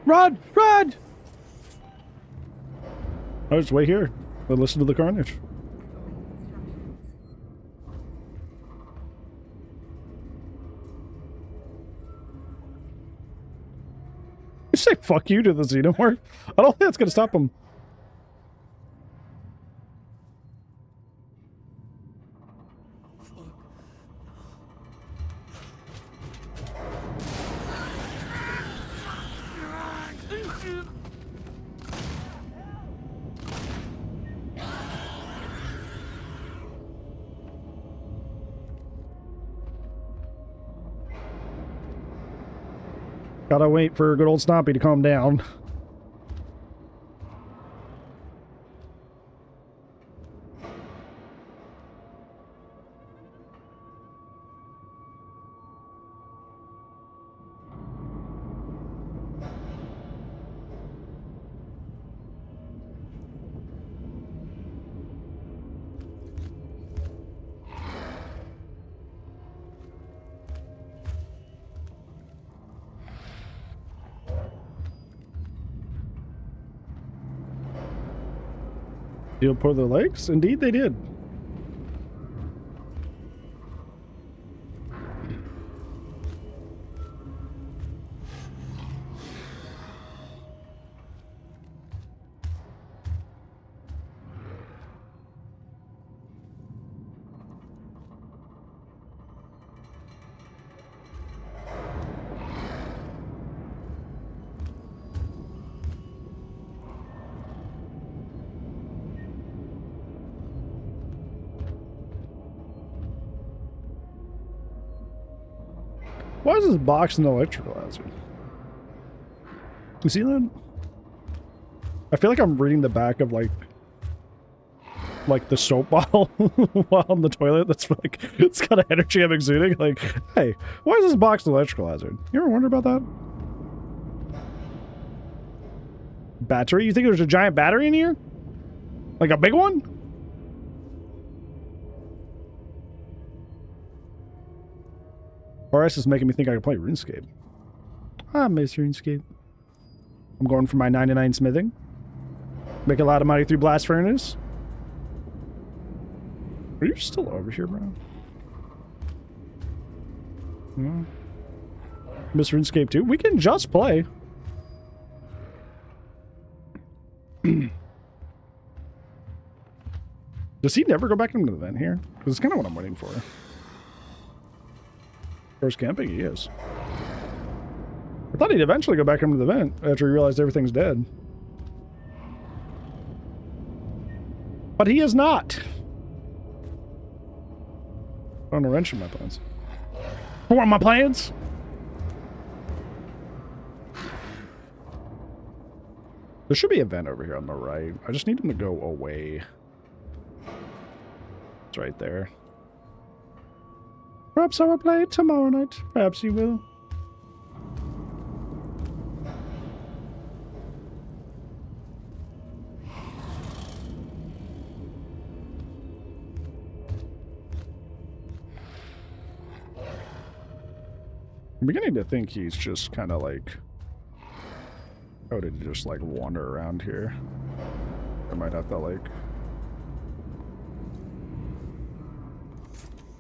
Run! Run! I'll just wait here and listen to the carnage. Say fuck you to the Xenomorph. I don't think that's gonna stop him. Gotta wait for good old Stompy to calm down. You'll pull their legs? Indeed they did. Why is this box an electrical hazard? You see that? I feel like I'm reading the back of like the soap bottle while on the toilet. That's like, it's got an energy I'm exuding. Like, hey, why is this box an electrical hazard? You ever wonder about that? Battery? You think there's a giant battery in here? Like a big one? Boris is making me think I can play RuneScape. I miss RuneScape. I'm going for my 99 smithing. Make a lot of money through Blast Furnace. Are you still over here, bro? Hmm. Miss RuneScape 2. We can just play. Does he never go back into the vent here? Because it's kind of what I'm waiting for. First camping, he is. I thought he'd eventually go back into the vent after he realized everything's dead. But he is not. Throwing a wrench in my plans. What are my plans? There should be a vent over here on the right. I just need him to go away. It's right there. Perhaps I will play it tomorrow night. Perhaps you will. I'm beginning to think he's just kind of like... Oh, did he just like wander around here? I might have to like...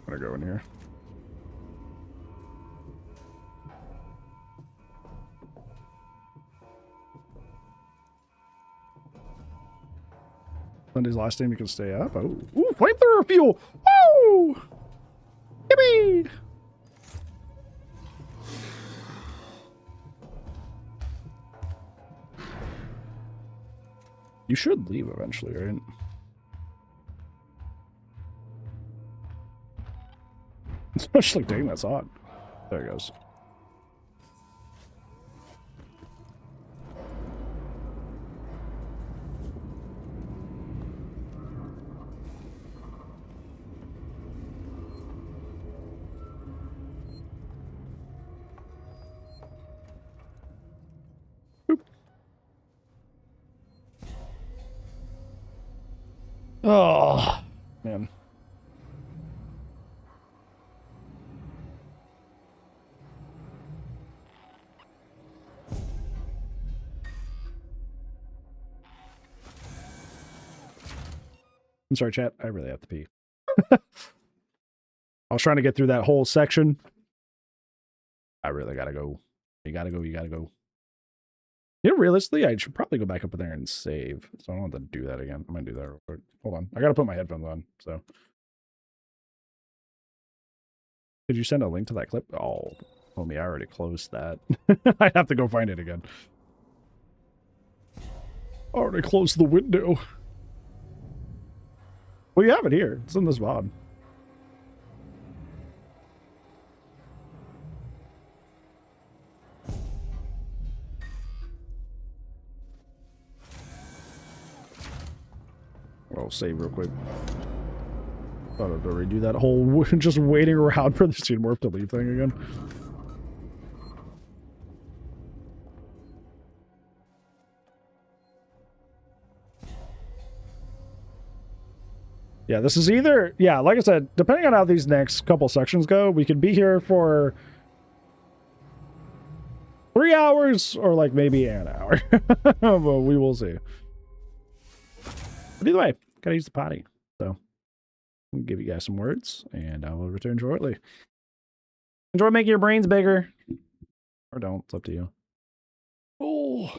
I'm gonna go in here. Sunday's last name you can stay up. Oh, ooh, flamethrower fuel! Woo! Yippee! You should leave eventually, right? Especially, dang, that's odd. There it goes. Oh, man. I'm sorry, chat. I really have to pee. I was trying to get through that whole section. I really gotta go. You gotta go. You gotta go. You know, realistically, I should probably go back up in there and save. So I don't want to do that again. I'm gonna do that real quick. Hold on. I gotta put my headphones on. So, did you send a link to that clip? Oh, homie, I already closed that. I have to go find it again. I already closed the window. Well, you have it here. It's in this VOD. I'll save real quick. Thought I'd redo that whole just waiting around for the Xenomorph to leave thing again. Yeah, this is either... Yeah, like I said, depending on how these next couple sections go, we could be here for 3 hours or like maybe an hour. But we will see. But either way, gotta use the potty. So, I'll give you guys some words, and I will return shortly. Enjoy making your brains bigger. Or don't, it's up to you. Oh...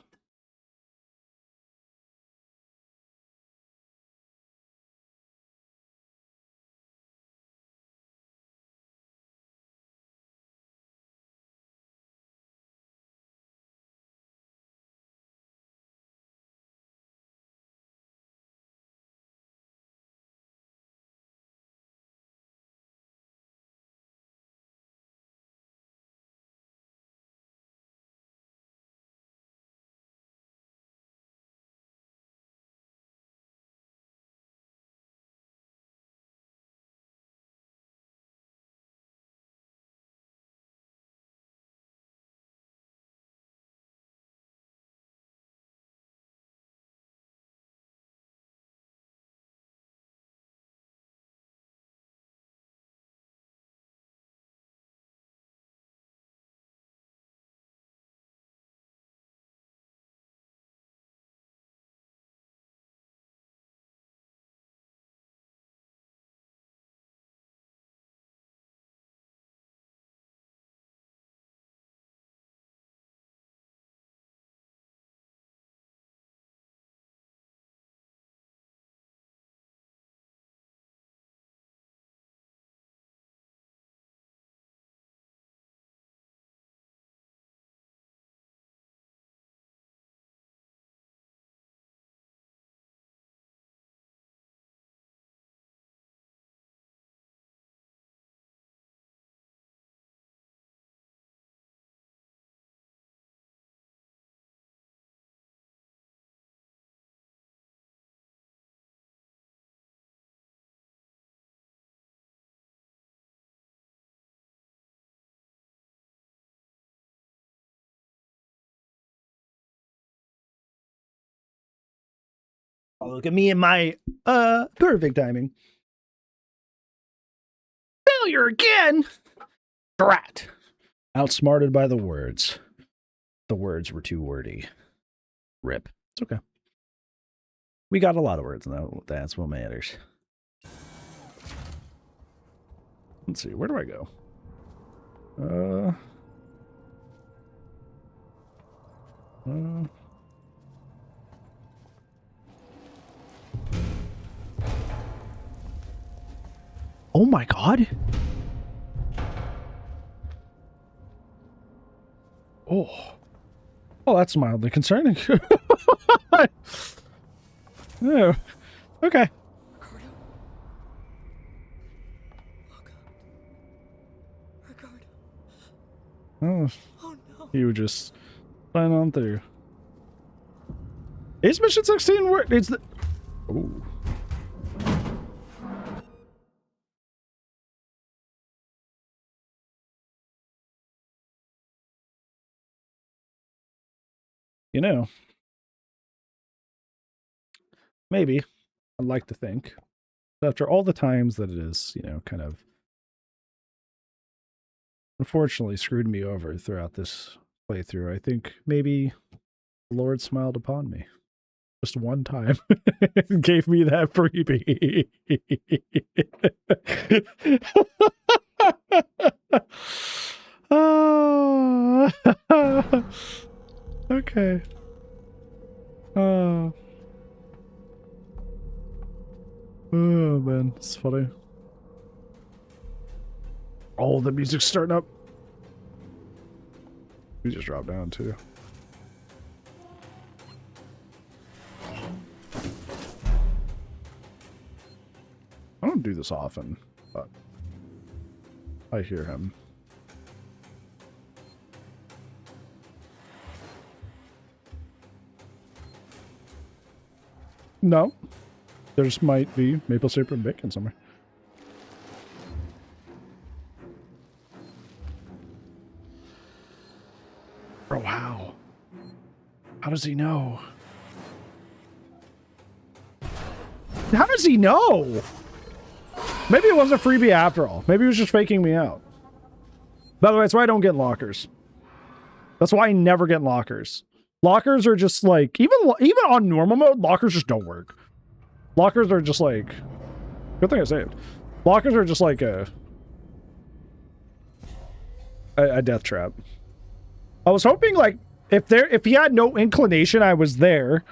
Oh, look at me and my perfect timing. Failure again. Drat. Outsmarted by the words. The words were too wordy. Rip. It's okay. We got a lot of words now. That's what matters. Let's see. Where do I go? Oh my god. Oh. Oh, that's mildly concerning. Oh. Okay. Ricardo. Oh. Oh no. You just sign on through. Is mission 16 where it's the... Ooh. You know, maybe, I'd like to think, after all the times that it is, you know, kind of unfortunately screwed me over throughout this playthrough, I think maybe the Lord smiled upon me. Just one time. And gave me that freebie. Oh. Okay. Oh. Oh man, it's funny. Oh, the music's starting up. We just dropped down too. I don't do this often, but I hear him. No. There's might be maple syrup and bacon somewhere. Oh, wow. How does he know? How does he know? Maybe it wasn't a freebie after all. Maybe he was just faking me out. By the way, that's why I don't get in lockers. That's why I never get in lockers. Lockers are just like, even on normal mode, lockers just don't work. Lockers are just like, good thing I saved. Lockers are just like a death trap. I was hoping like if he had no inclination I was there,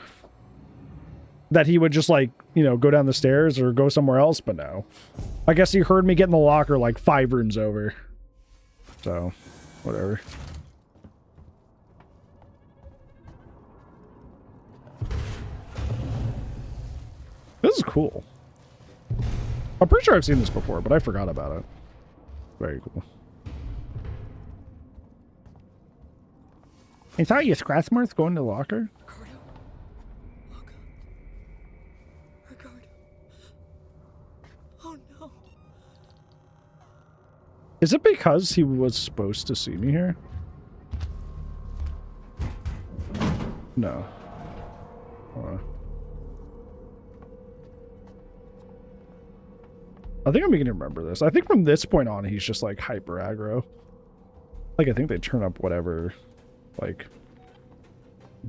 that he would just like, you know, go down the stairs or go somewhere else, but no. I guess he heard me get in the locker like 5 rooms over. So, whatever. This is cool. I'm pretty sure I've seen this before, but I forgot about it. Very cool. Is that you, Scrathmarth, going to the locker? Ricardo. Look. Ricardo. Oh no. Is it because he was supposed to see me here? No. I think I'm beginning to remember this. I think from this point on, he's just like hyper aggro. Like, I think they turn up whatever, like,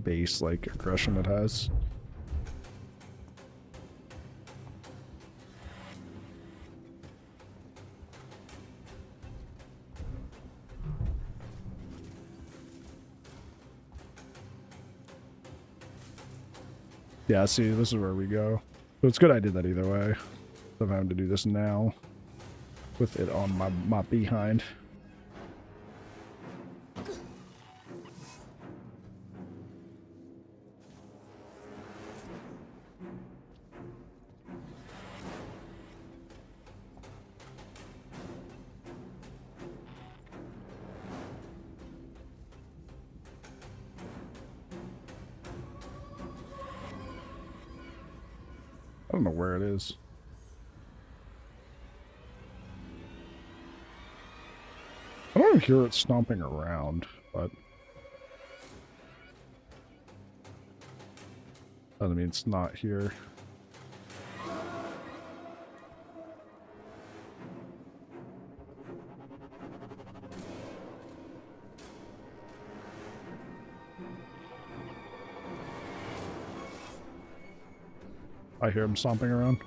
base, like, aggression it has. Yeah, see, this is where we go. So it's good I did that either way. I'm having to do this now with it on my behind. I don't know where it is. I don't hear it stomping around, but... Doesn't mean it's not here. I hear him stomping around.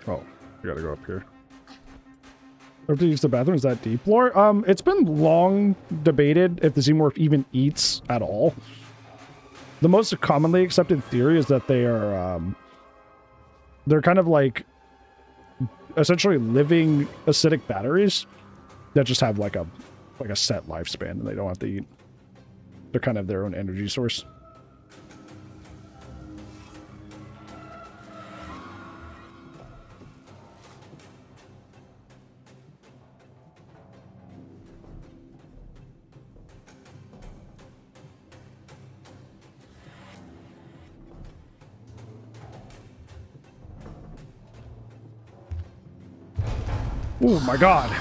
Oh, we gotta go up here. I have to use the bathroom. Is that deep lore? It's been long debated if the Xenomorph even eats at all. The most commonly accepted theory is that they are, they're kind of like essentially living acidic batteries that just have like a set lifespan and they don't have to eat. They're kind of their own energy source. Oh my god.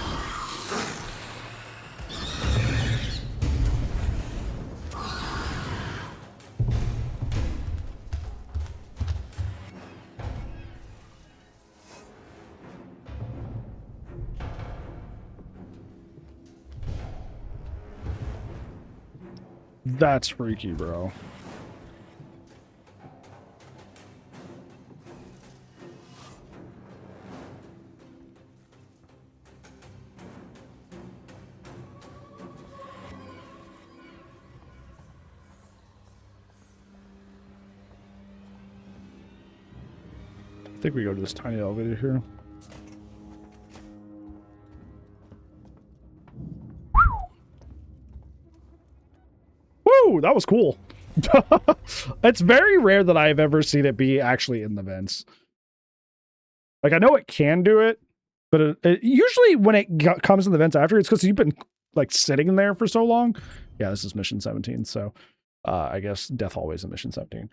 That's freaky, bro. I think we go to this tiny elevator here. Woo! That was cool. It's very rare that I've ever seen it be actually in the vents. Like, I know it can do it, but it usually when it comes in the vents after, it's because you've been like sitting there for so long. Yeah, this is mission 17, so I guess Death Hallway's in mission 17.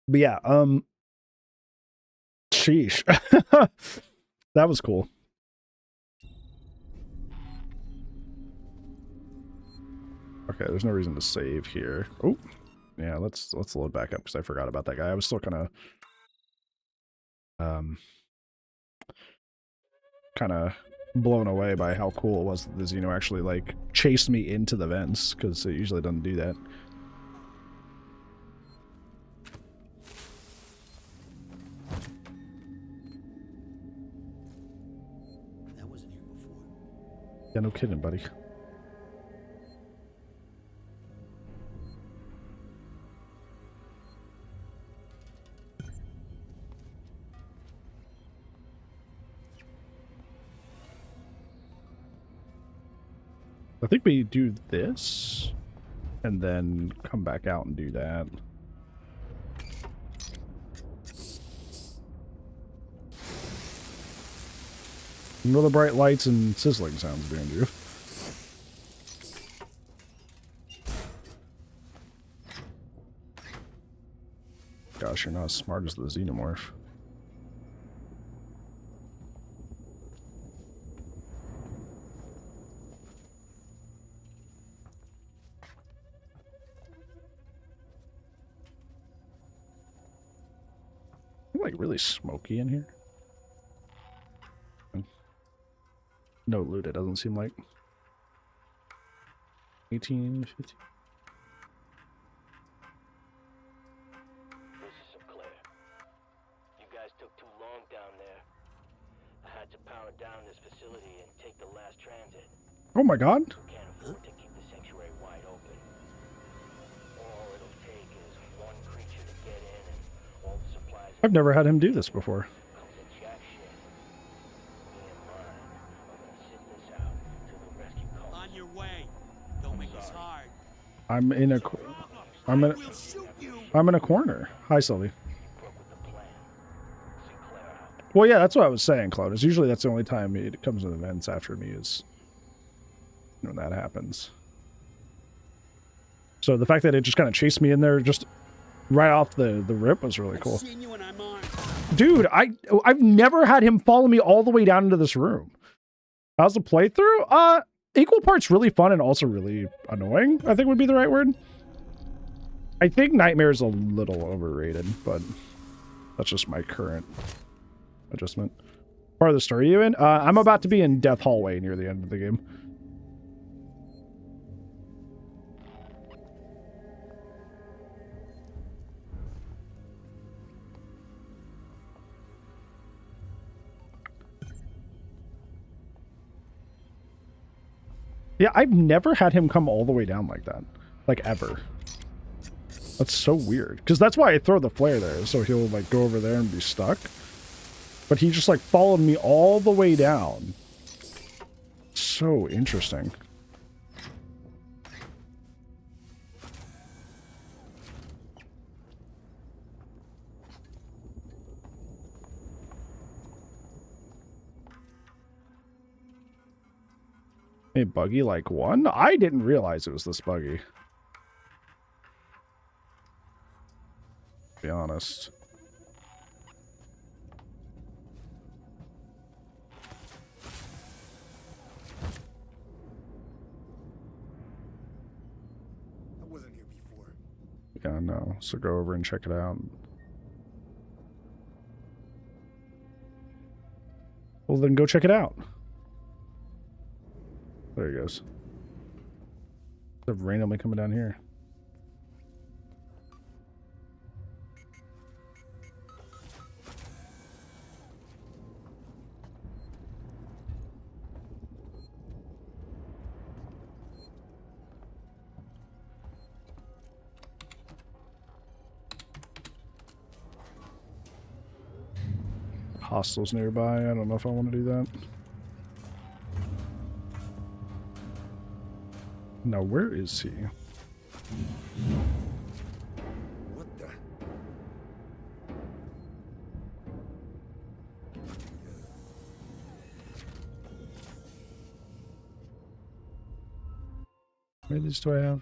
But yeah, sheesh. That was cool. Okay, there's no reason to save here. Oh, yeah, let's load back up because I forgot about that guy. I was still kind of blown away by how cool it was that the Xeno actually like chased me into the vents, because it usually doesn't do that. Yeah, no kidding, buddy. I think we do this and then come back out and do that. Ignore the bright lights and sizzling sounds behind you. Gosh, you're not as smart as the Xenomorph. Like really smoky in here. No loot, it doesn't seem like. 18, 15. This is Sinclair. You guys took too long down there. I had to power down this facility and take the last transit. Oh my god. We can't afford to keep the sanctuary wide open. All it'll take is one creature to get in and all the supplies. I've never had him do this before. On your way. Don't make this hard. I'm in a corner. Hi, Sylvie. Well, yeah, that's what I was saying, Cloudus. Usually that's the only time it comes to events after me is when that happens. So the fact that it just kind of chased me in there just right off the rip was really cool. I've seen you when I'm armed. Dude, I've never had him follow me all the way down into this room. How's the playthrough? Equal parts really fun and also really annoying, I think would be the right word. I think Nightmare is a little overrated, but that's just my current adjustment. Part of the story you in? I'm about to be in Death Hallway near the end of the game. Yeah, I've never had him come all the way down like that. Like, ever. That's so weird. Because that's why I throw the flare there, so he'll, like, go over there and be stuck. But he just, like, followed me all the way down. So interesting. Hey, buggy like one? I didn't realize it was this buggy. To be honest. I wasn't here before. Yeah, no. So go over and check it out. Well, then go check it out. There he goes. They're randomly coming down here. Hostels nearby. I don't know if I want to do that. Now, where is he? What the? How many of these do I have?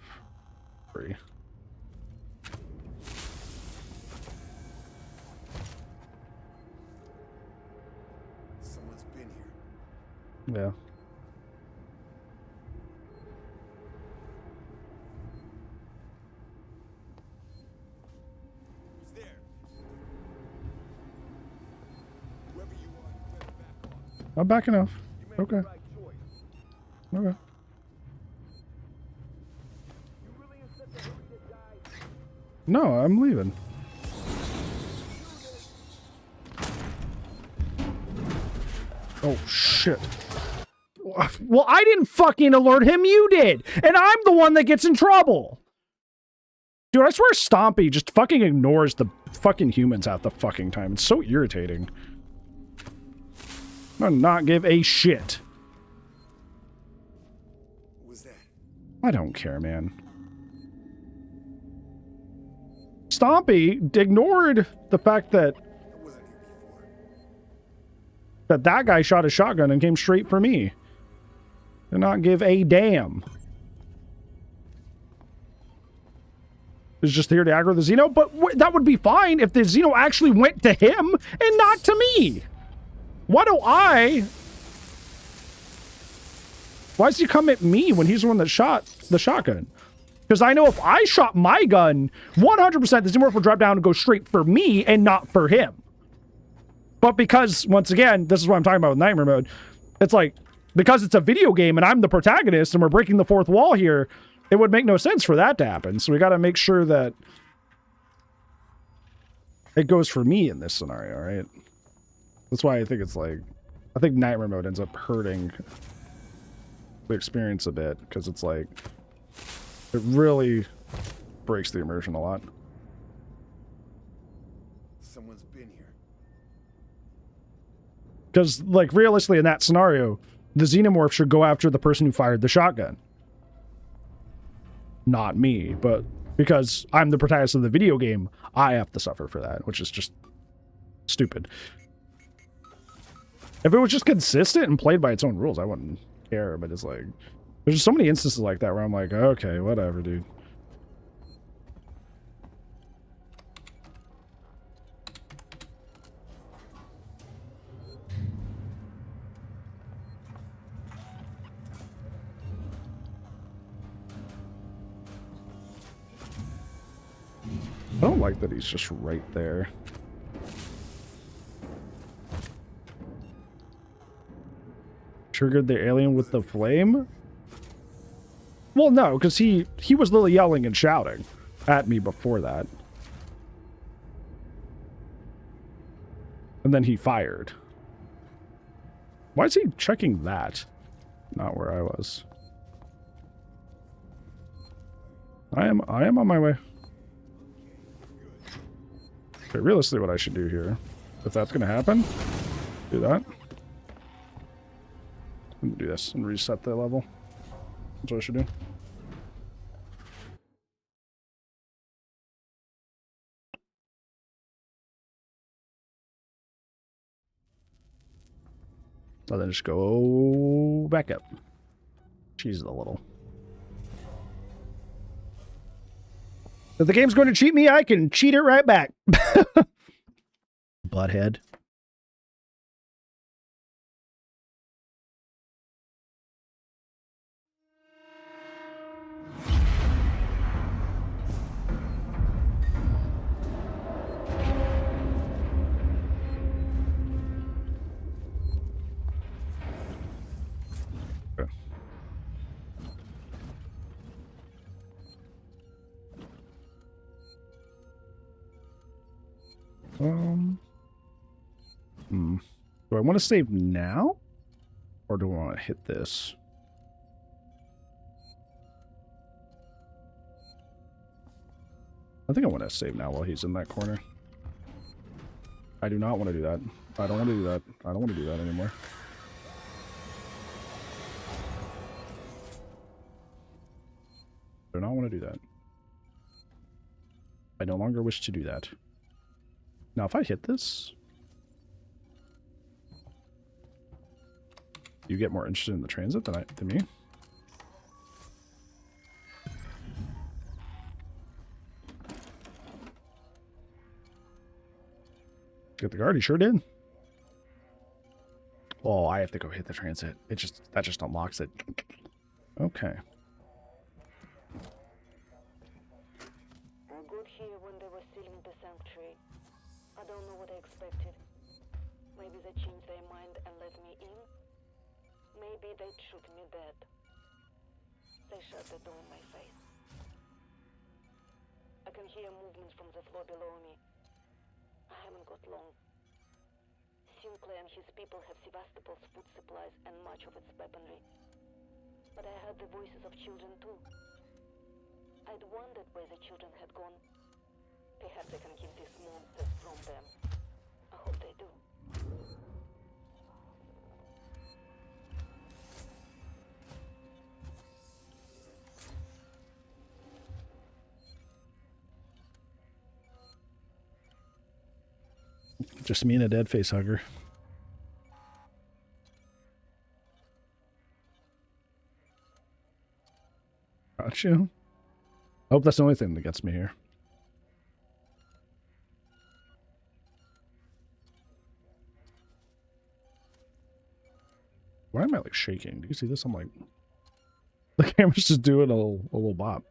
3. Someone's been here. Yeah. Who's there? Whoever you are, you better back off. I'm backing off. You made Okay. the right choice. Okay. You really in such a hurry to die? No, I'm leaving. Oh, shit. Well, I didn't fucking alert him, you did! And I'm the one that gets in trouble! Dude, I swear Stompy just fucking ignores the fucking humans half the fucking time. It's so irritating. I do not give a shit. What was that? I don't care, man. Stompy ignored the fact that I wasn't here before. that guy shot a shotgun and came straight for me. Did not give a damn. Is just here to aggro the Xeno, but that would be fine if the Xeno actually went to him and not to me. Why does he come at me when he's the one that shot the shotgun? Because I know if I shot my gun, 100% the Xenomorph will drop down and go straight for me and not for him. But because, once again, this is what I'm talking about with Nightmare Mode, it's like, because it's a video game and I'm the protagonist and we're breaking the fourth wall here, it would make no sense for that to happen. So we got to make sure that it goes for me in this scenario, right? That's why I think it's like, I think Nightmare Mode ends up hurting the experience a bit, because it's like, it really breaks the immersion a lot. Someone's been here. Because, like, realistically in that scenario, the Xenomorph should go after the person who fired the shotgun. Not me, but because I'm the protagonist of the video game, I have to suffer for that, which is just stupid. If it was just consistent and played by its own rules, I wouldn't care, but it's like, there's just so many instances like that where I'm like, okay, whatever, dude. I don't like that he's just right there. Triggered the alien with the flame? Well, no, because he was literally yelling and shouting at me before that. And then he fired. Why is he checking that? Not where I was. I am on my way. Okay, realistically what I should do here, if that's gonna happen, do that. I'm gonna do this and reset the level. That's what I should do. And then just go back up. Cheese a little. If the game's going to cheat me, I can cheat it right back. Butthead. Do I want to save now? Or do I want to hit this? I think I want to save now while he's in that corner. I do not want to do that. I don't want to do that. I don't want to do that anymore. I do not want to do that. I no longer wish to do that. Now, if I hit this, you get more interested in the transit than me. Get the guard, he sure did. Oh, I have to go hit the transit. That just unlocks it. Okay. I got here when they were sealing the sanctuary. I don't know what I expected. Maybe they changed their mind and let me in. Maybe they'd shoot me dead. They shut the door in my face. I can hear movements from the floor below me. I haven't got long. Sinclair and his people have Sevastopol's food supplies and much of its weaponry. But I heard the voices of children too. I'd wondered where the children had gone. Perhaps I can keep these monsters from them. I hope they do. Just me and a dead face hugger. Got you. I hope that's the only thing that gets me here. Why am I like shaking? Do you see this? I'm like, the camera's just doing a little bop.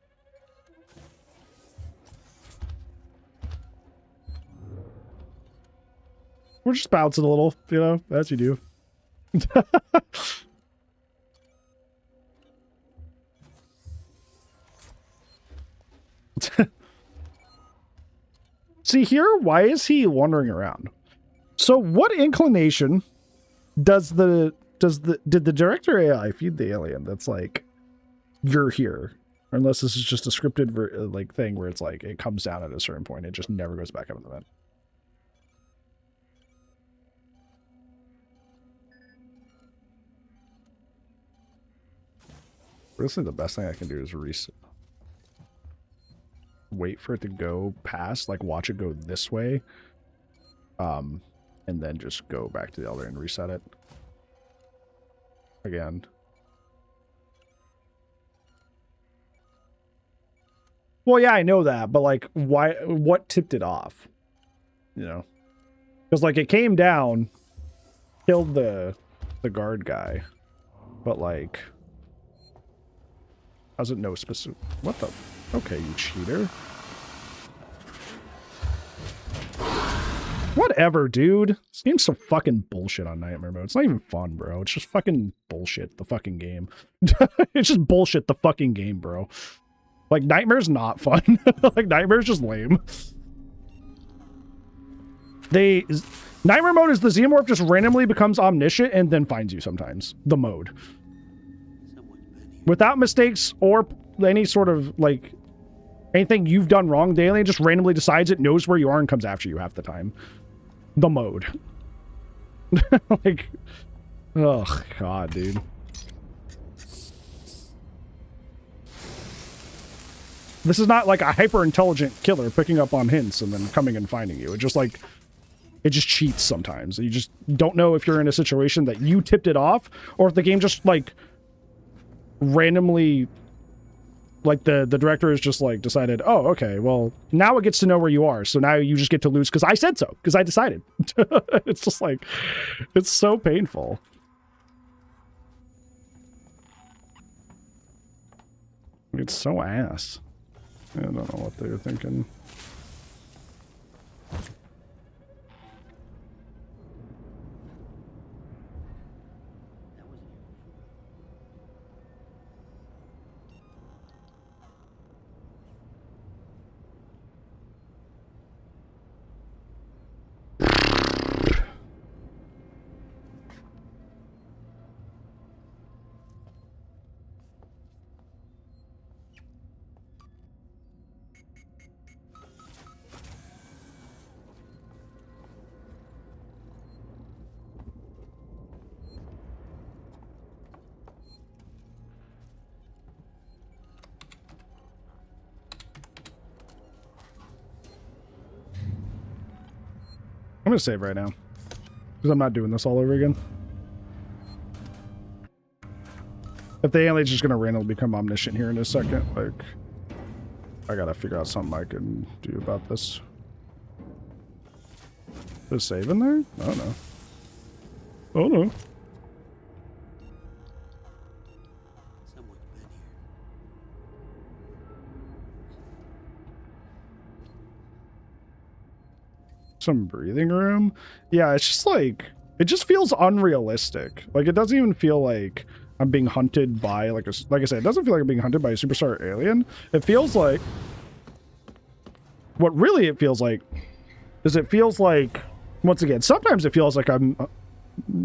We're just bouncing a little, you know, as you do. See here, why is he wandering around? So what inclination did the director AI feed the alien that's like, you're here? Unless this is just a scripted like thing where it's like it comes down at a certain point, it just never goes back up in the vent. Honestly, the best thing I can do is reset. Wait for it to go past, like watch it go this way. And then just go back to the other and reset it. Again. Well, yeah, I know that, but like, why? What tipped it off? You know? Because like it came down, killed the guard guy, but like... How's it no specific? What the? Okay, you cheater. Whatever, dude. This game's so fucking bullshit on Nightmare Mode. It's not even fun, bro. It's just fucking bullshit, the fucking game. It's just bullshit, the fucking game, bro. Like, Nightmare's not fun. Like, Nightmare's just lame. Nightmare Mode is the Xenomorph just randomly becomes omniscient and then finds you sometimes. The mode. Without mistakes or any sort of, like, anything you've done wrong, the alien just randomly decides it knows where you are and comes after you half the time. The mode. Like, oh god, dude. This is not like a hyper-intelligent killer picking up on hints and then coming and finding you. It just like, it just cheats sometimes. You just don't know if you're in a situation that you tipped it off or if the game just like randomly, like the director has just like decided, oh, okay, well, now it gets to know where you are. So now you just get to lose because I said so, because I decided. It's just like, it's so painful. It's so ass. I don't know what they were thinking. I'm gonna save right now because I'm not doing this all over again. If the alien's just gonna randomly become omniscient here in a second, like, I gotta figure out something I can do about this. Is save in there? Oh no. Oh no. Some breathing room. Yeah, it's just like, it just feels unrealistic. Like, it doesn't even feel like I'm being hunted by like I said, it doesn't feel like I'm being hunted by a superstar alien. It feels like, what really it feels like is it feels like, once again, sometimes it feels like I'm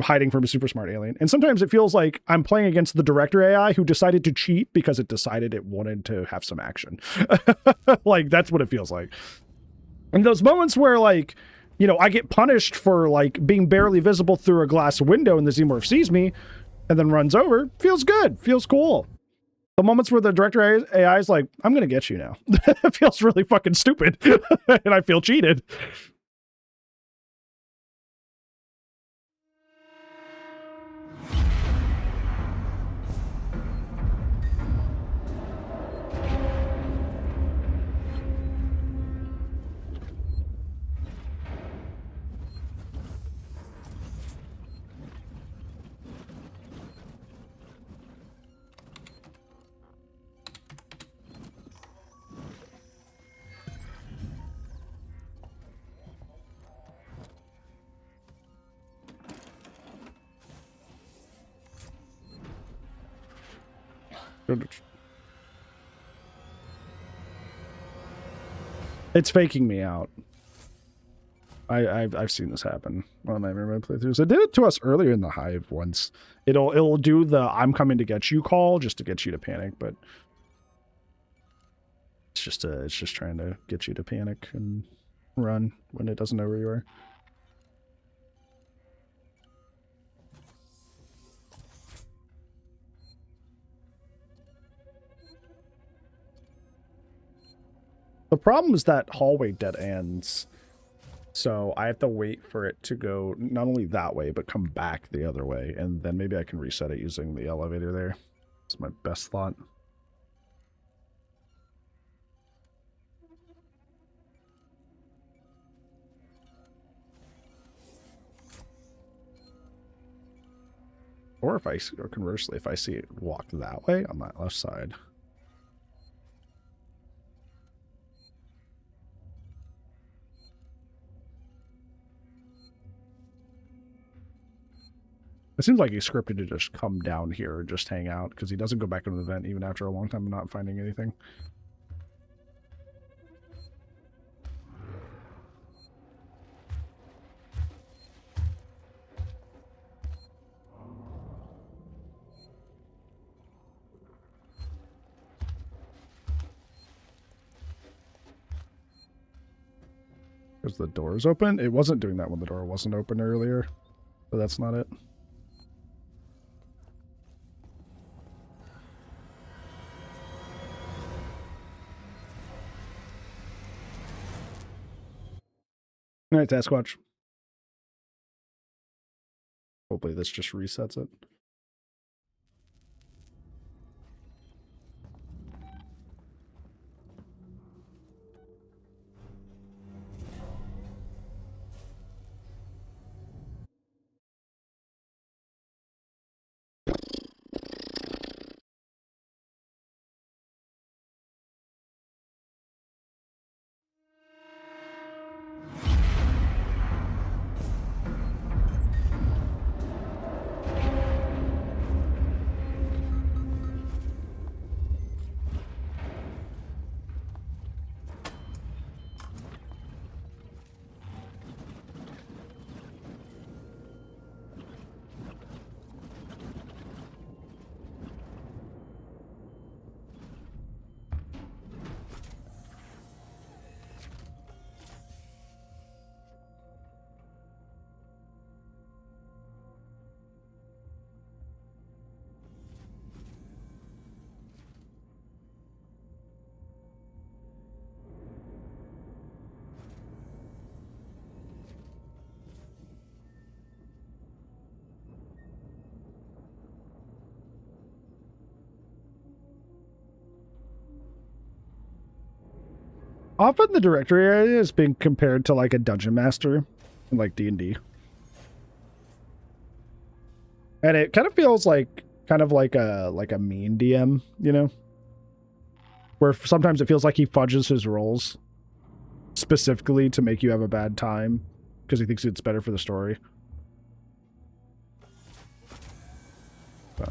hiding from a super smart alien, and sometimes it feels like I'm playing against the director AI who decided to cheat because it decided it wanted to have some action. Like, that's what it feels like. And those moments where, like, you know, I get punished for, like, being barely visible through a glass window and the Xenomorph sees me and then runs over, feels good, feels cool. The moments where the director AI is like, I'm gonna get you now. It feels really fucking stupid. And I feel cheated. It's faking me out. I've seen this happen on Nightmare Mode playthroughs. It did it to us earlier in the Hive once. It'll do the "I'm coming to get you" call just to get you to panic, but it's just trying to get you to panic and run when it doesn't know where you are. The problem is that hallway dead ends, so I have to wait for it to go not only that way, but come back the other way, and then maybe I can reset it using the elevator there. That's my best thought. Or if or conversely, if I see it walk that way on that left side. It seems like he's scripted to just come down here and just hang out, because he doesn't go back into the vent even after a long time of not finding anything. Because the door is open? It wasn't doing that when the door wasn't open earlier, but that's not it. All right, Sasquatch. Hopefully this just resets it. Often the directory area is being compared to like a dungeon master in like D&D. And it kind of feels like like a mean DM, you know? Where sometimes it feels like he fudges his rolls specifically to make you have a bad time because he thinks it's better for the story. So.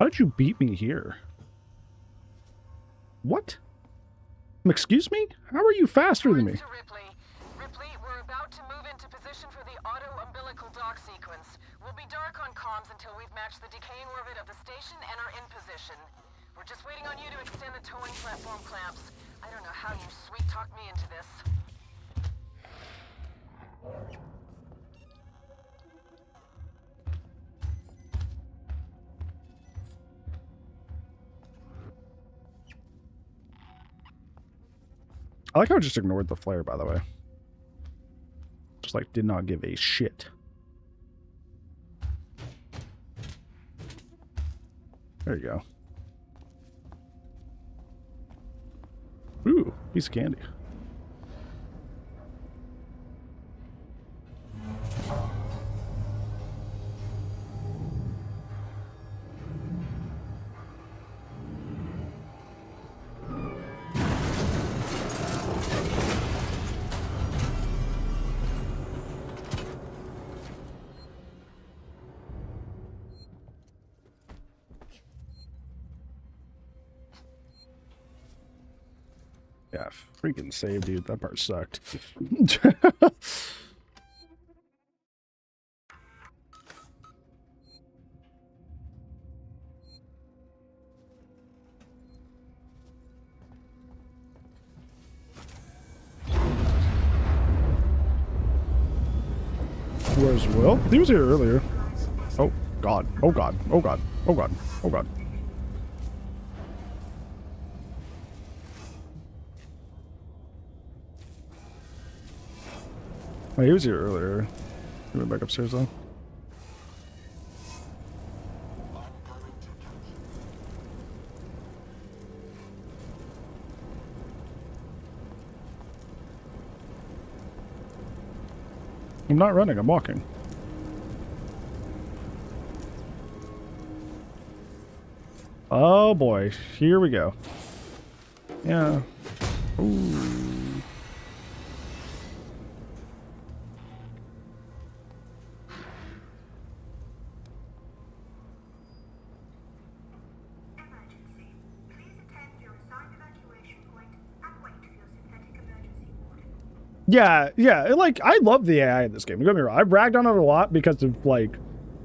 How did you beat me here? What? Excuse me? How are you faster than me? Ripley, we're about to move into position for the auto-umbilical dock sequence. We'll be dark on comms until we've matched the decaying orbit of the station and are in position. We're just waiting on you to extend the towing platform clamps. I don't know how you sweet-talked me into this. I like how I just ignored the flare, by the way. Just like did not give a shit. There you go. Ooh, piece of candy. Yeah, freaking save, dude. That part sucked. Where's Will? He was here earlier. Oh, God. Oh, God. Oh, God. Oh god. Oh god. Oh, he was here earlier. He went back upstairs though. I'm not running, I'm walking. Oh boy, here we go. Yeah. Ooh. Yeah, like, I love the AI in this game. Don't get me wrong. I've ragged on it a lot because of, like,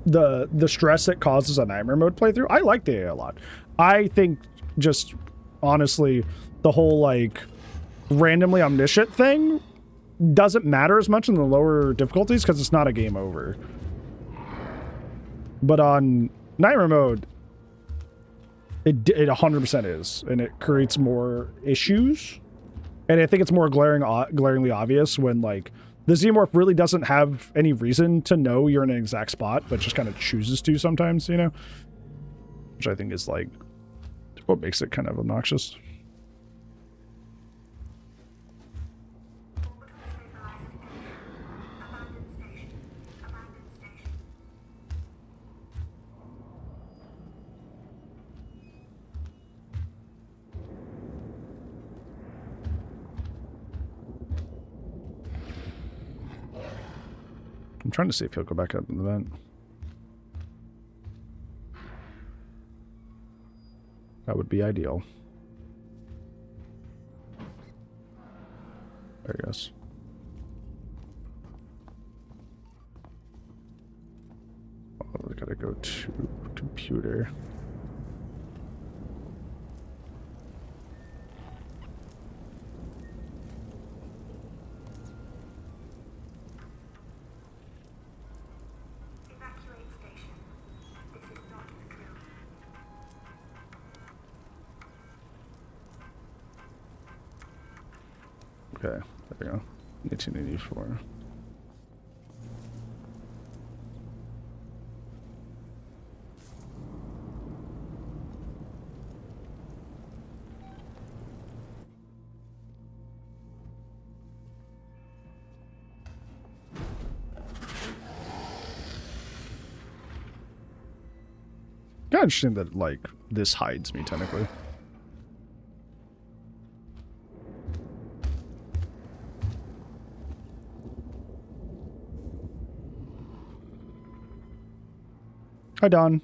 the stress it causes on Nightmare Mode playthrough. I like the AI a lot. I think, just, honestly, the whole, like, randomly omniscient thing doesn't matter as much in the lower difficulties because it's not a game over. But on Nightmare Mode, it 100% is, and it creates more issues. And I think it's more glaringly obvious when, like, the Xenomorph really doesn't have any reason to know you're in an exact spot, but just kind of chooses to sometimes, you know? Which I think is, like, what makes it kind of obnoxious. I'm trying to see if he'll go back up in the vent. That would be ideal. There he goes. Oh, we gotta go to computer. Okay, there we go. 1884. Kind of interesting that, like, this hides me technically. Hi, Don.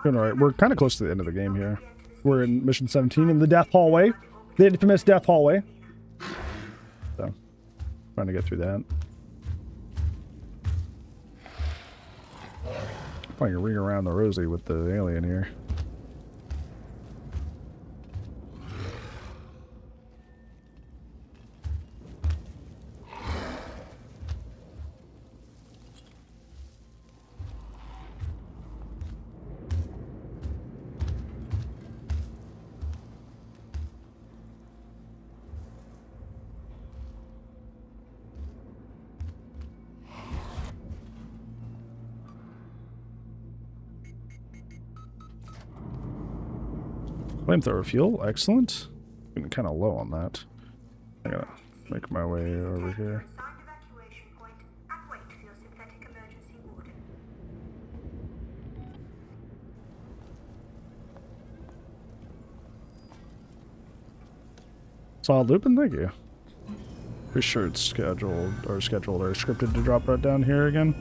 Doing alright. We're kind of close to the end of the game here. We're in mission 17 in the death hallway. The infamous death hallway. So, trying to get through that. Playing a ring around the rosy with the alien here. Flamethrower fuel, excellent. Getting kind of low on that. I gotta make my way over here. Solid Lupin, thank you. Pretty sure it's scheduled or scripted to drop right down here again.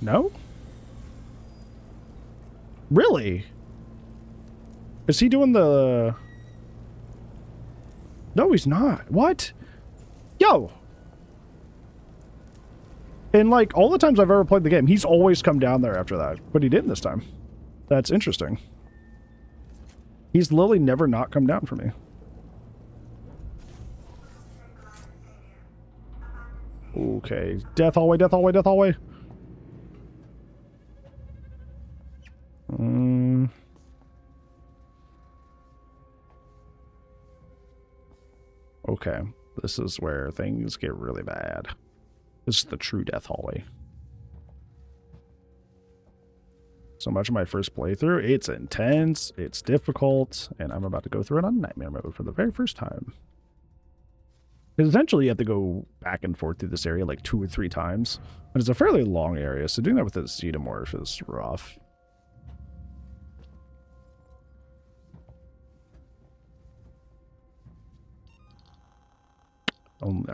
No? Really? Is he doing the... No, he's not. What? Yo! And, like, all the times I've ever played the game, he's always come down there after that. But he didn't this time. That's interesting. He's literally never not come down for me. Okay, death hallway, death hallway, death hallway. Okay, this is where things get really bad. This is the true death hallway. So much of my first playthrough, it's intense, it's difficult, and I'm about to go through it on nightmare mode for the very first time. Because essentially you have to go back and forth through this area like 2 or 3 times. And it's a fairly long area, so doing that with a xenomorph is rough.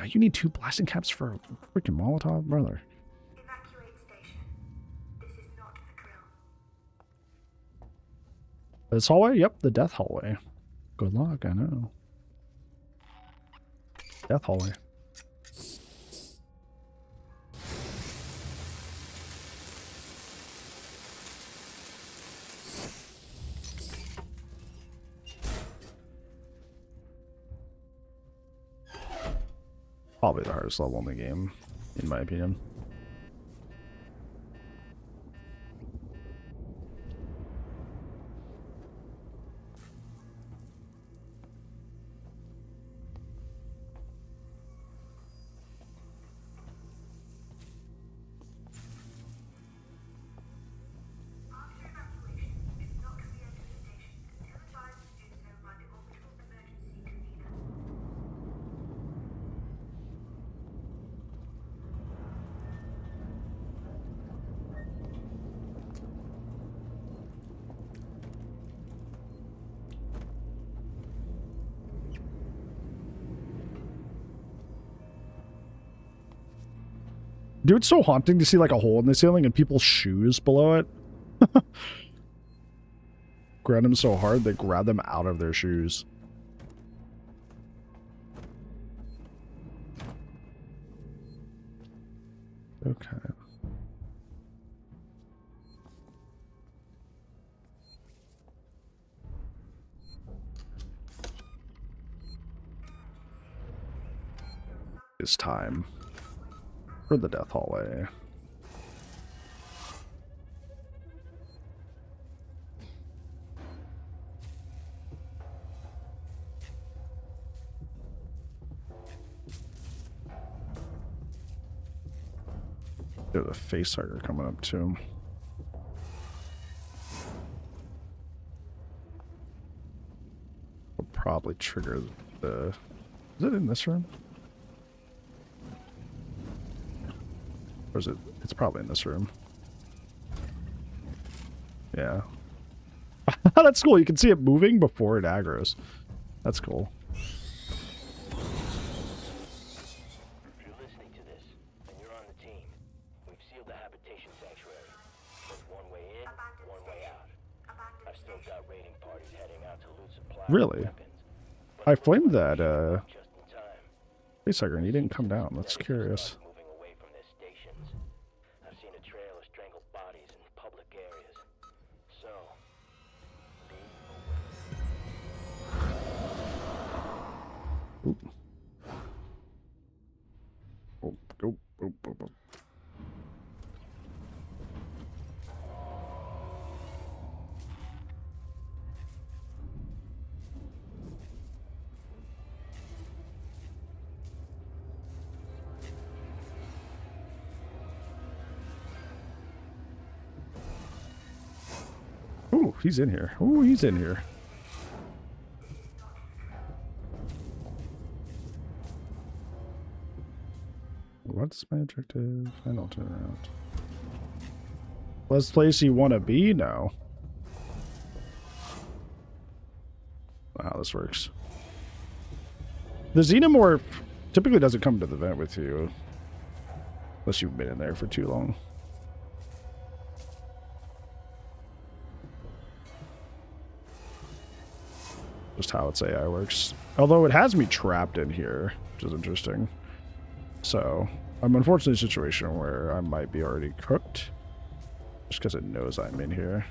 You need 2 blasting caps for a freaking Molotov, brother. Evacuate station. This is not a drill. This hallway? Yep, the death hallway. Good luck, I know. Death hallway. Probably the hardest level in the game, in my opinion. Dude, it's so haunting to see like a hole in the ceiling and people's shoes below it. Grab them so hard they grab them out of their shoes. Okay. It's time for the death hallway. There's a face hugger coming up too. Will probably trigger the... Is it in this room? Or is it? It's probably in this room. Yeah. That's cool. You can see it moving before it aggroes. That's cool. If you're listening to this, and you're on the team, we've sealed the habitation sanctuary. There's one way in, one way out. I've still got raiding parties heading out to loot supplies. Really? I flamed that facehugger and he didn't come down. That's curious. Oop. Oh, oh, oh, oh, oh. Ooh, he's in here. Ooh, he's in here. What's my objective? I don't turn around. Last place you want to be? No. Wow, this works. The xenomorph typically doesn't come to the vent with you. Unless you've been in there for too long. Just how its AI works. Although it has me trapped in here, which is interesting. So, I'm unfortunately in a situation where I might be already cooked. Just because it knows I'm in here.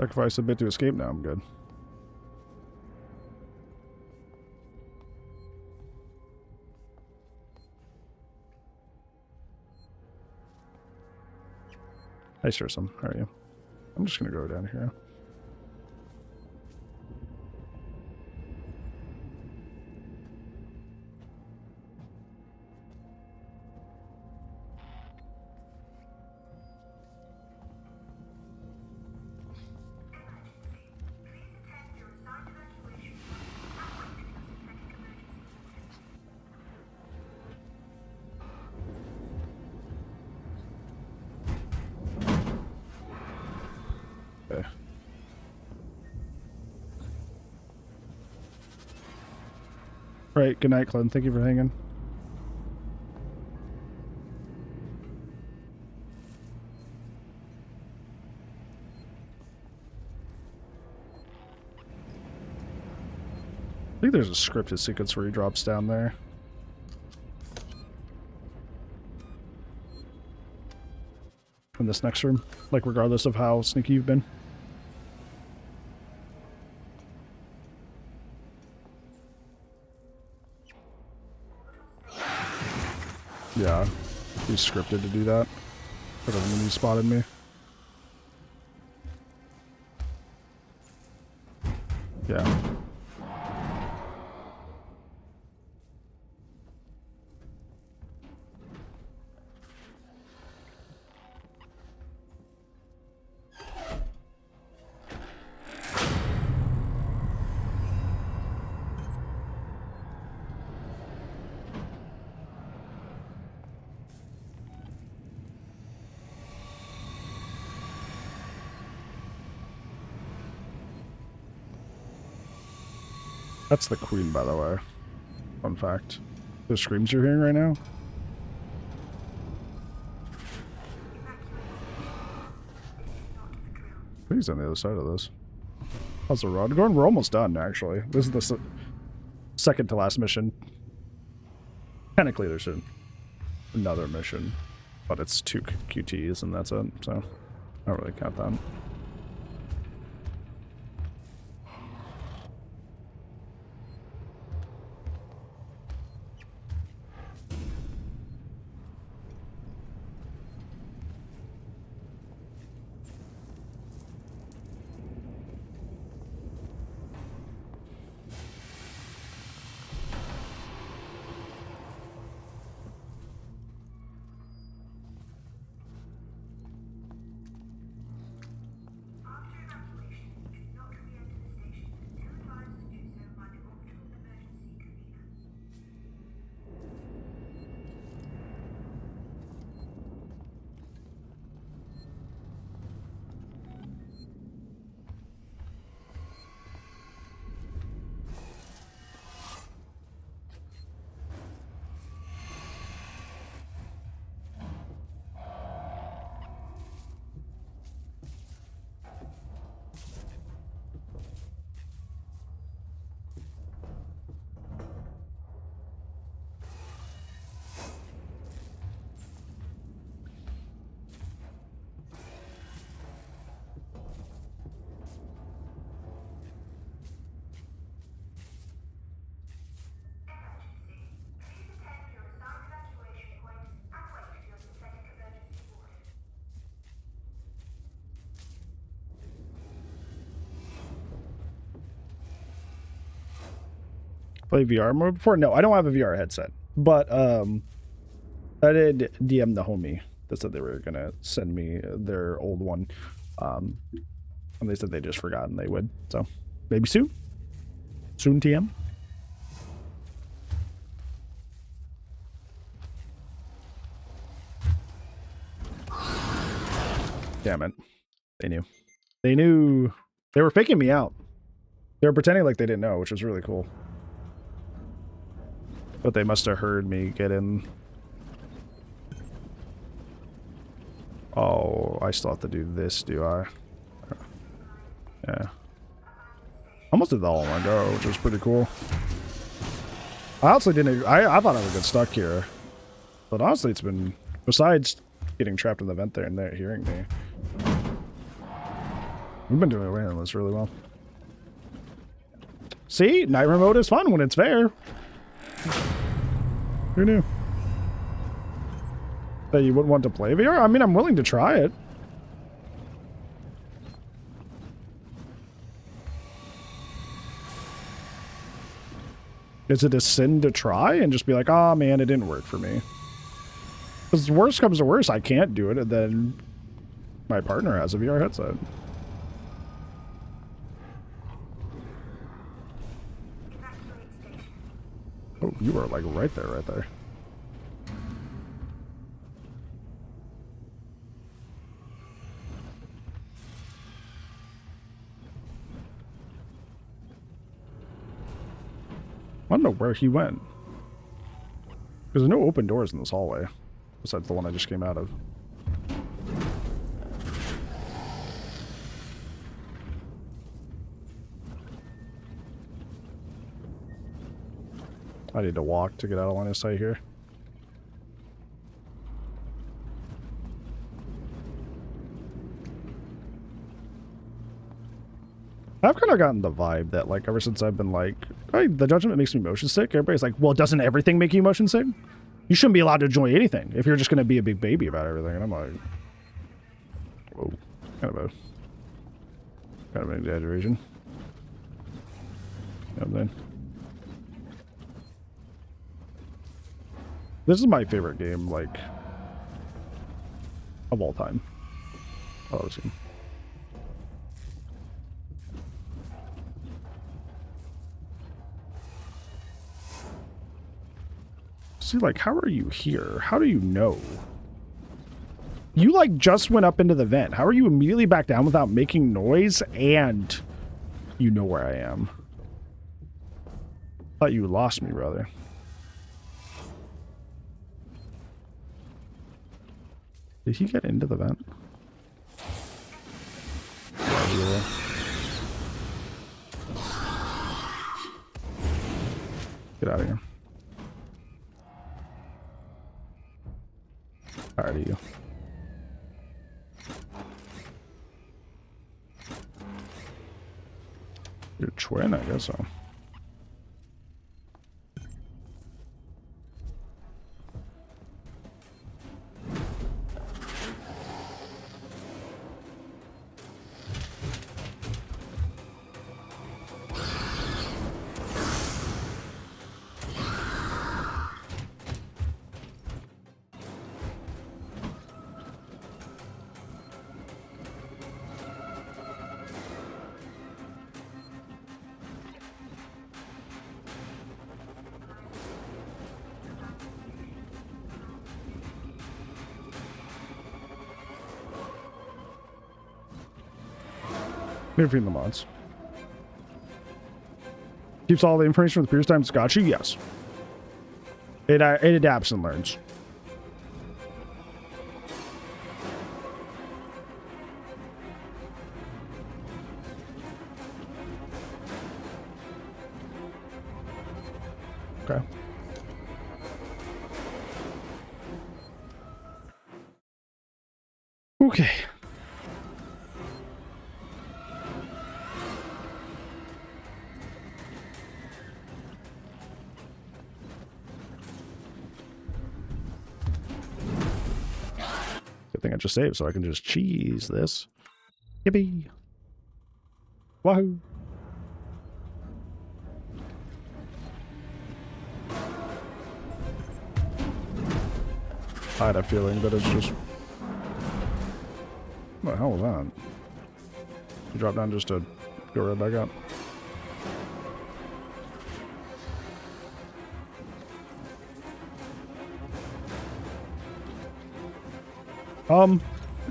Sacrifice a bit to escape. Now I'm good. Hey, Sursum, how are you? I'm just gonna go down here. Okay. Right, good night, Clem. Thank you for hanging. I think there's a scripted sequence where he drops down there. In this next room, like regardless of how sneaky you've been. Yeah, he's scripted to do that. That doesn't mean he spotted me. Yeah. That's the queen, by the way. Fun fact. The screams you're hearing right now? I think he's on the other side of this. How's the rod going? We're almost done, actually. This is the second to last mission. Technically, there's another mission, but it's 2 QTs and that's it, so I don't really count that. Play VR mode before? No, I don't have a VR headset. But I did DM the homie that said they were gonna send me their old one. And they said they just forgotten they would. So maybe soon. Soon TM. Damn it. They knew. They knew. They were faking me out. They were pretending like they didn't know, which was really cool. But they must have heard me get in. Oh, I still have to do this, do I? Yeah. Almost did that all in one go, which was pretty cool. I honestly didn't... I thought I would get stuck here. But honestly, it's been... Besides getting trapped in the vent there and there hearing me. We've been doing away on this really well. See? Nightmare mode is fun when it's fair. Who knew? That you wouldn't want to play VR? I mean, I'm willing to try it. Is it a sin to try and just be like, oh man, it didn't work for me? Because worst comes to worst, I can't do it, and then my partner has a VR headset. Oh, you are like right there, right there. I don't know where he went. There's no open doors in this hallway, besides the one I just came out of. I need to walk to get out of line of sight here. I've kind of gotten the vibe that, like, ever since I've been like, hey, the Judgment makes me motion sick, everybody's like, well, doesn't everything make you motion sick? You shouldn't be allowed to enjoy anything if you're just going to be a big baby about everything. And I'm like, whoa, kind of an exaggeration. You know what I'm saying? This is my favorite game, like, of all time. Oh, I've seen. See, like, how are you here? How do you know? You, like, just went up into the vent. How are you immediately back down without making noise and you know where I am? Thought you lost me, brother. Did he get into the vent? Yeah. Get out of here. Tired of you. You're twin, I guess so. Maybe in the mods. Keeps all the information from the previous time it's got you? Yes. It adapts and learns. Okay. Okay. I just saved, so I can just cheese this. Yippee! Wahoo! I had a feeling that it's just... What the hell was that? You drop down just to go right back up.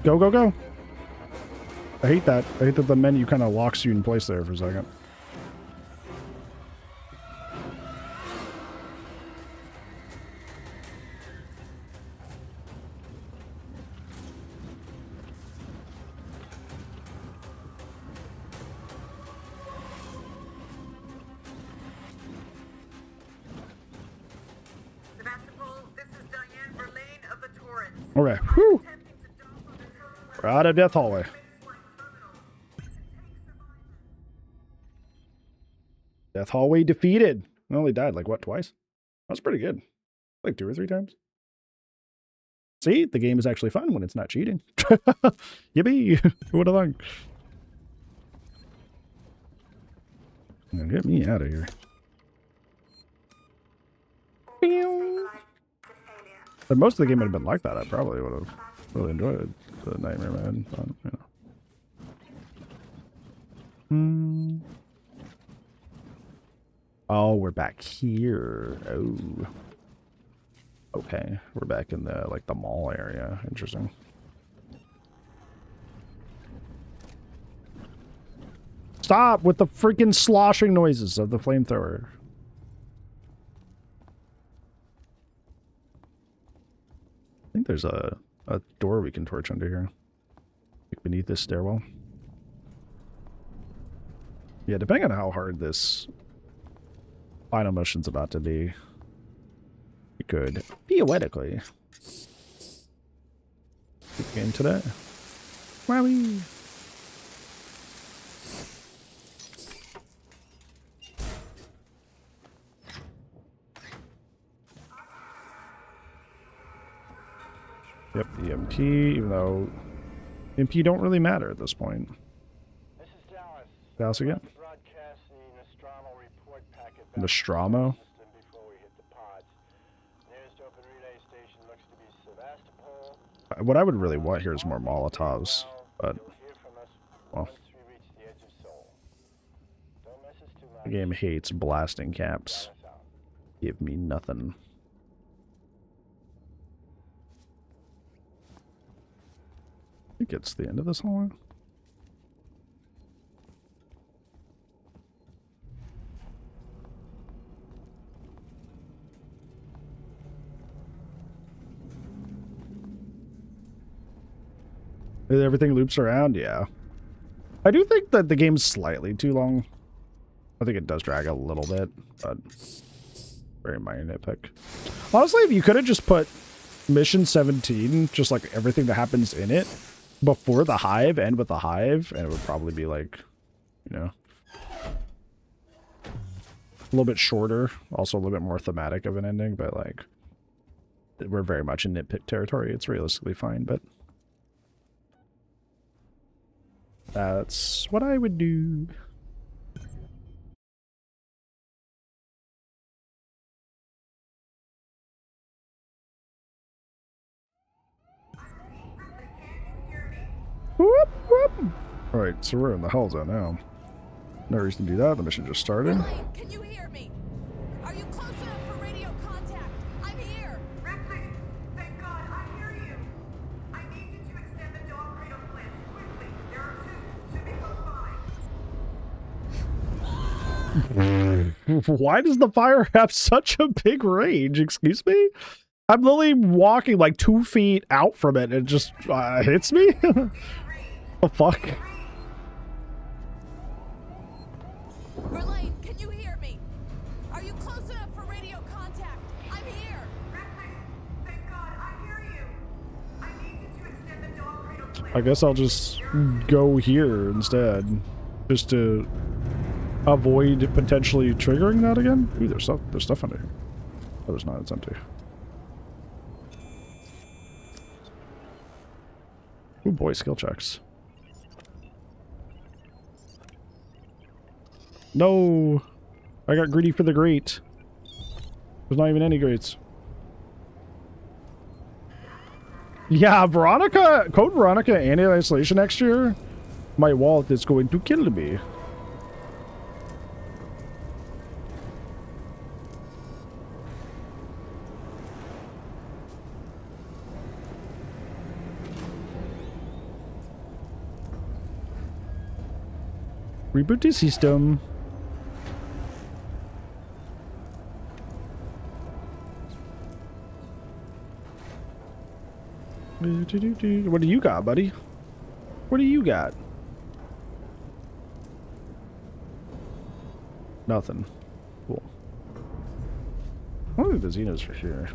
Go. I hate that. I hate that the menu kind of locks you in place there for a second. Okay. Whew. We're out of Death Hallway. Death Hallway defeated. I only died like what, twice? That was pretty good. Like 2 or 3 times. See, the game is actually fun when it's not cheating. Yippee! Who would have thunk? Now get me out of here. But most of the game would have been like that. I probably would have really enjoyed the Nightmare Mode. But, you know. Oh, we're back here. Oh. Okay, we're back in the like the mall area. Interesting. Stop with the freaking sloshing noises of the flamethrower. I think there's a door we can torch under here. Like beneath this stairwell. Yeah, depending on how hard this final mission's about to be, we could theoretically get into that. Wowie! Yep, EMP, even though EMP don't really matter at this point. This is Dallas. Dallas again? Broadcast the Nostromo report packet. Nostromo? Before we hit the pods. Nearest open relay station looks to be Sevastopol. What I would really want here is more Molotovs, but well, the game hates blasting caps. Give me nothing. I think it's the end of this hallway. Everything loops around, yeah. I do think that the game's slightly too long. I think it does drag a little bit, but very minor nitpick. Honestly, if you could have just put Mission 17, just like everything that happens in it, before the hive, end with the hive, and it would probably be like, you know, a little bit shorter, also a little bit more thematic of an ending, but like, we're very much in nitpick territory. It's realistically fine, but that's what I would do. Whoop, whoop. Alright, so we're in the hell zone now. No reason to do that. The mission just started. Elaine, can you hear me? Are you close enough for radio contact? I'm here. Ripley, thank God, I hear you. I need you to extend the dog cradle plans quickly. There are 2 close by. Why does the fire have such a big range? Excuse me? I'm literally walking like 2 feet out from it and it just hits me? The fuck? Elaine, can you hear me? Are you close enough for radio contact? I'm here. Ripley, thank God, I hear you. I need you to extend the dog cradle plans. I guess I'll just go here instead. Just to avoid potentially triggering that again. Ooh, there's stuff under here. Oh, there's not. It's empty. Ooh boy, skill checks. No! I got greedy for the great. There's not even any greats. Yeah, Veronica, Code Veronica Anti-Isolation next year. My wallet is going to kill me. Reboot the system. What do you got, buddy? What do you got? Nothing. Cool. I don't think the Xenos for sure.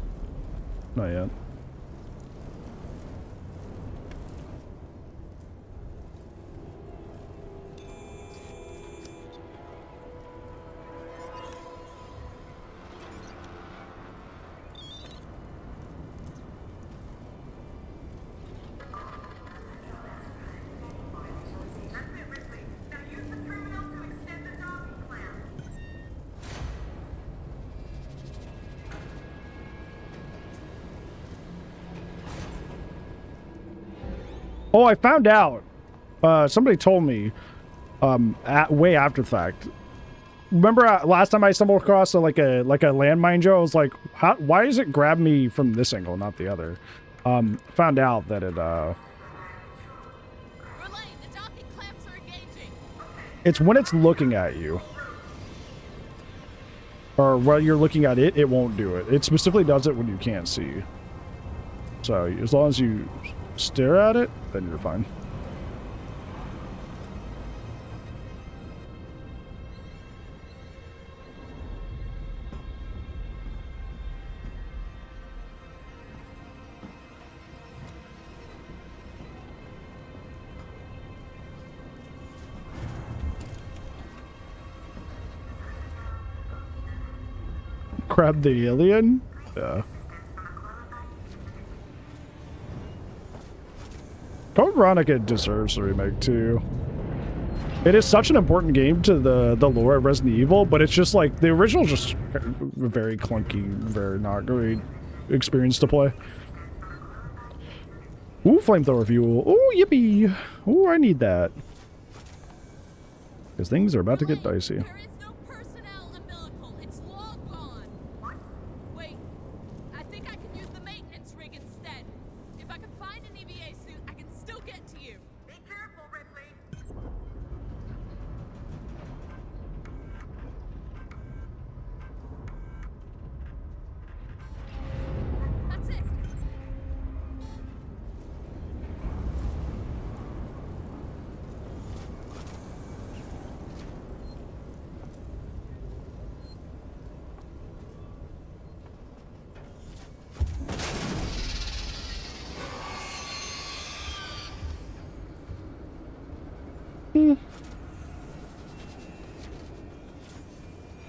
Not yet. Oh, I found out. Somebody told me way after the fact. Remember last time I stumbled across like a landmine, Joe? I was like, why does it grab me from this angle, not the other? Found out that it it's when it's looking at you. Or while you're looking at it, it won't do it. It specifically does it when you can't see. So as long as you stare at it, then you're fine. Grab the alien? Yeah. Code Veronica deserves a remake too. It is such an important game to the lore of Resident Evil, but it's just like the original just very clunky, very not great experience to play. Ooh, flamethrower fuel. Ooh, yippee. Ooh, I need that. Because things are about to get dicey.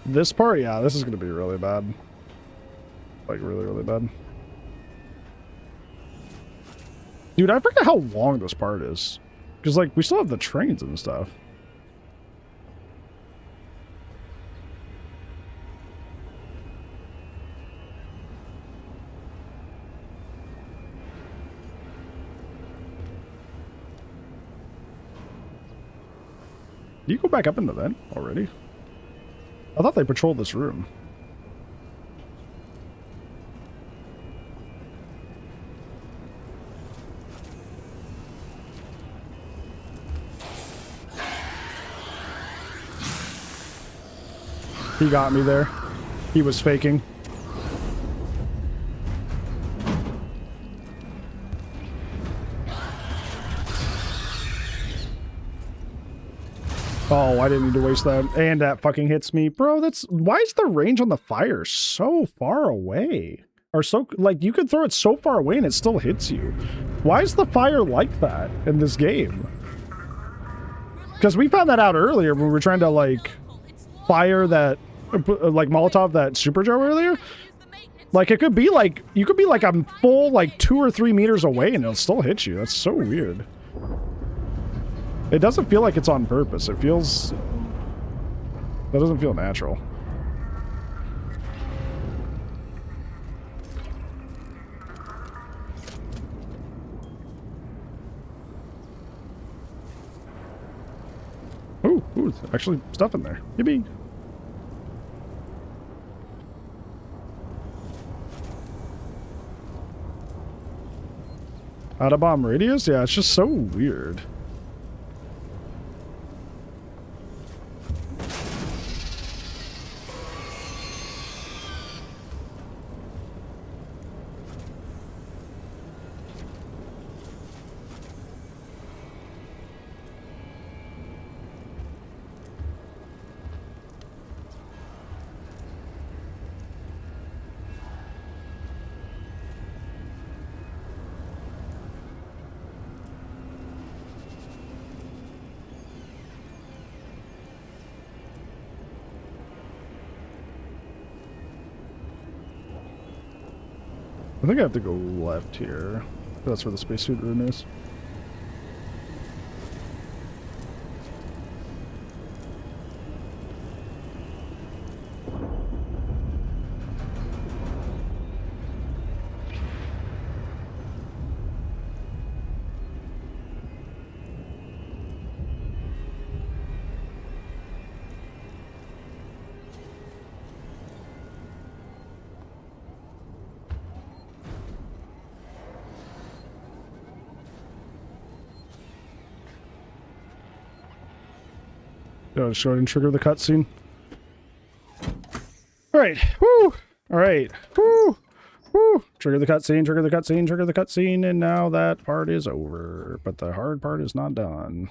This part, yeah, this is gonna be really bad. Like, really, really bad. Dude, I forget how long this part is. Because, like, we still have the trains and stuff. Do you go back up into that already? I thought they patrolled this room. He got me there. He was faking. Oh, I didn't need to waste that. And that fucking hits me. Bro, that's... Why is the range on the fire so far away? Or so... Like, you could throw it so far away and it still hits you. Why is the fire like that in this game? Because we found that out earlier when we were trying to, like, fire that... Like, Molotov that Super Joe earlier. Like, it could be, like... You could be, like, a full, like, 2 or 3 meters away and it'll still hit you. That's so weird. It doesn't feel like it's on purpose. It feels... That doesn't feel natural. Ooh, there's actually stuff in there. Yippee. Out of bomb radius? Yeah, it's just so weird. I think I have to go left here. That's where the spacesuit room is. Go short and trigger the cutscene. Alright. Woo! Alright. Woo! Woo! Trigger the cutscene, trigger the cutscene, trigger the cutscene, and now that part is over. But the hard part is not done.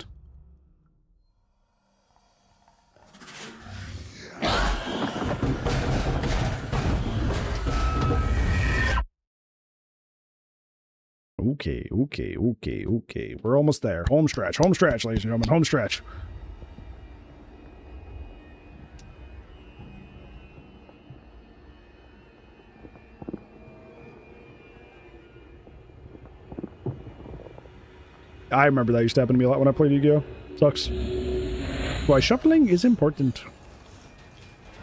Okay. We're almost there. Home stretch, ladies and gentlemen. Home stretch. I remember that used to happen to me a lot when I played Yu-Gi-Oh! Sucks. Why shuffling is important.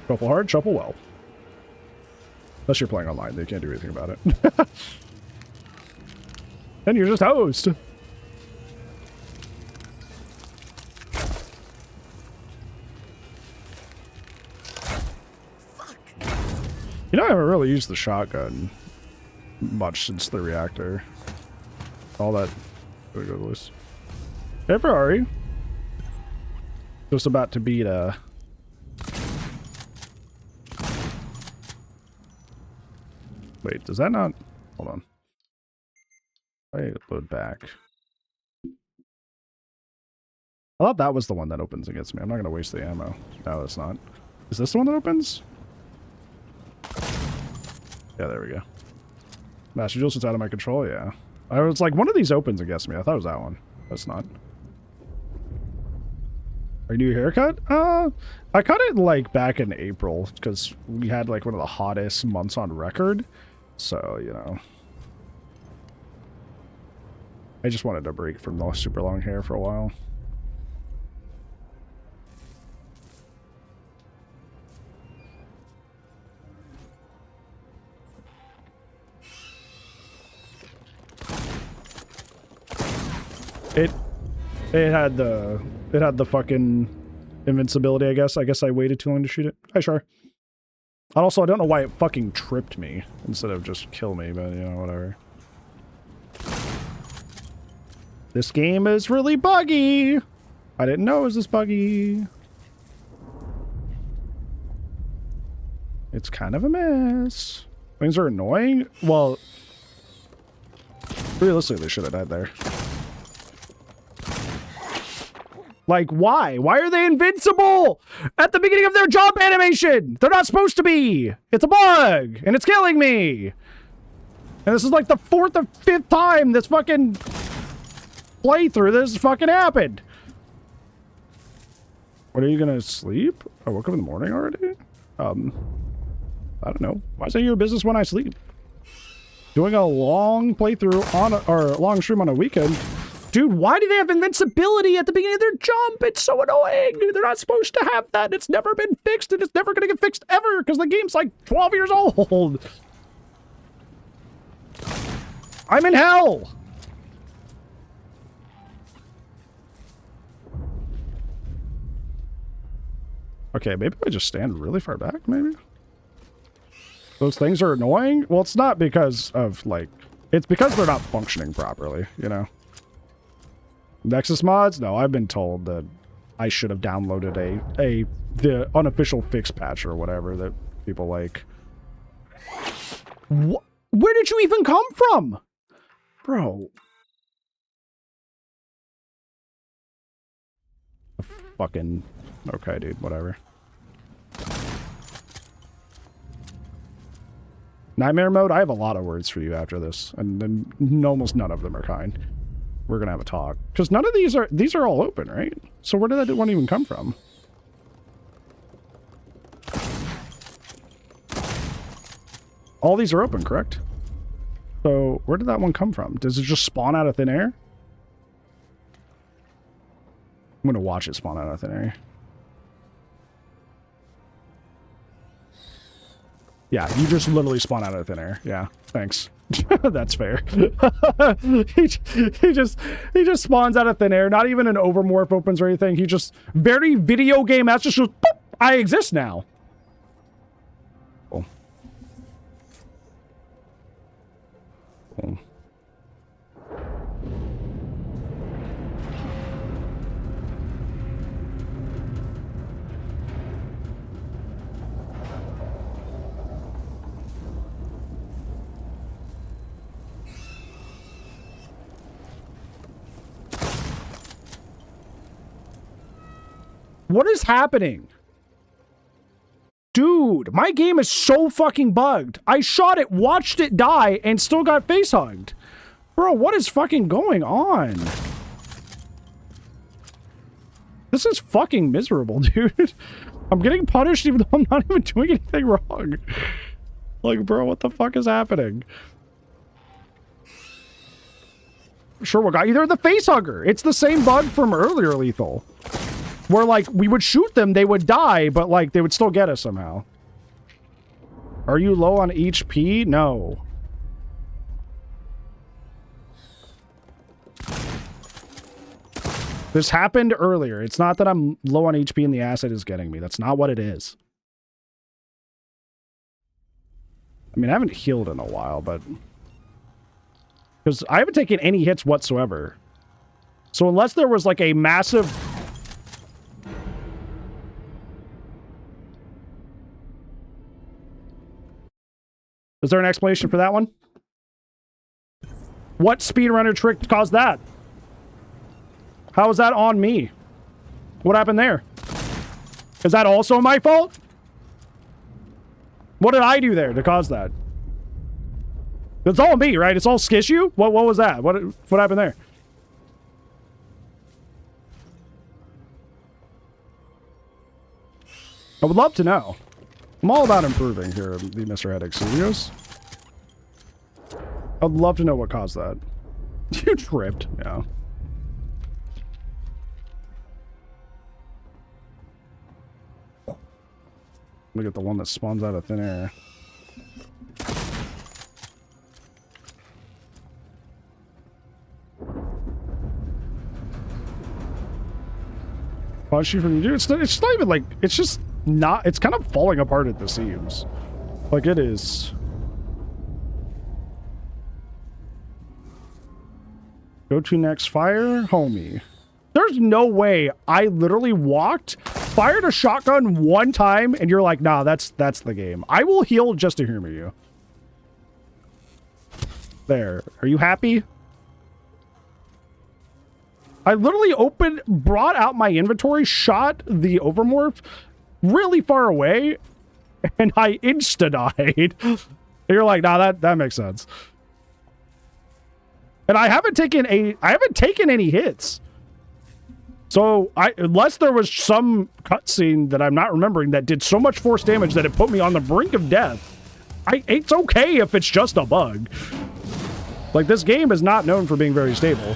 Shuffle hard, shuffle well. Unless you're playing online, they can't do anything about it. Then you're just host. You know, I haven't really used the shotgun much since the reactor. All that. There we go, Luis. Hey, Ferrari. Just about to beat Wait, does that not? Hold on. I load back. I thought that was the one that opens against me. I'm not going to waste the ammo. No, it's not. Is this the one that opens? Yeah, there we go. Master Duel, it's out of my control, yeah. I was like, one of these opens against me. I thought it was that one. That's not. Are you new haircut? I cut it like back in April because we had like one of the hottest months on record. So, you know. I just wanted a break from the super long hair for a while. It had the fucking invincibility, I guess. I guess I waited too long to shoot it. Hi, Char. And also, I don't know why it fucking tripped me instead of just kill me, but you know, whatever. This game is really buggy. I didn't know it was this buggy. It's kind of a mess. Things are annoying. Well, realistically, they should have died there. Like, why? Why are they invincible at the beginning of their jump animation? They're not supposed to be. It's a bug, and it's killing me. And this is like the 4th or 5th time this fucking playthrough this fucking happened. What, are you gonna sleep? I woke up in the morning already? I don't know. Why is that your business when I sleep? Doing a long playthrough on or a long stream on a weekend. Dude, why do they have invincibility at the beginning of their jump? It's so annoying. Dude, they're not supposed to have that. It's never been fixed, and it's never going to get fixed ever, because the game's like 12 years old. I'm in hell. Okay, maybe I just stand really far back, maybe? Those things are annoying? Well, it's not because of, like... It's because they're not functioning properly, you know? Nexus mods? No, I've been told that I should have downloaded the unofficial fix patch or whatever that people like. Where did you even come from? Bro. Fucking... Okay, dude, whatever. Nightmare mode? I have a lot of words for you after this, and then almost none of them are kind. We're gonna have a talk. Because none of these are all open, right? So where did that one even come from? All these are open, correct? So where did that one come from? Does it just spawn out of thin air? I'm gonna watch it spawn out of thin air. Yeah, you just literally spawn out of thin air. Yeah, thanks. That's fair. he just spawns out of thin air. Not even an overmorph opens or anything. He just very video game. That's just boop, I exist now. Cool. Cool. what is happening? Dude, my game is so fucking bugged. I shot it, watched it die, and still got face hugged. Bro, what is fucking going on? This is fucking miserable, dude. I'm getting punished even though I'm not even doing anything wrong. Like, bro, what the fuck is happening? Sure, what got you there? The face hugger. It's the same bug from earlier Lethal. Where, like, we would shoot them, they would die, but, like, they would still get us somehow. Are you low on HP? No. This happened earlier. It's not that I'm low on HP and the acid is getting me. That's not what it is. I mean, I haven't healed in a while, but... because I haven't taken any hits whatsoever. So unless there was, like, a massive... Is there an explanation for that one? What speedrunner trick caused that? How is that on me? What happened there? Is that also my fault? What did I do there to cause that? It's all me, right? It's all Skishu? What was that? What happened there? I would love to know. I'm all about improving here at the Mr. Headache Studios. I'd love to know what caused that. You tripped, yeah. Look at the one that spawns out of thin air. Punch you from you, it's not even like, it's just not, it's kind of falling apart at the seams. Like it is. Go to next fire, homie. There's no way I literally walked, fired a shotgun one time, and you're like, nah, that's the game. I will heal just to humor you. There. Are you happy? I literally brought out my inventory, shot the overmorph really far away, and I insta-died. And you're like, nah, that makes sense. And I haven't taken any hits. So, unless there was some cutscene that I'm not remembering that did so much force damage that it put me on the brink of death, it's okay if it's just a bug. Like, this game is not known for being very stable.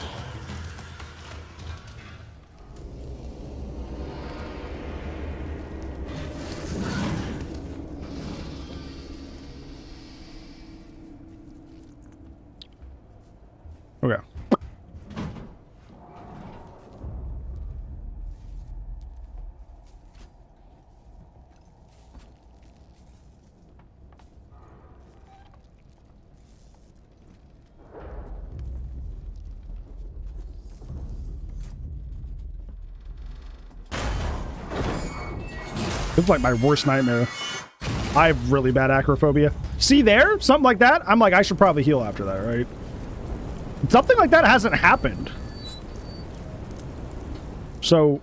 Okay. It's like my worst nightmare. I have really bad acrophobia. See there? Something like that? I'm like, I should probably heal after that, right? Something like that hasn't happened. So...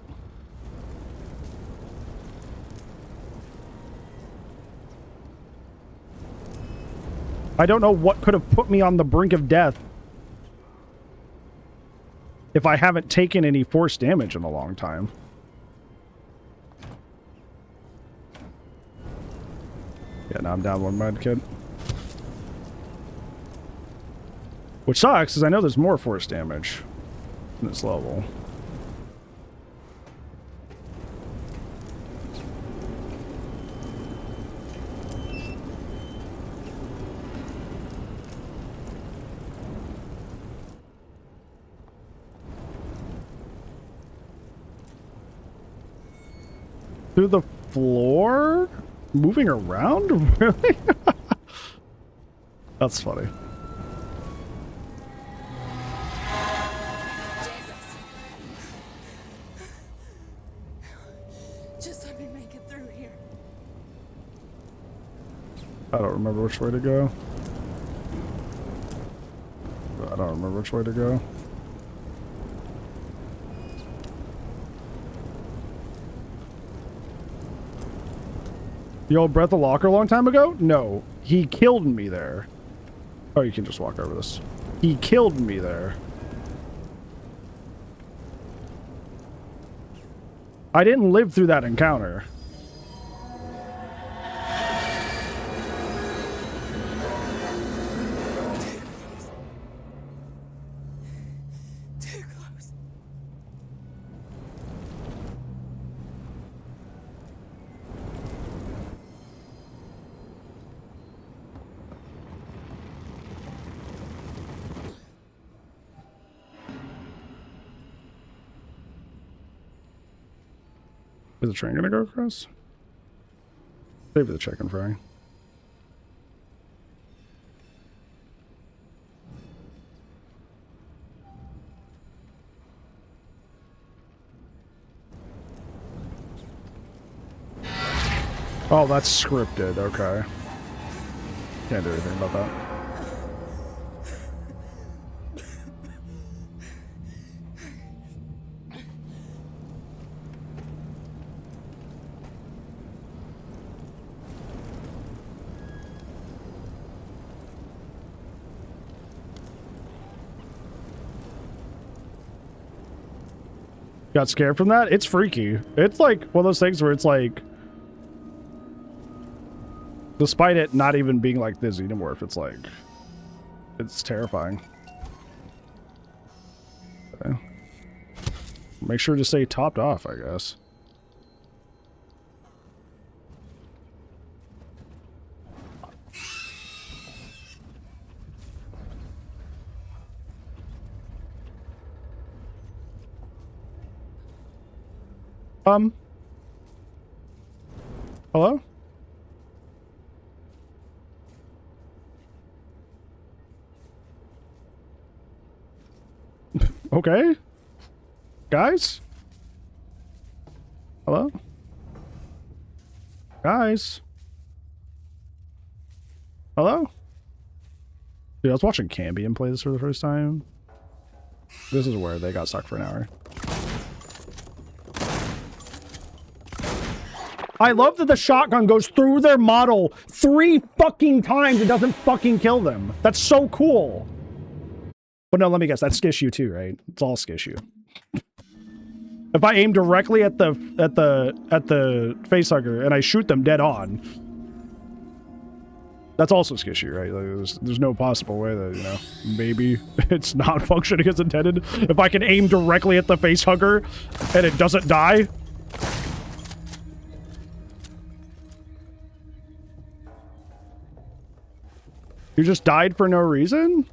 I don't know what could have put me on the brink of death if I haven't taken any force damage in a long time. Yeah, now I'm down one med kit. Which sucks, because I know there's more force damage in this level. Through the floor? Moving around? Really? That's funny. Just let me make it through here. I don't remember which way to go. I don't remember which way to go. The old Breath of Locker a long time ago? No. He killed me there. Oh, you can just walk over this. He killed me there. I didn't live through that encounter. Too close. Is the train gonna go across? Save the chicken fry. Oh, that's scripted. Okay. Can't do anything about that. Got scared from that? It's freaky. It's like one of those things where it's like, despite it not even being like the xenomorph, it's like, it's terrifying. Okay. Make sure to stay topped off, I guess. Hello? Okay. Guys? Hello? Guys? Hello? Dude, I was watching Cambion play this for the first time. This is where they got stuck for an hour. I love that the shotgun goes through their model 3 fucking times and doesn't fucking kill them. That's so cool. But no, let me guess. That's Skishu too, right? It's all Skishu. If I aim directly at the facehugger and I shoot them dead on, that's also Skishu, right? Like, there's no possible way that, you know, maybe it's not functioning as intended. If I can aim directly at the facehugger and it doesn't die. You just died for no reason?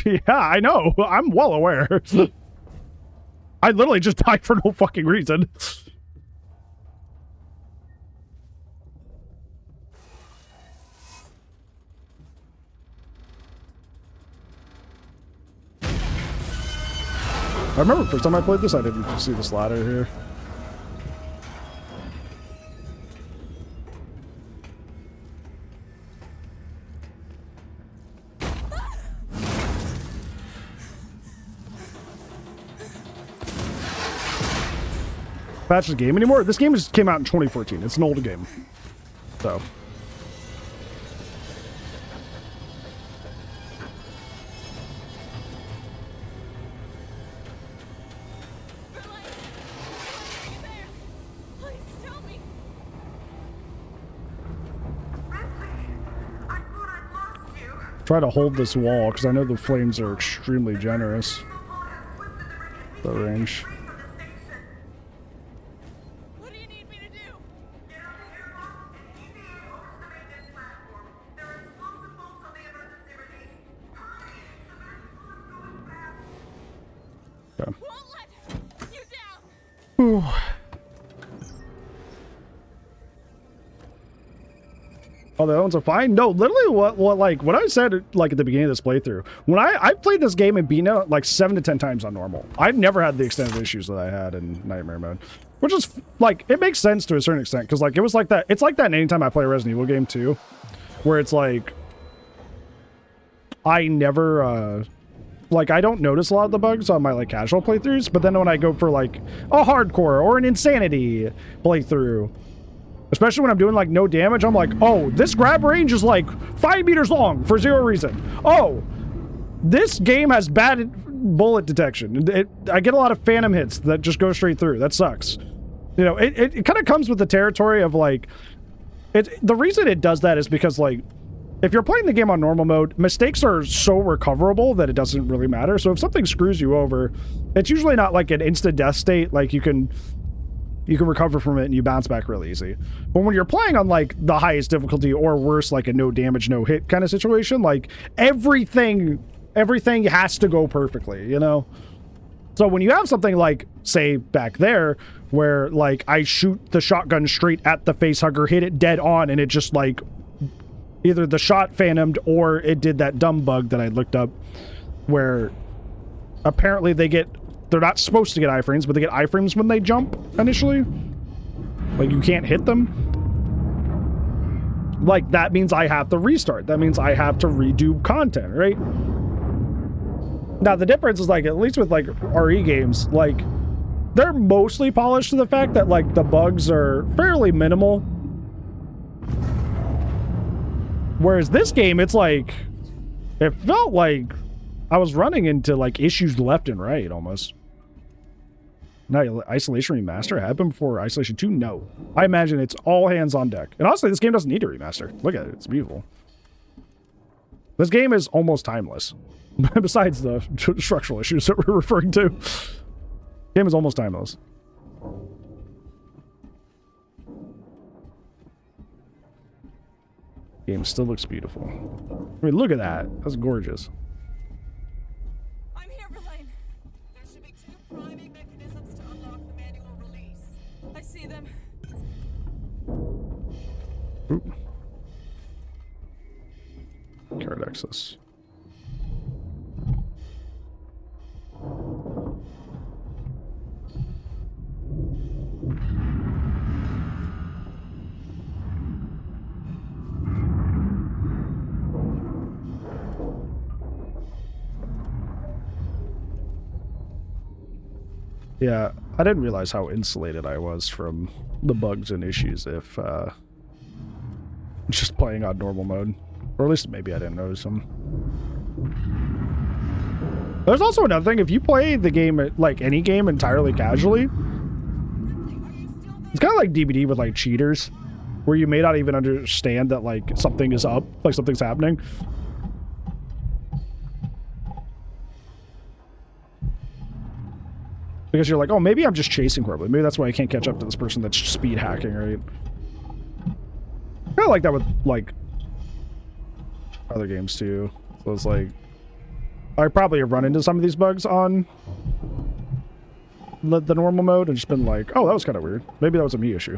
Yeah, I know. I'm well aware. I literally just died for no fucking reason. I remember the first time I played this, I didn't see this ladder here. Patch the game anymore. This game just came out in 2014. It's an old game. So. Try to hold this wall because I know the flames are extremely generous. The range. Okay. Ooh. Oh, the other ones are fine? No, literally what I said like at the beginning of this playthrough. When I played this game and beat it like 7 to 10 times on normal. I've never had the extended issues that I had in Nightmare mode. Which is like, it makes sense to a certain extent, because like it was like that. It's like that anytime I play a Resident Evil game too. Where it's like I never like I don't notice a lot of the bugs on my like casual playthroughs, but then when I go for like a hardcore or an insanity playthrough, Especially when I'm doing like no damage, I'm like, oh, this grab range is like 5 meters long for zero reason. Oh, this game has bad bullet detection. I get a lot of phantom hits that just go straight through. That sucks. You know, it kind of comes with the territory of like, the reason it does that is because like, if you're playing the game on normal mode, mistakes are so recoverable that it doesn't really matter. So if something screws you over, it's usually not like an instant death state. Like you can recover from it and you bounce back really easy. But when you're playing on like the highest difficulty or worse, like a no damage, no hit kind of situation, like everything has to go perfectly, you know? So when you have something like, say, back there, where like I shoot the shotgun straight at the face hugger, hit it dead on, and it just like either the shot phantomed or it did that dumb bug that I looked up where apparently they're not supposed to get iframes, but they get iframes when they jump initially. Like you can't hit them. Like that means I have to restart. That means I have to redo content, right? Now the difference is like, at least with like RE games, like they're mostly polished to the fact that like the bugs are fairly minimal. Whereas this game, it's like, it felt like I was running into like issues left and right almost. Now, Isolation Remaster happened before Isolation 2? No. I imagine it's all hands on deck. And honestly, this game doesn't need a remaster. Look at it. It's beautiful. This game is almost timeless. Besides the structural issues that we're referring to. Game is almost timeless. Game still looks beautiful. I mean, look at that. That's gorgeous. I'm here, Verlaine. There should be 2 priming mechanisms to unlock the manual release. I see them. Oop. Card access. Yeah, I didn't realize how insulated I was from the bugs and issues if just playing on normal mode. Or at least maybe I didn't notice them. There's also another thing, if you play the game, like any game, entirely casually, it's kind of like DBD with like cheaters, where you may not even understand that like something is up, like something's happening. Because you're like, oh, maybe I'm just chasing horribly. Maybe that's why I can't catch up to this person that's speed hacking, right? Kind of like that with, like, other games, too. So it's like, I probably have run into some of these bugs on the normal mode and just been like, oh, that was kind of weird. Maybe that was a me issue.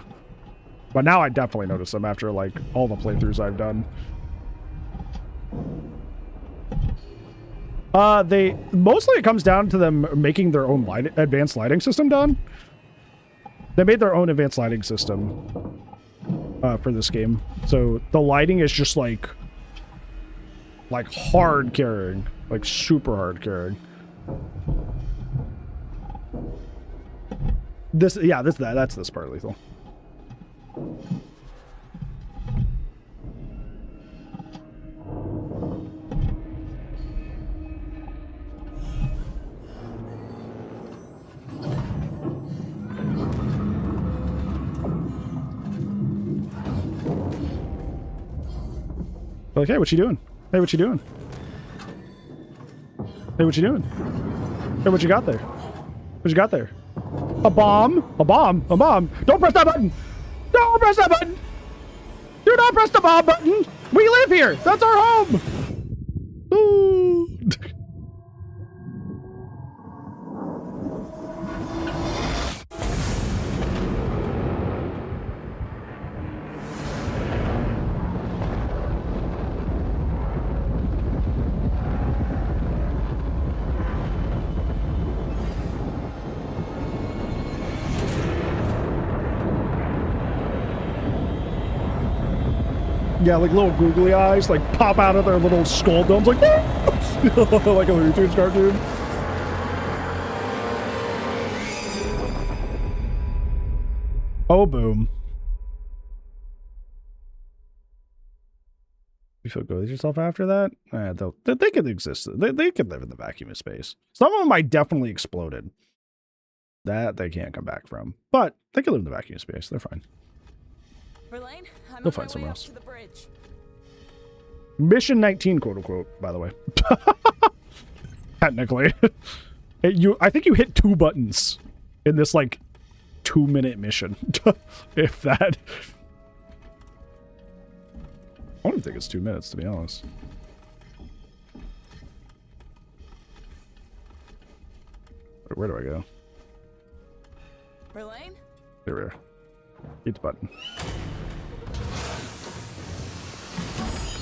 But now I definitely notice them after, like, all the playthroughs I've done. Mostly it comes down to them making their own advanced lighting system done. They made their own advanced lighting system for this game. So the lighting is just like hard carrying, like super hard carrying. That's this part, Lethal. Like, hey, what you doing? Hey, what you doing? Hey, what you doing? Hey, what you got there? What you got there? A bomb? A bomb? A bomb? Don't press that button! Don't press that button! Do not press the bomb button! We live here! That's our home! Ooh. Yeah, like little googly eyes, like pop out of their little skull domes, like like a Looney Tunes cartoon. Oh, boom. You feel good with yourself after that? They could exist. They could live in the vacuum of space. Some of them might definitely exploded. That they can't come back from. But they can live in the vacuum of space. They're fine. Verlaine, I'm They'll on find my somewhere way up else. to the bridge. Mission 19, quote unquote, by the way. Technically. I think you hit 2 buttons in this like 2-minute mission. If that. I don't think it's 2 minutes, to be honest. Where do I go? Verlaine? There we are. Hit the button.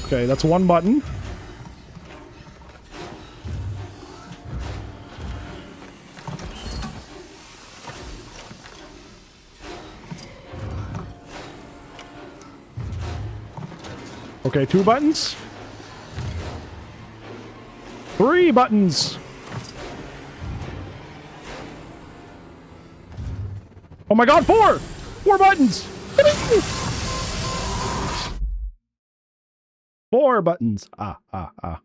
Okay, that's 1 button. Okay, 2 buttons. 3 buttons. Oh my god, 4! 4 buttons! 4 buttons. Ah.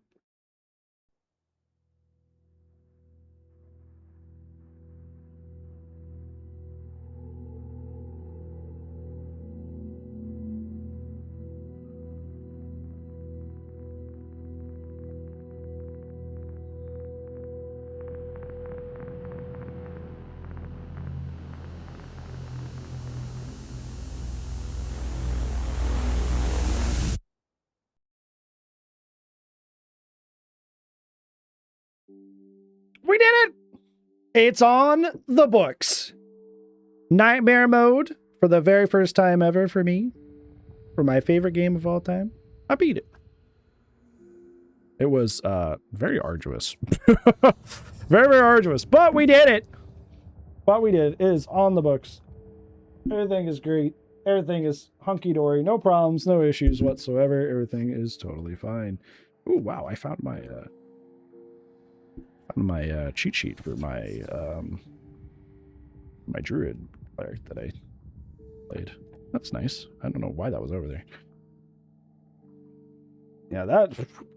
We did it! It's on the books. Nightmare mode for the very first time ever for me. For my favorite game of all time. I beat it. It was very arduous. Very, very arduous. But we did it. It is on the books. Everything is great. Everything is hunky-dory. No problems, no issues whatsoever. Everything is totally fine. Ooh, wow, I found my cheat sheet for my my druid player that I played. That's nice. I don't know why that was over there. Yeah,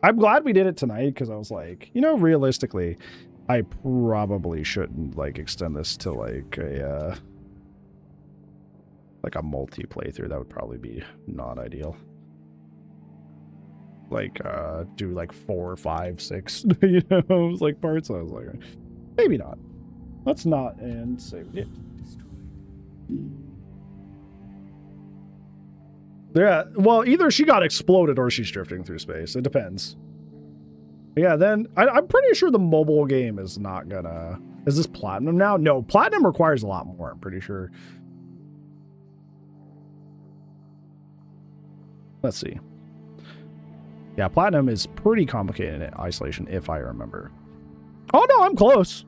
I'm glad we did it tonight because I was like, you know, realistically, I probably shouldn't like extend this to like a multi playthrough. That would probably be not ideal. Like do like 4, 5, 6, you know, like parts. I was like, maybe not. Let's not and save it. Yeah, well, either she got exploded or she's drifting through space. It depends. Yeah, then I'm pretty sure the mobile game is not gonna. Is this platinum now? No, platinum requires a lot more. I'm pretty sure. Let's see. Yeah, platinum is pretty complicated in isolation, if I remember. Oh no, I'm close.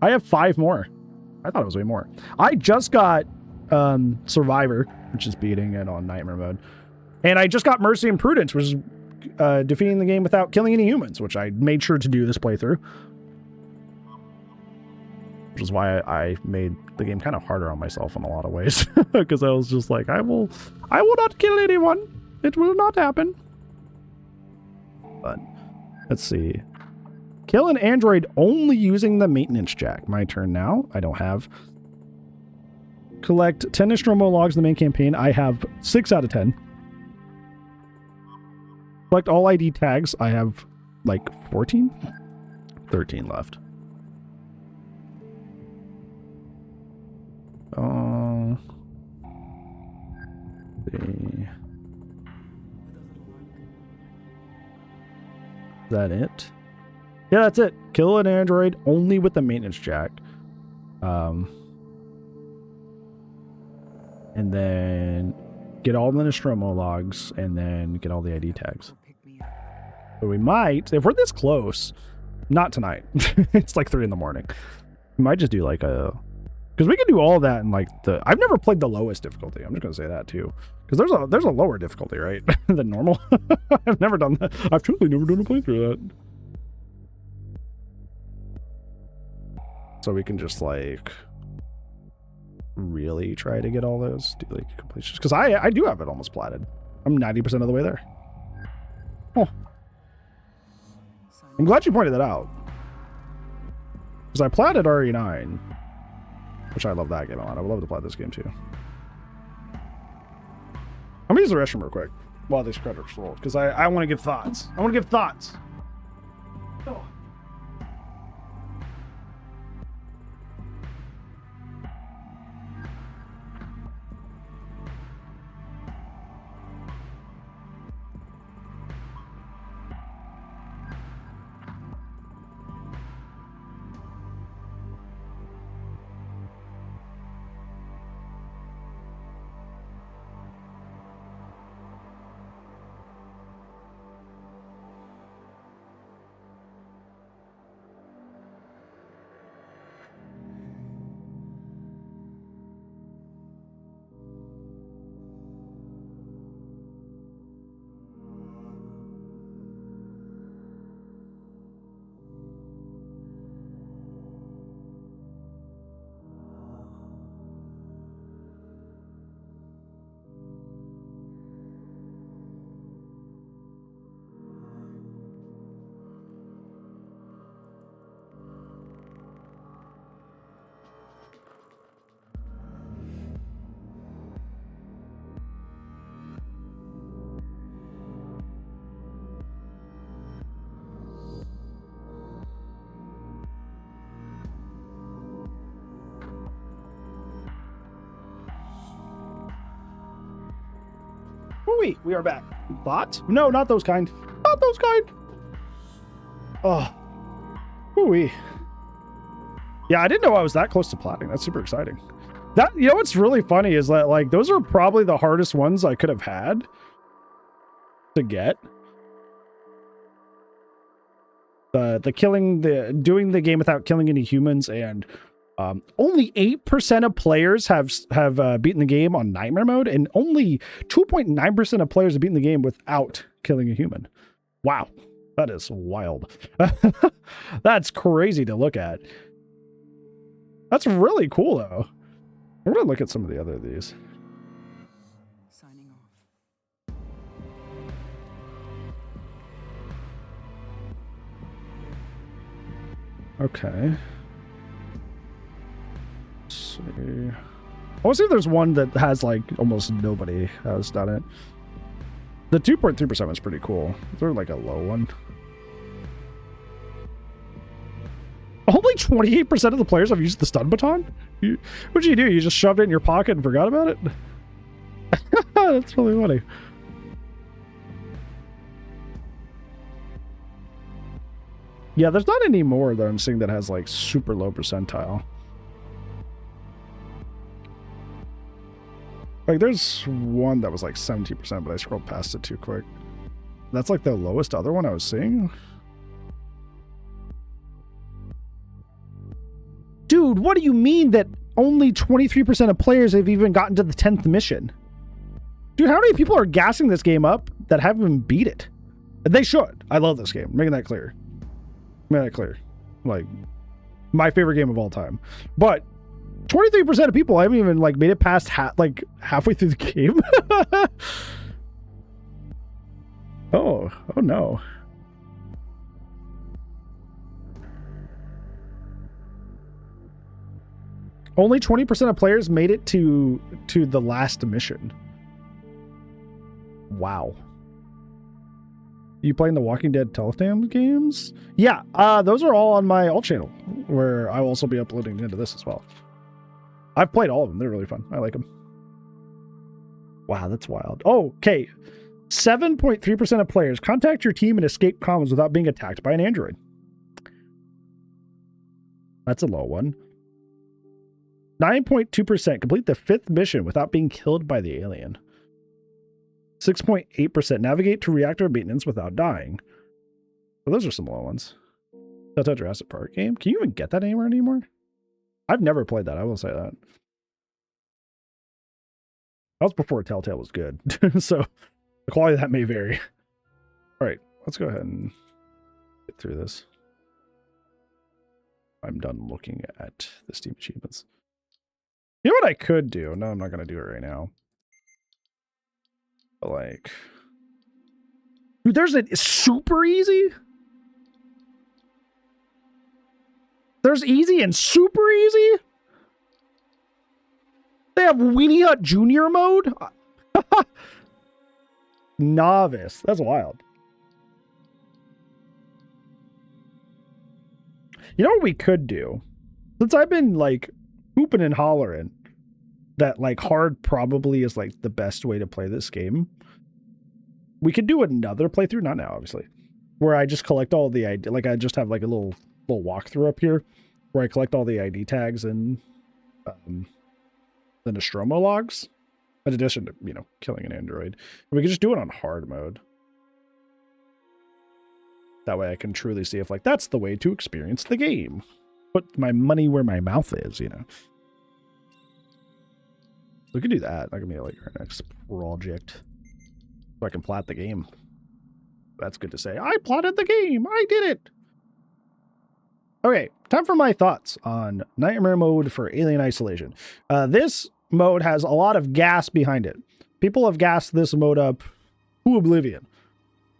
I have 5 more. I thought it was way more. I just got Survivor, which is beating it on Nightmare mode. And I just got Mercy and Prudence, which is defeating the game without killing any humans, which I made sure to do this playthrough. Which is why I made the game kind of harder on myself in a lot of ways. Because I was just like, I will not kill anyone. It will not happen. But let's see. Kill an android only using the maintenance jack. My turn now. I don't have. Collect 10 Nostromo logs in the main campaign. I have 6 out of 10. Collect all ID tags. I have like 14? 13 left. Is that it? Yeah, that's it. Kill an android only with the maintenance jack. And then get all the Nostromo logs and then get all the ID tags. So we might, if we're this close, not tonight. It's like 3 in the morning. We might just do like a, because we can do all that in like the, I've never played the lowest difficulty. I'm just going to say that too. Because there's a lower difficulty, right? Than normal. I've never done that. I've truly never done a playthrough of that. So we can just like really try to get all those, do like completions. Because I do have it almost platted. I'm 90% of the way there. Oh. I'm glad you pointed that out. Because I platted RE9. Which I love that game a lot. I would love to play this game too. I'm gonna use the restroom real quick while these credits roll. Because I want to give thoughts. I want to give thoughts. Oh. We are back. Thoughts? No, not those kind. Not those kind. Oh. Ooh-wee. Yeah, I didn't know I was that close to platting. That's super exciting. That, you know what's really funny is that, like, those are probably the hardest ones I could have had to get. Doing the game without killing any humans, and only 8% of players have beaten the game on nightmare mode, and only 2.9% of players have beaten the game without killing a human. Wow, that is wild. That's crazy to look at. That's really cool, though. I'm gonna look at some of the other of these. Signing off. Okay. Let's see. I want to see if there's one that has, like, almost nobody has done it. The 2.3% is pretty cool. Is there, like, a low one? Only 28% of the players have used the stun baton? What'd you do? You just shoved it in your pocket and forgot about it? That's really funny. Yeah, there's not any more that I'm seeing that has, like, super low percentile. Like, there's one that was like 17%, but I scrolled past it too quick. That's like the lowest other one I was seeing. Dude, what do you mean that only 23% of players have even gotten to the 10th mission? Dude, how many people are gassing this game up that haven't even beat it? They should. I love this game. I'm making that clear. Like, my favorite game of all time. But 23% of people haven't even, like, made it past halfway through the game. Oh no. Only 20% of players made it to the last mission. Wow. You playing the Walking Dead Telltale games? Yeah, those are all on my alt channel, where I will also be uploading into this as well. I've played all of them. They're really fun. I like them. Wow, that's wild. Oh, okay. 7.3% of players contact your team and escape comms without being attacked by an android. That's a low one. 9.2% complete the 5th mission without being killed by the alien. 6.8% navigate to reactor maintenance without dying. Well, those are some low ones. Telltale Jurassic Park game. Can you even get that anymore? I've never played that. I will say that. That was before Telltale was good. So the quality of that may vary. All right, let's go ahead and get through this. I'm done looking at the Steam achievements. You know what I could do? No, I'm not going to do it right now. But, like, Dude, there's a super easy. There's easy and super easy. They have Weenie Hut Junior mode. Novice. That's wild. You know what we could do? Since I've been like hooping and hollering that like hard probably is like the best way to play this game. We could do another playthrough, not now obviously, where I just collect all the ID, like I just have like a little walkthrough up here where I collect all the ID tags and the Nostromo logs, in addition to, you know, killing an android. And we could just do it on hard mode. That way I can truly see if like that's the way to experience the game. Put my money where my mouth is, you know. We could do that. That could be like our next project. So I can plot the game. That's good to say. I plotted the game. I did it. Okay, time for my thoughts on Nightmare Mode for Alien Isolation. This mode has a lot of gas behind it. People have gassed this mode up to oblivion.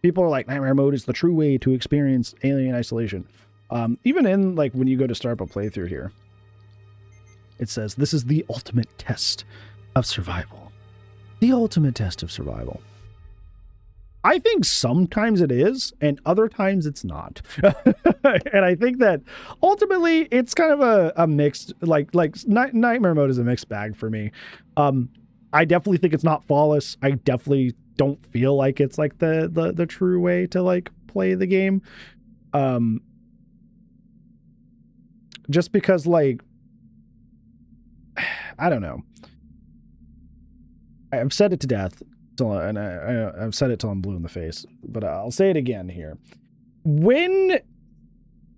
People are like, Nightmare Mode is the true way to experience Alien Isolation. Even in, like, when you go to start a playthrough here, it says, this is the ultimate test of survival. The ultimate test of survival. I think sometimes it is, and other times it's not. And I think that ultimately it's kind of a mixed, like Nightmare Mode is a mixed bag for me. I definitely think it's not flawless. I definitely don't feel like it's like the true way to like play the game. Just because like, I don't know. I've said it to death. And I've said it till I'm blue in the face, but I'll say it again here. When,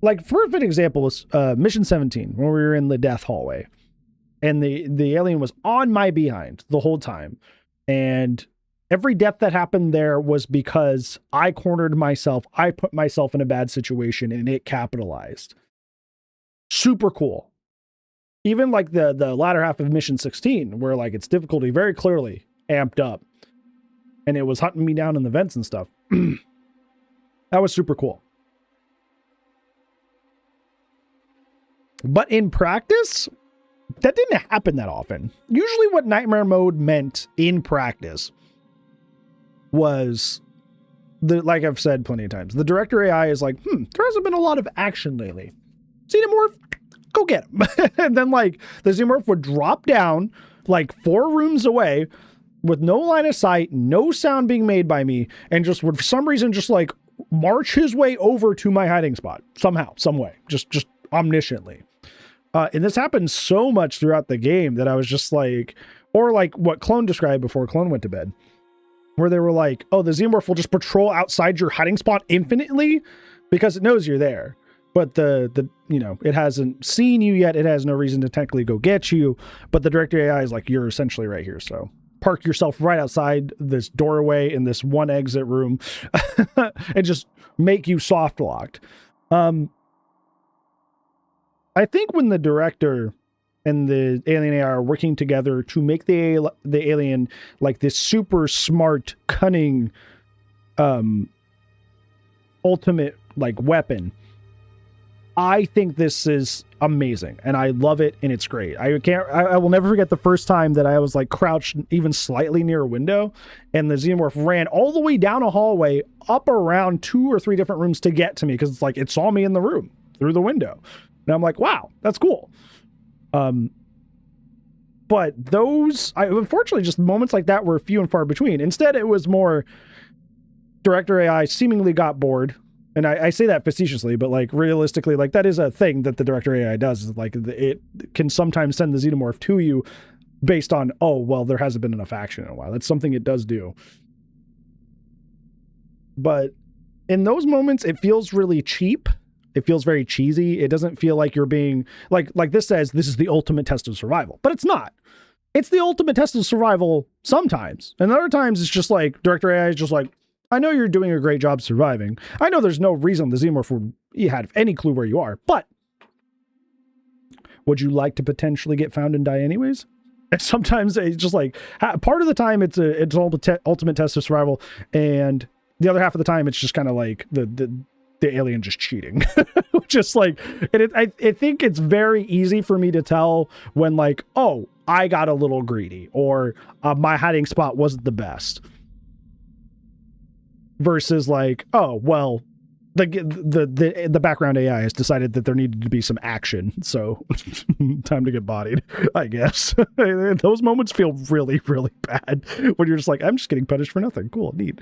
like, perfect example was Mission 17, when we were in the death hallway, and the alien was on my behind the whole time, and every death that happened there was because I cornered myself, I put myself in a bad situation, and it capitalized. Super cool. Even like the latter half of Mission 16, where like its difficulty very clearly amped up. And it was hunting me down in the vents and stuff. That was super cool. But in practice, that didn't happen that often. Usually what Nightmare Mode meant in practice was, like I've said plenty of times, the director AI is like, there hasn't been a lot of action lately. Xenomorph, go get him. And then like the Xenomorph would drop down like 4 rooms away, with no line of sight, no sound being made by me, and just would for some reason just like march his way over to my hiding spot somehow, some way, just omnisciently. And this happened so much throughout the game that I was just like, or like what Clone described before Clone went to bed, where they were like, oh, the Xenomorph will just patrol outside your hiding spot infinitely because it knows you're there. But the you know, it hasn't seen you yet. It has no reason to technically go get you. But the director AI is like, you're essentially right here. So park yourself right outside this doorway in this one exit room and just make you soft locked. I think when the director and the alien AI are working together to make the alien like this super smart, cunning, ultimate like weapon, I think this is amazing and I love it and it's great. I will never forget the first time that I was like crouched even slightly near a window and the Xenomorph ran all the way down a hallway up around 2 or 3 different rooms to get to me because it's like it saw me in the room through the window. And I'm like, wow, that's cool. But unfortunately just moments like that were few and far between. Instead, it was more director AI seemingly got bored. And I say that facetiously, but like realistically, like that is a thing that the director AI does. Is like it can sometimes send the Xenomorph to you based on, oh, well, there hasn't been enough action in a while. That's something it does do. But in those moments, it feels really cheap. It feels very cheesy. It doesn't feel like you're being like this says this is the ultimate test of survival, but it's not. It's the ultimate test of survival sometimes. And other times it's just like director AI is just like, I know you're doing a great job surviving. I know there's no reason the Xenomorph would have any clue where you are, but would you like to potentially get found and die anyways? And sometimes it's just like part of the time it's an ultimate test of survival, and the other half of the time, it's just kind of like the alien just cheating. Just like, I think it's very easy for me to tell when like, oh, I got a little greedy, or my hiding spot wasn't the best. Versus like, oh, well, the background AI has decided that there needed to be some action, so time to get bodied, I guess. Those moments feel really, really bad when you're just like, I'm just getting punished for nothing. Cool, neat.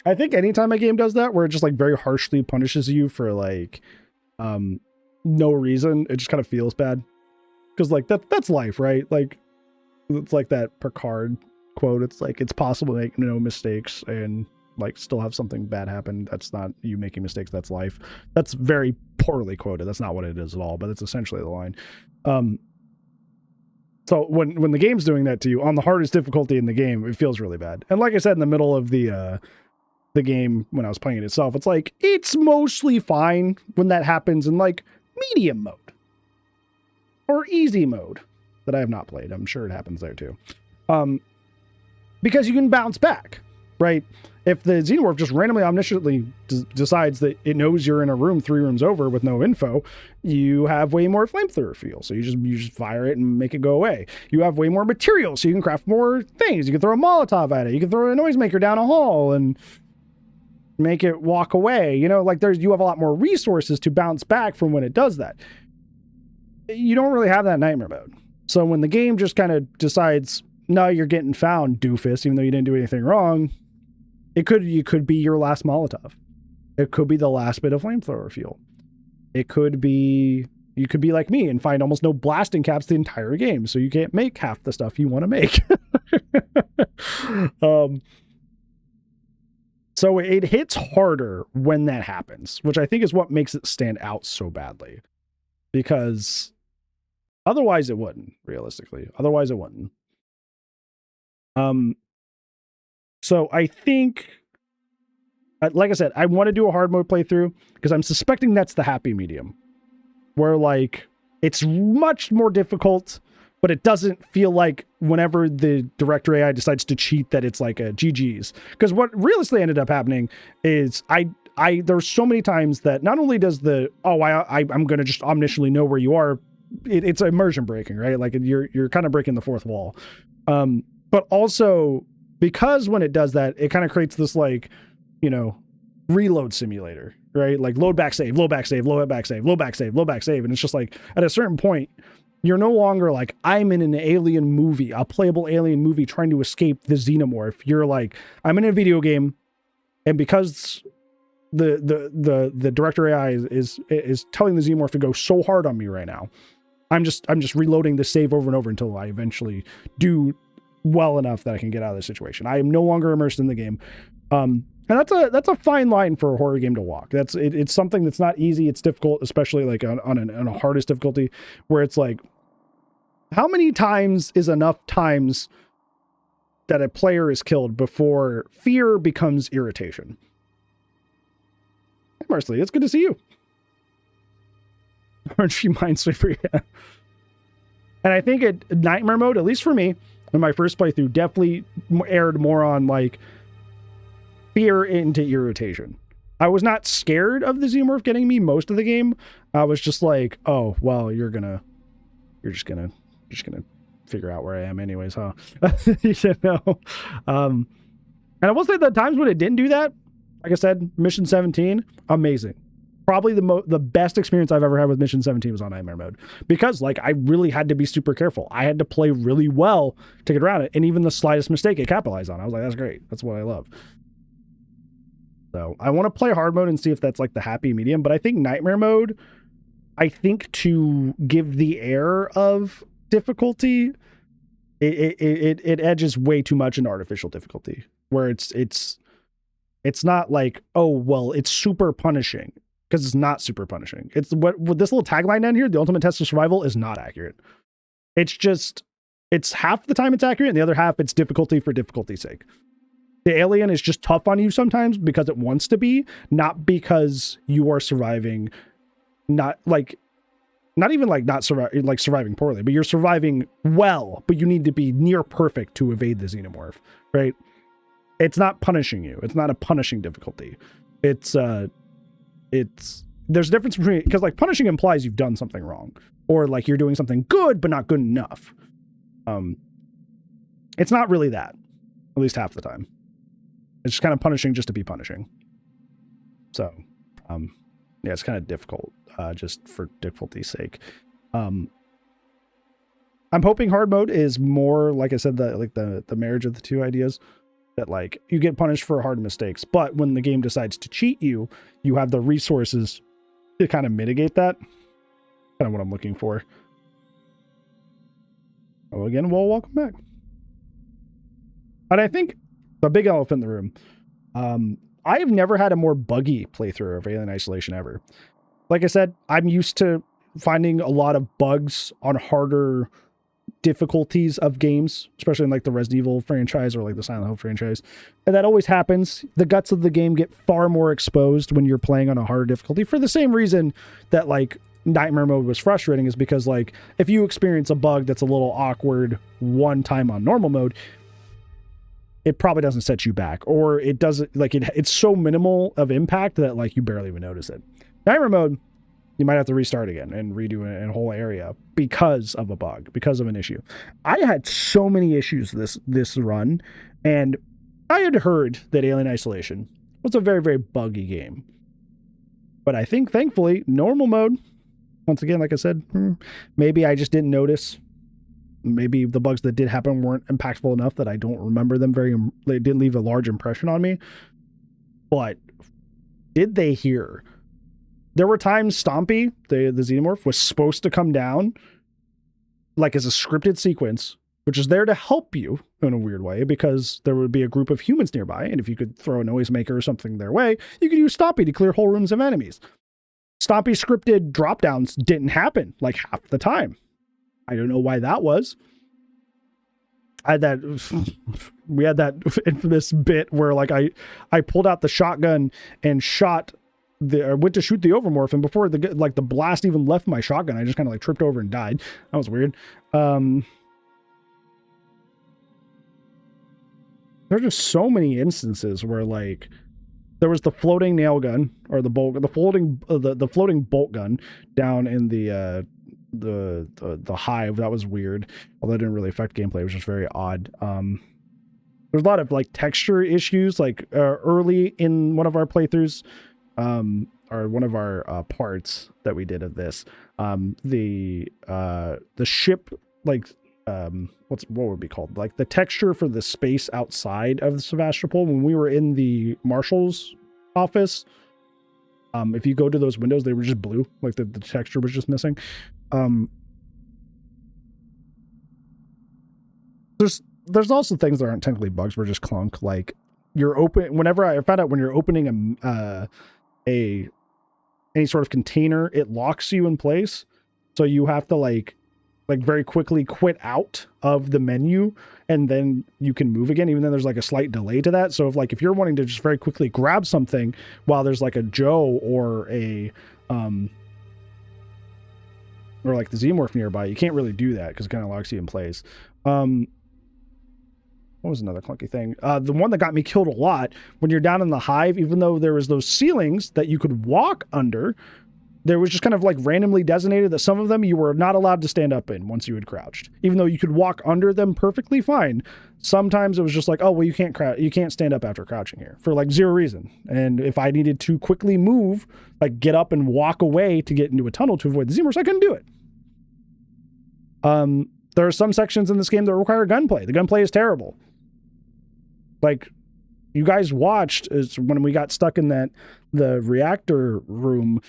I think anytime a game does that, where it just like very harshly punishes you for like no reason, it just kind of feels bad. Because like that's life, right? Like it's like that Picard quote. It's like, it's possible to make no mistakes and like still have something bad happen. That's not you making mistakes, that's life. That's very poorly quoted. That's not what it is at all, but it's essentially the line. So when the game's doing that to you on the hardest difficulty in the game, it feels really bad. And like I said, in the middle of the game when I was playing it itself, it's like, it's mostly fine when that happens in like medium mode or easy mode that I have not played. I'm sure it happens there too. Because you can bounce back, right? If the Xenomorph just randomly omnisciently decides that it knows you're in a room 3 rooms over with no info, you have way more flamethrower fuel. So you just fire it and make it go away. You have way more material, so you can craft more things. You can throw a Molotov at it. You can throw a noisemaker down a hall and make it walk away. You know, like you have a lot more resources to bounce back from when it does that. You don't really have that in Nightmare mode. So when the game just kind of decides, no, you're getting found, doofus, even though you didn't do anything wrong, it could be your last Molotov. It could be the last bit of flamethrower fuel. It could be, you could be like me and find almost no blasting caps the entire game, so you can't make half the stuff you want to make. So it hits harder when that happens, which I think is what makes it stand out so badly. Because otherwise it wouldn't, realistically. Otherwise it wouldn't. So I think, like I said, I want to do a hard mode playthrough because I'm suspecting that's the happy medium, where like it's much more difficult, but it doesn't feel like whenever the director AI decides to cheat that it's like a GG's. Because what realistically ended up happening is there's so many times that not only does I'm going to just omnisciently know where you are, it's immersion breaking, right? Like you're kind of breaking the fourth wall. But also because when it does that, it kind of creates this like, you know, reload simulator, right? Like load back save, load back save, load back save, load back save, load back save. And it's just like at a certain point, you're no longer like, I'm in an alien movie, a playable alien movie trying to escape the Xenomorph. You're like, I'm in a video game, and because the director AI is telling the Xenomorph to go so hard on me right now, I'm just reloading the save over and over until I eventually do well enough that I can get out of the situation. I am no longer immersed in the game. And that's a fine line for a horror game to walk. It's something that's not easy. It's difficult, especially like on a hardest difficulty, where it's like, how many times is enough times that a player is killed before fear becomes irritation? Hey, Marsley, it's good to see you. Orange Tree Minesweeper, yeah. And I think Nightmare mode, at least for me, in my first playthrough, definitely aired more on like fear into irritation. I was not scared of the Xenomorph getting me most of the game. I was just like, oh, well, you're just gonna figure out where I am anyways, huh? You know? And I will say the times when it didn't do that, like I said, Mission 17, amazing. Probably the best experience I've ever had with Mission 17 was on Nightmare mode, because like I really had to be super careful. I had to play really well to get around it, and even the slightest mistake it capitalized on. I was like, that's great. That's what I love. So I want to play hard mode and see if that's like the happy medium, but I think Nightmare mode, I think to give the air of difficulty, it edges way too much into artificial difficulty, where it's not like, oh, well, it's super punishing. Because it's not super punishing. It's what this little tagline down here, the ultimate test of survival, is not accurate. It's half the time it's accurate, and the other half it's difficulty for difficulty's sake. The alien is just tough on you sometimes because it wants to be, not because you are surviving, surviving poorly, but you're surviving well, but you need to be near perfect to evade the Xenomorph, right? It's not punishing you. It's not a punishing difficulty. It's there's a difference between, because like punishing implies you've done something wrong, or like you're doing something good but not good enough. It's not really that, at least half the time. It's just kind of punishing just to be punishing. So, yeah, it's kind of difficult, just for difficulty's sake. I'm hoping hard mode is more, like I said, the marriage of the two ideas, that like you get punished for hard mistakes, but when the game decides to cheat you, you have the resources to kind of mitigate that. Kind of what I'm looking for. Oh, again, well, welcome back. And I think the big elephant in the room, I have never had a more buggy playthrough of Alien Isolation ever. Like I said, I'm used to finding a lot of bugs on harder difficulties of games, especially in like the Resident Evil franchise or like the Silent Hill franchise. And that always happens. The guts of the game get far more exposed when you're playing on a harder difficulty, for the same reason that like Nightmare mode was frustrating, is because like if you experience a bug that's a little awkward one time on normal mode, it probably doesn't set you back, or it doesn't, like it's so minimal of impact that like you barely even notice it. Nightmare mode, you might have to restart again and redo a whole area because of a bug, because of an issue. I had so many issues this run, and I had heard that Alien Isolation was a very, very buggy game. But I think, thankfully, normal mode, once again, like I said, maybe I just didn't notice. Maybe the bugs that did happen weren't impactful enough that I don't remember them they didn't leave a large impression on me. But did they hear? There were times Stompy, the Xenomorph, was supposed to come down like as a scripted sequence, which is there to help you in a weird way, because there would be a group of humans nearby, and if you could throw a noisemaker or something their way, you could use Stompy to clear whole rooms of enemies. Stompy scripted drop-downs didn't happen like half the time. I don't know why that was. We had that infamous bit where like I pulled out the shotgun and went to shoot the Overmorph, and before the blast even left my shotgun, I just kind of like tripped over and died. That was weird. There's just so many instances where like there was the floating nail gun, or the floating bolt gun down in the hive. That was weird, although it didn't really affect gameplay. It was just very odd. There's a lot of like texture issues, like early in one of our playthroughs, or one of our parts that we did of this, the ship, like what would it be called, like the texture for the space outside of the Sevastopol when we were in the marshal's office, if you go to those windows, they were just blue, like the texture was just missing. There's also things that aren't technically bugs, but just clunk. Like whenever I found out when you're opening any sort of container, it locks you in place, so you have to like very quickly quit out of the menu, and then you can move again, even though there's like a slight delay to that. So if you're wanting to just very quickly grab something while there's like a Joe or a or like the Xenomorph nearby, you can't really do that because it kind of locks you in place. What was another clunky thing? The one that got me killed a lot, when you're down in the hive, even though there was those ceilings that you could walk under, there was just kind of like randomly designated that some of them you were not allowed to stand up in once you had crouched, even though you could walk under them perfectly fine. Sometimes it was just like, oh, well, you can't stand up after crouching here, for like zero reason. And if I needed to quickly move, like get up and walk away to get into a tunnel to avoid the Xenomorphs, I couldn't do it. There are some sections in this game that require gunplay. The gunplay is terrible. Like, you guys watched is when we got stuck in the reactor room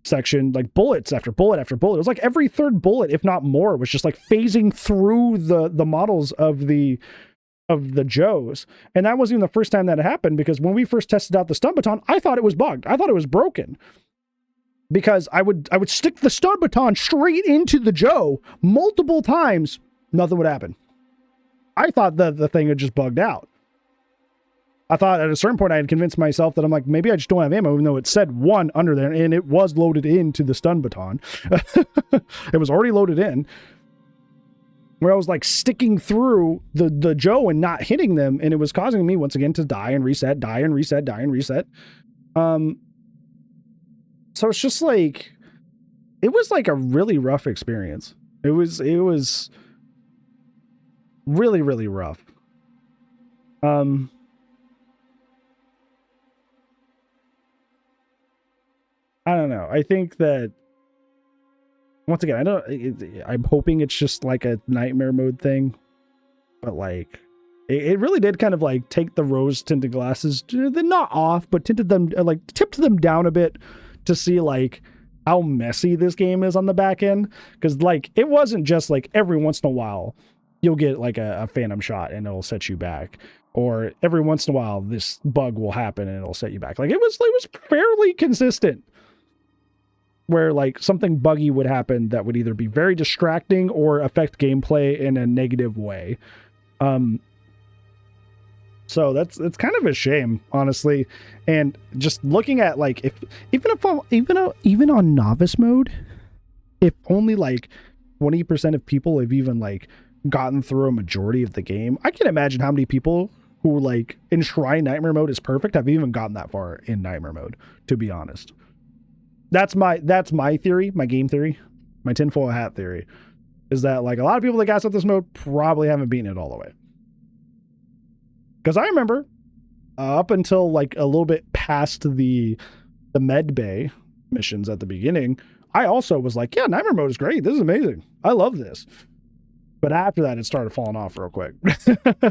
section, like bullets after bullet after bullet. It was like every third bullet, if not more, was just like phasing through the models of the Joes. And that wasn't even the first time that happened, because when we first tested out the stun baton, I thought it was bugged. I thought it was broken. Because I would stick the stun baton straight into the Joe multiple times, nothing would happen. I thought the thing had just bugged out. I thought at a certain point I had convinced myself that I'm like, maybe I just don't have ammo, even though it said 1 under there, and it was loaded into the stun baton. It was already loaded in. where I was like sticking through the Joe and not hitting them, and it was causing me once again to die and reset. So it's just like, it was like a really rough experience. It was really, really rough. I don't know. I think that, once again, I'm hoping it's just like a nightmare mode thing, but like, it really did kind of like take the rose tinted glasses, they're not off, but tinted them, like tipped them down a bit to see like how messy this game is on the back end. Cause like, it wasn't just like every once in a while you'll get like a phantom shot and it'll set you back, or every once in a while this bug will happen and it'll set you back. Like it was fairly consistent, where like something buggy would happen that would either be very distracting or affect gameplay in a negative way. So it's kind of a shame, honestly. And just looking at like, even on novice mode, if only like 20% of people have even like gotten through a majority of the game, I can imagine how many people who like enshrine nightmare mode is perfect have even gotten that far in nightmare mode, to be honest. That's my theory, my game theory, my tinfoil hat theory, is that like a lot of people that got stuff this mode probably haven't beaten it all the way. Because I remember up until like a little bit past the med bay missions at the beginning, I also was like, yeah, nightmare mode is great. This is amazing. I love this. But after that, it started falling off real quick.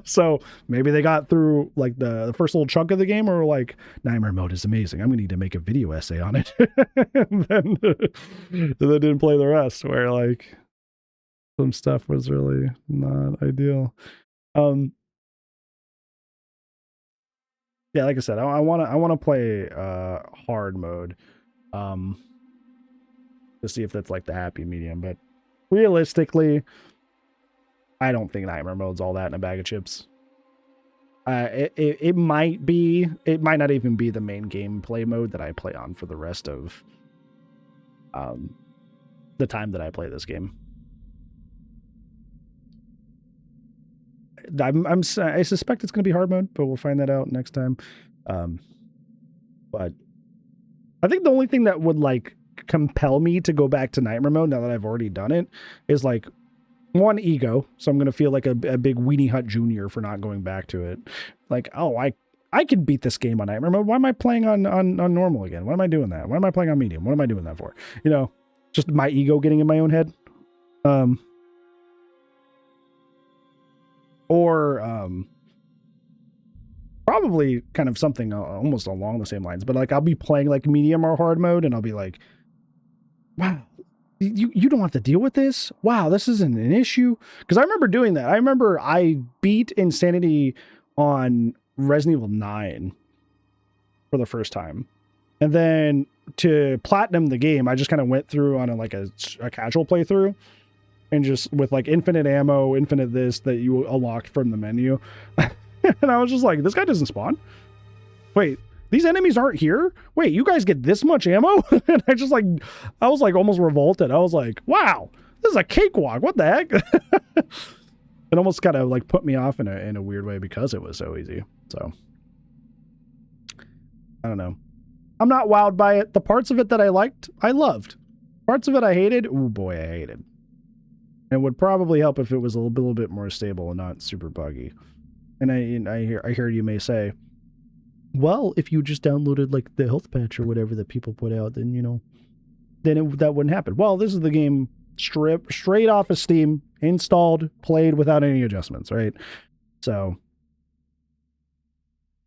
So maybe they got through like the first little chunk of the game, or like, nightmare mode is amazing, I'm gonna need to make a video essay on it. And then they didn't play the rest, where like some stuff was really not ideal. Yeah, like I said, I want to play hard mode, to see if that's like the happy medium. But realistically, I don't think nightmare mode's all that in a bag of chips. It might not even be the main gameplay mode that I play on for the rest of the time that I play this game. I suspect it's going to be hard mode, but we'll find that out next time. But I think the only thing that would like compel me to go back to nightmare mode, now that I've already done it, is like, one, ego. So I'm going to feel like a big Weenie Hut Jr. for not going back to it. Like, oh, I can beat this game on nightmare mode. Why am I playing on normal again? Why am I doing that? Why am I playing on medium? What am I doing that for? You know, just my ego getting in my own head. Or probably kind of something almost along the same lines, but like I'll be playing like medium or hard mode and I'll be like, wow, you don't have to deal with this. Wow, this isn't an issue. Because I remember doing that. I remember I beat Insanity on Resident Evil 9 for the first time. And then to platinum the game, I just kind of went through on a casual playthrough. And just with like infinite ammo, infinite this that you unlocked from the menu. And I was just like, this guy doesn't spawn. Wait, these enemies aren't here? Wait, you guys get this much ammo? And I was like almost revolted. I was like, wow, this is a cakewalk. What the heck? It almost kind of like put me off in a weird way because it was so easy. So I don't know. I'm not wowed by it. The parts of it that I liked, I loved. Parts of it I hated. Ooh boy, I hated. And would probably help if it was a little bit more stable and not super buggy. And I hear you may say, well, if you just downloaded like the health patch or whatever that people put out, then that wouldn't happen. Well, this is the game straight off of Steam, installed, played without any adjustments, right? So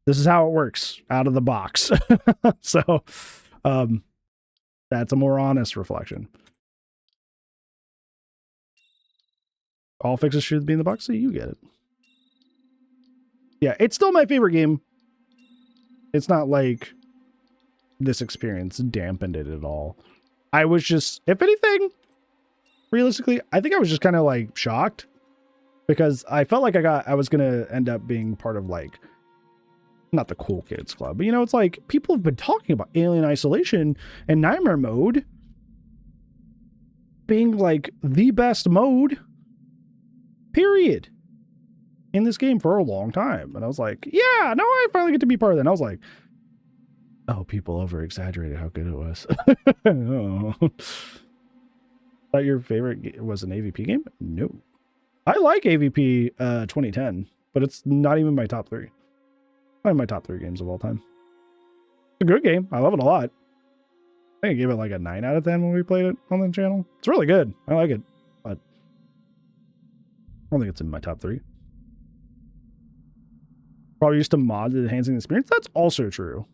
this is how it works out of the box. So that's a more honest reflection. All fixes should be in the box, so you get it. Yeah, it's still my favorite game. It's not like this experience dampened it at all. I was just, if anything, realistically, I think I was just kind of like shocked because I felt like I was going to end up being part of like, not the cool kids club, but it's like people have been talking about Alien Isolation and Nightmare Mode being like the best mode. period in this game for a long time. And I was like, yeah, now I finally get to be part of that. And I was like, oh, people over exaggerated how good it was. Oh. Thought your favorite was an AVP game? No. I like AVP 2010, but it's not even my top 3. One of my top 3 games of all time. It's a good game. I love it a lot. I think I gave it like a 9 out of 10 when we played it on the channel. It's really good. I like it, but I don't think it's in my top 3. Probably used to mod the enhancing the experience. That's also true.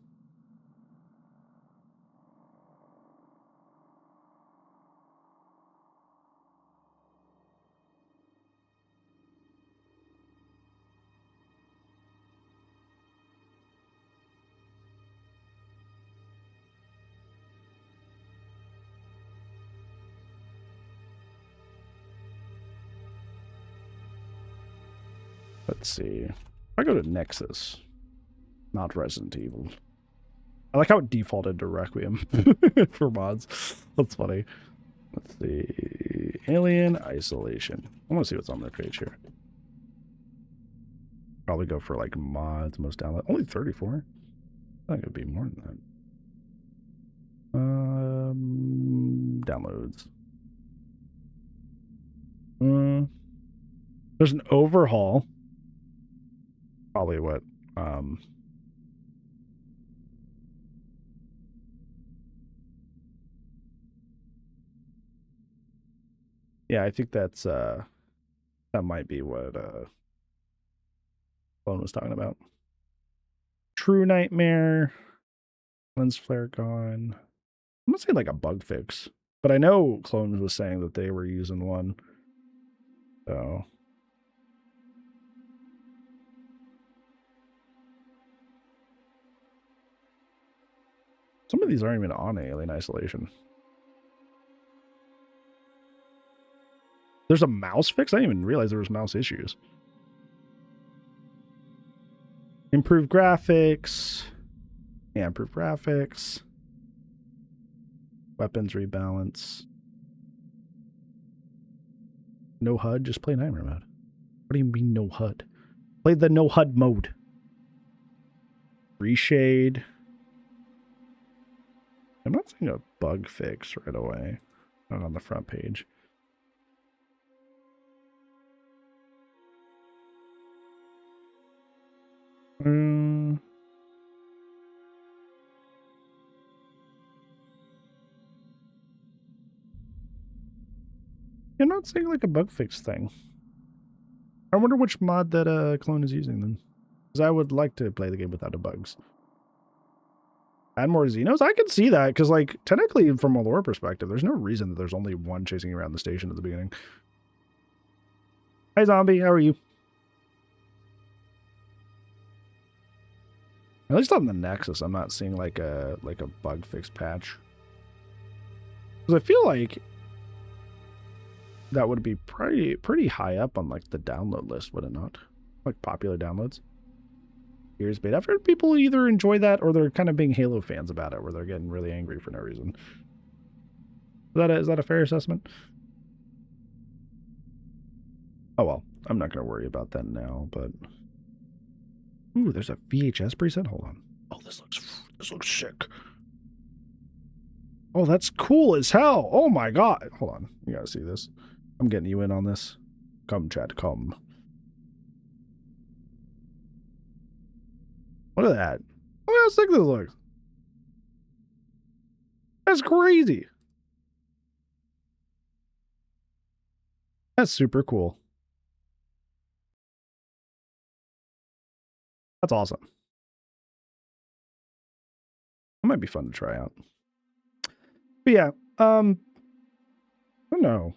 Let's see. If I go to Nexus, not Resident Evil. I like how it defaulted to Requiem for mods. That's funny. Let's see. Alien Isolation. I want to see what's on their page here. Probably go for like mods, most download. Only 34? I think it'd be more than that. Downloads. There's an overhaul. Probably what yeah, I think that's that might be what Clone was talking about. True Nightmare, Lens Flare gone. I'm gonna say like a bug fix, but I know Clone was saying that they were using one. So some of these aren't even on Alien Isolation. There's a mouse fix? I didn't even realize there was mouse issues. Improved graphics. Yeah, improved graphics. Weapons rebalance. No HUD, just play Nightmare mode. What do you mean no HUD? Play the no HUD mode. Reshade. I'm not seeing a bug fix right away. Not on the front page. I'm not seeing like a bug fix thing. I wonder which mod that Clone is using then. Because I would like to play the game without the bugs. Add more Xenos? I can see that, because, like, technically, from a lore perspective, there's no reason that there's only one chasing around the station at the beginning. Hi, Zombie. How are you? At least on the Nexus, I'm not seeing, like a bug fix patch. Because I feel like that would be pretty high up on, like, the download list, would it not? Like, popular downloads. Gears beta. I've heard people either enjoy that or they're kind of being Halo fans about it, where they're getting really angry for no reason. Is that a fair assessment? Oh well, I'm not going to worry about that now, but... Ooh, there's a VHS preset? Hold on. Oh, this looks sick. Oh, that's cool as hell. Oh my god. Hold on. You gotta see this. I'm getting you in on this. Come, chat, come. Look at that. Look how sick this looks. That's crazy. That's super cool. That's awesome. That might be fun to try out. But yeah, I don't know.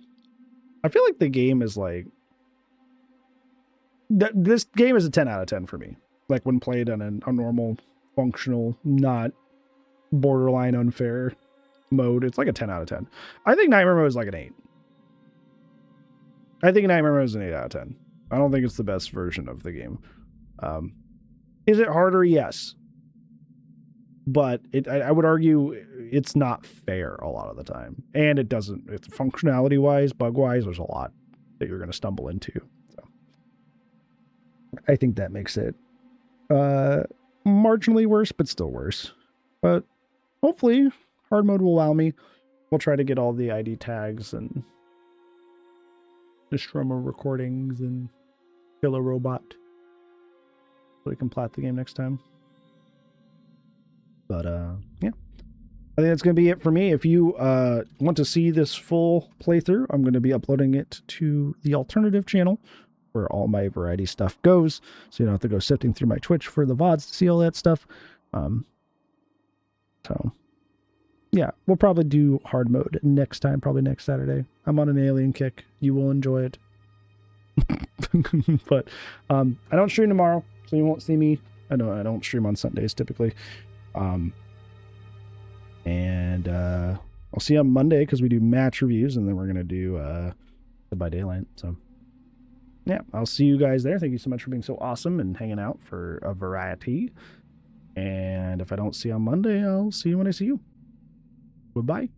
I feel like the game is like... This game is a 10 out of 10 for me. Like when played on a normal, functional, not borderline unfair mode, it's like a 10 out of 10. I think Nightmare Mode is like an 8. I think Nightmare Mode is an 8 out of 10. I don't think it's the best version of the game. Is it harder? Yes. But I would argue it's not fair a lot of the time. And it's functionality-wise, bug-wise, there's a lot that you're going to stumble into. So. I think that makes it marginally worse, but still worse. But hopefully hard mode will allow me. We'll try to get all the ID tags and Nostromo recordings and kill a robot so we can plat the game next time. But yeah, I think that's going to be it for me. If you want to see this full playthrough, I'm going to be uploading it to the alternative channel where all my variety stuff goes, so you don't have to go sifting through my Twitch for the VODs to see all that stuff. So yeah, we'll probably do hard mode next time, probably next Saturday. I'm on an alien kick. You will enjoy it. But I don't stream tomorrow, so you won't see me. I know I don't stream on Sundays typically. And I'll see you on Monday because we do match reviews, and then we're gonna do Dead by Daylight. So yeah, I'll see you guys there. Thank you so much for being so awesome and hanging out for a variety. And if I don't see you on Monday, I'll see you when I see you. Goodbye.